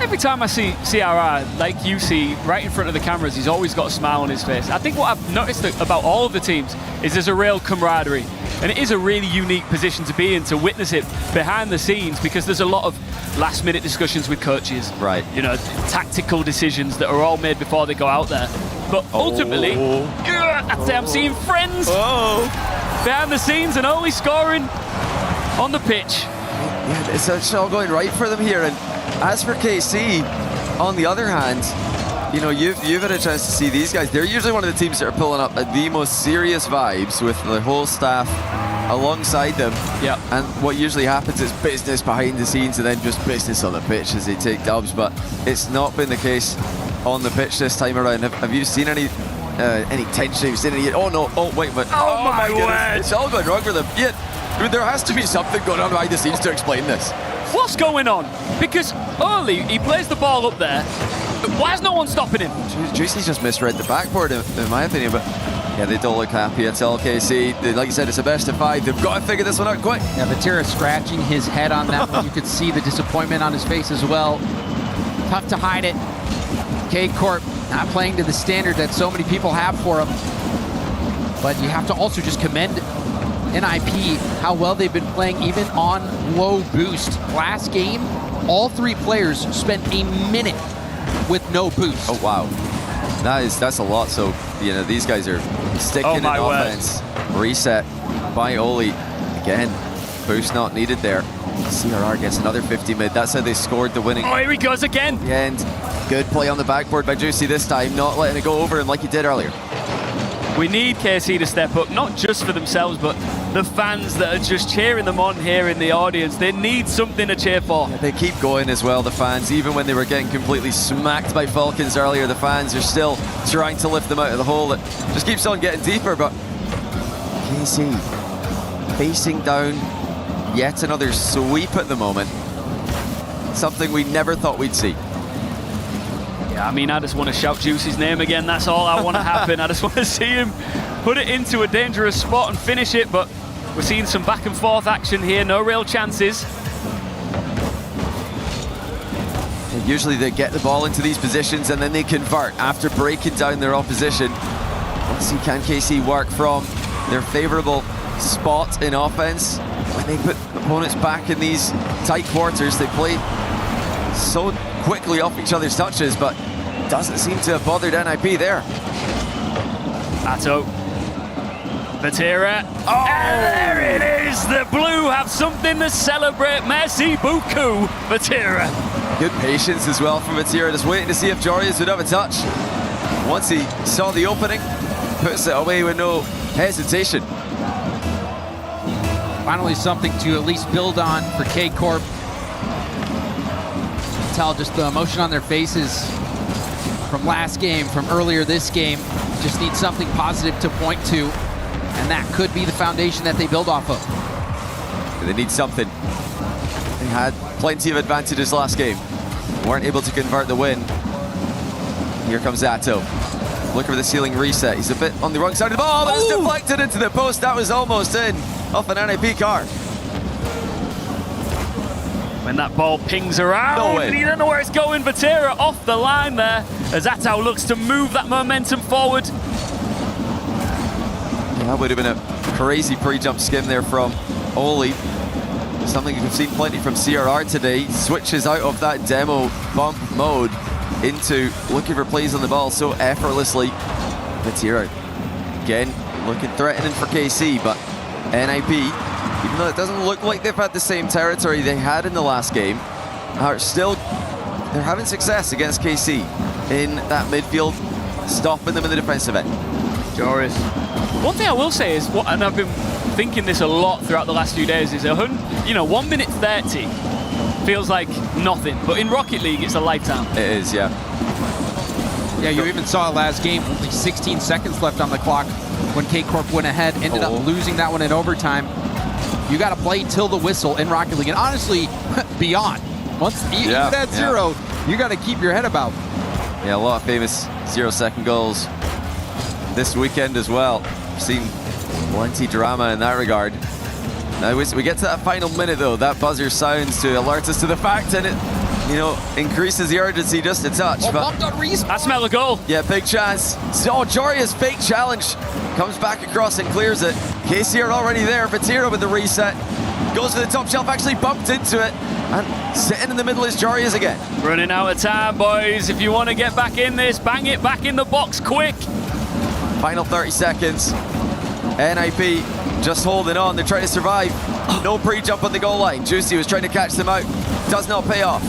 Every time I see CRR, like you see, right in front of the cameras, he's always got a smile on his face. I think what I've noticed about all of the teams is there's a real camaraderie. And it is a really unique position to be in, to witness it behind the scenes, because there's a lot of last-minute discussions with coaches. Right. You know, tactical decisions that are all made before they go out there. But ultimately, I'd say I'm seeing friends behind the scenes and only scoring on the pitch. Yeah, it's all going right for them here. And as for KC, on the other hand, you know, you've had a chance to see these guys. They're usually one of the teams that are pulling up the most serious vibes with the whole staff alongside them. Yeah. And what usually happens is business behind the scenes and then just business on the pitch as they take dubs. But it's not been the case on the pitch this time around. Have you seen any tension? Have you seen any? Oh no! Oh wait, but oh my word! It's all going wrong for them. Yeah, I mean, there has to be something going on behind the scenes to explain this. What's going on? Because early he plays the ball up there. Why is no one stopping him? Juicy's just misread the backboard, in my opinion. But yeah, they don't look happy at all. KC, like you said, it's a best of 5. They've got to figure this one out quick. Yeah, Vatira scratching his head on that one. You could see the disappointment on his face as well. Tough to hide it. K-Corp not playing to the standard that so many people have for them. But you have to also just commend NIP, how well they've been playing even on low boost. Last game, all 3 players spent a minute with no boost. Oh, wow. That's a lot. So, you know, these guys are sticking in offense. Reset by Oli. Again, boost not needed there. CRR gets another 50 mid. That's how they scored the winning. Oh, here he goes again. And good play on the backboard by Juicy this time, not letting it go over him like he did earlier. We need KC to step up, not just for themselves, but the fans that are just cheering them on here in the audience. They need something to cheer for. Yeah, they keep going as well, the fans. Even when they were getting completely smacked by Falcons earlier, the fans are still trying to lift them out of the hole that just keeps on getting deeper. But KC facing down yet another sweep at the moment. Something we never thought we'd see. Yeah, I mean, I just want to shout Juicy's name again. That's all I want to happen. I just want to see him put it into a dangerous spot and finish it. But we're seeing some back and forth action here. No real chances. And usually they get the ball into these positions and then they convert after breaking down their opposition. Let's see, can KC work from their favorable spot in offense? When they put opponents back in these tight quarters, they play so quickly off each other's touches, but doesn't seem to have bothered NIP there. Atto. Vatira. Oh! And there it is! The Blue have something to celebrate. Merci beaucoup, Vatira. Good patience as well from Vatira, just waiting to see if Jorius would have a touch. Once he saw the opening, puts it away with no hesitation. Finally something to at least build on for K-Corp. Tell just the emotion on their faces from last game, from earlier this game. Just need something positive to point to, and that could be the foundation that they build off of. They need something. They had plenty of advantages last game. Weren't able to convert the win. Here comes Atto. Looking for the ceiling reset. He's a bit on the wrong side of the ball, but it's deflected into the post. That was almost in off an NIP car. When that ball pings around, no way. And you don't know where it's going. Vatira off the line there as Atto looks to move that momentum forward. Yeah, that would have been a crazy pre-jump skim there from Oli. Something we've seen plenty from CRR today. Switches out of that demo bump mode into looking for plays on the ball so effortlessly. Vatira again looking threatening for KC, but NIP, even though it doesn't look like they've had the same territory they had in the last game, they're having success against KC in that midfield, stopping them in the defensive end. Joris. One thing I will say is, and I've been thinking this a lot throughout the last few days, is 1 minute 30 feels like nothing, but in Rocket League it's a lifetime. It is, yeah. Yeah, you even saw it last game, only 16 seconds left on the clock when K-Corp went ahead, ended up losing that one in overtime. You got to play till the whistle in Rocket League, and honestly, beyond. Once even at zero, you got to keep your head about. Yeah, a lot of famous 0-second goals this weekend as well. We've seen plenty drama in that regard. Now we get to that final minute though, that buzzer sounds to alert us to the fact, and it, you know, increases the urgency just a touch. But I smell a goal. Yeah, big chance. So Joria's fake challenge comes back across and clears it. KC are already there. Vatira with the reset. Goes to the top shelf, actually bumped into it. And sitting in the middle is Joria's again. Running out of time, boys. If you want to get back in this, bang it back in the box quick. Final 30 seconds. NIP just holding on. They're trying to survive. No pre-jump on the goal line. Juicy was trying to catch them out. Does not pay off.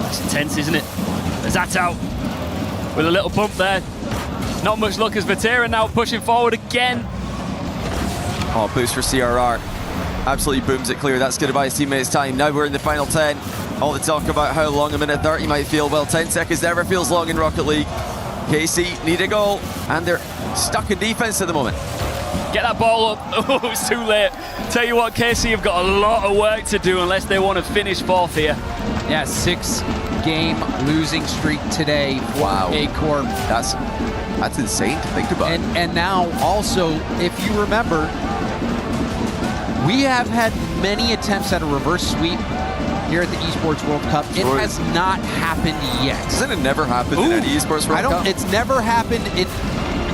It's intense, isn't it? There's Atto with a little bump there. Not much luck as Vatira now pushing forward again. Oh, boost for CRR. Absolutely booms it clear. That's going to buy his teammates time. Now we're in the final 10. All the talk about how long a minute 30 might feel. Well, 10 seconds never feels long in Rocket League. KC need a goal, and they're stuck in defense at the moment. Get that ball up. Oh, it's too late. Tell you what, KC have got a lot of work to do unless they want to finish fourth here. Yeah, 6-game losing streak today. Wow. K-Corp. That's insane to think about. And now also, if you remember, we have had many attempts at a reverse sweep here at the Esports World Cup. It has not happened yet. Hasn't it never happened in any Esports World Cup? It's never happened in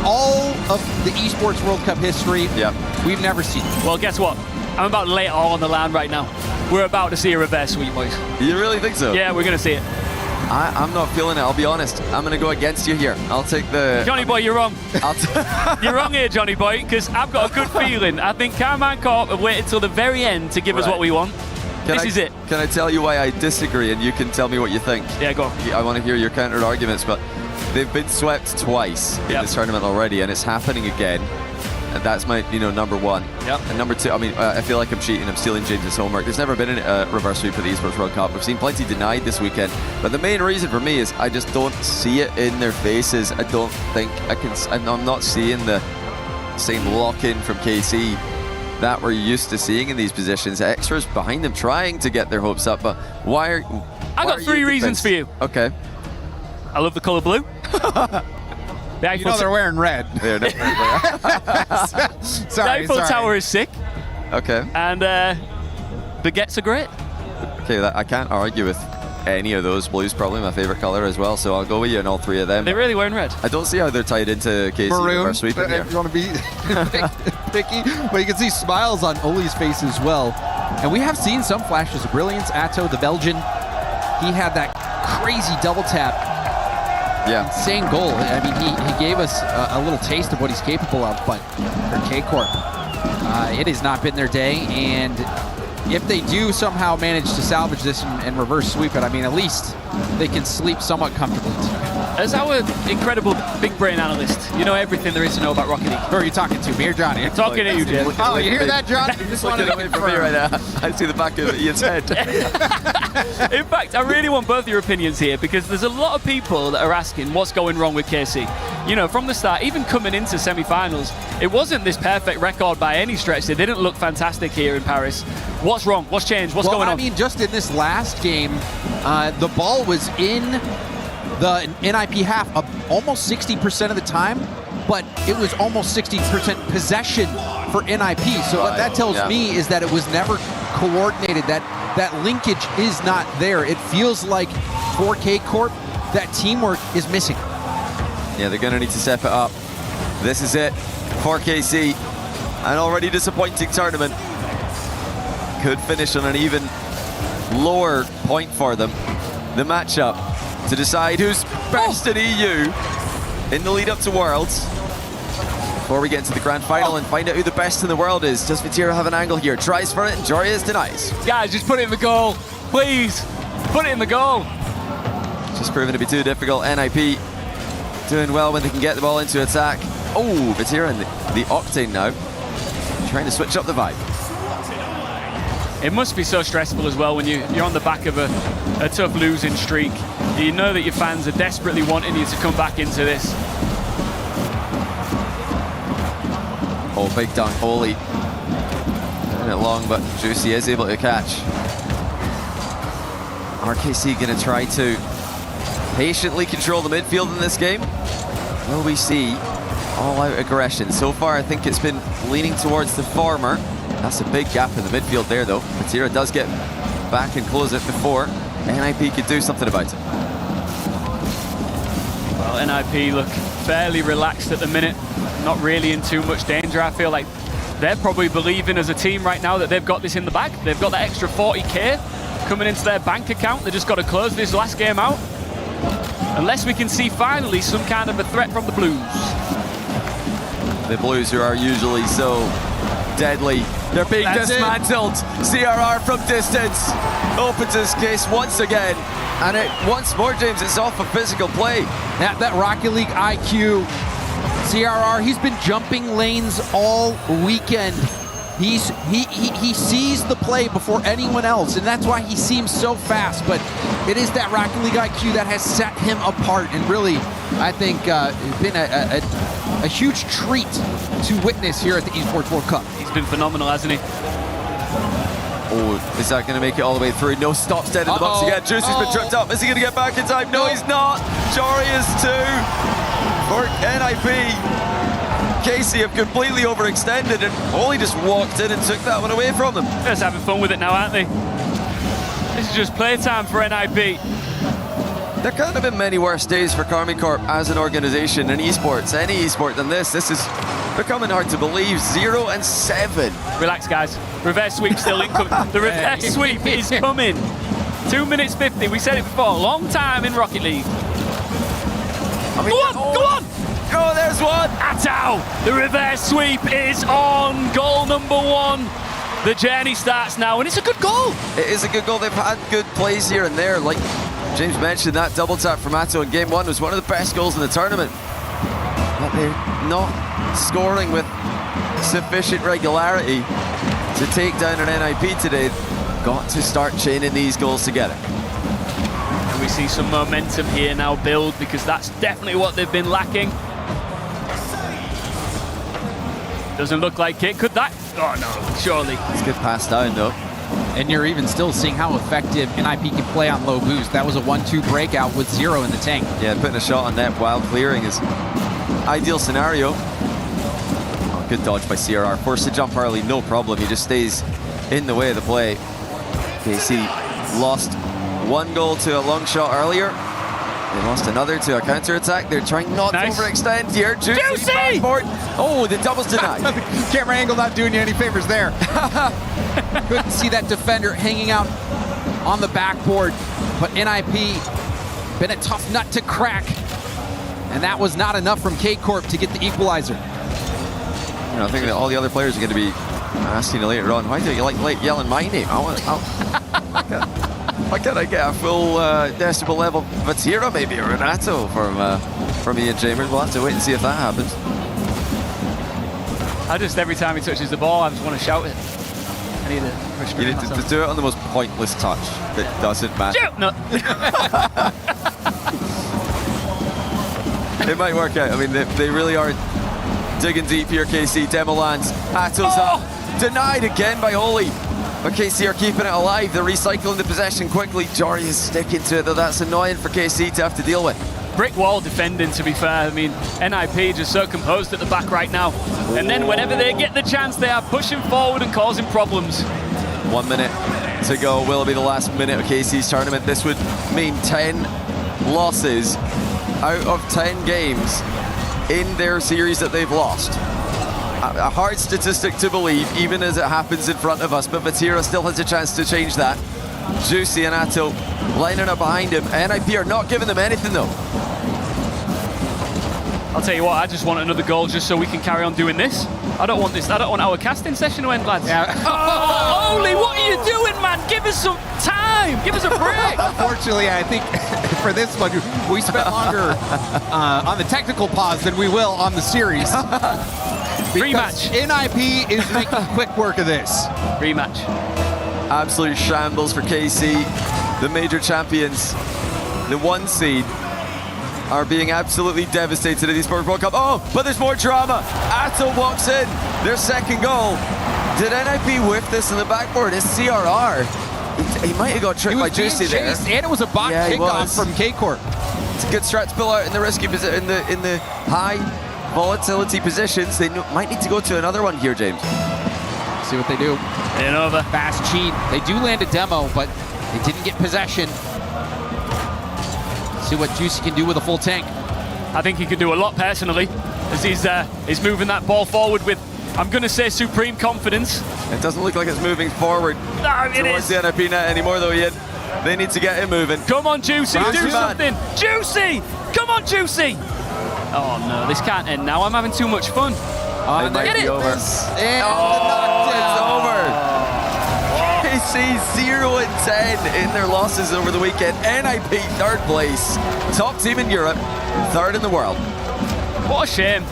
all of the Esports World Cup history. Yep. We've never seen it. Well, guess what? I'm about to lay it all on the line right now. We're about to see a reverse sweep, boys. You really think so? Yeah, we're going to see it. I'm not feeling it, I'll be honest. I'm going to go against you here. I'll take the... Johnny boy, you're wrong. You're wrong here, Johnny boy, because I've got a good feeling. I think Carmine Corp have waited till the very end to give us what we want. This is it. Can I tell you why I disagree and you can tell me what you think? Yeah, go on. I want to hear your counter arguments, but they've been swept twice in this tournament already, and it's happening again. And that's my, number one. Yep. And number two, I feel like I'm cheating. I'm stealing James's homework. There's never been a reverse sweep for the Esports World Cup. We've seen plenty denied this weekend. But the main reason for me is I just don't see it in their faces. I don't think I can. I'm not seeing the same lock-in from KC that we're used to seeing in these positions. Extra's behind them trying to get their hopes up. But why are... I got 3 reasons for you. Okay. I love the color blue. You know they're wearing red. They're not wearing Sorry. The Eiffel Tower is sick. Okay. And baguettes are great. Okay, I can't argue with any of those. Blue's probably my favorite color as well, so I'll go with you on all 3 of them. They're really wearing red. I don't see how they're tied into KC Maroon. reverse sweeping here. If you want to be picky, but you can see smiles on Oli's face as well. And we have seen some flashes of brilliance. Atto, the Belgian, he had that crazy double tap. Yeah. Insane goal. I mean, he gave us a little taste of what he's capable of, but for K-Corp, it has not been their day, and if they do somehow manage to salvage this and reverse sweep it, I mean, at least they can sleep somewhat comfortably. As our incredible big brain analyst, you know everything there is to know about Rocket League. Who are you talking to, me or Johnny? I'm talking to you, Jim. Oh, you hear that, John? You just wanted to Looking away from me right now. I see the back of Ian's head. In fact, I really want both your opinions here, because there's a lot of people that are asking what's going wrong with KC. From the start, even coming into semi-finals, it wasn't this perfect record by any stretch. They didn't look fantastic here in Paris. What's wrong? What's changed? What's going on? I mean, just in this last game, the ball was in the NIP half almost 60% of the time, but it was almost 60% possession for NIP. So what that tells me is that it was never coordinated, that linkage is not there. It feels like for K-Corp, that teamwork is missing. Yeah, they're going to need to step it up. This is it for KC. An already disappointing tournament. Could finish on an even lower point for them. The matchup to decide who's best in EU in the lead up to Worlds. Before we get into the grand final and find out who the best in the world is, does Vatira have an angle here? Tries for it and Jorius denies. Guys, just put it in the goal. Please, put it in the goal. Just proven to be too difficult. NIP doing well when they can get the ball into attack. Oh, Vatira in the Octane now. Trying to switch up the vibe. It must be so stressful as well when you're on the back of a tough losing streak. You know that your fans are desperately wanting you to come back into this. Oh, big dunk, Oli. Doing it long, but Juicy is able to catch. RKC going to try to patiently control the midfield in this game. Will we see all-out aggression? So far, I think it's been leaning towards the former. That's a big gap in the midfield there, though. Vatira does get back and close it before NIP could do something about it. Well, NIP look fairly relaxed at the minute. Not really in too much danger. I feel like they're probably believing as a team right now that they've got this in the bag. They've got that extra 40k coming into their bank account. They just got to close this last game out. Unless we can see finally some kind of a threat from the Blues. The Blues, who are usually so deadly, they're being dismantled. CRR from distance opens his case once again, and once more, James, it's off of physical play. That Rocket League IQ, CRR, he's been jumping lanes all weekend. He sees the play before anyone else, and that's why he seems so fast. But it is that Rocket League IQ that has set him apart, and really, I think, been a huge treat to witness here at the Esports World Cup. He's been phenomenal, hasn't he? Oh, is that going to make it all the way through? No, stops dead in the box again. Juicy's been tripped up. Is he going to get back in time? No, he's not. Jorius too for NIP. KC have completely overextended and Oli just walked in and took that one away from them. Just having fun with it now, aren't they? This is just playtime for NIP. There can't have been many worse days for Karmine Corp as an organization in esports, any esport than this. This is becoming hard to believe. 0-7. Relax, guys. Reverse sweep still incoming. The reverse sweep is coming. 2 minutes 50. We said it before. Long time in Rocket League. I mean, Go on! Oh, there's one! Atao! The reverse sweep is on. Goal number 1. The journey starts now, and it's a good goal. It is a good goal. They've had good plays here and there. Like James mentioned, that double tap from Atto in game 1 was one of the best goals in the tournament. But they're not scoring with sufficient regularity to take down an NIP today. Got to start chaining these goals together. And we see some momentum here now build, because that's definitely what they've been lacking. Doesn't look like it. Could that? Oh no, surely. It's good pass down though. And you're even still seeing how effective NIP can play on low boost. That was a 1-2 breakout with 0 in the tank. Yeah, putting a shot on net while clearing is ideal scenario. Oh, good dodge by CRR. Forced to jump early, no problem. He just stays in the way of the play. KC lost 1 goal to a long shot earlier. They lost another to a counter-attack. They're trying not to overextend here. Juicy! Backboard. Oh, the double's denied. Camera angle not doing you any favors there. Couldn't see that defender hanging out on the backboard, but NIP been a tough nut to crack, and that was not enough from K-Corp to get the equalizer. You know, I think that all the other players are going to be asking later on, why do you like yelling my name? Why can't I get a full decibel level Vatira maybe, or Renato from Ian Chambers? We'll have to wait and see if that happens. I just, every time he touches the ball, I just want to shout it. I need to restrain You need to do it on the most pointless touch that doesn't matter. No. It might work out. I mean, they really are digging deep here, KC. Demo lands. Ato's up. Denied again by Oli. But KC are keeping it alive. They're recycling the possession quickly. Jory is sticking to it, though. That's annoying for KC to have to deal with. Brick wall defending, to be fair. I mean, NIP just so composed at the back right now. And then whenever they get the chance, they are pushing forward and causing problems. 1 minute to go. Will it be the last minute of KC's tournament? This would mean 10 losses out of 10 games in their series that they've lost. A hard statistic to believe, even as it happens in front of us, but Vatira still has a chance to change that. Juicy and Atto lining up behind him. NIP are not giving them anything, though. I'll tell you what, I just want another goal just so we can carry on doing this. I don't want this. I don't want our casting session to end, lads. Yeah. Oh, Oli, what are you doing, man? Give us some time. Give us a break. Unfortunately, I think for this one, we spent longer on the technical pause than we will on the series. Rematch. NIP is making quick work of this. Rematch. Absolute shambles for KC. The major champions, the 1 seed, are being absolutely devastated at the Esports World Cup. Oh, but there's more drama. Atto walks in, their second goal. Did NIP whiff this in the backboard? It's CRR. He might have got tricked by Juicy there. And it was a bot kickoff from K-Corp. It's a good strat to pull out in the risky position, in the high volatility positions. They might need to go to another one here, James. See what they do. And over. Fast cheat. They do land a demo, but they didn't get possession. See what Juicy can do with a full tank. I think he could do a lot personally, as he's moving that ball forward with, I'm going to say, supreme confidence. It doesn't look like it's moving forward towards the NIP net anymore, though, Ian. They need to get him moving. Come on, Juicy, do something. Juicy! Come on, Juicy! Oh, no, this can't end now. I'm having too much fun. It might be over. And it's over. KC 0-10 in their losses over the weekend. NIP 3rd place. Top team in Europe, 3rd in the world. What a shame.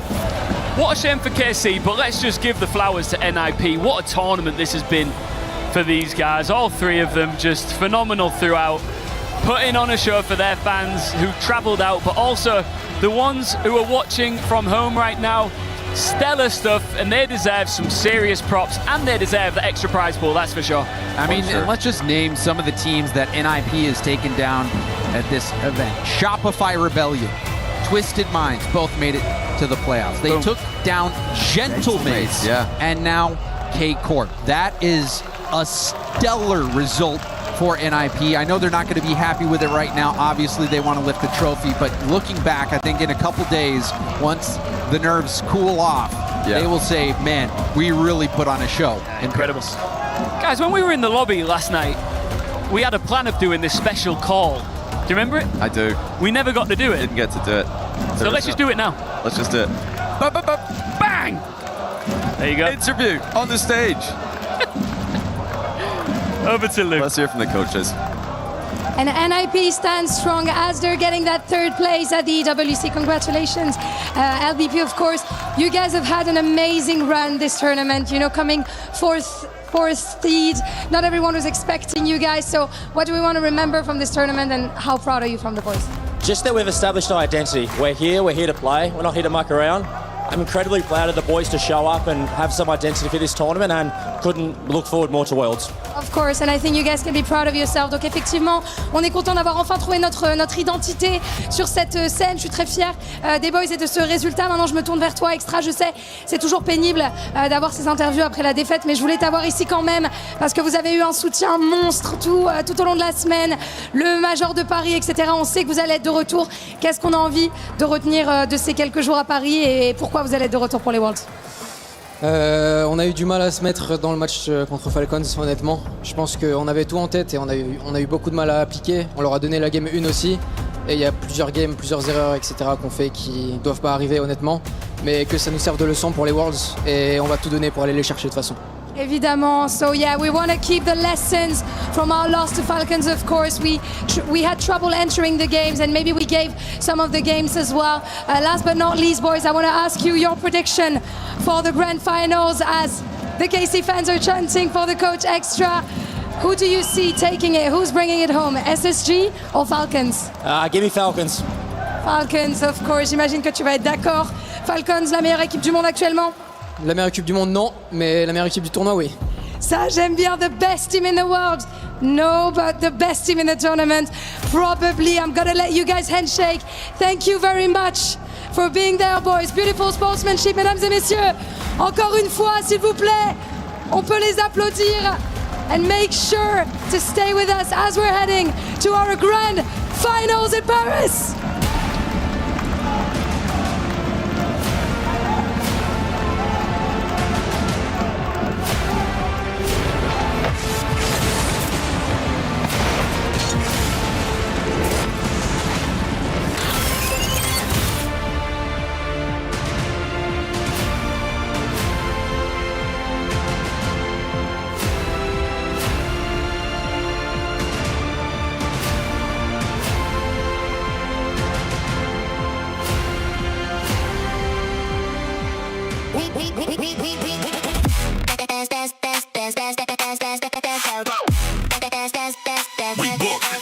What a shame for KC, but let's just give the flowers to NIP. What a tournament this has been for these guys. All 3 of them just phenomenal throughout. Putting on a show for their fans who travelled out, but also the ones who are watching from home right now. Stellar stuff, and they deserve some serious props, and they deserve the extra prize pool, that's for sure. I mean, and let's just name some of the teams that NIP has taken down at this event. Shopify Rebellion, Twisted Minds, both made it to the playoffs. They took down Gentlemates, and now K-Corp. That is a stellar result for NIP. I know they're not going to be happy with it right now. Obviously, they want to lift the trophy, but looking back, I think in a couple days, once the nerves cool off, they will say, man, we really put on a show. Incredible. Guys, when we were in the lobby last night, we had a plan of doing this special call. Do you remember it? I do. We never got to do it. Didn't get to do it. So let's just do it now. Let's just do it. Bang! There you go. Interview on the stage. Over to Luke. Let's hear from the coaches. And NIP stands strong as they're getting that third place at the EWC. Congratulations, LBP, of course. You guys have had an amazing run this tournament, you know, coming fourth seed. Not everyone was expecting you guys. So what do we want to remember from this tournament, and how proud are you from the boys? Just that we've established our identity. We're here to play. We're not here to muck around. I'm incredibly proud of the boys to show up and have some identity for this tournament, and couldn't look forward more to Worlds. Of course, and I think you guys can be proud of yourself. Donc effectivement, on est content d'avoir enfin trouvé notre identité sur cette scène. Je suis très fière des boys et de ce résultat. Maintenant, je me tourne vers toi, Extra. Je sais, c'est toujours pénible d'avoir ces interviews après la défaite, mais je voulais t'avoir ici quand même parce que vous avez eu un soutien monstre tout au long de la semaine. Le Major de Paris, etc. On sait que vous allez être de retour. Qu'est-ce qu'on a envie de retenir de ces quelques jours à Paris, et pourquoi vous allez être de retour pour les Worlds? On a eu du mal à se mettre dans le match contre Falcons, honnêtement. Je pense qu'on avait tout en tête et on a eu beaucoup de mal à appliquer. On leur a donné la game 1 aussi. Et il y a plusieurs games, plusieurs erreurs, etc. qu'on fait qui ne doivent pas arriver, honnêtement. Mais que ça nous serve de leçon pour les Worlds. Et on va tout donner pour aller les chercher de toute façon. Évidemment. So yeah, we want to keep the lessons from our loss to Falcons. Of course, we had trouble entering the games, and maybe we gave some of the games as well. Last but not least, boys, I want to ask you your prediction for the grand finals as the KC fans are chanting for the coach Extra. Who do you see taking it? Who's bringing it home? SSG or Falcons? Give me Falcons. Falcons, of course. J'imagine que tu vas être d'accord. Falcons, la meilleure équipe du monde actuellement? La meilleure équipe du monde, non, mais la meilleure équipe du tournoi, oui. Ça, j'aime bien. The best team in the world. No, but the best team in the tournament. Probably. I'm gonna let you guys handshake. Thank you very much for being there, boys. Beautiful sportsmanship, mesdames et messieurs. Encore une fois, s'il vous plaît, on peut les applaudir. And make sure to stay with us as we're heading to our grand finals in Paris.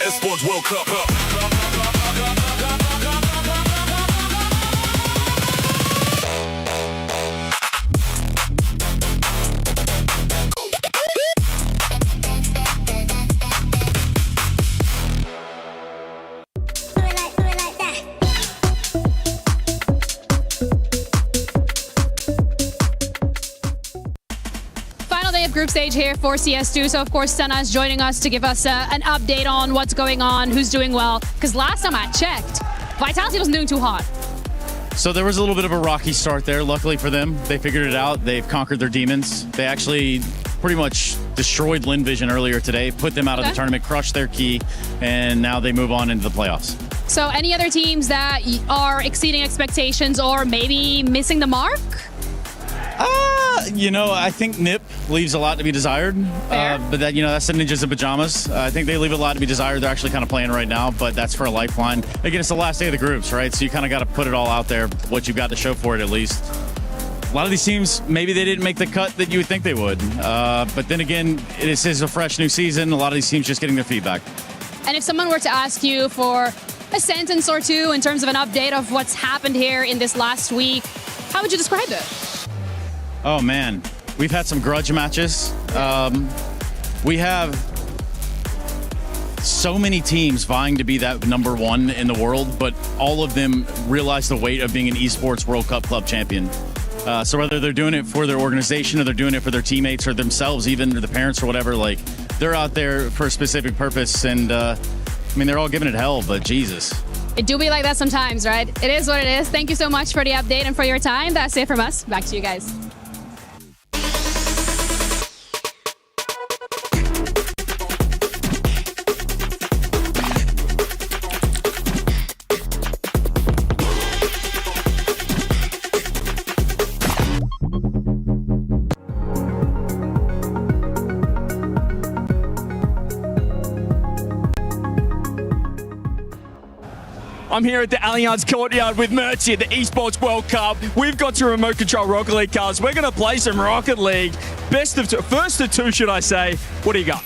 Esports World Cup. Group stage here for CS2. So of course Senna is joining us to give us an update on what's going on, who's doing well. Because last time I checked, Vitality wasn't doing too hot. So there was a little bit of a rocky start there. Luckily for them, they figured it out. They've conquered their demons. They actually pretty much destroyed Lin Vision earlier today, put them out of the tournament, crushed their key, and now they move on into the playoffs. So any other teams that are exceeding expectations or maybe missing the mark? You know, I think NIP leaves a lot to be desired, but that, you know, that's the Ninjas in Pajamas. I think they leave a lot to be desired. They're actually kind of playing right now, but that's for a lifeline. Again, it's the last day of the groups, right? So you kind of got to put it all out there, what you've got to show for it at least. A lot of these teams, maybe they didn't make the cut that you would think they would. But then again, this is a fresh new season. A lot of these teams just getting their feedback. And if someone were to ask you for a sentence or two in terms of an update of what's happened here in this last week, how would you describe it? Oh man, we've had some grudge matches. We have so many teams vying to be that #1 in the world, but all of them realize the weight of being an Esports World Cup club champion. So whether they're doing it for their organization or they're doing it for their teammates or themselves, even or the parents or whatever, like they're out there for a specific purpose, and I mean, they're all giving it hell, but Jesus. It do be like that sometimes, right? It is what it is. Thank you so much for the update and for your time. That's it from us. Back to you guys. I'm here at the Allianz Courtyard with Mertzi at the Esports World Cup. We've got two remote control Rocket League cars. We're going to play some Rocket League. First of two, should I say. What do you got?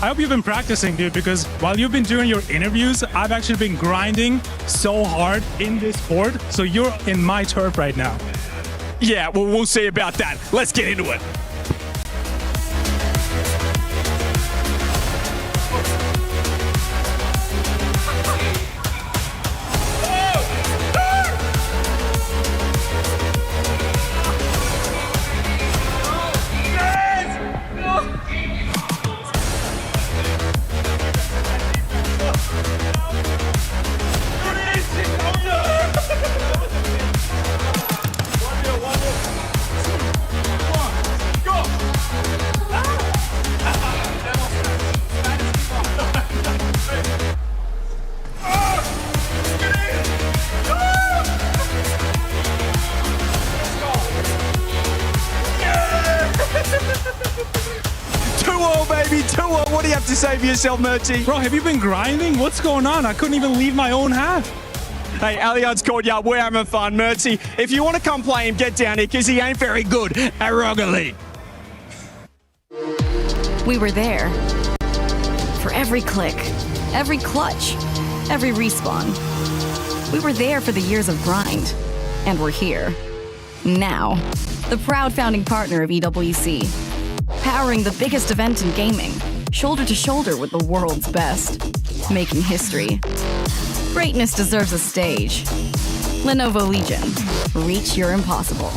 I hope you've been practicing, dude, because while you've been doing your interviews, I've actually been grinding so hard in this sport. So you're in my turf right now. Yeah, well, we'll see about that. Let's get into it. What do you have to say for yourself, Mertzi? Bro, have you been grinding? What's going on? I couldn't even leave my own half. Hey, Allianz Courtyard, we're having fun. Mertzi, if you want to come play him, get down here, because he ain't very good at Rocket League. We were there. For every click, every clutch, every respawn. We were there for the years of grind. And we're here. Now. The proud founding partner of EWC. Powering the biggest event in gaming, shoulder to shoulder with the world's best, making history. Greatness deserves a stage. Lenovo Legion, reach your impossible.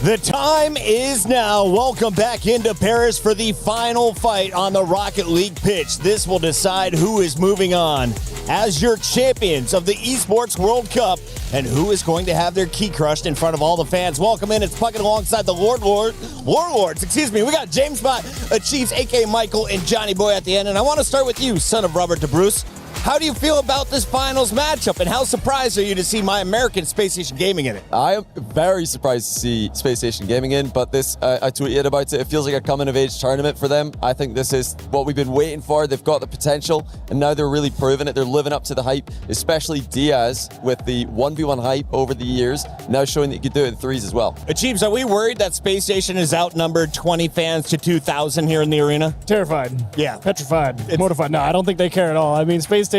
The time is now. Welcome back into Paris for the final fight on the Rocket League pitch. This will decide who is moving on as your champions of the Esports World Cup and who is going to have their key crushed in front of all the fans. Welcome in. It's Puckett alongside the Warlords. Excuse me. We got James Bot, Chiefs, a.k.a. Michael, and Johnny Boy at the end. And I want to start with you, son of Robert DeBruce. How do you feel about this finals matchup, and how surprised are you to see my American Space Station Gaming in it? I am very surprised to see Space Station Gaming in, but this, I tweeted about it. It feels like a coming-of-age tournament for them. I think this is what we've been waiting for. They've got the potential, and now they're really proving it. They're living up to the hype, especially Diaz with the 1v1 hype over the years, now showing that you could do it in threes as well. Chiefs, are we worried that Space Station is outnumbered 20 fans to 2,000 here in the arena? Terrified. Yeah. Petrified. Mortified. No, I don't think they care at all. I mean, Space Station...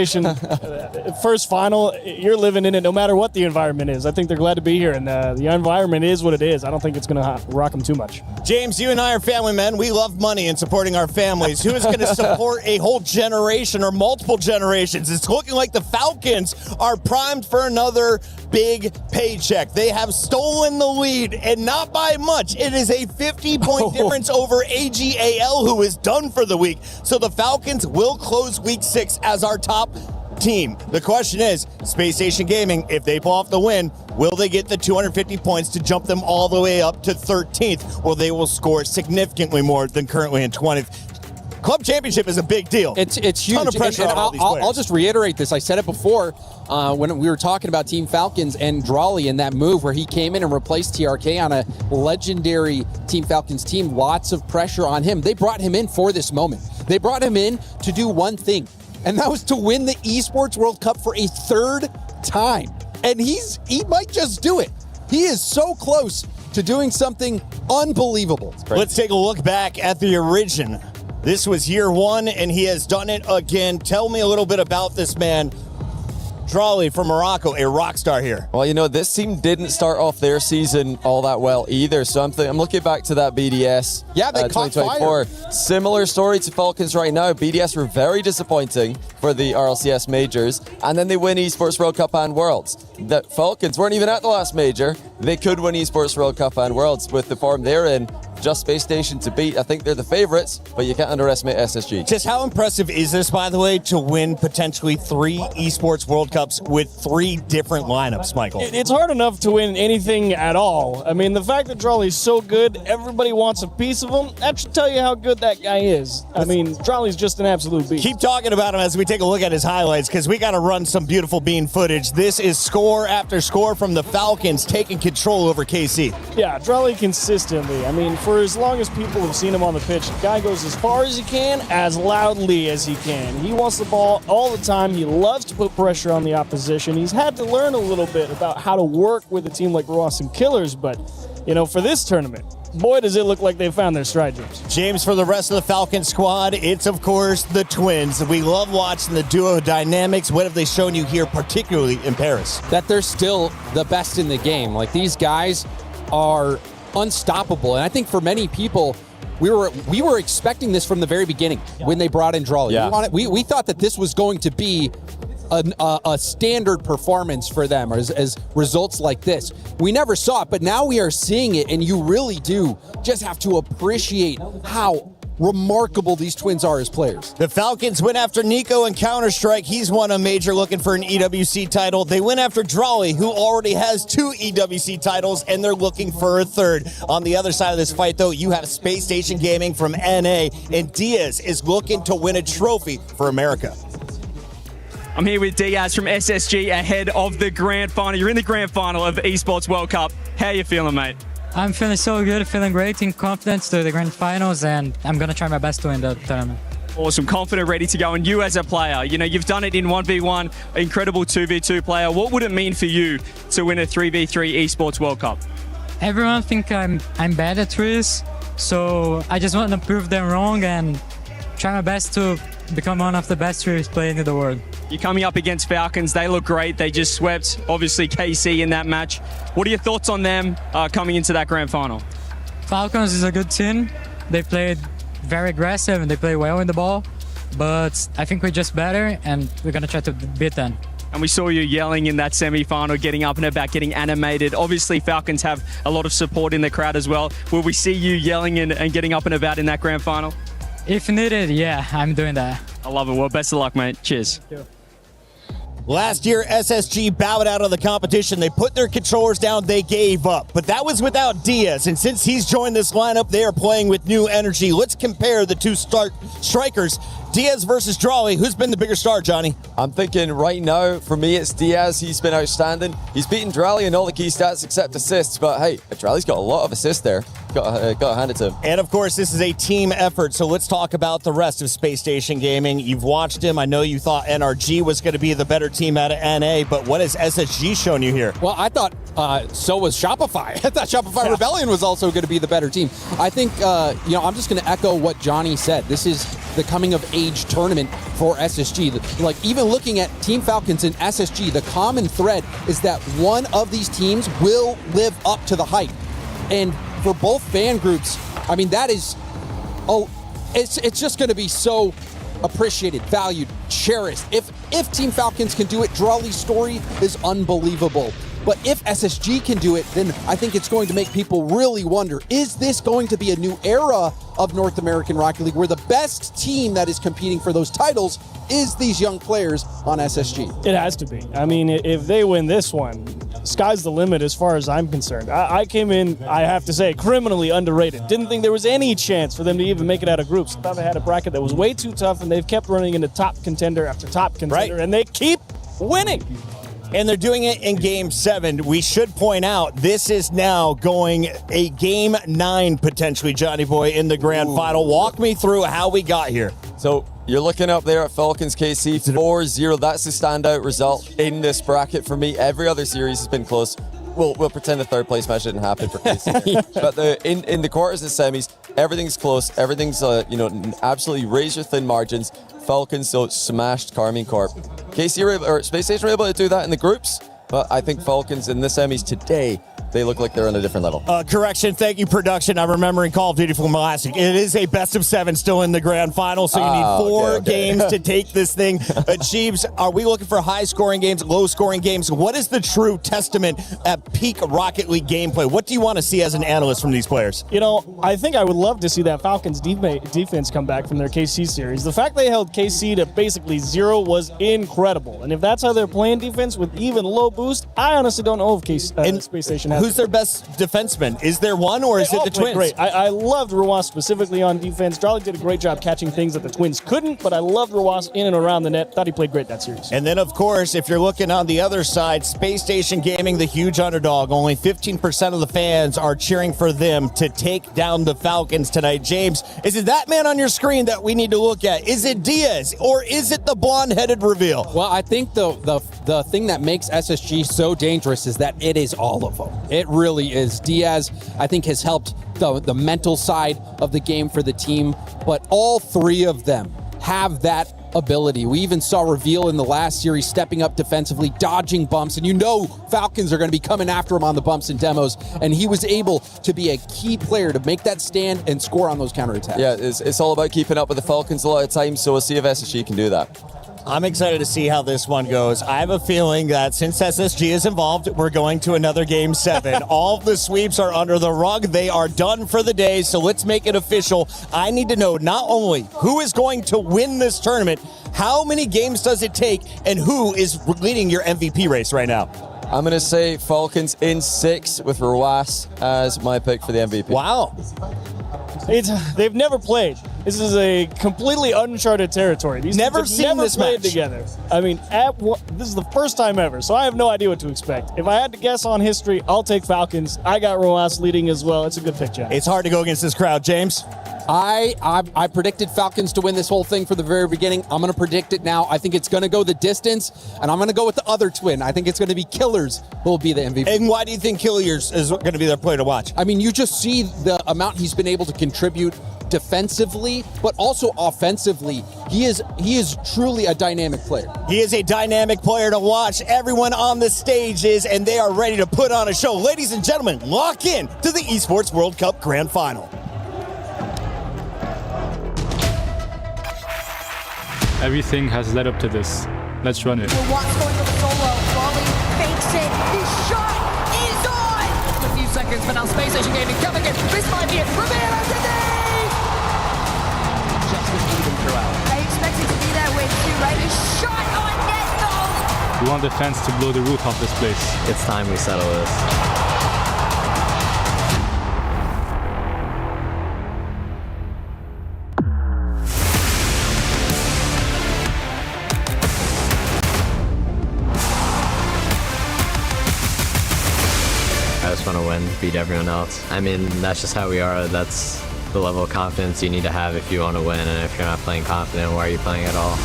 First final, you're living in it no matter what the environment is. I think they're glad to be here, and the environment is what it is. I don't think it's going to rock them too much. James, you and I are family men. We love money and supporting our families. Who is going to support a whole generation or multiple generations? It's looking like the Falcons are primed for another big paycheck. They have stolen the lead, and not by much. It is a 50-point difference over AGAL, who is done for the week. So the Falcons will close week 6 as our top team. The question is, Space Station Gaming, if they pull off the win, will they get the 250 points to jump them all the way up to 13th, or they will score significantly more than currently in 20th? Club championship is a big deal. It's huge. Ton of pressure on all these players. I'll just reiterate this. I said it before when we were talking about Team Falcons and Drawley and that move where he came in and replaced TRK on a legendary Team Falcons team. Lots of pressure on him. They brought him in for this moment. They brought him in to do one thing, and that was to win the Esports World Cup for a third time. And he might just do it. He is so close to doing something unbelievable. Let's take a look back at the origin This was year one, and he has done it again. Tell me a little bit about this man. Drawley from Morocco, a rock star here. Well, you know, this team didn't start off their season all that well either. So I'm looking back to that BDS. Yeah, they caught 2024. fire. Similar story to Falcons right now. BDS were very disappointing for the RLCS majors, and then they win Esports World Cup and Worlds. The Falcons weren't even at the last major. They could win Esports World Cup and Worlds with the form they're in. Just Space Station to beat. I think they're the favorites, but you can't underestimate SSG. Just how impressive is this, by the way, to win potentially 3 Esports World Cups with 3 different lineups, Michael? It's hard enough to win anything at all. I mean, the fact that Drawley's so good, everybody wants a piece of him, that should tell you how good that guy is. I mean, Drawley's just an absolute beast. Keep talking about him as we take a look at his highlights, because we got to run some beautiful bean footage. This is score after score from the Falcons taking control over KC. Yeah, Drawley consistently. I mean, for as long as people have seen him on the pitch, the guy goes as far as he can, as loudly as he can. He wants the ball all the time. He loves to put pressure on the opposition. He's had to learn a little bit about how to work with a team like Ross and Killers, but, you know, for this tournament, boy, does it look like they found their stride, James. James, for the rest of the Falcon squad, it's, of course, the twins. We love watching the duo dynamics. What have they shown you here, particularly in Paris? That they're still the best in the game. Like, these guys are unstoppable. And I think for many people, we were expecting this from the very beginning when they brought in Drawley. Yeah. We thought that this was going to be a standard performance for them as results like this. We never saw it, but now we are seeing it, and you really do just have to appreciate how remarkable these twins are as players. The Falcons went after Nico in Counter-Strike. He's won a major looking for an EWC title. They went after Drawley, who already has 2 EWC titles, and they're looking for a third. On the other side of this fight, though, you have Space Station Gaming from NA, and Diaz is looking to win a trophy for America. I'm here with Diaz from SSG ahead of the grand final. You're in the grand final of the Esports World Cup. How are you feeling, mate? I'm feeling so good, feeling great, in confidence to the grand finals, and I'm going to try my best to win the tournament. Awesome, confident, ready to go. And you as a player, you know, you've done it in 1v1, incredible 2v2 player. What would it mean for you to win a 3v3 Esports World Cup? Everyone think I'm bad at threes, so I just want to prove them wrong and try my best to become one of the best threes players in the world. You're coming up against Falcons. They look great. They just swept, obviously, KC in that match. What are your thoughts on them coming into that grand final? Falcons is a good team. They played very aggressive and they play well in the ball, but I think we're just better and we're going to try to beat them. And we saw you yelling in that semi-final, getting up and about, getting animated. Obviously, Falcons have a lot of support in the crowd as well. Will we see you yelling and getting up and about in that grand final? If needed, yeah, I'm doing that. I love it. Well, best of luck, mate. Cheers. Thank you. Last year, SSG bowed out of the competition. They put their controllers down. They gave up. But that was without Diaz. And since he's joined this lineup, they are playing with new energy. Let's compare the two strikers. Diaz versus Drawley. Who's been the bigger star, Johnny? I'm thinking right now, for me, it's Diaz. He's been outstanding. He's beaten Drawley in all the key stats except assists. But hey, Drawley's got a lot of assists there. Got to hand it to him. And of course, this is a team effort. So let's talk about the rest of Space Station Gaming. You've watched him. I know you thought NRG was going to be the better team out of NA. But what has SSG shown you here? Well, I thought so was Shopify. I thought Shopify Rebellion was also going to be the better team. I think, I'm just going to echo what Johnny said. This is the coming of age tournament for SSG. Like, even looking at Team Falcons and SSG, the common thread is that one of these teams will live up to the hype. And for both fan groups, I mean, that is, it's just going to be so appreciated, valued, cherished. If Team Falcons can do it, Drawley's story is unbelievable. But if SSG can do it, then I think it's going to make people really wonder, is this going to be a new era of North American Rocket League where the best team that is competing for those titles is these young players on SSG? It has to be. I mean, if they win this one, sky's the limit as far as I'm concerned. I came in, I have to say, criminally underrated. Didn't think there was any chance for them to even make it out of groups. I thought they had a bracket that was way too tough, and they've kept running into top contender after top contender, and they keep winning. And they're doing it in Game 7. We should point out, this is now going a Game 9, potentially, Johnny Boy, in the grand final. Walk me through how we got here. So you're looking up there at Falcons KC 4-0. That's the standout result in this bracket for me. Every other series has been close. We'll pretend the third place match didn't happen for KC. But in the quarters and semis, Everything's close. Everything's, absolutely razor-thin margins. Falcons, so smashed Karmine Corp. Space Station were able to do that in the groups, but I think Falcons in the semis today, they look like they're on a different level. Correction. Thank you, production. I'm remembering Call of Duty from last week. It is a best of 7 still in the grand final, so you need 4 games to take this thing. Jeeves, are we looking for high-scoring games, low-scoring games? What is the true testament at peak Rocket League gameplay? What do you want to see as an analyst from these players? I think I would love to see that Falcons defense come back from their KC series. The fact they held KC to basically 0 was incredible. And if that's how they're playing defense with even low boost, I honestly don't know if Space Station has. Who's their best defenseman? Is there one, or is it the Twins? Great. I loved Ruas specifically on defense. Jolly did a great job catching things that the Twins couldn't, but I loved Ruas in and around the net. Thought he played great that series. And then, of course, if you're looking on the other side, Space Station Gaming, the huge underdog. Only 15% of the fans are cheering for them to take down the Falcons tonight. James, is it that man on your screen that we need to look at? Is it Diaz, or is it the blonde-headed reveal? Well, I think the thing that makes SSG so dangerous is that it is all of them. It really is. Diaz, I think, has helped the mental side of the game for the team, but all 3 of them have that ability. We even saw Reveal in the last series stepping up defensively, dodging bumps, and Falcons are going to be coming after him on the bumps and demos, and he was able to be a key player to make that stand and score on those counterattacks. Yeah, it's all about keeping up with the Falcons a lot of times, so we'll see if SSG can do that. I'm excited to see how this one goes. I have a feeling that since SSG is involved, we're going to another Game 7. All of the sweeps are under the rug. They are done for the day, so let's make it official. I need to know not only who is going to win this tournament, how many games does it take, and who is leading your MVP race right now? I'm going to say Falcons in 6 with Ruas as my pick for the MVP. Wow. They've never played. This is a completely uncharted territory. These never teams have never played together. I mean, this is the first time ever, so I have no idea what to expect. If I had to guess on history, I'll take Falcons. I got Ruas leading as well. It's a good pick, Jack. It's hard to go against this crowd, James. I predicted Falcons to win this whole thing from the very beginning. I'm going to predict it now. I think it's going to go the distance, and I'm going to go with the other twin. I think it's going to be Killers who will be the MVP. And why do you think Killers is going to be their player to watch? I mean, you just see the amount he's been able to contribute defensively, but also offensively. He is truly a dynamic player. He is a dynamic player to watch. Everyone on the stage is, and they are ready to put on a show. Ladies and gentlemen, lock in to the Esports World Cup Grand Final. Everything has led up to this. Let's run it. Watts going for the solo. Raleigh fakes it. His shot is on! A few seconds, but now Space Station Gaming coming in. This might be it. Reveal underneath! Just was even throughout. I expect it to be that way too, right? His shot on net though! We want the fans to blow the roof off this place. It's time we settle this. I just want to win, beat everyone else. I mean, that's just how we are. That's the level of confidence you need to have if you want to win. And if you're not playing confident, why are you playing at all?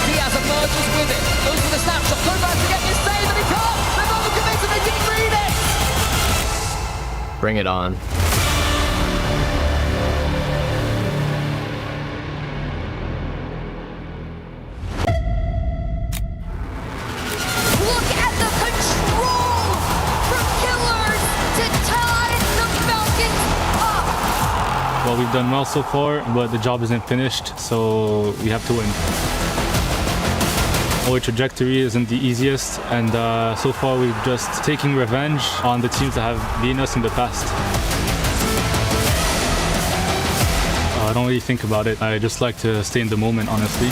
Diaz emerges with it. Goes for the snapshot. Goes back to get this save, and he can't. They're not convinced and they didn't read it. Bring it on. Look at the control from Killers to tie the Falcons up. Well, we've done well so far, but the job isn't finished, so we have to win. Our trajectory isn't the easiest, and so far we've just taken revenge on the teams that have beaten us in the past. I don't really think about it. I just like to stay in the moment, honestly.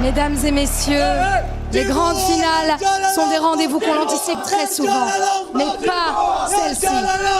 Mesdames et messieurs, les grandes finales sont des rendez-vous qu'on anticipe très souvent, mais pas celle-ci.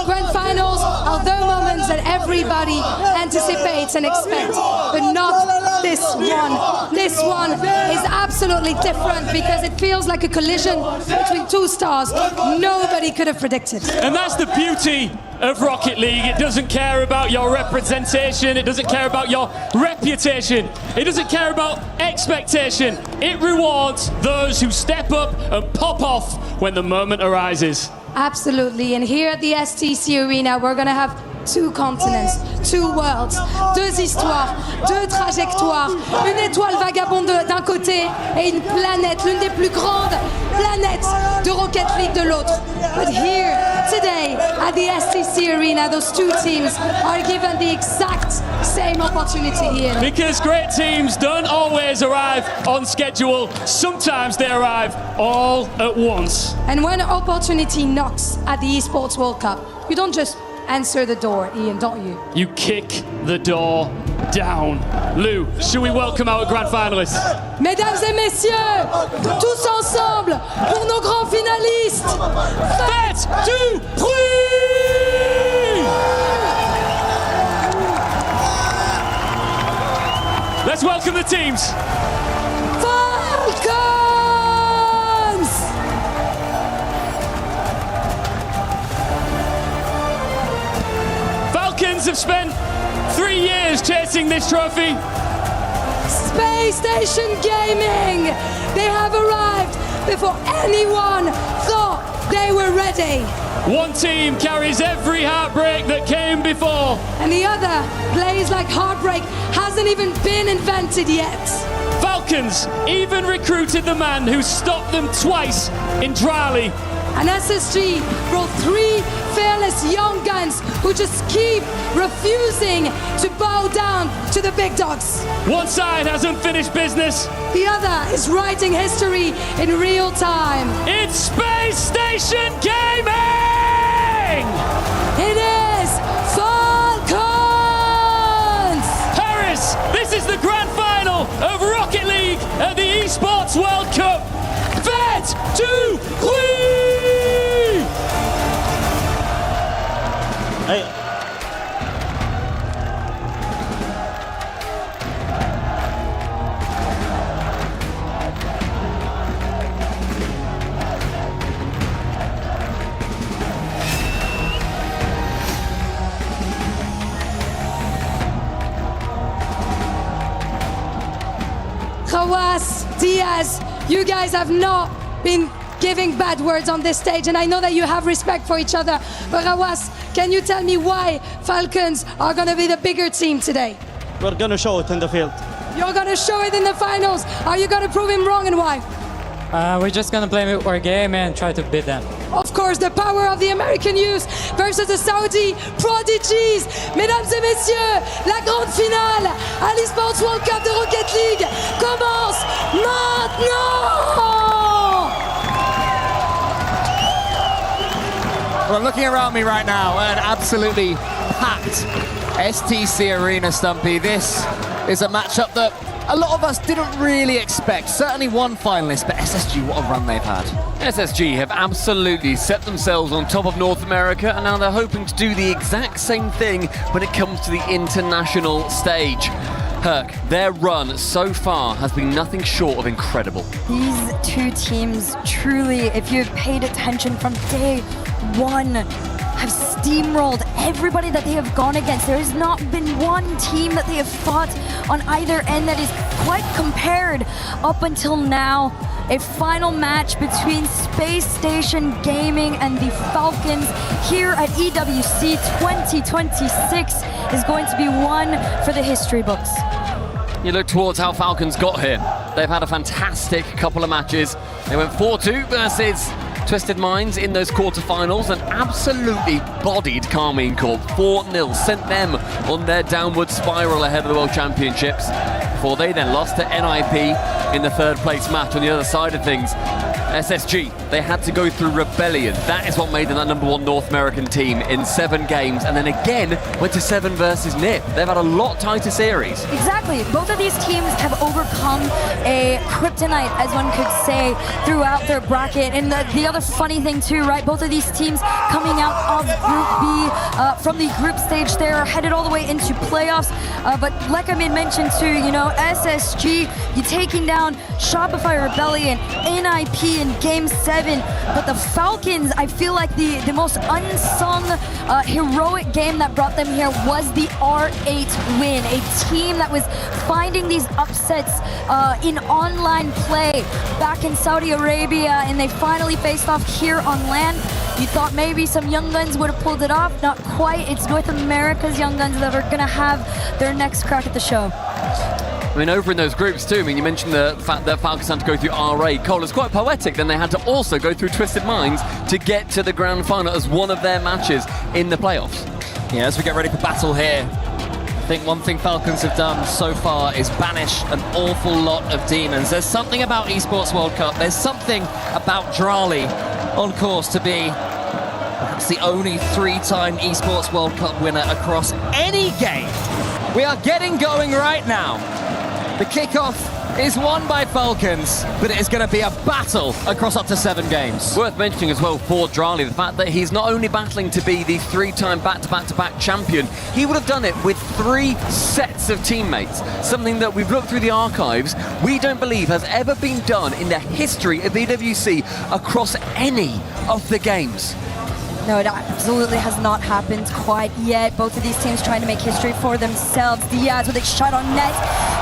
Grand finals are the moments that everybody anticipates and expects, but not this one. This one is absolutely different because it feels like a collision between two stars nobody could have predicted. And that's the beauty of Rocket League. It doesn't care about your representation, it doesn't care about your reputation, it doesn't care about expectation. It rewards those who step up and pop off when the moment arises. Absolutely, and here at the STC Arena, we're gonna have two continents, two worlds, deux histoires, deux trajectoires, une étoile vagabonde d'un côté et une planète, l'une des plus grandes planètes de Rocket League de l'autre. But here, today, at the STC Arena, those two teams are given the exact same opportunity here. Because great teams don't always arrive on schedule, sometimes they arrive all at once. And when opportunity knocks at the Esports World Cup, you don't just answer the door, Ian, don't you? You kick the door down. Lou, should we welcome our grand finalists? Mesdames et messieurs, tous ensemble pour nos grands finalistes. Faites du bruit! Let's welcome the teams. Falcons! Falcons have spent 3 years chasing this trophy. Space Station Gaming! They have arrived before anyone thought they were ready. One team carries every heartbreak that came before. And the other plays like heartbreak hasn't even been invented yet. Falcons even recruited the man who stopped them twice in Drali. And SSG brought 3 fearless young guns who just keep refusing to bow down to the big dogs. One side has unfinished business. The other is writing history in real time. It's Space Station Gaming! It is Falcons! Paris, this is the grand final of Rocket League at the Esports World Cup. Faites du bruit! Hey. Khawas, Diaz, you guys have not been giving bad words on this stage, and I know that you have respect for each other. But Khawas, can you tell me why Falcons are going to be the bigger team today? We're going to show it in the field. You're going to show it in the finals. Are you going to prove him wrong, and why? We're just gonna play our game and try to beat them. Of course, the power of the American youth versus the Saudi prodigies. Mesdames et messieurs, la grande finale à l'Esports World Cup de Rocket League commence maintenant! Well, I'm looking around me right now, an absolutely packed STC Arena, Stumpy. This is a matchup that a lot of us didn't really expect. Certainly one finalist, but SSG, what a run they've had. SSG have absolutely set themselves on top of North America, and now they're hoping to do the exact same thing when it comes to the international stage. Herc, their run so far has been nothing short of incredible. These two teams truly, if you've paid attention from day one, have steamrolled everybody that they have gone against. There has not been one team that they have fought on either end that is quite compared up until now. A final match between Space Station Gaming and the Falcons here at EWC 2026 is going to be one for the history books. You look towards how Falcons got here. They've had a fantastic couple of matches. They went 4-2 versus Twisted Minds in those quarterfinals and absolutely bodied Carmine Corp 4-0, sent them on their downward spiral ahead of the World Championships before they then lost to NIP in the third place match on the other side of things. SSG, they had to go through Rebellion. That is what made them that #1 North American team in 7 games, and then again went to 7 versus NIP. They've had a lot tighter series. Exactly. Both of these teams have overcome a kryptonite, as one could say, throughout their bracket. And the other funny thing too, right? Both of these teams coming out of Group B from the group stage, they're headed all the way into playoffs. But like I mentioned too, you know, SSG, you're taking down Shopify Rebellion, NIP in Game 7, but the Falcons, I feel like the most unsung heroic game that brought them here was the R8 win, a team that was finding these upsets in online play back in Saudi Arabia, and they finally faced off here on land. You thought maybe some young guns would have pulled it off, not quite. It's North America's young guns that are gonna have their next crack at the show. I mean, over in those groups too, I mean, you mentioned the fact that Falcons had to go through R8. Cole, it's quite poetic. Then they had to also go through Twisted Minds to get to the grand final as one of their matches in the playoffs. Yeah, as we get ready for battle here, I think one thing Falcons have done so far is banish an awful lot of demons. There's something about Esports World Cup. There's something about Drali on course to be perhaps the only 3-time Esports World Cup winner across any game. We are getting going right now. The kickoff is won by Falcons, but it is going to be a battle across up to 7 games. Worth mentioning as well for Drali, the fact that he's not only battling to be the 3-time back-to-back-to-back champion, he would have done it with 3 sets of teammates, something that we've looked through the archives, we don't believe has ever been done in the history of EWC across any of the games. No, it absolutely has not happened quite yet. Both of these teams trying to make history for themselves. Diaz with a shot on net,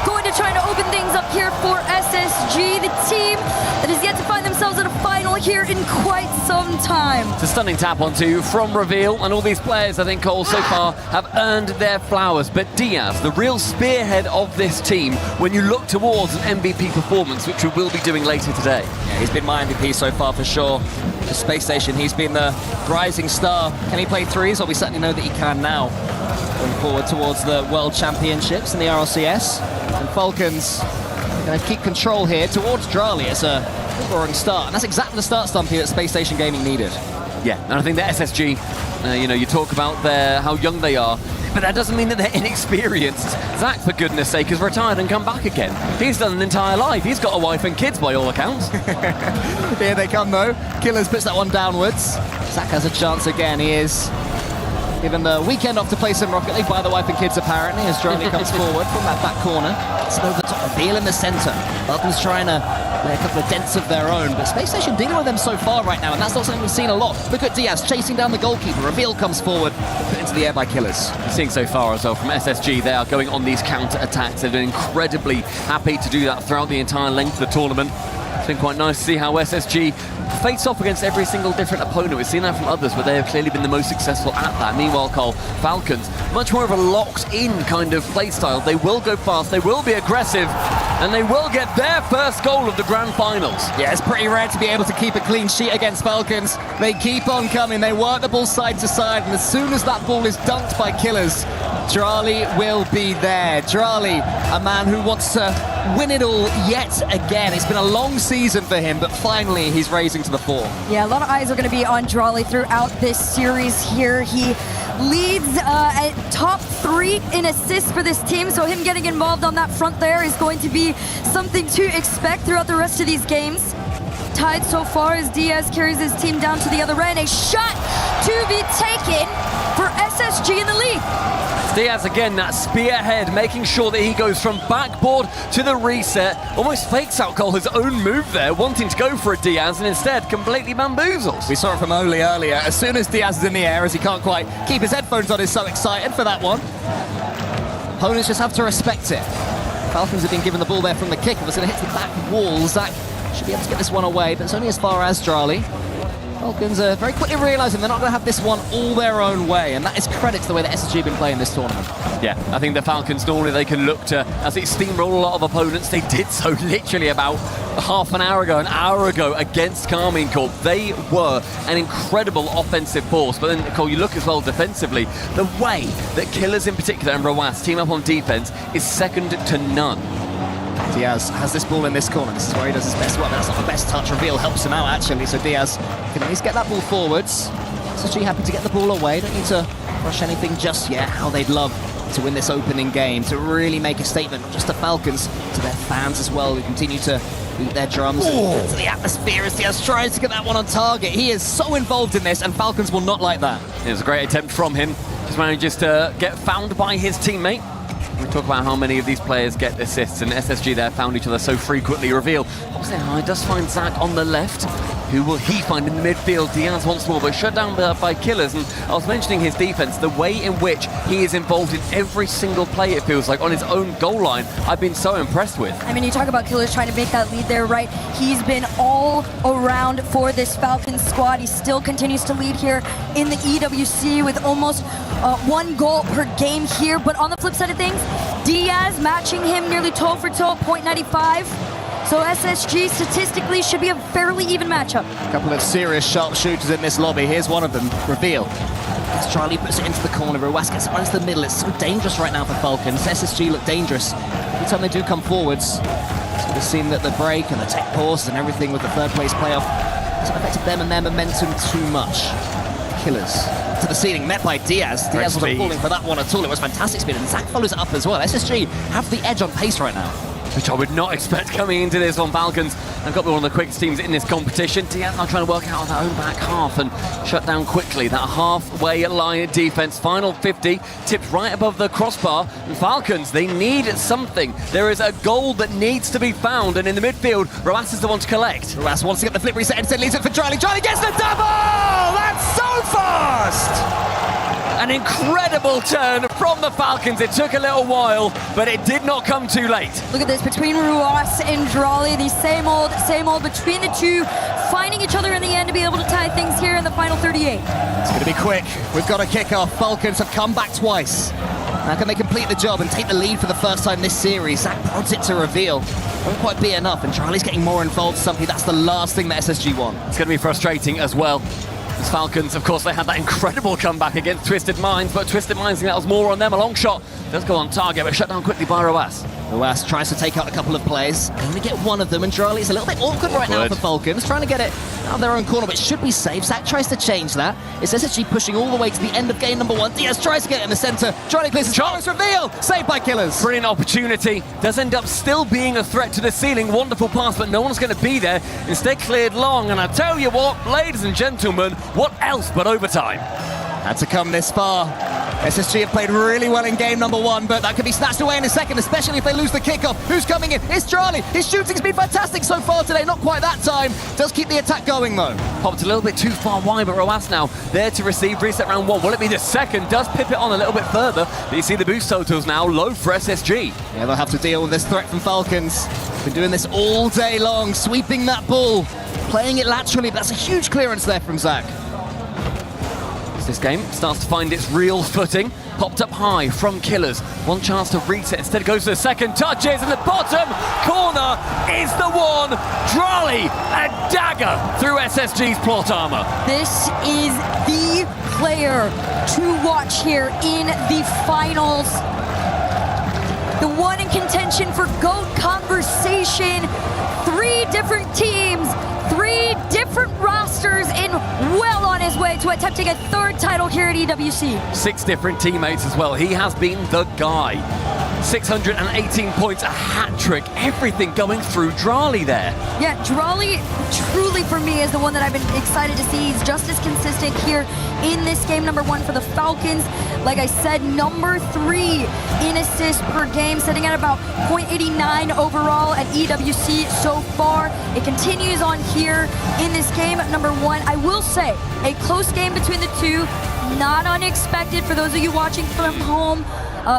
going to try to open things up here for SSG, the team that has yet to find themselves at a final here in quite some time. It's a stunning tap onto from Reveal, and all these players, I think, Cole, so far have earned their flowers. But Diaz, the real spearhead of this team, when you look towards an MVP performance, which we will be doing later today. Yeah, he's been my MVP so far for sure. The Space Station, he's been the rising star. Can he play threes? Well, we certainly know that he can now. Going forward towards the World Championships in the RLCS. And Falcons are going to keep control here towards Drali. It's a roaring start. And that's exactly the start, Stumpy, that Space Station Gaming needed. Yeah, and I think that SSG, you know, you talk about how young they are, but that doesn't mean that they're inexperienced. Zach, for goodness sake, has retired and come back again. He's done an entire life. He's got a wife and kids by all accounts. Here they come, though. Killers puts that one downwards. Zach has a chance again. He is given the weekend off to play some Rocket League by the wife and kids, apparently, as Drali comes forward from that back corner. It's over the top, Reveal in the centre. Falcons trying to lay a couple of dents of their own, but Space Station dealing with them so far right now, and that's not something we've seen a lot. Look at Diaz chasing down the goalkeeper. Reveal comes forward, put into the air by Killers. Seeing so far as well from SSG, they are going on these counter-attacks. They've been incredibly happy to do that throughout the entire length of the tournament. It's been quite nice to see how SSG face off against every single different opponent. We've seen that from others, but they have clearly been the most successful at that. Meanwhile, Cole, Falcons, much more of a locked-in kind of play style. They will go fast, they will be aggressive, and they will get their first goal of the grand finals. Yeah, it's pretty rare to be able to keep a clean sheet against Falcons. They keep on coming, they work the ball side to side, and as soon as that ball is dunked by Killers, Drali will be there. Drali, a man who wants to win it all yet again. It's been a long season for him, but finally he's raising to the fore. Yeah, a lot of eyes are going to be on Drali throughout this series here. He leads at top 3 in assists for this team, so him getting involved on that front there is going to be something to expect throughout the rest of these games. Tied so far as Diaz carries his team down to the other end. A shot to be taken for SSG in the lead. Diaz again, that spearhead, making sure that he goes from backboard to the reset, almost fakes out Cole his own move there, wanting to go for a Diaz, and instead completely bamboozles. We saw it from Oli earlier. As soon as Diaz is in the air, as he can't quite keep his headphones on, he's so excited for that one. Opponents just have to respect it. Falcons have been given the ball there from the kick. If it's going to hit the back wall, Zach should be able to get this one away, but it's only as far as Drali. Falcons are very quickly realizing they're not going to have this one all their own way, and that is credit to the way that SSG have been playing this tournament. Yeah, I think the Falcons, normally they can look to, as they steamroll a lot of opponents, they did so literally about half an hour ago against Carmine Corp. They were an incredible offensive force, but then, Cole, you look as well defensively, the way that Killers in particular and Roas team up on defense is second to none. Diaz has this ball in this corner. This is where he does his best work. That's not the best touch. Reveal helps him out, actually. So Diaz can at least get that ball forwards. SSG happy to get the ball away. Don't need to rush anything just yet. How they'd love to win this opening game, to really make a statement, not just to Falcons, to their fans as well, who continue to beat their drums to the atmosphere as Diaz tries to get that one on target. He is so involved in this, and Falcons will not like that. It was a great attempt from him. Just manages to get found by his teammate. We talk about how many of these players get assists, and SSG there found each other so frequently. Reveal, obviously, he does find Zach on the left. Who will he find in the midfield? Diaz once more, but shut down by Killers. And I was mentioning his defense, the way in which he is involved in every single play, it feels like, on his own goal line. I've been so impressed with. I mean, you talk about Killers trying to make that lead there, right? He's been all around for this Falcons squad. He still continues to lead here in the EWC with almost 1 goal per game here. But on the flip side of things, Diaz matching him nearly toe for toe, 0.95. So SSG statistically should be a fairly even matchup. A couple of serious sharpshooters in this lobby. Here's one of them, Reveal. As Charlie puts it into the corner, Roas gets it right into the middle. It's so dangerous right now for Falcons. SSG look dangerous every time they do come forwards. So we've seen that the break and the tech pause and everything with the third place playoff hasn't affected them and their momentum too much. Killers to the ceiling, met by Diaz. Diaz wasn't falling for that one at all. It was fantastic speed, and Zach follows it up as well. SSG have the edge on pace right now, which I would not expect coming into this on Falcons. I've got to be one of the quickest teams in this competition. Diaz now trying to work out their own back half and shut down quickly that halfway line defense. Final 50, tipped right above the crossbar. And Falcons, they need something. There is a goal that needs to be found, and in the midfield, Roas is the one to collect. Roas wants to get the flip reset, instead leaves it for Charlie. Charlie gets the double! That's so fast! An incredible turn from the Falcons. It took a little while, but it did not come too late. Look at this, between Roas and Drolly, the same old between the two, finding each other in the end to be able to tie things here in the final 38. It's going to be quick. We've got a kickoff. Falcons have come back twice. Now can they complete the job and take the lead for the first time this series? Zach prods it to Reveal. Won't quite be enough, and Charlie's getting more involved. Something that's the last thing that SSG want. It's going to be frustrating as well. As Falcons, of course, they had that incredible comeback against Twisted Minds, but Twisted Minds, that was more on them. A long shot does go on target, but shut down quickly by Roas. Roas tries to take out a couple of players, only get one of them, and Charlie's a little bit awkward right now for Falcons, trying to get it out of their own corner, but should be safe. Zach tries to change that. It's SSG pushing all the way to the end of game number 1. Diaz tries to get it in the center. Charlie clears his shot. Reveal, saved by Killers. Brilliant opportunity. Does end up still being a threat to the ceiling. Wonderful pass, but no one's going to be there. Instead cleared long, and I tell you what, ladies and gentlemen, what else but overtime? Had to come this far. SSG have played really well in game number 1, but that could be snatched away in a second, especially if they lose the kickoff. Who's coming in? It's Charlie. His shooting's been fantastic so far today. Not quite that time. Does keep the attack going, though. Popped a little bit too far wide, but Roas now there to receive. Reset round 1. Will it be the second? Does pip it on a little bit further. But you see the boost totals now low for SSG. Yeah, they'll have to deal with this threat from Falcons. Been doing this all day long, sweeping that ball, playing it laterally. But that's a huge clearance there from Zach. This game starts to find its real footing. Popped up high from Killers. One chance to reset. Instead goes to the second. Touches in the bottom corner is the one. Drolly, a dagger through SSG's plot armor. This is the player to watch here in the finals. The one in contention for GOAT conversation. 3 different teams, 3 different rosters, and well on his way to attempting a 3rd title here at EWC. 6 different teammates as well. He has been the guy. 618 points, a hat trick, everything going through Drolly there. Yeah, Drolly truly for me is the one that I've been excited to see. He's just as consistent here in this game number 1 for the Falcons. Like I said, number 3 in assists per game, sitting at about 0.89 overall at EWC so far. It continues on here in this game number 1. I will say, a close game between the two, not unexpected for those of you watching from home.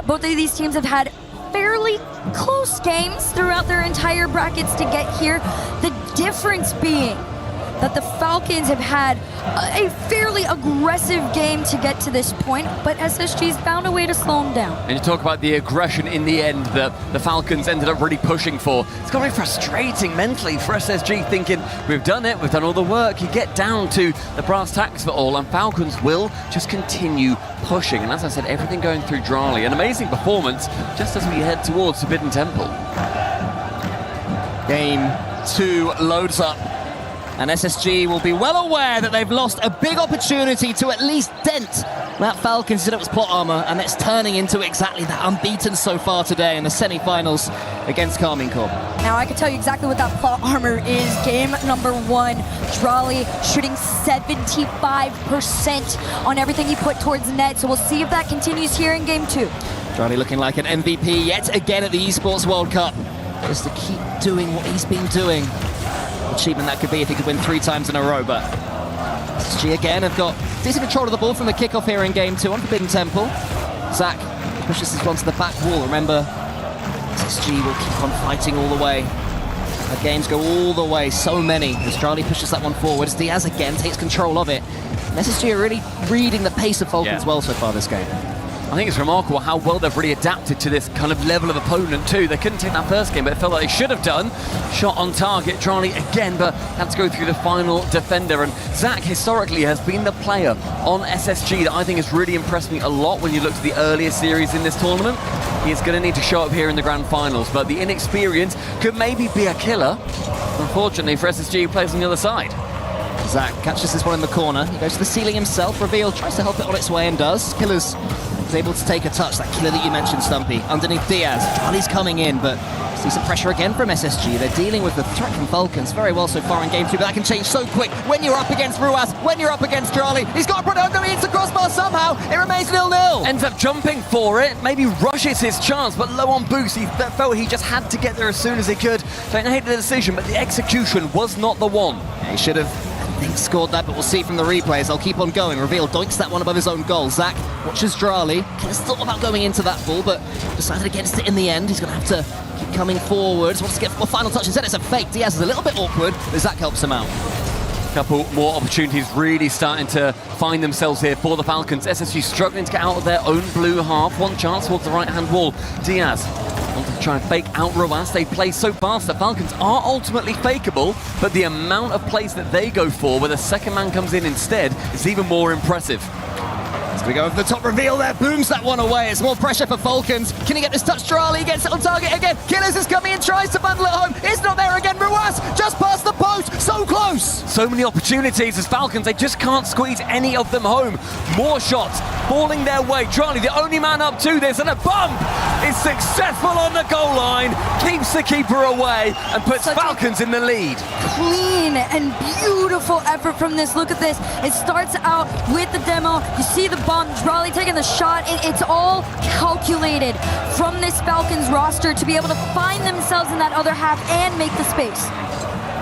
Both of these teams have had fairly close games throughout their entire brackets to get here. The difference being that the Falcons have had a fairly aggressive game to get to this point, but SSG's found a way to slow them down. And you talk about the aggression in the end that the Falcons ended up really pushing for. It's got to be frustrating mentally for SSG, thinking, we've done it, we've done all the work. You get down to the brass tacks of it all, and Falcons will just continue pushing. And as I said, everything going through Drali. An amazing performance just as we head towards Forbidden Temple. Game 2 loads up, and SSG will be well aware that they've lost a big opportunity to at least dent that Falcons said it was plot armor, and it's turning into exactly that, unbeaten so far today in the semi-finals against Karmine Corp. Now I can tell you exactly what that plot armor is. Game number 1, Drali shooting 75% on everything he put towards the net, so we'll see if that continues here in game 2. Drali looking like an MVP yet again at the Esports World Cup, just to keep doing what he's been doing. Achievement that could be if he could win 3 times in a row, but SSG again have got decent control of the ball from the kickoff here in game 2 on Forbidden Temple. Zach pushes this one to the back wall. Remember, SSG will keep on fighting all the way. The games go all the way, so many. As Drali pushes that one forward, as Diaz again takes control of it. And SSG are really reading the pace of Falcons well so far this game. I think it's remarkable how well they've really adapted to this kind of level of opponent too. They couldn't take that first game, but it felt like they should have done. Shot on target, Drali again, but had to go through the final defender. And Zach historically has been the player on SSG that I think has really impressed me a lot when you look to the earlier series in this tournament. He is going to need to show up here in the grand finals, but the inexperience could maybe be a killer. Unfortunately for SSG, he plays on the other side. Zach catches this one in the corner. He goes to the ceiling himself. Reveal tries to help it on its way and does. Killers is able to take a touch. That killer that you mentioned, Stumpy, underneath Diaz. Drali's coming in, but see some pressure again from SSG. They're dealing with the threat from Falcons very well so far in game 2, but that can change so quick when you're up against Ruas, when you're up against Drali. He's got to put it underneath the crossbar somehow. It remains 0-0. Ends up jumping for it, maybe rushes his chance, but low on boost. He felt he just had to get there as soon as he could. Don't hate the decision, but the execution was not the one. Yeah, he should have scored that, but we'll see from the replays. I'll keep on going. Reveal doinks that one above his own goal. Zach watches Drali. He's thought about going into that ball, but decided against it in the end. He's going to have to keep coming forward. Wants to get a final touch. Instead, it's a fake. Diaz is a little bit awkward, but Zach helps him out. Couple more opportunities really starting to find themselves here for the Falcons. SSG struggling to get out of their own blue half. One chance towards the right-hand wall. Diaz wanted to try and fake out Ruas. They play so fast that Falcons are ultimately fakeable, but the amount of plays that they go for where the second man comes in instead is even more impressive. He's going to go over the top. Reveal there, booms that one away. It's more pressure for Falcons. Can he get this touch? Drali gets it on target again. Killers is coming in, tries to bundle it home. It's not there again. Ruas just past the post. So close. So many opportunities as Falcons. They just can't squeeze any of them home. More shots falling their way. Drali, the only man up to this, and a bump is successful on the goal line. Keeps the keeper away and puts Falcons in the lead. Clean and beautiful effort from this. Look at this. It starts out with the demo. You see the bump. Drali taking the shot. It's all calculated from this Falcons roster to be able to find themselves in that other half and make the space.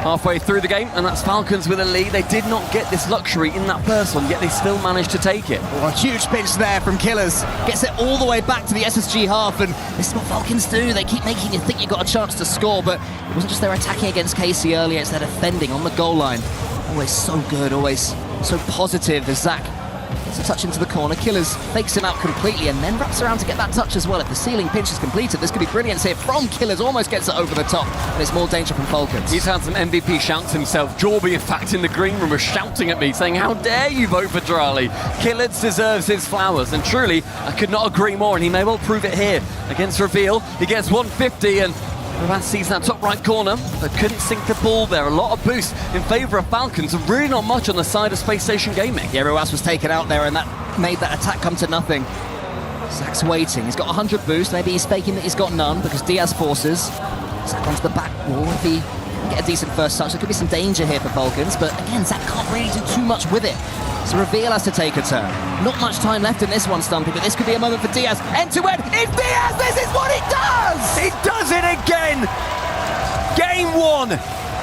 Halfway through the game, and that's Falcons with a lead. They did not get this luxury in that first one, yet they still managed to take it. Oh, a huge pinch there from Killers. Gets it all the way back to the SSG half, and this is what Falcons do. They keep making you think you've got a chance to score, but it wasn't just their attacking against Casey earlier, it's their defending on the goal line. Always so good, always so positive as Zach gets a touch into the corner. Killers fakes him out completely and then wraps around to get that touch as well. If the ceiling pinch is completed, this could be brilliance here from Killers. Almost gets it over the top, and it's more danger from Falcons. He's had some MVP shouts himself. Jorby, in fact, in the green room was shouting at me, saying, how dare you vote for Drali? Killers deserves his flowers, and truly, I could not agree more, and he may well prove it here against Reveal. He gets 150, and Ruas sees that top right corner, but couldn't sink the ball there. A lot of boost in favour of Falcons, and really not much on the side of Space Station Gaming. Yeah, Ruas was taken out there, and that made that attack come to nothing. Zach's waiting. He's got 100 boost. Maybe he's faking that he's got none because Diaz forces. Zach onto the back wall. If he can get a decent first touch, there could be some danger here for Falcons, but again, Zach can't really do too much with it. So Reveal has to take a turn. Not much time left in this one, Stumpy, but this could be a moment for Diaz. End-to-end, it's Diaz! This is what he does! He does it again! Game 1,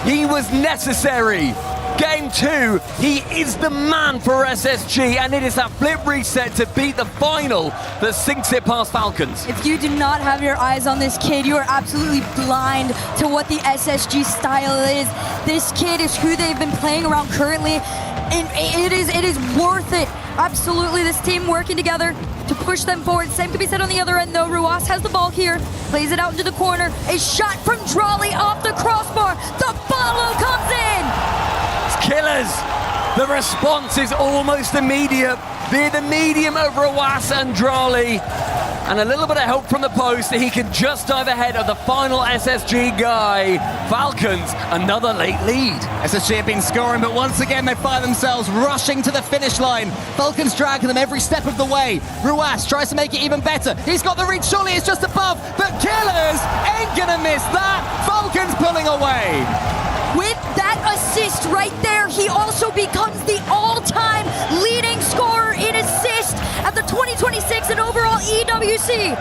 he was necessary. Game 2, he is the man for SSG, and it is that flip reset to beat the final that sinks it past Falcons. If you do not have your eyes on this kid, you are absolutely blind to what the SSG style is. This kid is who they've been playing around currently, and it is worth it. Absolutely, this team working together to push them forward. Same can be said on the other end, though. Ruas has the ball here, plays it out into the corner. A shot from Drawley off the crossbar. The follow comes in. It's killers. The response is almost immediate via the medium of Ruas and Drawley. And a little bit of help from the post. He can just dive ahead of the final SSG guy. Falcons, another late lead. SSG have been scoring, but once again they find themselves rushing to the finish line. Falcons dragging them every step of the way. Ruas tries to make it even better. He's got the reach, surely it's just above, but Killers ain't gonna miss that. Falcons pulling away. With that assist right there, he also becomes the all-time leading scorer in assist at the 2026 and overall EWC.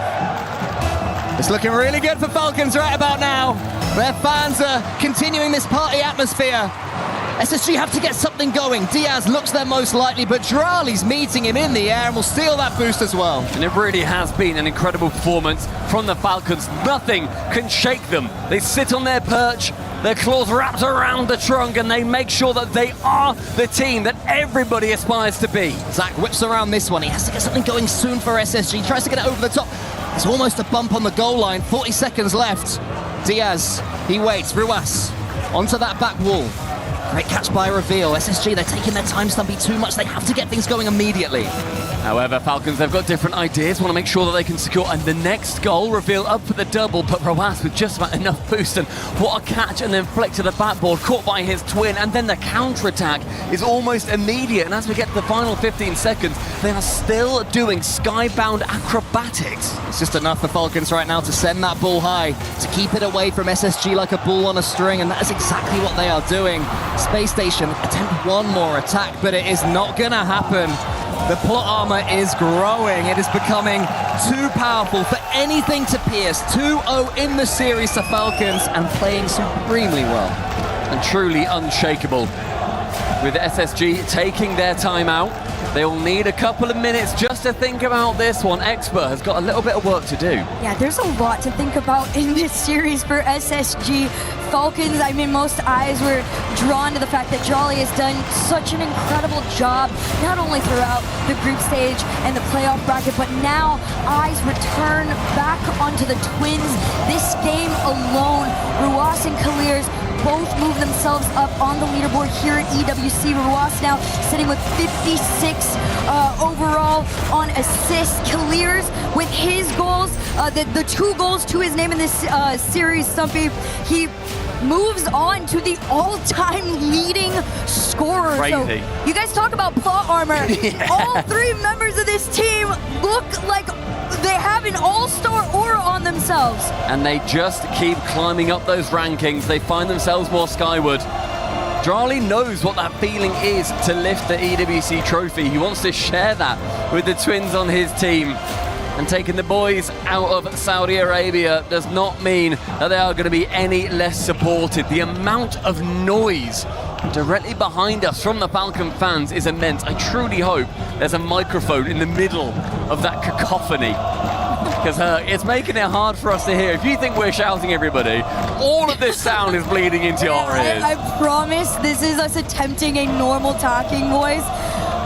It's looking really good for Falcons right about now. Their fans are continuing this party atmosphere. SSG have to get something going. Diaz looks their most likely, but Drawley's meeting him in the air and will steal that boost as well. And it really has been an incredible performance from the Falcons. Nothing can shake them. They sit on their perch, their claws wrapped around the trunk, and they make sure that they are the team that everybody aspires to be. Zach whips around this one. He has to get something going soon for SSG. Tries to get it over the top. It's almost a bump on the goal line. 40 seconds left. Diaz, he waits. Ruas onto that back wall. Great catch by Reveal. SSG, they're taking their time, Stumpy, too much. They have to get things going immediately. However, Falcons, they've got different ideas, want to make sure that they can secure, and the next goal, Reveal up for the double, but Ruas with just about enough boost, and what a catch, and then flick to the backboard, caught by his twin, and then the counter-attack is almost immediate, and as we get to the final 15 seconds, they are still doing skybound acrobatics. It's just enough for Falcons right now to send that ball high, to keep it away from SSG like a ball on a string, and that is exactly what they are doing. Space Station attempt one more attack, but it is not gonna happen. The plot armor is growing. It is becoming too powerful for anything to pierce. 2-0 in the series to Falcons and playing supremely well. And truly unshakable. With SSG taking their time out, they will need a couple of minutes just to think about this one. Expert has got a little bit of work to do. Yeah, there's a lot to think about in this series for SSG. Falcons, I mean, most eyes were drawn to the fact that Drawley has done such an incredible job, not only throughout the group stage and the playoff bracket, but now eyes return back onto the Twins. This game alone, Ruas and Kaliers both move themselves up on the leaderboard here at EWC. Ruas now sitting with 56 overall on assists. Kaliers with his goals, the 2 goals to his name in this series, Stumpy, he moves on to the all-time leading scorer. Crazy. So you guys talk about plot armor. Yeah. All 3 members of this team look like they have an all-star aura on themselves. And they just keep climbing up those rankings. They find themselves more skyward. Drawley knows what that feeling is to lift the EWC trophy. He wants to share that with the Twins on his team. And taking the boys out of Saudi Arabia does not mean that they are going to be any less supported. The amount of noise directly behind us from the Falcon fans is immense. I truly hope there's a microphone in the middle of that cacophony, because it's making it hard for us to hear. If you think we're shouting everybody, all of this sound is bleeding into your ears. I promise this is us attempting a normal talking voice.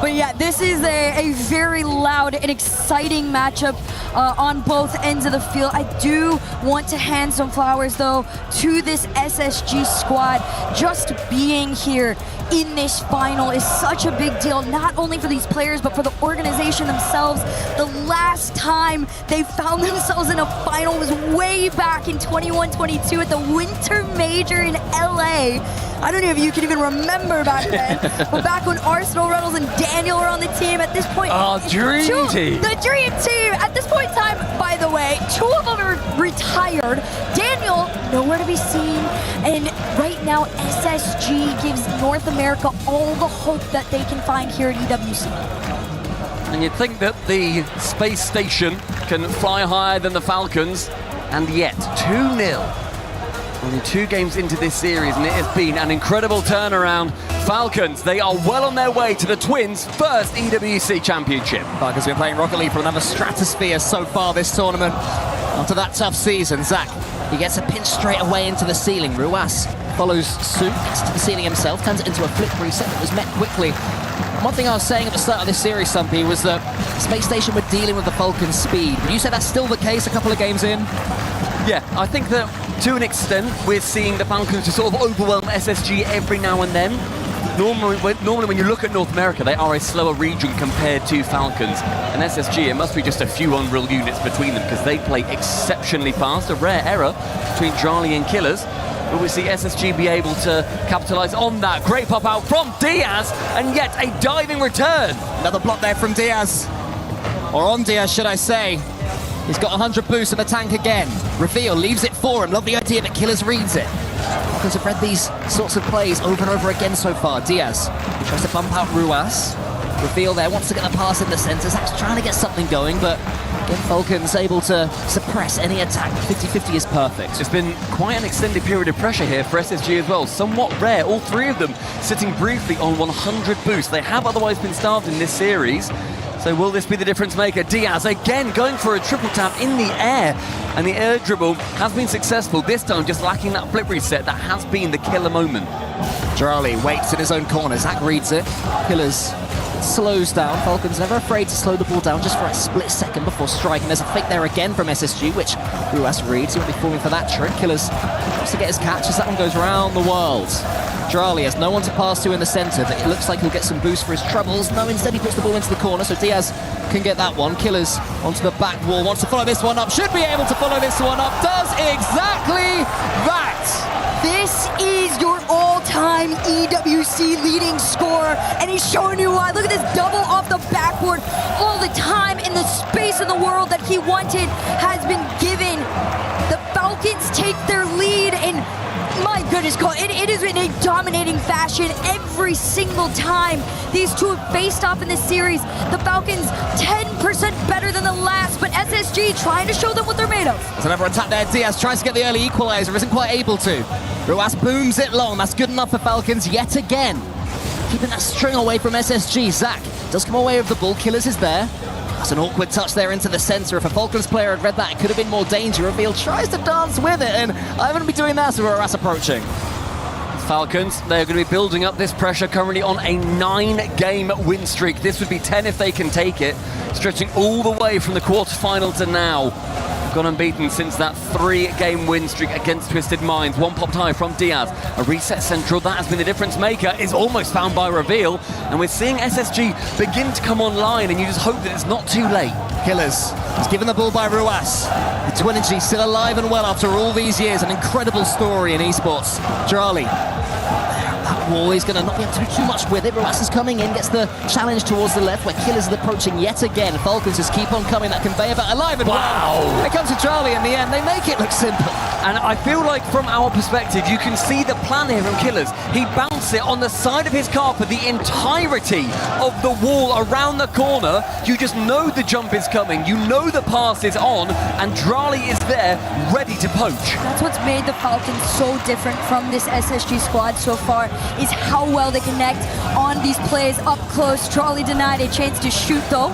But yeah, this is a very loud and exciting matchup on both ends of the field. I do want to hand some flowers, though, to this SSG squad. Just being here in this final is such a big deal, not only for these players, but for the organization themselves. The last time they found themselves in a final was way back in 21-22 at the Winter Major in LA. I don't know if you can even remember back then, but back when Arsenal, Reynolds, and Daniel were on the team at this point. Oh, dream team. The dream team. At this point in time, by the way, 2 of them are retired. Daniel, nowhere to be seen. And right now, SSG gives North America all the hope that they can find here at EWC. And you'd think that the Space Station can fly higher than the Falcons, and yet 2-0. Only 2 games into this series, and it has been an incredible turnaround Falcons, they are well on their way to the Twins' first EWC championship. Falcons have been playing Rocket League for another stratosphere so far this tournament. After that tough season, Zach, he gets a pinch straight away into the ceiling. Ruas follows suit, gets to the ceiling himself, turns it into a flip reset that was met quickly. And one thing I was saying at the start of this series, Stumpy, was that Space Station were dealing with the Falcons' speed. Would you say that's still the case a couple of games in? Yeah, I think that to an extent we're seeing the Falcons just sort of overwhelm SSG every now and then. Normally when you look at North America, they are a slower region compared to Falcons. And SSG, it must be just a few Unreal units between them because they play exceptionally fast. A rare error between Drali and Killers. But we see SSG be able to capitalize on that. Great pop out from Diaz, and yet a diving return. Another block there from Diaz. Or on Diaz, should I say. He's got 100 boost in the tank again. Reveal leaves it for him. Lovely idea, but Killers reads it. Falcons have read these sorts of plays over and over again so far. Diaz tries to bump out Ruas. Reveal there, wants to get the pass in the centre. Zach's trying to get something going, but again, Falcons able to suppress any attack. 50-50 is perfect. It's been quite an extended period of pressure here for SSG as well. Somewhat rare, all three of them sitting briefly on 100 boost. They have otherwise been starved in this series. So will this be the difference maker? Diaz again going for a triple tap in the air. And the air dribble has been successful, this time just lacking that flip reset that has been the killer moment. Drali waits in his own corner. Zach reads it. Killers slows down. Falcons never afraid to slow the ball down just for a split second before striking. There's a fake there again from SSG, which Ruas reads. He won't be falling for that trick. Killers wants to get his catch as that one goes around the world. Drali has no one to pass to in the centre, but it looks like he'll get some boost for his troubles. No, instead he puts the ball into the corner, so Diaz can get that one. Killers onto the back wall, wants to follow this one up, should be able to follow this one up, does exactly that! This is your all-time EWC leading scorer, and he's showing you why. Look at this double off the backboard. All the time in the space in the world that he wanted has been given. The Falcons take their lead, and my goodness, it is in a dominating fashion every single time these two have faced off in this series. The Falcons 10% better than the last, but SSG trying to show them what they're made of. There's another attack there. Diaz tries to get the early equalizer, isn't quite able to. Ruas booms it long. That's good enough for Falcons yet again. Keeping that string away from SSG. Zach does come away with the ball. Killers is there. That's an awkward touch there into the centre. If a Falcons player had read that, it could have been more danger. Reveal tries to dance with it, and I wouldn't be doing that with Ruas approaching. Falcons, they're going to be building up this pressure, currently on a 9-game win streak. This would be 10 if they can take it, stretching all the way from the quarterfinal to now. Gone unbeaten since that 3-game win streak against Twisted Minds. One popped high from Diaz. A reset central, that has been the difference maker, is almost found by Reveal. And we're seeing SSG begin to come online, and you just hope that it's not too late. Killers is given the ball by Ruas. The Twinigy still alive and well after all these years. An incredible story in esports. Drali. That wall, he's going to not be able to do too much with it. Ruas is coming in, gets the challenge towards the left, where Killers is approaching yet again. Falcons just keep on coming. That conveyor belt alive and well. It comes to Drali in the end. They make it look simple. And I feel like from our perspective, you can see the plan here from Killers. He bounced it on the side of his carpet, the entirety of the wall around the corner. You just know the jump is coming. You know the pass is on, and Drali is there, ready to poach. That's what's made the Falcons so different from this SSG squad so far, is how well they connect on these plays up close. Drali denied a chance to shoot, though.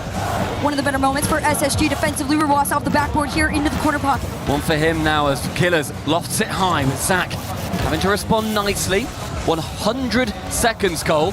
One of the better moments for SSG defensively. Ruas off the backboard here into the corner pocket. One for him now as Killers lofts it high with Zach having to respond nicely. 100 seconds, Cole,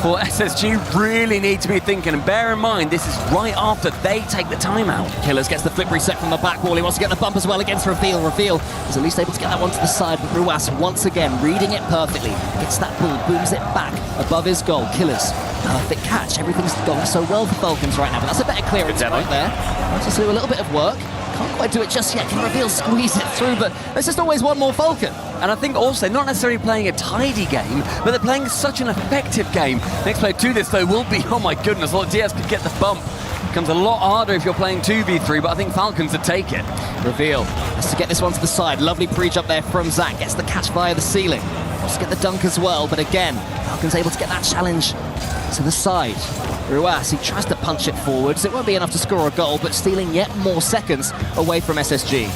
for SSG really need to be thinking, and bear in mind this is right after they take the timeout. Killers gets the flip reset from the back wall. He wants to get the bump as well against Reveal. Reveal is at least able to get that one to the side, but Ruas once again reading it perfectly. Gets that ball, booms it back above his goal. Killers, perfect catch. Everything's going so well for Falcons right now, but that's a better clearance right there. Wants to do a little bit of work. Can't quite do it just yet. Can Reveal squeeze it through, but there's just always one more Falcon. And I think also, not necessarily playing a tidy game, but they're playing such an effective game. Next play to this, though, will be, oh my goodness, I thought Diaz could get the bump. Becomes a lot harder if you're playing 2v3, but I think Falcons would take it. Reveal has to get this one to the side. Lovely pre-jump there from Zach. Gets the catch via the ceiling. Wants to get the dunk as well, but again, Falcons able to get that challenge to the side. Ruas, he tries to punch it forwards. It won't be enough to score a goal, but stealing yet more seconds away from SSG.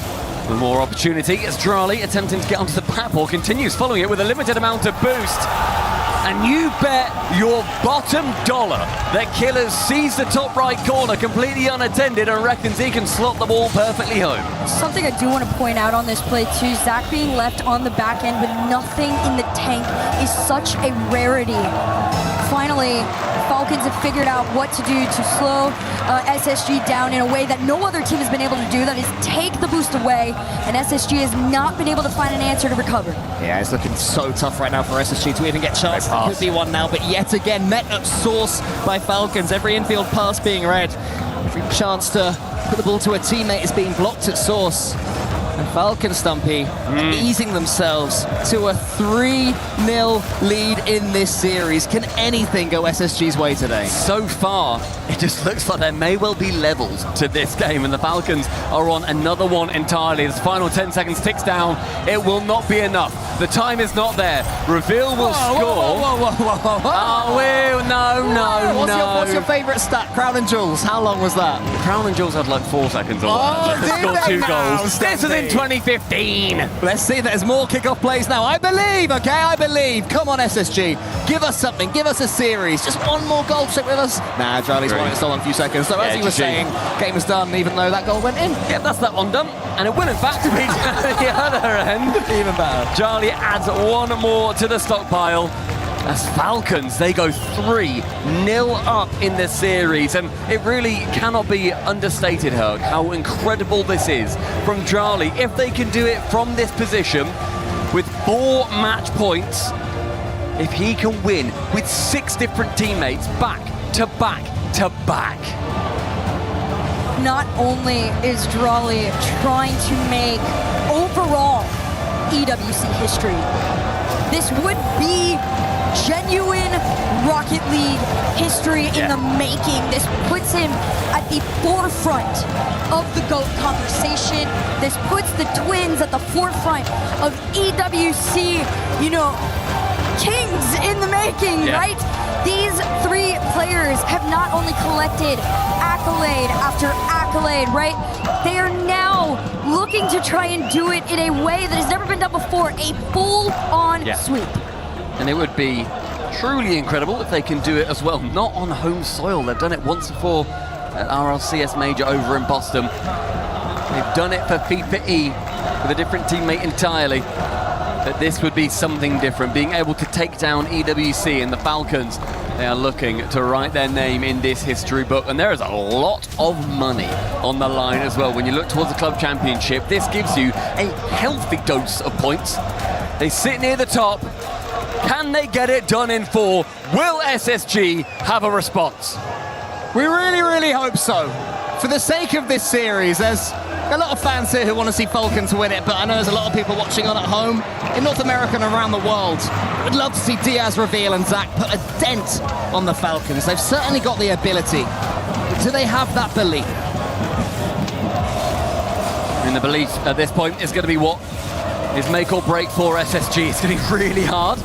With more opportunity as Drali attempting to get onto the backboard continues following it with a limited amount of boost. And you bet your bottom dollar that Killers sees the top right corner completely unattended and reckons he can slot the ball perfectly home. Something I do want to point out on this play too, Zach being left on the back end with nothing in the tank is such a rarity. Finally, Falcons have figured out what to do to slow SSG down in a way that no other team has been able to do, that is take the boost away, and SSG has not been able to find an answer to recover. Yeah, it's looking so tough right now for SSG to even get chances. It could be one now, but yet again, met at source by Falcons. Every infield pass being read. Every chance to put the ball to a teammate is being blocked at source. And Falcons, Stumpy, easing themselves to a 3-0 lead in this series. Can anything go SSG's way today? So far, it just looks like there may well be levels to this game, and the Falcons are on another one entirely. This final 10 seconds ticks down. It will not be enough. The time is not there. Reveal will score. What's your favourite stat? Crown and Jewels, how long was that? Crown and Jewels had like 4 seconds on that. Just scored 2 goals. This is in 2015. Let's see, there's more kickoff plays now. I believe, okay, I believe. Come on, SSG. Give us something. Give us a series. Just one more goal. Stick with us. Nah, Charlie's won it still in a few seconds. So as he was saying, game is done, even though that goal went in. Yeah, that's that one done. And it will, in fact, be the other end. Even better. Charlie adds one more to the stockpile. As Falcons, they go 3-0 up in this series, and it really cannot be understated, Herc, how incredible this is from Charlie. If they can do it from this position with 4 match points, if he can win with 6 different teammates back to back to back. Not only is Drawley trying to make overall EWC history, this would be genuine Rocket League history in the making. This puts him at the forefront of the GOAT conversation. This puts the Twins at the forefront of EWC, kings in the making, right? These 3 players have not only collected accolade after accolade, right? They are now looking to try and do it in a way that has never been done before, a full-on sweep. And it would be truly incredible if they can do it as well, not on home soil. They've done it once before at RLCS Major over in Boston. They've done it for FIFA E with a different teammate entirely. But this would be something different, being able to take down EWC and the Falcons. They are looking to write their name in this history book, and there is a lot of money on the line as well. When you look towards the club championship, this gives you a healthy dose of points. They sit near the top. Can they get it done in 4? Will SSG have a response? We really, really hope so. For the sake of this series, there's a lot of fans here who want to see Falcons win it, but I know there's a lot of people watching on at home, in North America and around the world. Would love to see Diaz, Reveal and Zach put a dent on the Falcons. They've certainly got the ability. But do they have that belief? And the belief at this point is going to be what is make or break for SSG. It's going to be really hard.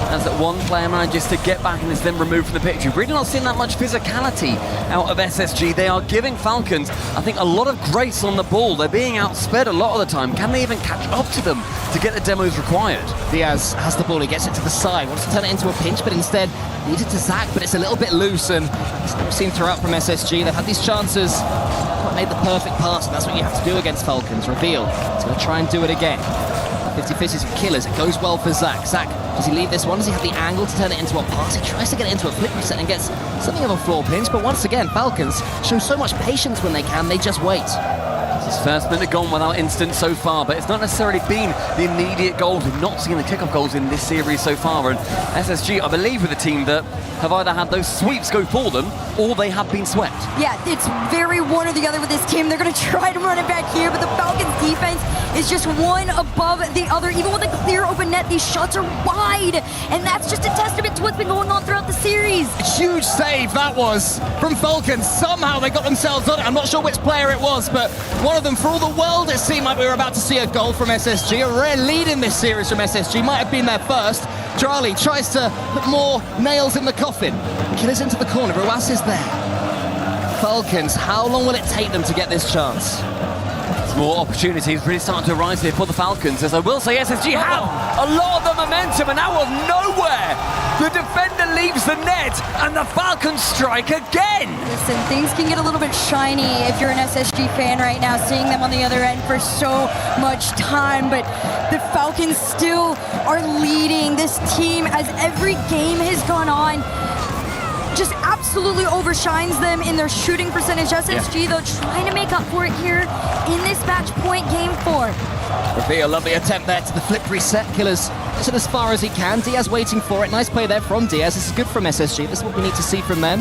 As that one player manages to get back and is then removed from the pitch. You've really not seen that much physicality out of SSG. They are giving Falcons, I think, a lot of grace on the ball. They're being outsped a lot of the time. Can they even catch up to them to get the demos required? Diaz has the ball, he gets it to the side, wants to turn it into a pinch, but instead leaves it to Zach, but it's a little bit loose, and it's seen throughout from SSG. They've had these chances, but made the perfect pass, and that's what you have to do against Falcons. Reveal, he's going to try and do it again. 50-50s with Killers, it goes well for Zach. Zach, does he leave this one? Does he have the angle to turn it into a pass? He tries to get it into a flip reset and gets something of a floor pinch, but once again, Falcons show so much patience when they can, they just wait. His first minute gone without incident so far, but it's not necessarily been the immediate goals. We've not seen the kickoff goals in this series so far, and SSG, I believe, with a team that have either had those sweeps go for them or they have been swept. Yeah, it's very one or the other with this team. They're going to try to run it back here, but the Falcons defense is just one above the other. Even with a clear open net, these shots are wide, and that's just a testament to what's been going on throughout the series. A huge save that was from Falcons. Somehow they got themselves on it. I'm not sure which player it was, but one of them, for all the world, it seemed like we were about to see a goal from SSG. A rare lead in this series from SSG. Might have been their first. Charlie tries to put more nails in the coffin. Killers into the corner. Ruas is there. Falcons, how long will it take them to get this chance? Some more opportunities really starting to arise here for the Falcons, as I will say SSG have a lot of the momentum, and out of nowhere, the defender leaves the net, and the Falcons strike again. Listen, things can get a little bit shiny if you're an SSG fan right now, seeing them on the other end for so much time, but the Falcons still are leading this team as every game has gone on. Just absolutely overshines them in their shooting percentage. SSG, though, trying to make up for it here in this match point game 4. Reveal, lovely attempt there to the flip reset. Killers to as far as he can. Diaz waiting for it. Nice play there from Diaz. This is good from SSG. This is what we need to see from them.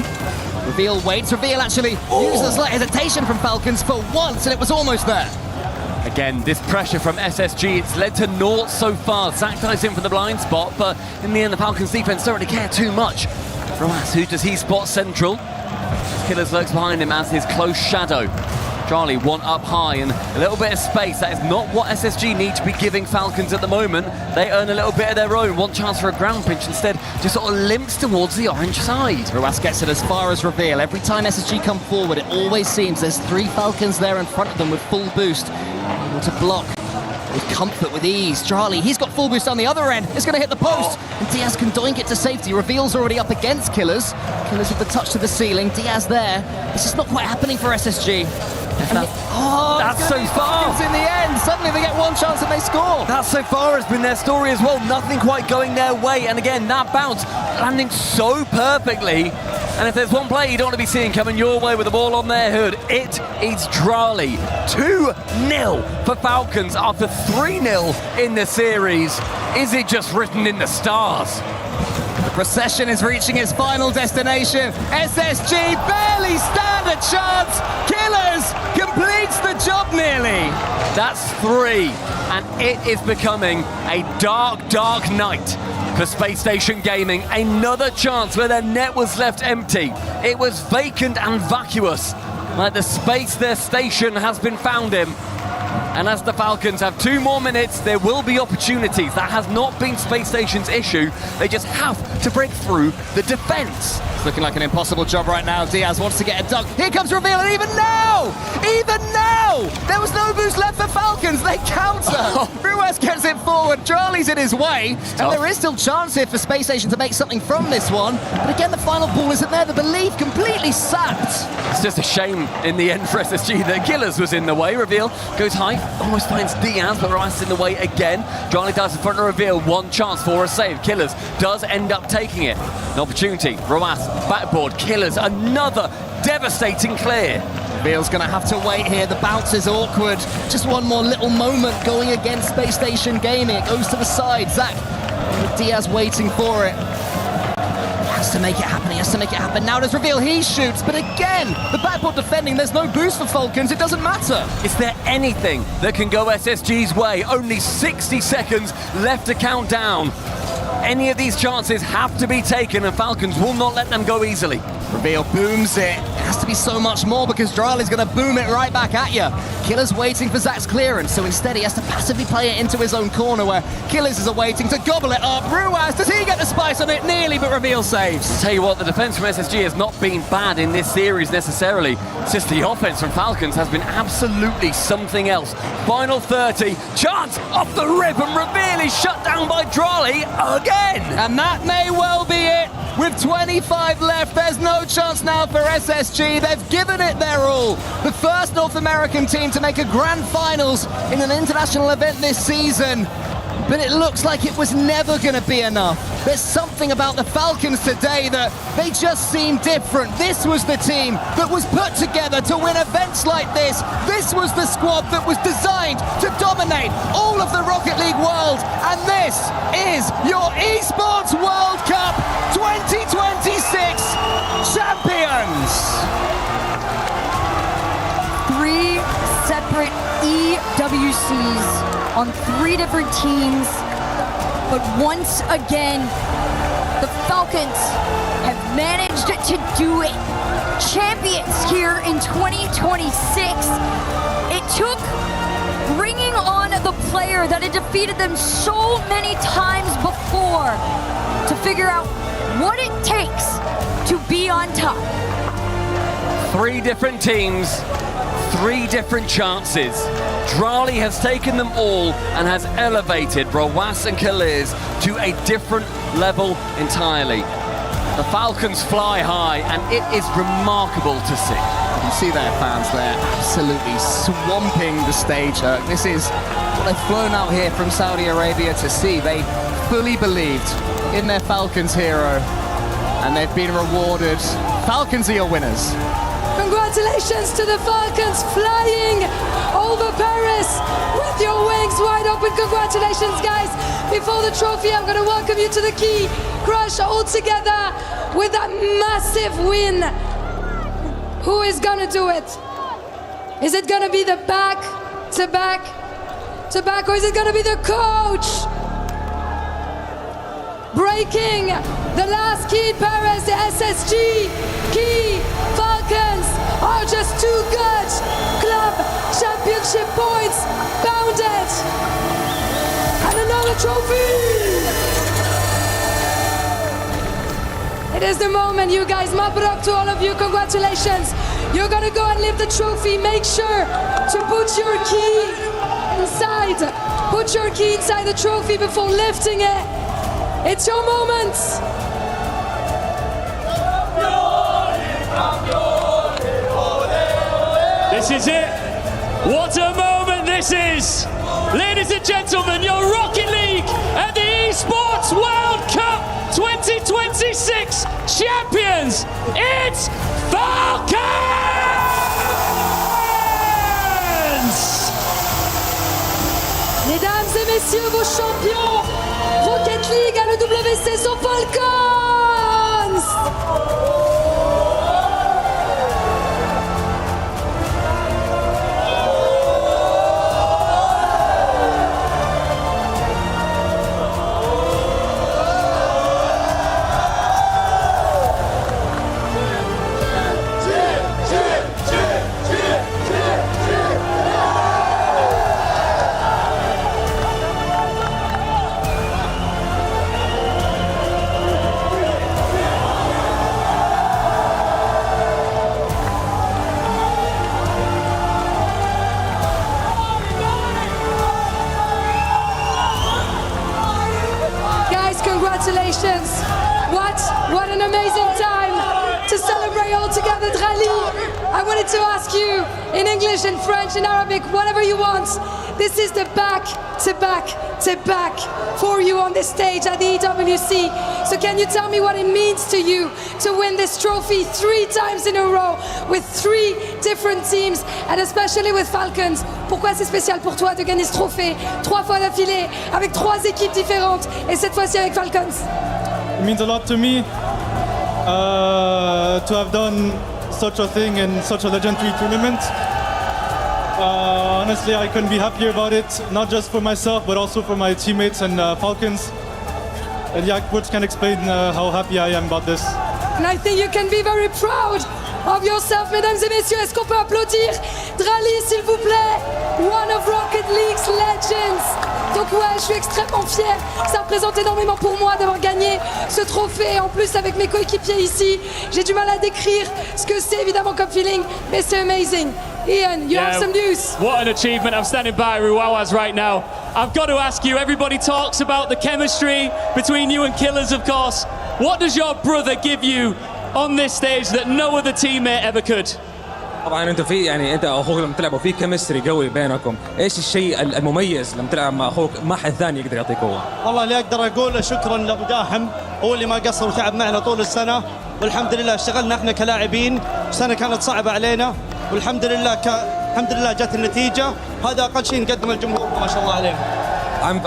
Reveal waits. Reveal actually uses slight hesitation from Falcons for once, and it was almost there. Again, this pressure from SSG, it's led to naught so far. Zach dives in for the blind spot, but in the end, the Falcons defense don't really care too much. Roas, who does he spot central? Killers lurks behind him as his close shadow. Charlie, one up high and a little bit of space. That is not what SSG need to be giving Falcons at the moment. They earn a little bit of their own. One chance for a ground pinch, instead just sort of limps towards the orange side. Roas gets it as far as Reveal. Every time SSG come forward, it always seems there's 3 Falcons there in front of them with full boost. Able to block with comfort, with ease. Charlie, he's got full boost on the other end. It's going to hit the post. And Diaz can doink it to safety. Reveal's already up against Killers. Killers with the touch to the ceiling. Diaz there. It's just not quite happening for SSG. That's so far. In the end, suddenly they get one chance and they score. That so far has been their story as well. Nothing quite going their way. And again, that bounce landing so perfectly. And if there's one play you don't want to be seeing coming your way with the ball on their hood, it is Drali. 2-0 for Falcons after 3-0 in the series. Is it just written in the stars? The procession is reaching its final destination. SSG barely stand a chance. Killers completes the job nearly. That's 3, and it is becoming a dark, dark night for Space Station Gaming. Another chance where their net was left empty. It was vacant and vacuous, like the space their station has been found in. And as the Falcons have 2 more minutes, there will be opportunities. That has not been Space Station's issue. They just have to break through the defense. It's looking like an impossible job right now. Diaz wants to get a dunk. Here comes Reveal, and even now, there was no boost left for Falcons. They counter. Ruiz gets it forward. Charlie's in his way. And there is still chance here for Space Station to make something from this one. But again, the final ball isn't there. The belief completely sapped. It's just a shame in the end for SSG that Killers was in the way. Reveal goes high, almost finds Diaz, but Rice in the way again. Charlie dives in front of Reveal. One chance for a save. Killers does end up taking it. An opportunity. Roas backboard. Killers, another devastating clear. Reveal's going to have to wait here. The bounce is awkward. Just one more little moment going against Space Station Gaming. It goes to the side. Zach, Diaz waiting for it. He has to make it happen. He has to make it happen. Now does Reveal. He shoots. But again, the backboard defending. There's no boost for Falcons. It doesn't matter. Is there anything that can go SSG's way? Only 60 seconds left to count down. Any of these chances have to be taken, and Falcons will not let them go easily. Reveal booms it. It has to be so much more because Drali's going to boom it right back at you. Killer's waiting for Zach's clearance, so instead he has to passively play it into his own corner where Killers is waiting to gobble it up. Ruiz, does he get the spice on it? Nearly, but Reveal saves. Tell you what, the defense from SSG has not been bad in this series necessarily. It's just the offense from Falcons has been absolutely something else. Final 30, chance off the rip, and Reveal is shut down by Drali again. And that may well be it. With 25 left, there's no chance now for SSG. They've given it their all. The first North American team to make a grand finals in an international event this season. But it looks like it was never going to be enough. There's something about the Falcons today that they just seem different. This was the team that was put together to win events like this. This was the squad that was designed to dominate all of the Rocket League world. And this is your Esports World Cup 2026 champions. 3 separate EWCs on 3 different teams, but once again, the Falcons have managed to do it. Champions here in 2026. It took bringing on the player that had defeated them so many times before to figure out what it takes to be on top. 3 different teams, 3 different chances. Drali has taken them all and has elevated Rawas and Kaliz to a different level entirely. The Falcons fly high, and it is remarkable to see. You can see their fans there absolutely swamping the stage. This is what they've flown out here from Saudi Arabia to see. They fully believed in their Falcons hero, and they've been rewarded. Falcons are your winners. Congratulations to the Falcons flying over Paris with your wings wide open. Congratulations, guys. Before the trophy, I'm going to welcome you to the key crush all together with that massive win. Who is going to do it? Is it going to be the back to back, or is it going to be the coach? Breaking the last key in Paris, the SSG key. Falcons are just too good. Club championship points bounded. And another trophy. It is the moment, you guys. Mabruk to all of you. Congratulations. You're gonna go and lift the trophy. Make sure to put your key inside. Put your key inside the trophy before lifting it. It's your moment. This is it. What a moment this is. Ladies and gentlemen, your Rocket League and the Esports World Cup 2026 champions. It's Falcons! Mesdames et messieurs, vos champions Rocket League à l'EWC sont Falcons! Congratulations. What an amazing time to celebrate all together, Drali. I wanted to ask you in English, in French, in Arabic, whatever you want. This is the back to back for you on this stage at the EWC. So can you tell me what it means to you to win this trophy 3 times in a row with 3 different teams and especially with Falcons? Pourquoi c'est spécial pour toi de gagner ce trophée 3 fois d'affilée avec 3 équipes différentes et cette fois-ci avec Falcons? It means a lot to me to have done such a thing in such a legendary tournament. Honestly, I couldn't be happier about it, not just for myself, but also for my teammates and Falcons. And yeah, words can't explain how happy I am about this. And I think you can be very proud of yourself, mesdames et messieurs. Est-ce qu'on peut applaudir Drali, s'il vous plaît? One of Rocket League's legends. Donc ouais, je suis extrêmement fière. Ça représente énormément pour moi d'avoir gagné ce trophée. En plus, avec mes coéquipiers ici, j'ai du mal à décrire ce que c'est évidemment comme feeling, mais c'est amazing. Ian, you have some news. What an achievement. I'm standing by Ruawas right now. I've got to ask you, everybody talks about the chemistry between you and Killers, of course. What does your brother give you on this stage that no other teammate ever could? طبعا انتوا في يعني انت واخوك لما تلعبوا في كيمستري قوي بينكم، ايش الشيء المميز لما تلعب مع اخوك ما حد ثاني يقدر يعطيك قوه؟ والله اللي اقدر اقوله شكرا لابو داحم، هو اللي ما قصر وتعب معنا طول السنه، والحمد لله اشتغلنا احنا كلاعبين، سنه كانت صعبه علينا، والحمد لله الحمد لله جت النتيجه، هذا اقل شيء نقدمه للجمهور ما شاء الله عليهم. I'm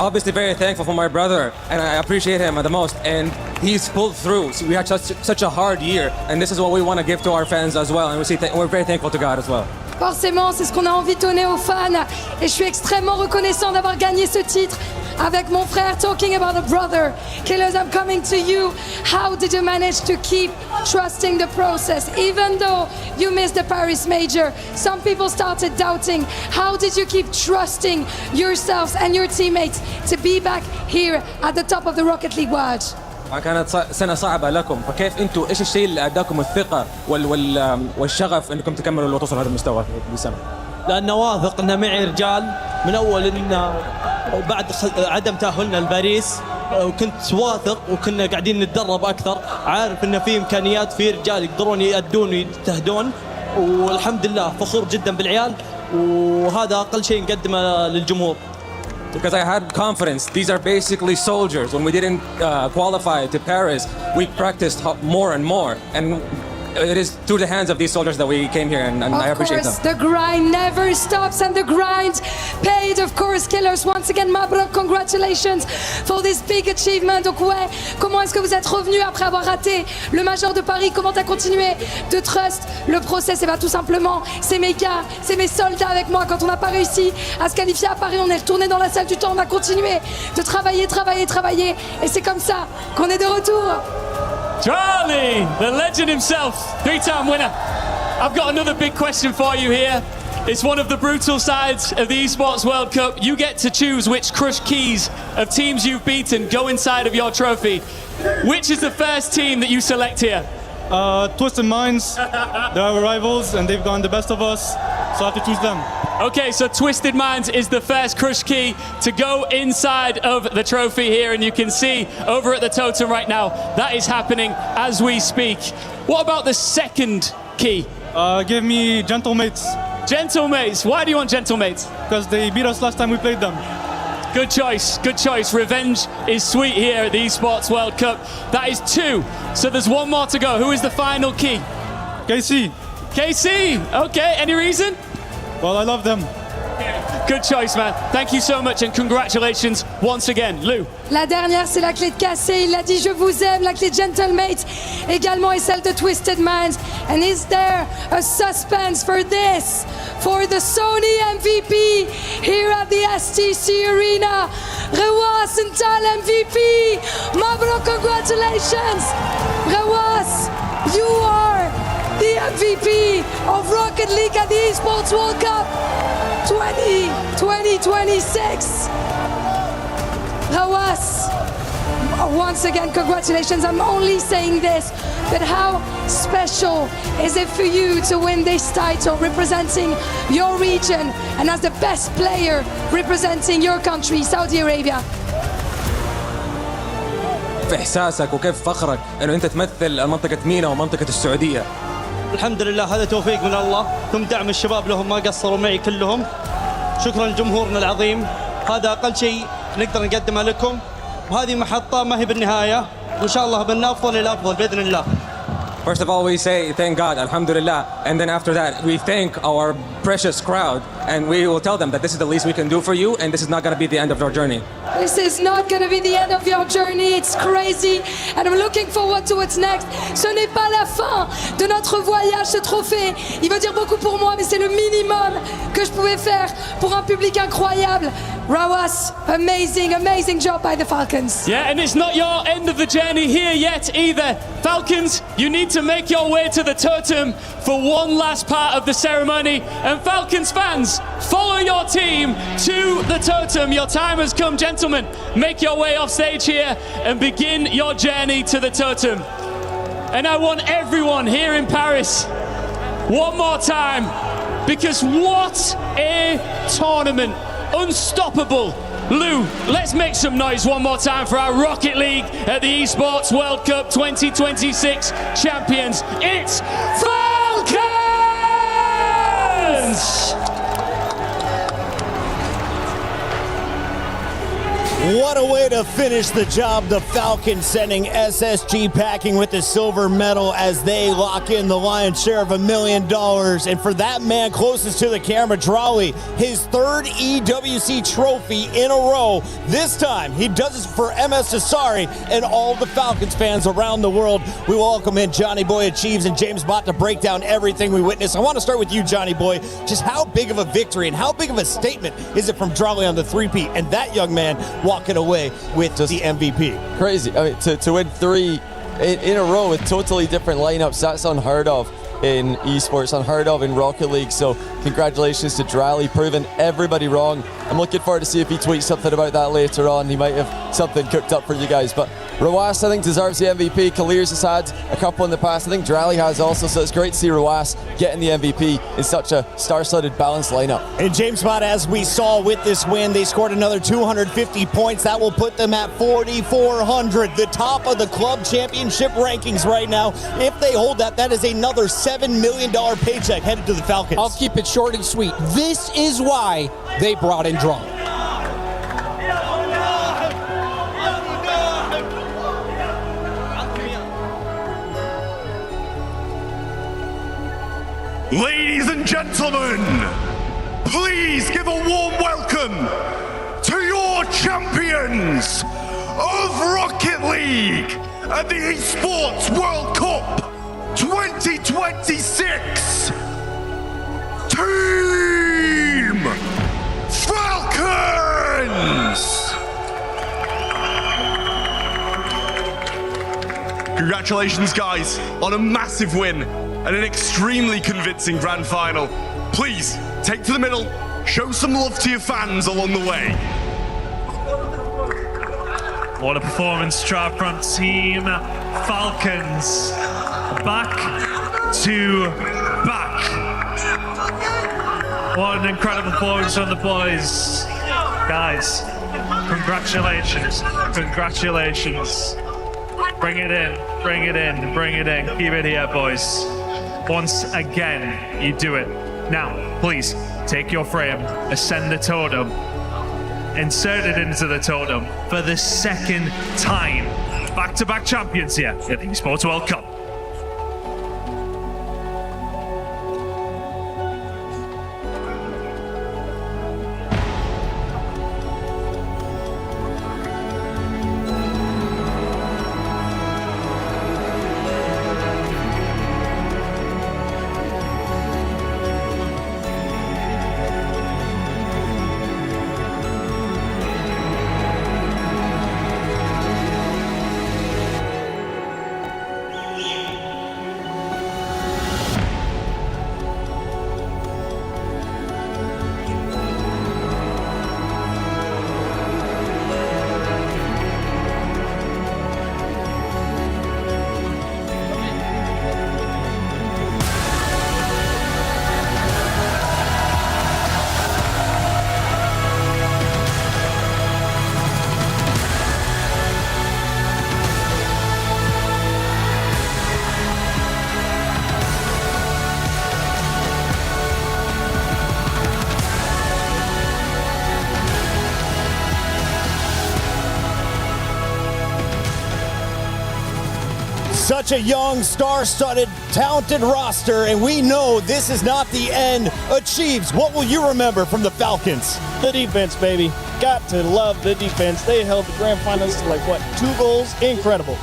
obviously very thankful for my brother, and I appreciate him the most. And he's pulled through. So we had such a hard year, and this is what we want to give to our fans as well. And we're very thankful to God as well. Forcément, c'est ce qu'on a envie de donner aux fans. Et je suis extrêmement reconnaissant d'avoir gagné ce titre avec mon frère. Talking about a brother. Killers, I'm coming to you. How did you manage to keep trusting the process? Even though you missed the Paris Major, some people started doubting. How did you keep trusting yourselves and your teammates to be back here at the top of the Rocket League world? كانت سنة صعبة لكم، فكيف انتم ايش الشيء اللي اداكم الثقة والشغف انكم تكملوا وتوصلوا هذا المستوى بالسنة؟ لأن واثق أن معي رجال من أول إن بعد عدم تأهلنا لباريس، وكنت واثق وكنا قاعدين نتدرب أكثر، عارف إن في إمكانيات، في رجال يقدرون يأدون ويجتهدون، والحمد لله فخور جدا بالعيال، وهذا أقل شيء نقدمه للجمهور. Because I had confidence. These are basically soldiers. When we didn't qualify to Paris, we practiced more and more. And it is through the hands of these soldiers that we came here, and I appreciate them. Of course, the grind never stops, and the grind paid, of course, Killers. Once again, Mabrok, congratulations for this big achievement. Donc ouais, comment est-ce que vous êtes revenu après avoir raté le Major de Paris? Comment t'as continué de trust le process? Et bien tout simplement, c'est mes gars, c'est mes soldats avec moi. Quand on n'a pas réussi à se qualifier à Paris, on est retourné dans la salle du temps, on a continué de travailler, et c'est comme ça qu'on est de retour. Charlie, the legend himself, 3-time winner. I've got another big question for you here. It's one of the brutal sides of the Esports World Cup. You get to choose which crush keys of teams you've beaten go inside of your trophy. Which is the first team that you select here? Twisted Minds. They're our rivals and they've gone the best of us, so I have to choose them. Okay, so Twisted Minds is the first crush key to go inside of the trophy here, and you can see over at the totem right now, that is happening as we speak. What about the second key? Give me Gentlemates. Gentlemates, why do you want Gentlemates? Because they beat us last time we played them. Good choice, good choice. Revenge is sweet here at the Esports World Cup. That is 2, so there's 1 more to go. Who is the final key? KC. KC, okay, any reason? Well, I love them. Good choice, man. Thank you so much and congratulations once again. Lou. La dernière, c'est la clé de cassé. Il a dit je vous aime. La clé de Gentlemates également est celle de Twisted Minds. And is there a suspense for this? For the Sony MVP here at the STC Arena. Rewas Intal MVP. Mabrok, congratulations. Rewas, you are the MVP of Rocket League at the Esports World Cup 2026. Rawas, once again, congratulations. I'm only saying this, but how special is it for you to win this title representing your region and as the best player representing your country, Saudi Arabia? في إحساسك وكيف فخرك إنه أنت تمثل منطقة مينا ومنطقة السعودية. الحمد لله هذا توفيق من الله، ثم دعم الشباب لهم ما قصروا معي كلهم. شكرا لجمهورنا العظيم، هذا أقل شيء نقدر نقدمه لكم، وهذه محطة ما هي بالنهاية، وإن شاء الله بنافضل إلى أفضل بإذن الله. First of all, we say thank God, alhamdulillah, and then after that, we thank our precious crowd, and we will tell them that this is the least we can do for you, and this is not going to be the end of our journey. This is not going to be the end of your journey. It's crazy, and I'm looking forward to what's next. Ce n'est pas la fin de notre voyage, ce trophée. Il veut dire beaucoup pour moi, mais c'est le minimum que je pouvais faire pour un public incroyable. Rawas, amazing job by the Falcons. Yeah, and it's not your end of the journey here yet either. Falcons, you need to make your way to the totem for one last part of the ceremony. And Falcons fans, follow your team to the totem. Your time has come, gentlemen. Make your way off stage here and begin your journey to the totem. And I want everyone here in Paris, one more time, because what a tournament. Unstoppable. Lou, let's make some noise one more time for our Rocket League at the Esports World Cup 2026 champions. It's Falcons! What a way to finish the job. The Falcons sending SSG packing with the silver medal as they lock in the lion's share of $1 million. And for that man closest to the camera, Drawley, his 3rd EWC trophy in a row. This time, he does it for MS Sassari and all the Falcons fans around the world. We welcome in Johnny Boy Achieves and James Bott to break down everything we witnessed. I want to start with you, Johnny Boy. Just how big of a victory and how big of a statement is it from Drawley on the 3P and that young man walking away with the MVP? Crazy. I mean, to win 3 in a row with totally different lineups, that's unheard of in esports, unheard of in Rocket League. So congratulations to Drawley, proving everybody wrong. I'm looking forward to see if he tweets something about that later on. He might have something cooked up for you guys. But Rawas, I think, deserves the MVP. Kalir's has had a couple in the past. I think Drally has also, so it's great to see Rawas getting the MVP in such a star-studded, balanced lineup. And James Mott, as we saw with this win, they scored another 250 points. That will put them at 4,400, the top of the club championship rankings right now. If they hold that, that is another $7 million paycheck headed to the Falcons. I'll keep it short and sweet. This is why they brought in Draw. Ladies and gentlemen, please give a warm welcome to your champions of Rocket League at the Esports World Cup 2026, Team Falcons! Congratulations, guys, on a massive win and an extremely convincing grand final. Please, take to the middle, show some love to your fans along the way. What a performance from Team Falcons. Back to back. What an incredible performance from the boys. Guys, congratulations. Congratulations. Bring it in, bring it in, bring it in. Keep it here, boys. Once again, you do it. Now, please, take your frame, ascend the totem, insert it into the totem for the second time. Back-to-back champions here at the Esports World Cup. Such a young, star-studded, talented roster, and we know this is not the end. Achieves, what will you remember from the Falcons? The defense, baby. Got to love the defense. They held the grand finals to 2 goals? Incredible.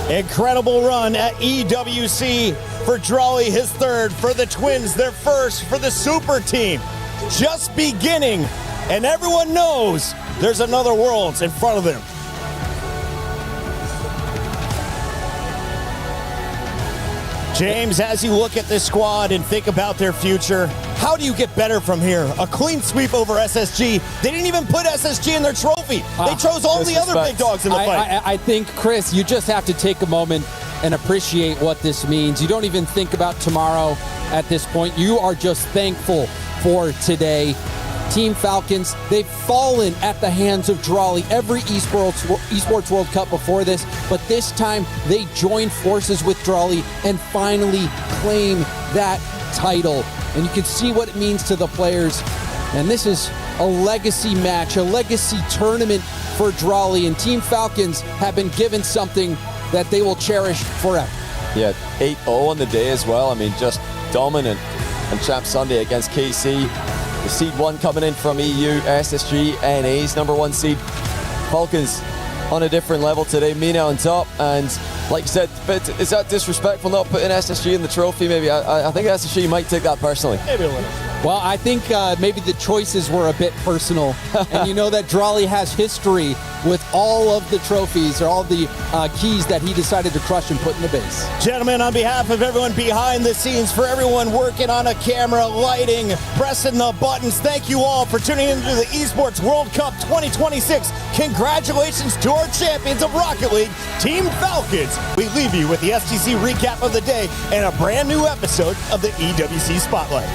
Incredible run at EWC for Drawley, his third, for the Twins, their first, for the super team. Just beginning, and everyone knows there's another Worlds in front of them. James, as you look at this squad and think about their future, how do you get better from here? A clean sweep over SSG. They didn't even put SSG in their trophy. They chose all the other big dogs in the fight. I think, Chris, you just have to take a moment and appreciate what this means. You don't even think about tomorrow at this point. You are just thankful for today. Team Falcons, they've fallen at the hands of Drawley every Esports World Cup before this, but this time they joined forces with Drawley and finally claim that title. And you can see what it means to the players. And this is a legacy match, a legacy tournament for Drawley, and Team Falcons have been given something that they will cherish forever. Yeah, 8-0 on the day as well. I mean, just dominant on Champ Sunday against KC. The seed 1 coming in from EU, SSG, NA's number 1 seed. Falcons on a different level today. Mina on top, and like you said, but is that disrespectful not putting SSG in the trophy? Maybe I think SSG might take that personally. Maybe a little. Well, I think maybe the choices were a bit personal. And you know that Drawley has history with all of the trophies or all the keys that he decided to crush and put in the base. Gentlemen, on behalf of everyone behind the scenes, for everyone working on a camera, lighting, pressing the buttons, thank you all for tuning into the Esports World Cup 2026. Congratulations to our champions of Rocket League, Team Falcons. We leave you with the STC recap of the day and a brand new episode of the EWC Spotlight.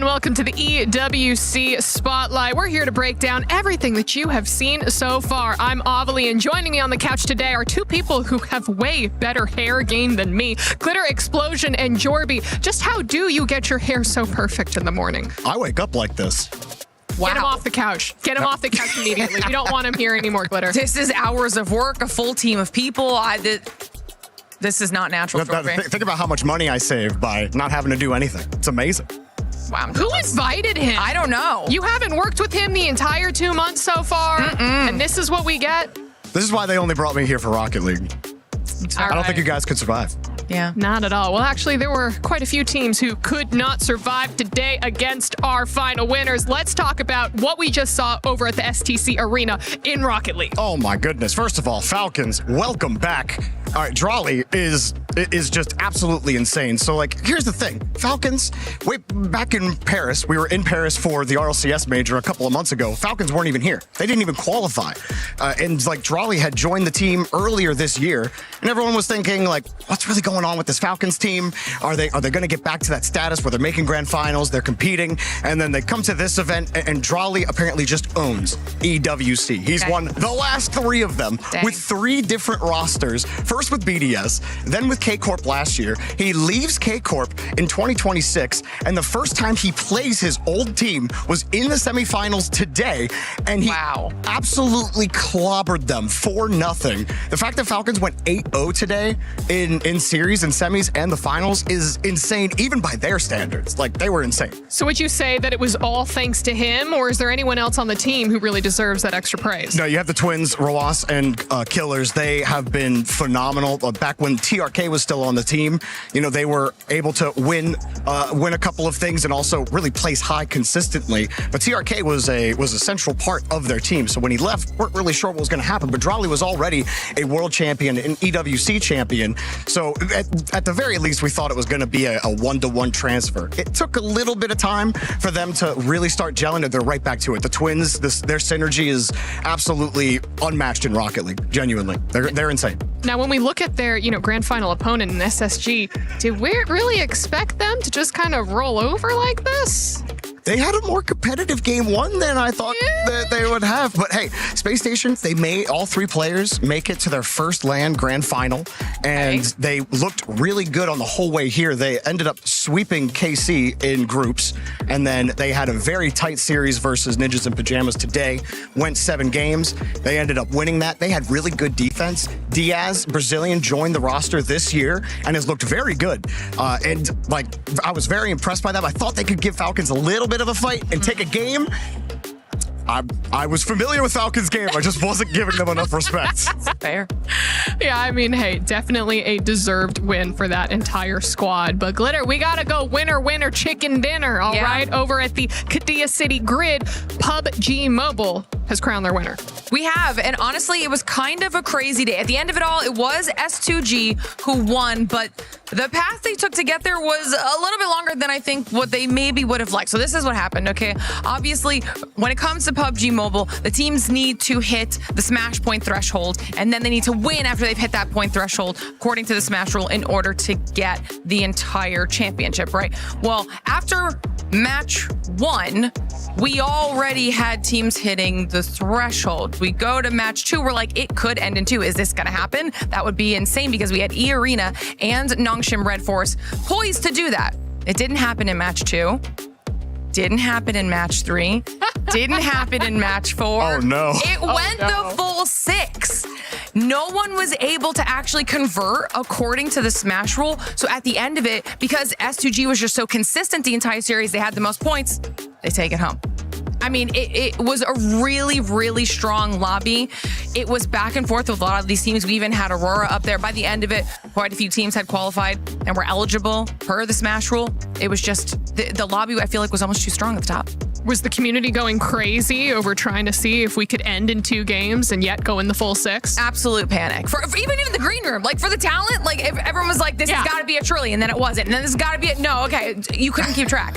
and welcome to the EWC Spotlight. We're here to break down everything that you have seen so far. I'm Avalie, and joining me on the couch today are two people who have way better hair game than me, Glitter Explosion and Jorby. Just how do you get your hair so perfect in the morning? I wake up like this. Wow. Get him off the couch. Get him off the couch immediately. We don't want him here anymore, Glitter. This is hours of work, a full team of people. This is not natural for me. Think about how much money I save by not having to do anything. It's amazing. Wow. Who invited him? I don't know. You haven't worked with him the entire 2 months so far, and this is what we get? This is why they only brought me here for Rocket League. I don't think you guys could survive. Yeah. Not at all. Well, actually, there were quite a few teams who could not survive today against our final winners. Let's talk about what we just saw over at the STC Arena in Rocket League. Oh my goodness. First of all, Falcons, welcome back. All right, Drawley is just absolutely insane. So, like, here's the thing. Falcons, way back in Paris, we were in Paris for the RLCS major a couple of months ago. Falcons weren't even here. They didn't even qualify. And, like, Drawley had joined the team earlier this year, and everyone was thinking, like, what's really going on with this Falcons team? Are they going to get back to that status where they're making grand finals, they're competing, and then they come to this event, and Drawley apparently just owns EWC. He's won the last 3 of them with 3 different rosters. First with BDS, then with K-Corp last year. He leaves K-Corp in 2026, and the first time he plays his old team was in the semifinals today, and he absolutely clobbered them 4-0. The fact that Falcons went 8-0 today in series and semis and the finals is insane, even by their standards. Like, they were insane. So would you say that it was all thanks to him, or is there anyone else on the team who really deserves that extra praise? No, you have the twins, Roas and Killers. They have been phenomenal phenomenal. Back when TRK was still on the team, they were able to win a couple of things and also really place high consistently. But TRK was a central part of their team. So when he left, weren't really sure what was going to happen. But Drawley was already a world champion, an EWC champion. So at the very least, we thought it was going to be a one-to-one transfer. It took a little bit of time for them to really start gelling, and they're right back to it. The Twins, their synergy is absolutely unmatched in Rocket League. Genuinely, they're insane. Now, when we look at their, grand final opponent in SSG, did we really expect them to just kind of roll over like this? They had a more competitive game one than I thought that they would have. But hey, Space Station, all 3 players make it to their first LAN grand final, and they looked really good on the whole way here. They ended up sweeping KC in groups, and then they had a very tight series versus Ninjas in Pajamas today. Went 7 games. They ended up winning that. They had really good defense. Diaz, Brazilian, joined the roster this year and has looked very good. And I was very impressed by them. I thought they could give Falcons a little bit of a fight and take a game. I was familiar with Falcons' game. I just wasn't giving them enough respect. Fair. Yeah, hey, definitely a deserved win for that entire squad. But Glitter, we gotta go winner, winner, chicken dinner, all right? Over at the Kadia City Grid, PUBG Mobile has crowned their winner. We have, and honestly, it was kind of a crazy day. At the end of it all, it was S2G who won, but the path they took to get there was a little bit longer than I think what they maybe would have liked. So this is what happened, okay? Obviously, when it comes to PUBG Mobile, the teams need to hit the Smash point threshold, and then they need to win after they've hit that point threshold, according to the Smash rule, in order to get the entire championship, right? Well, after match 1, we already had teams hitting the threshold. We go to match 2, we're like, it could end in 2. Is this gonna happen? That would be insane because we had E Arena and Nongshim Red Force poised to do that. It didn't happen in match 2. Didn't happen in match 3. Didn't happen in match 4. Oh no. It went the full 6. No one was able to actually convert according to the Smash rule. So at the end of it, because S2G was just so consistent the entire series, they had the most points, they take it home. It was a really, really strong lobby. It was back and forth with a lot of these teams. We even had Aurora up there. By the end of it, quite a few teams had qualified and were eligible per the Smash rule. It was just, the lobby, I feel like, was almost too strong at the top. Was the community going crazy over trying to see if we could end in 2 games and yet go in the full 6? Absolute panic. For even in the green room, for the talent, if everyone was like, this has got to be a trillion, and then it wasn't. And then this has got to be you couldn't keep track.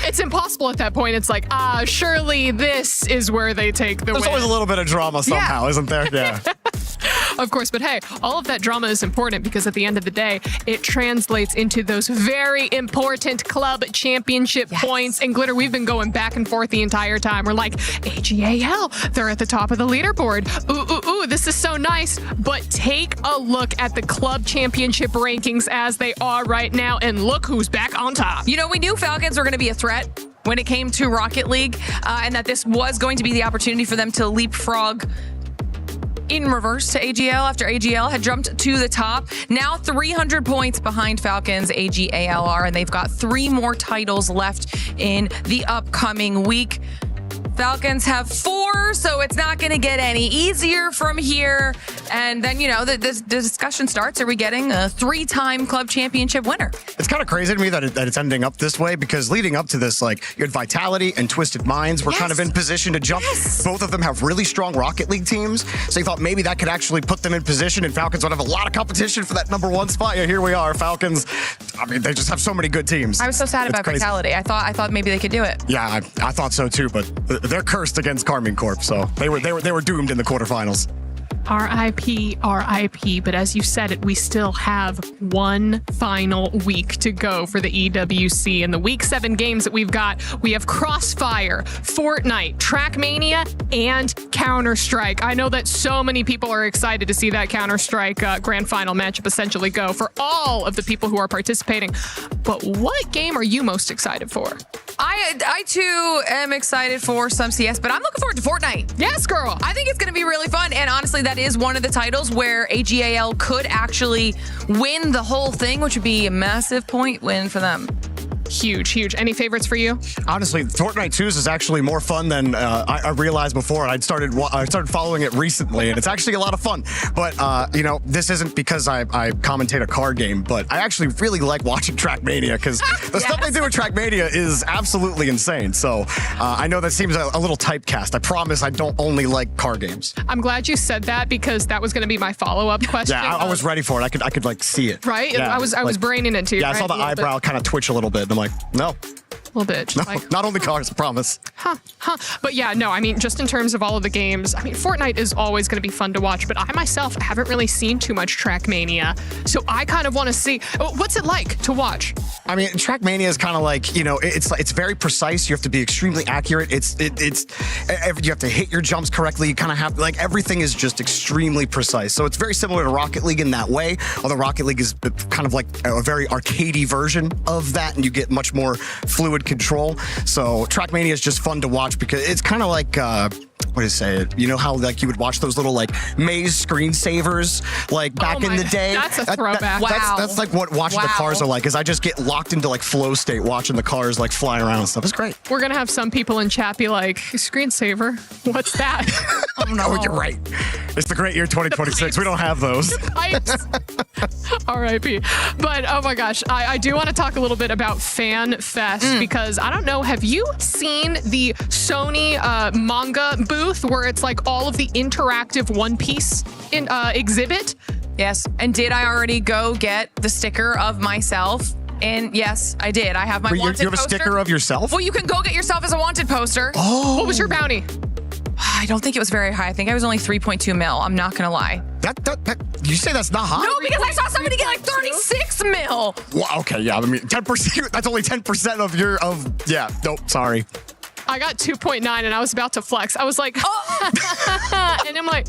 It's impossible at that point. It's like, surely this is where they take the win. There's always a little bit of drama somehow, isn't there? Yeah. Of course, but hey, all of that drama is important because at the end of the day, it translates into those very important club championship points. And Glitter, we've been going back and forth the entire time. We're like, AGAL, they're at the top of the leaderboard. Ooh, this is so nice. But take a look at the club championship rankings as they are right now, and look who's back on top. We knew Falcons were going to be a threat when it came to Rocket League, and that this was going to be the opportunity for them to leapfrog in reverse to AGL after AGL had jumped to the top. Now 300 points behind Falcons, AGALR, and they've got 3 more titles left in the upcoming week. Falcons have 4, so it's not going to get any easier from here. And then, the discussion starts. Are we getting a 3-time club championship winner? It's kind of crazy to me that it's ending up this way, because leading up to this, you had Vitality and Twisted Minds were kind of in position to jump. Both of them have really strong Rocket League teams. So you thought maybe that could actually put them in position, and Falcons would have a lot of competition for that number 1 spot. Yeah, here we are. Falcons, they just have so many good teams. I was so sad about Vitality. I thought maybe they could do it. Yeah, I thought so too, but they're cursed against Carmine Corp, so they were doomed in the quarterfinals. RIP, but as you said it, we still have 1 final week to go for the EWC. In the week 7 games that we've got, we have Crossfire, Fortnite, Trackmania, and Counter-Strike. I know that so many people are excited to see that Counter-Strike grand final matchup essentially go for all of the people who are participating. But what game are you most excited for? I too am excited for some CS, but I'm looking forward to Fortnite. Yes, girl. I think it's going to be really fun. And honestly, that is one of the titles where AGAL could actually win the whole thing, which would be a massive point win for them. Huge, huge. Any favorites for you? Honestly, Fortnite 2s is actually more fun than I realized before. I started following it recently, and it's actually a lot of fun. But you know, this isn't because I commentate a car game, but I actually really like watching Trackmania because the stuff they do with Trackmania is absolutely insane. So I know that seems a little typecast. I promise I don't only like car games. I'm glad you said that because that was going to be my follow-up question. Yeah, I was ready for it. I could like see it. Right? Yeah, I was braining it too. Yeah, right? I saw the eyebrow kind of twitch a little bit. I'm like, no. A little bit. Just like, not only cars, I promise. But yeah, no, I mean, just in terms of all of the games, I mean, Fortnite is always going to be fun to watch, but I myself haven't really seen too much Trackmania. So I kind of want to see, what's it like to watch? I mean, Trackmania is kind of like, you know, it's very precise. You have to be extremely accurate. You have to hit your jumps correctly. You kind of have, like, everything is just extremely precise. So it's very similar to Rocket League in that way, although Rocket League is kind of like a very arcadey version of that, and you get much more fluid control. So Trackmania is just fun to watch because it's kind of like what do you say? You know how like you would watch those little like maze screensavers like back in the day? That's a throwback. That's like what watching the cars are like, is I just get locked into like flow state watching the cars like fly around and stuff. It's great. We're going to have some people in chat be like, screensaver, what's that? Oh, no. Oh, you're right. It's the great year 2026. We don't have those. Pipes. R.I.P. But oh my gosh, I do want to talk a little bit about Fan Fest because I don't know, have you seen the Sony manga booth where it's like all of the interactive One Piece exhibit? Yes. And did I already go get the sticker of myself? And yes, I did. I have my wanted poster. You have a sticker of yourself? Well, you can go get yourself as a wanted poster. Oh. What was your bounty? I don't think it was very high. I think I was only 3.2 mil. I'm not gonna lie. You say that's not high? No, because I saw somebody get like 36 mil. Well, okay, yeah. I mean, 10%. That's only 10% of your yeah. Nope. Sorry. I got 2.9 and I was about to flex. I was like, oh. And I'm like,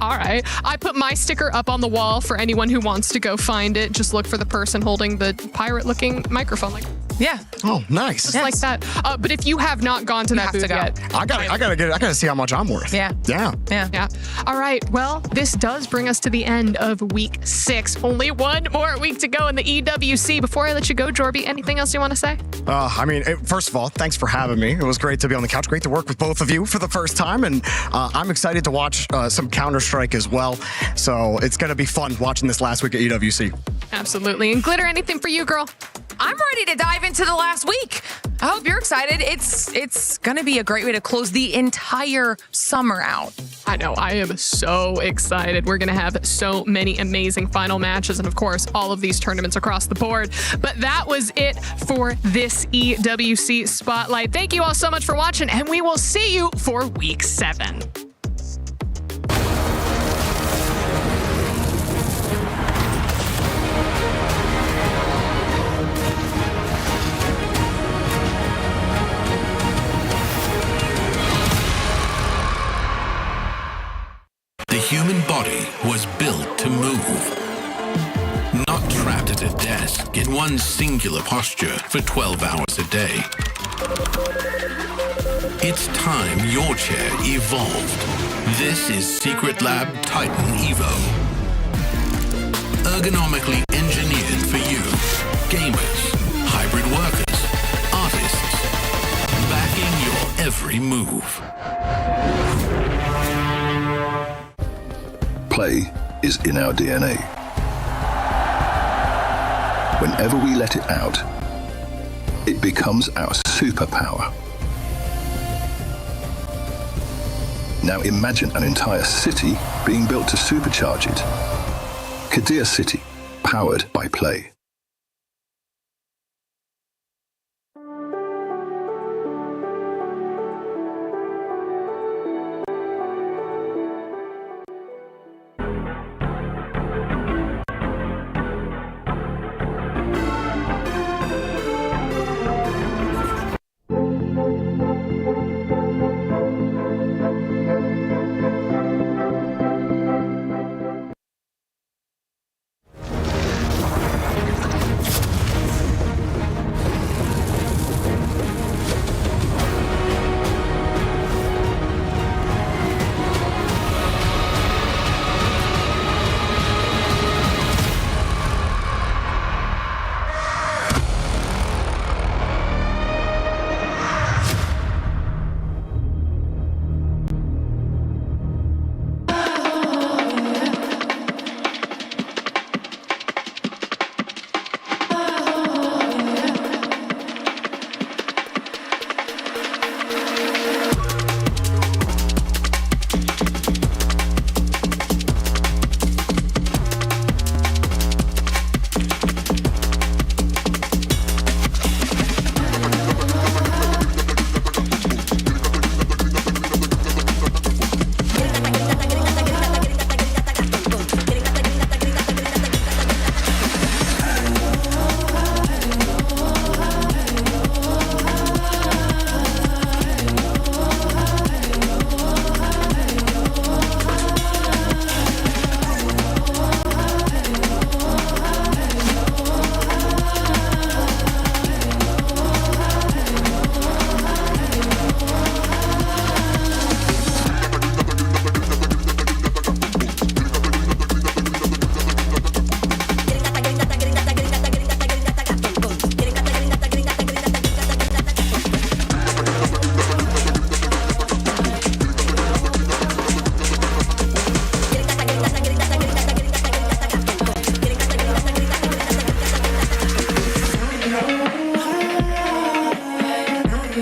all right. I put my sticker up on the wall for anyone who wants to go find it. Just look for the person holding the pirate-looking microphone. Like, yeah. Oh, nice. Just like that. But if you have not gone to that booth yet, I gotta see how much I'm worth. Yeah. Yeah. All right. Well, this does bring us to the end of week 6. Only one more week to go in the EWC. Before I let you go, Jorby, anything else you want to say? I mean, first of all, thanks for having me. It was great to be on the couch. Great to work with both of you for the first time, and I'm excited to watch some Counter-Strike as well. So it's gonna be fun watching this last week at EWC. Absolutely. And Glitter, anything for you, girl? I'm ready to dive into the last week. I hope you're excited. It's going to be a great way to close the entire summer out. I know. I am so excited. We're going to have so many amazing final matches and, of course, all of these tournaments across the board. But that was it for this EWC Spotlight. Thank you all so much for watching, and we will see you for week 7. The human body was built to move, not trapped at a desk in one singular posture for 12 hours a day. It's time your chair evolved. This is Secret Lab Titan Evo. Ergonomically engineered for you, gamers, hybrid workers, artists, backing your every move. Play is in our DNA. Whenever we let it out, it becomes our superpower. Now imagine an entire city being built to supercharge it. Kadir City, powered by Play.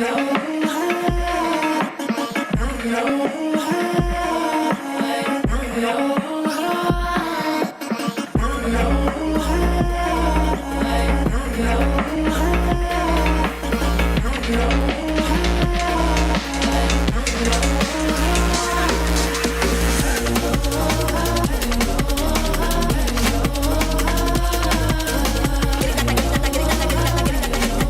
go.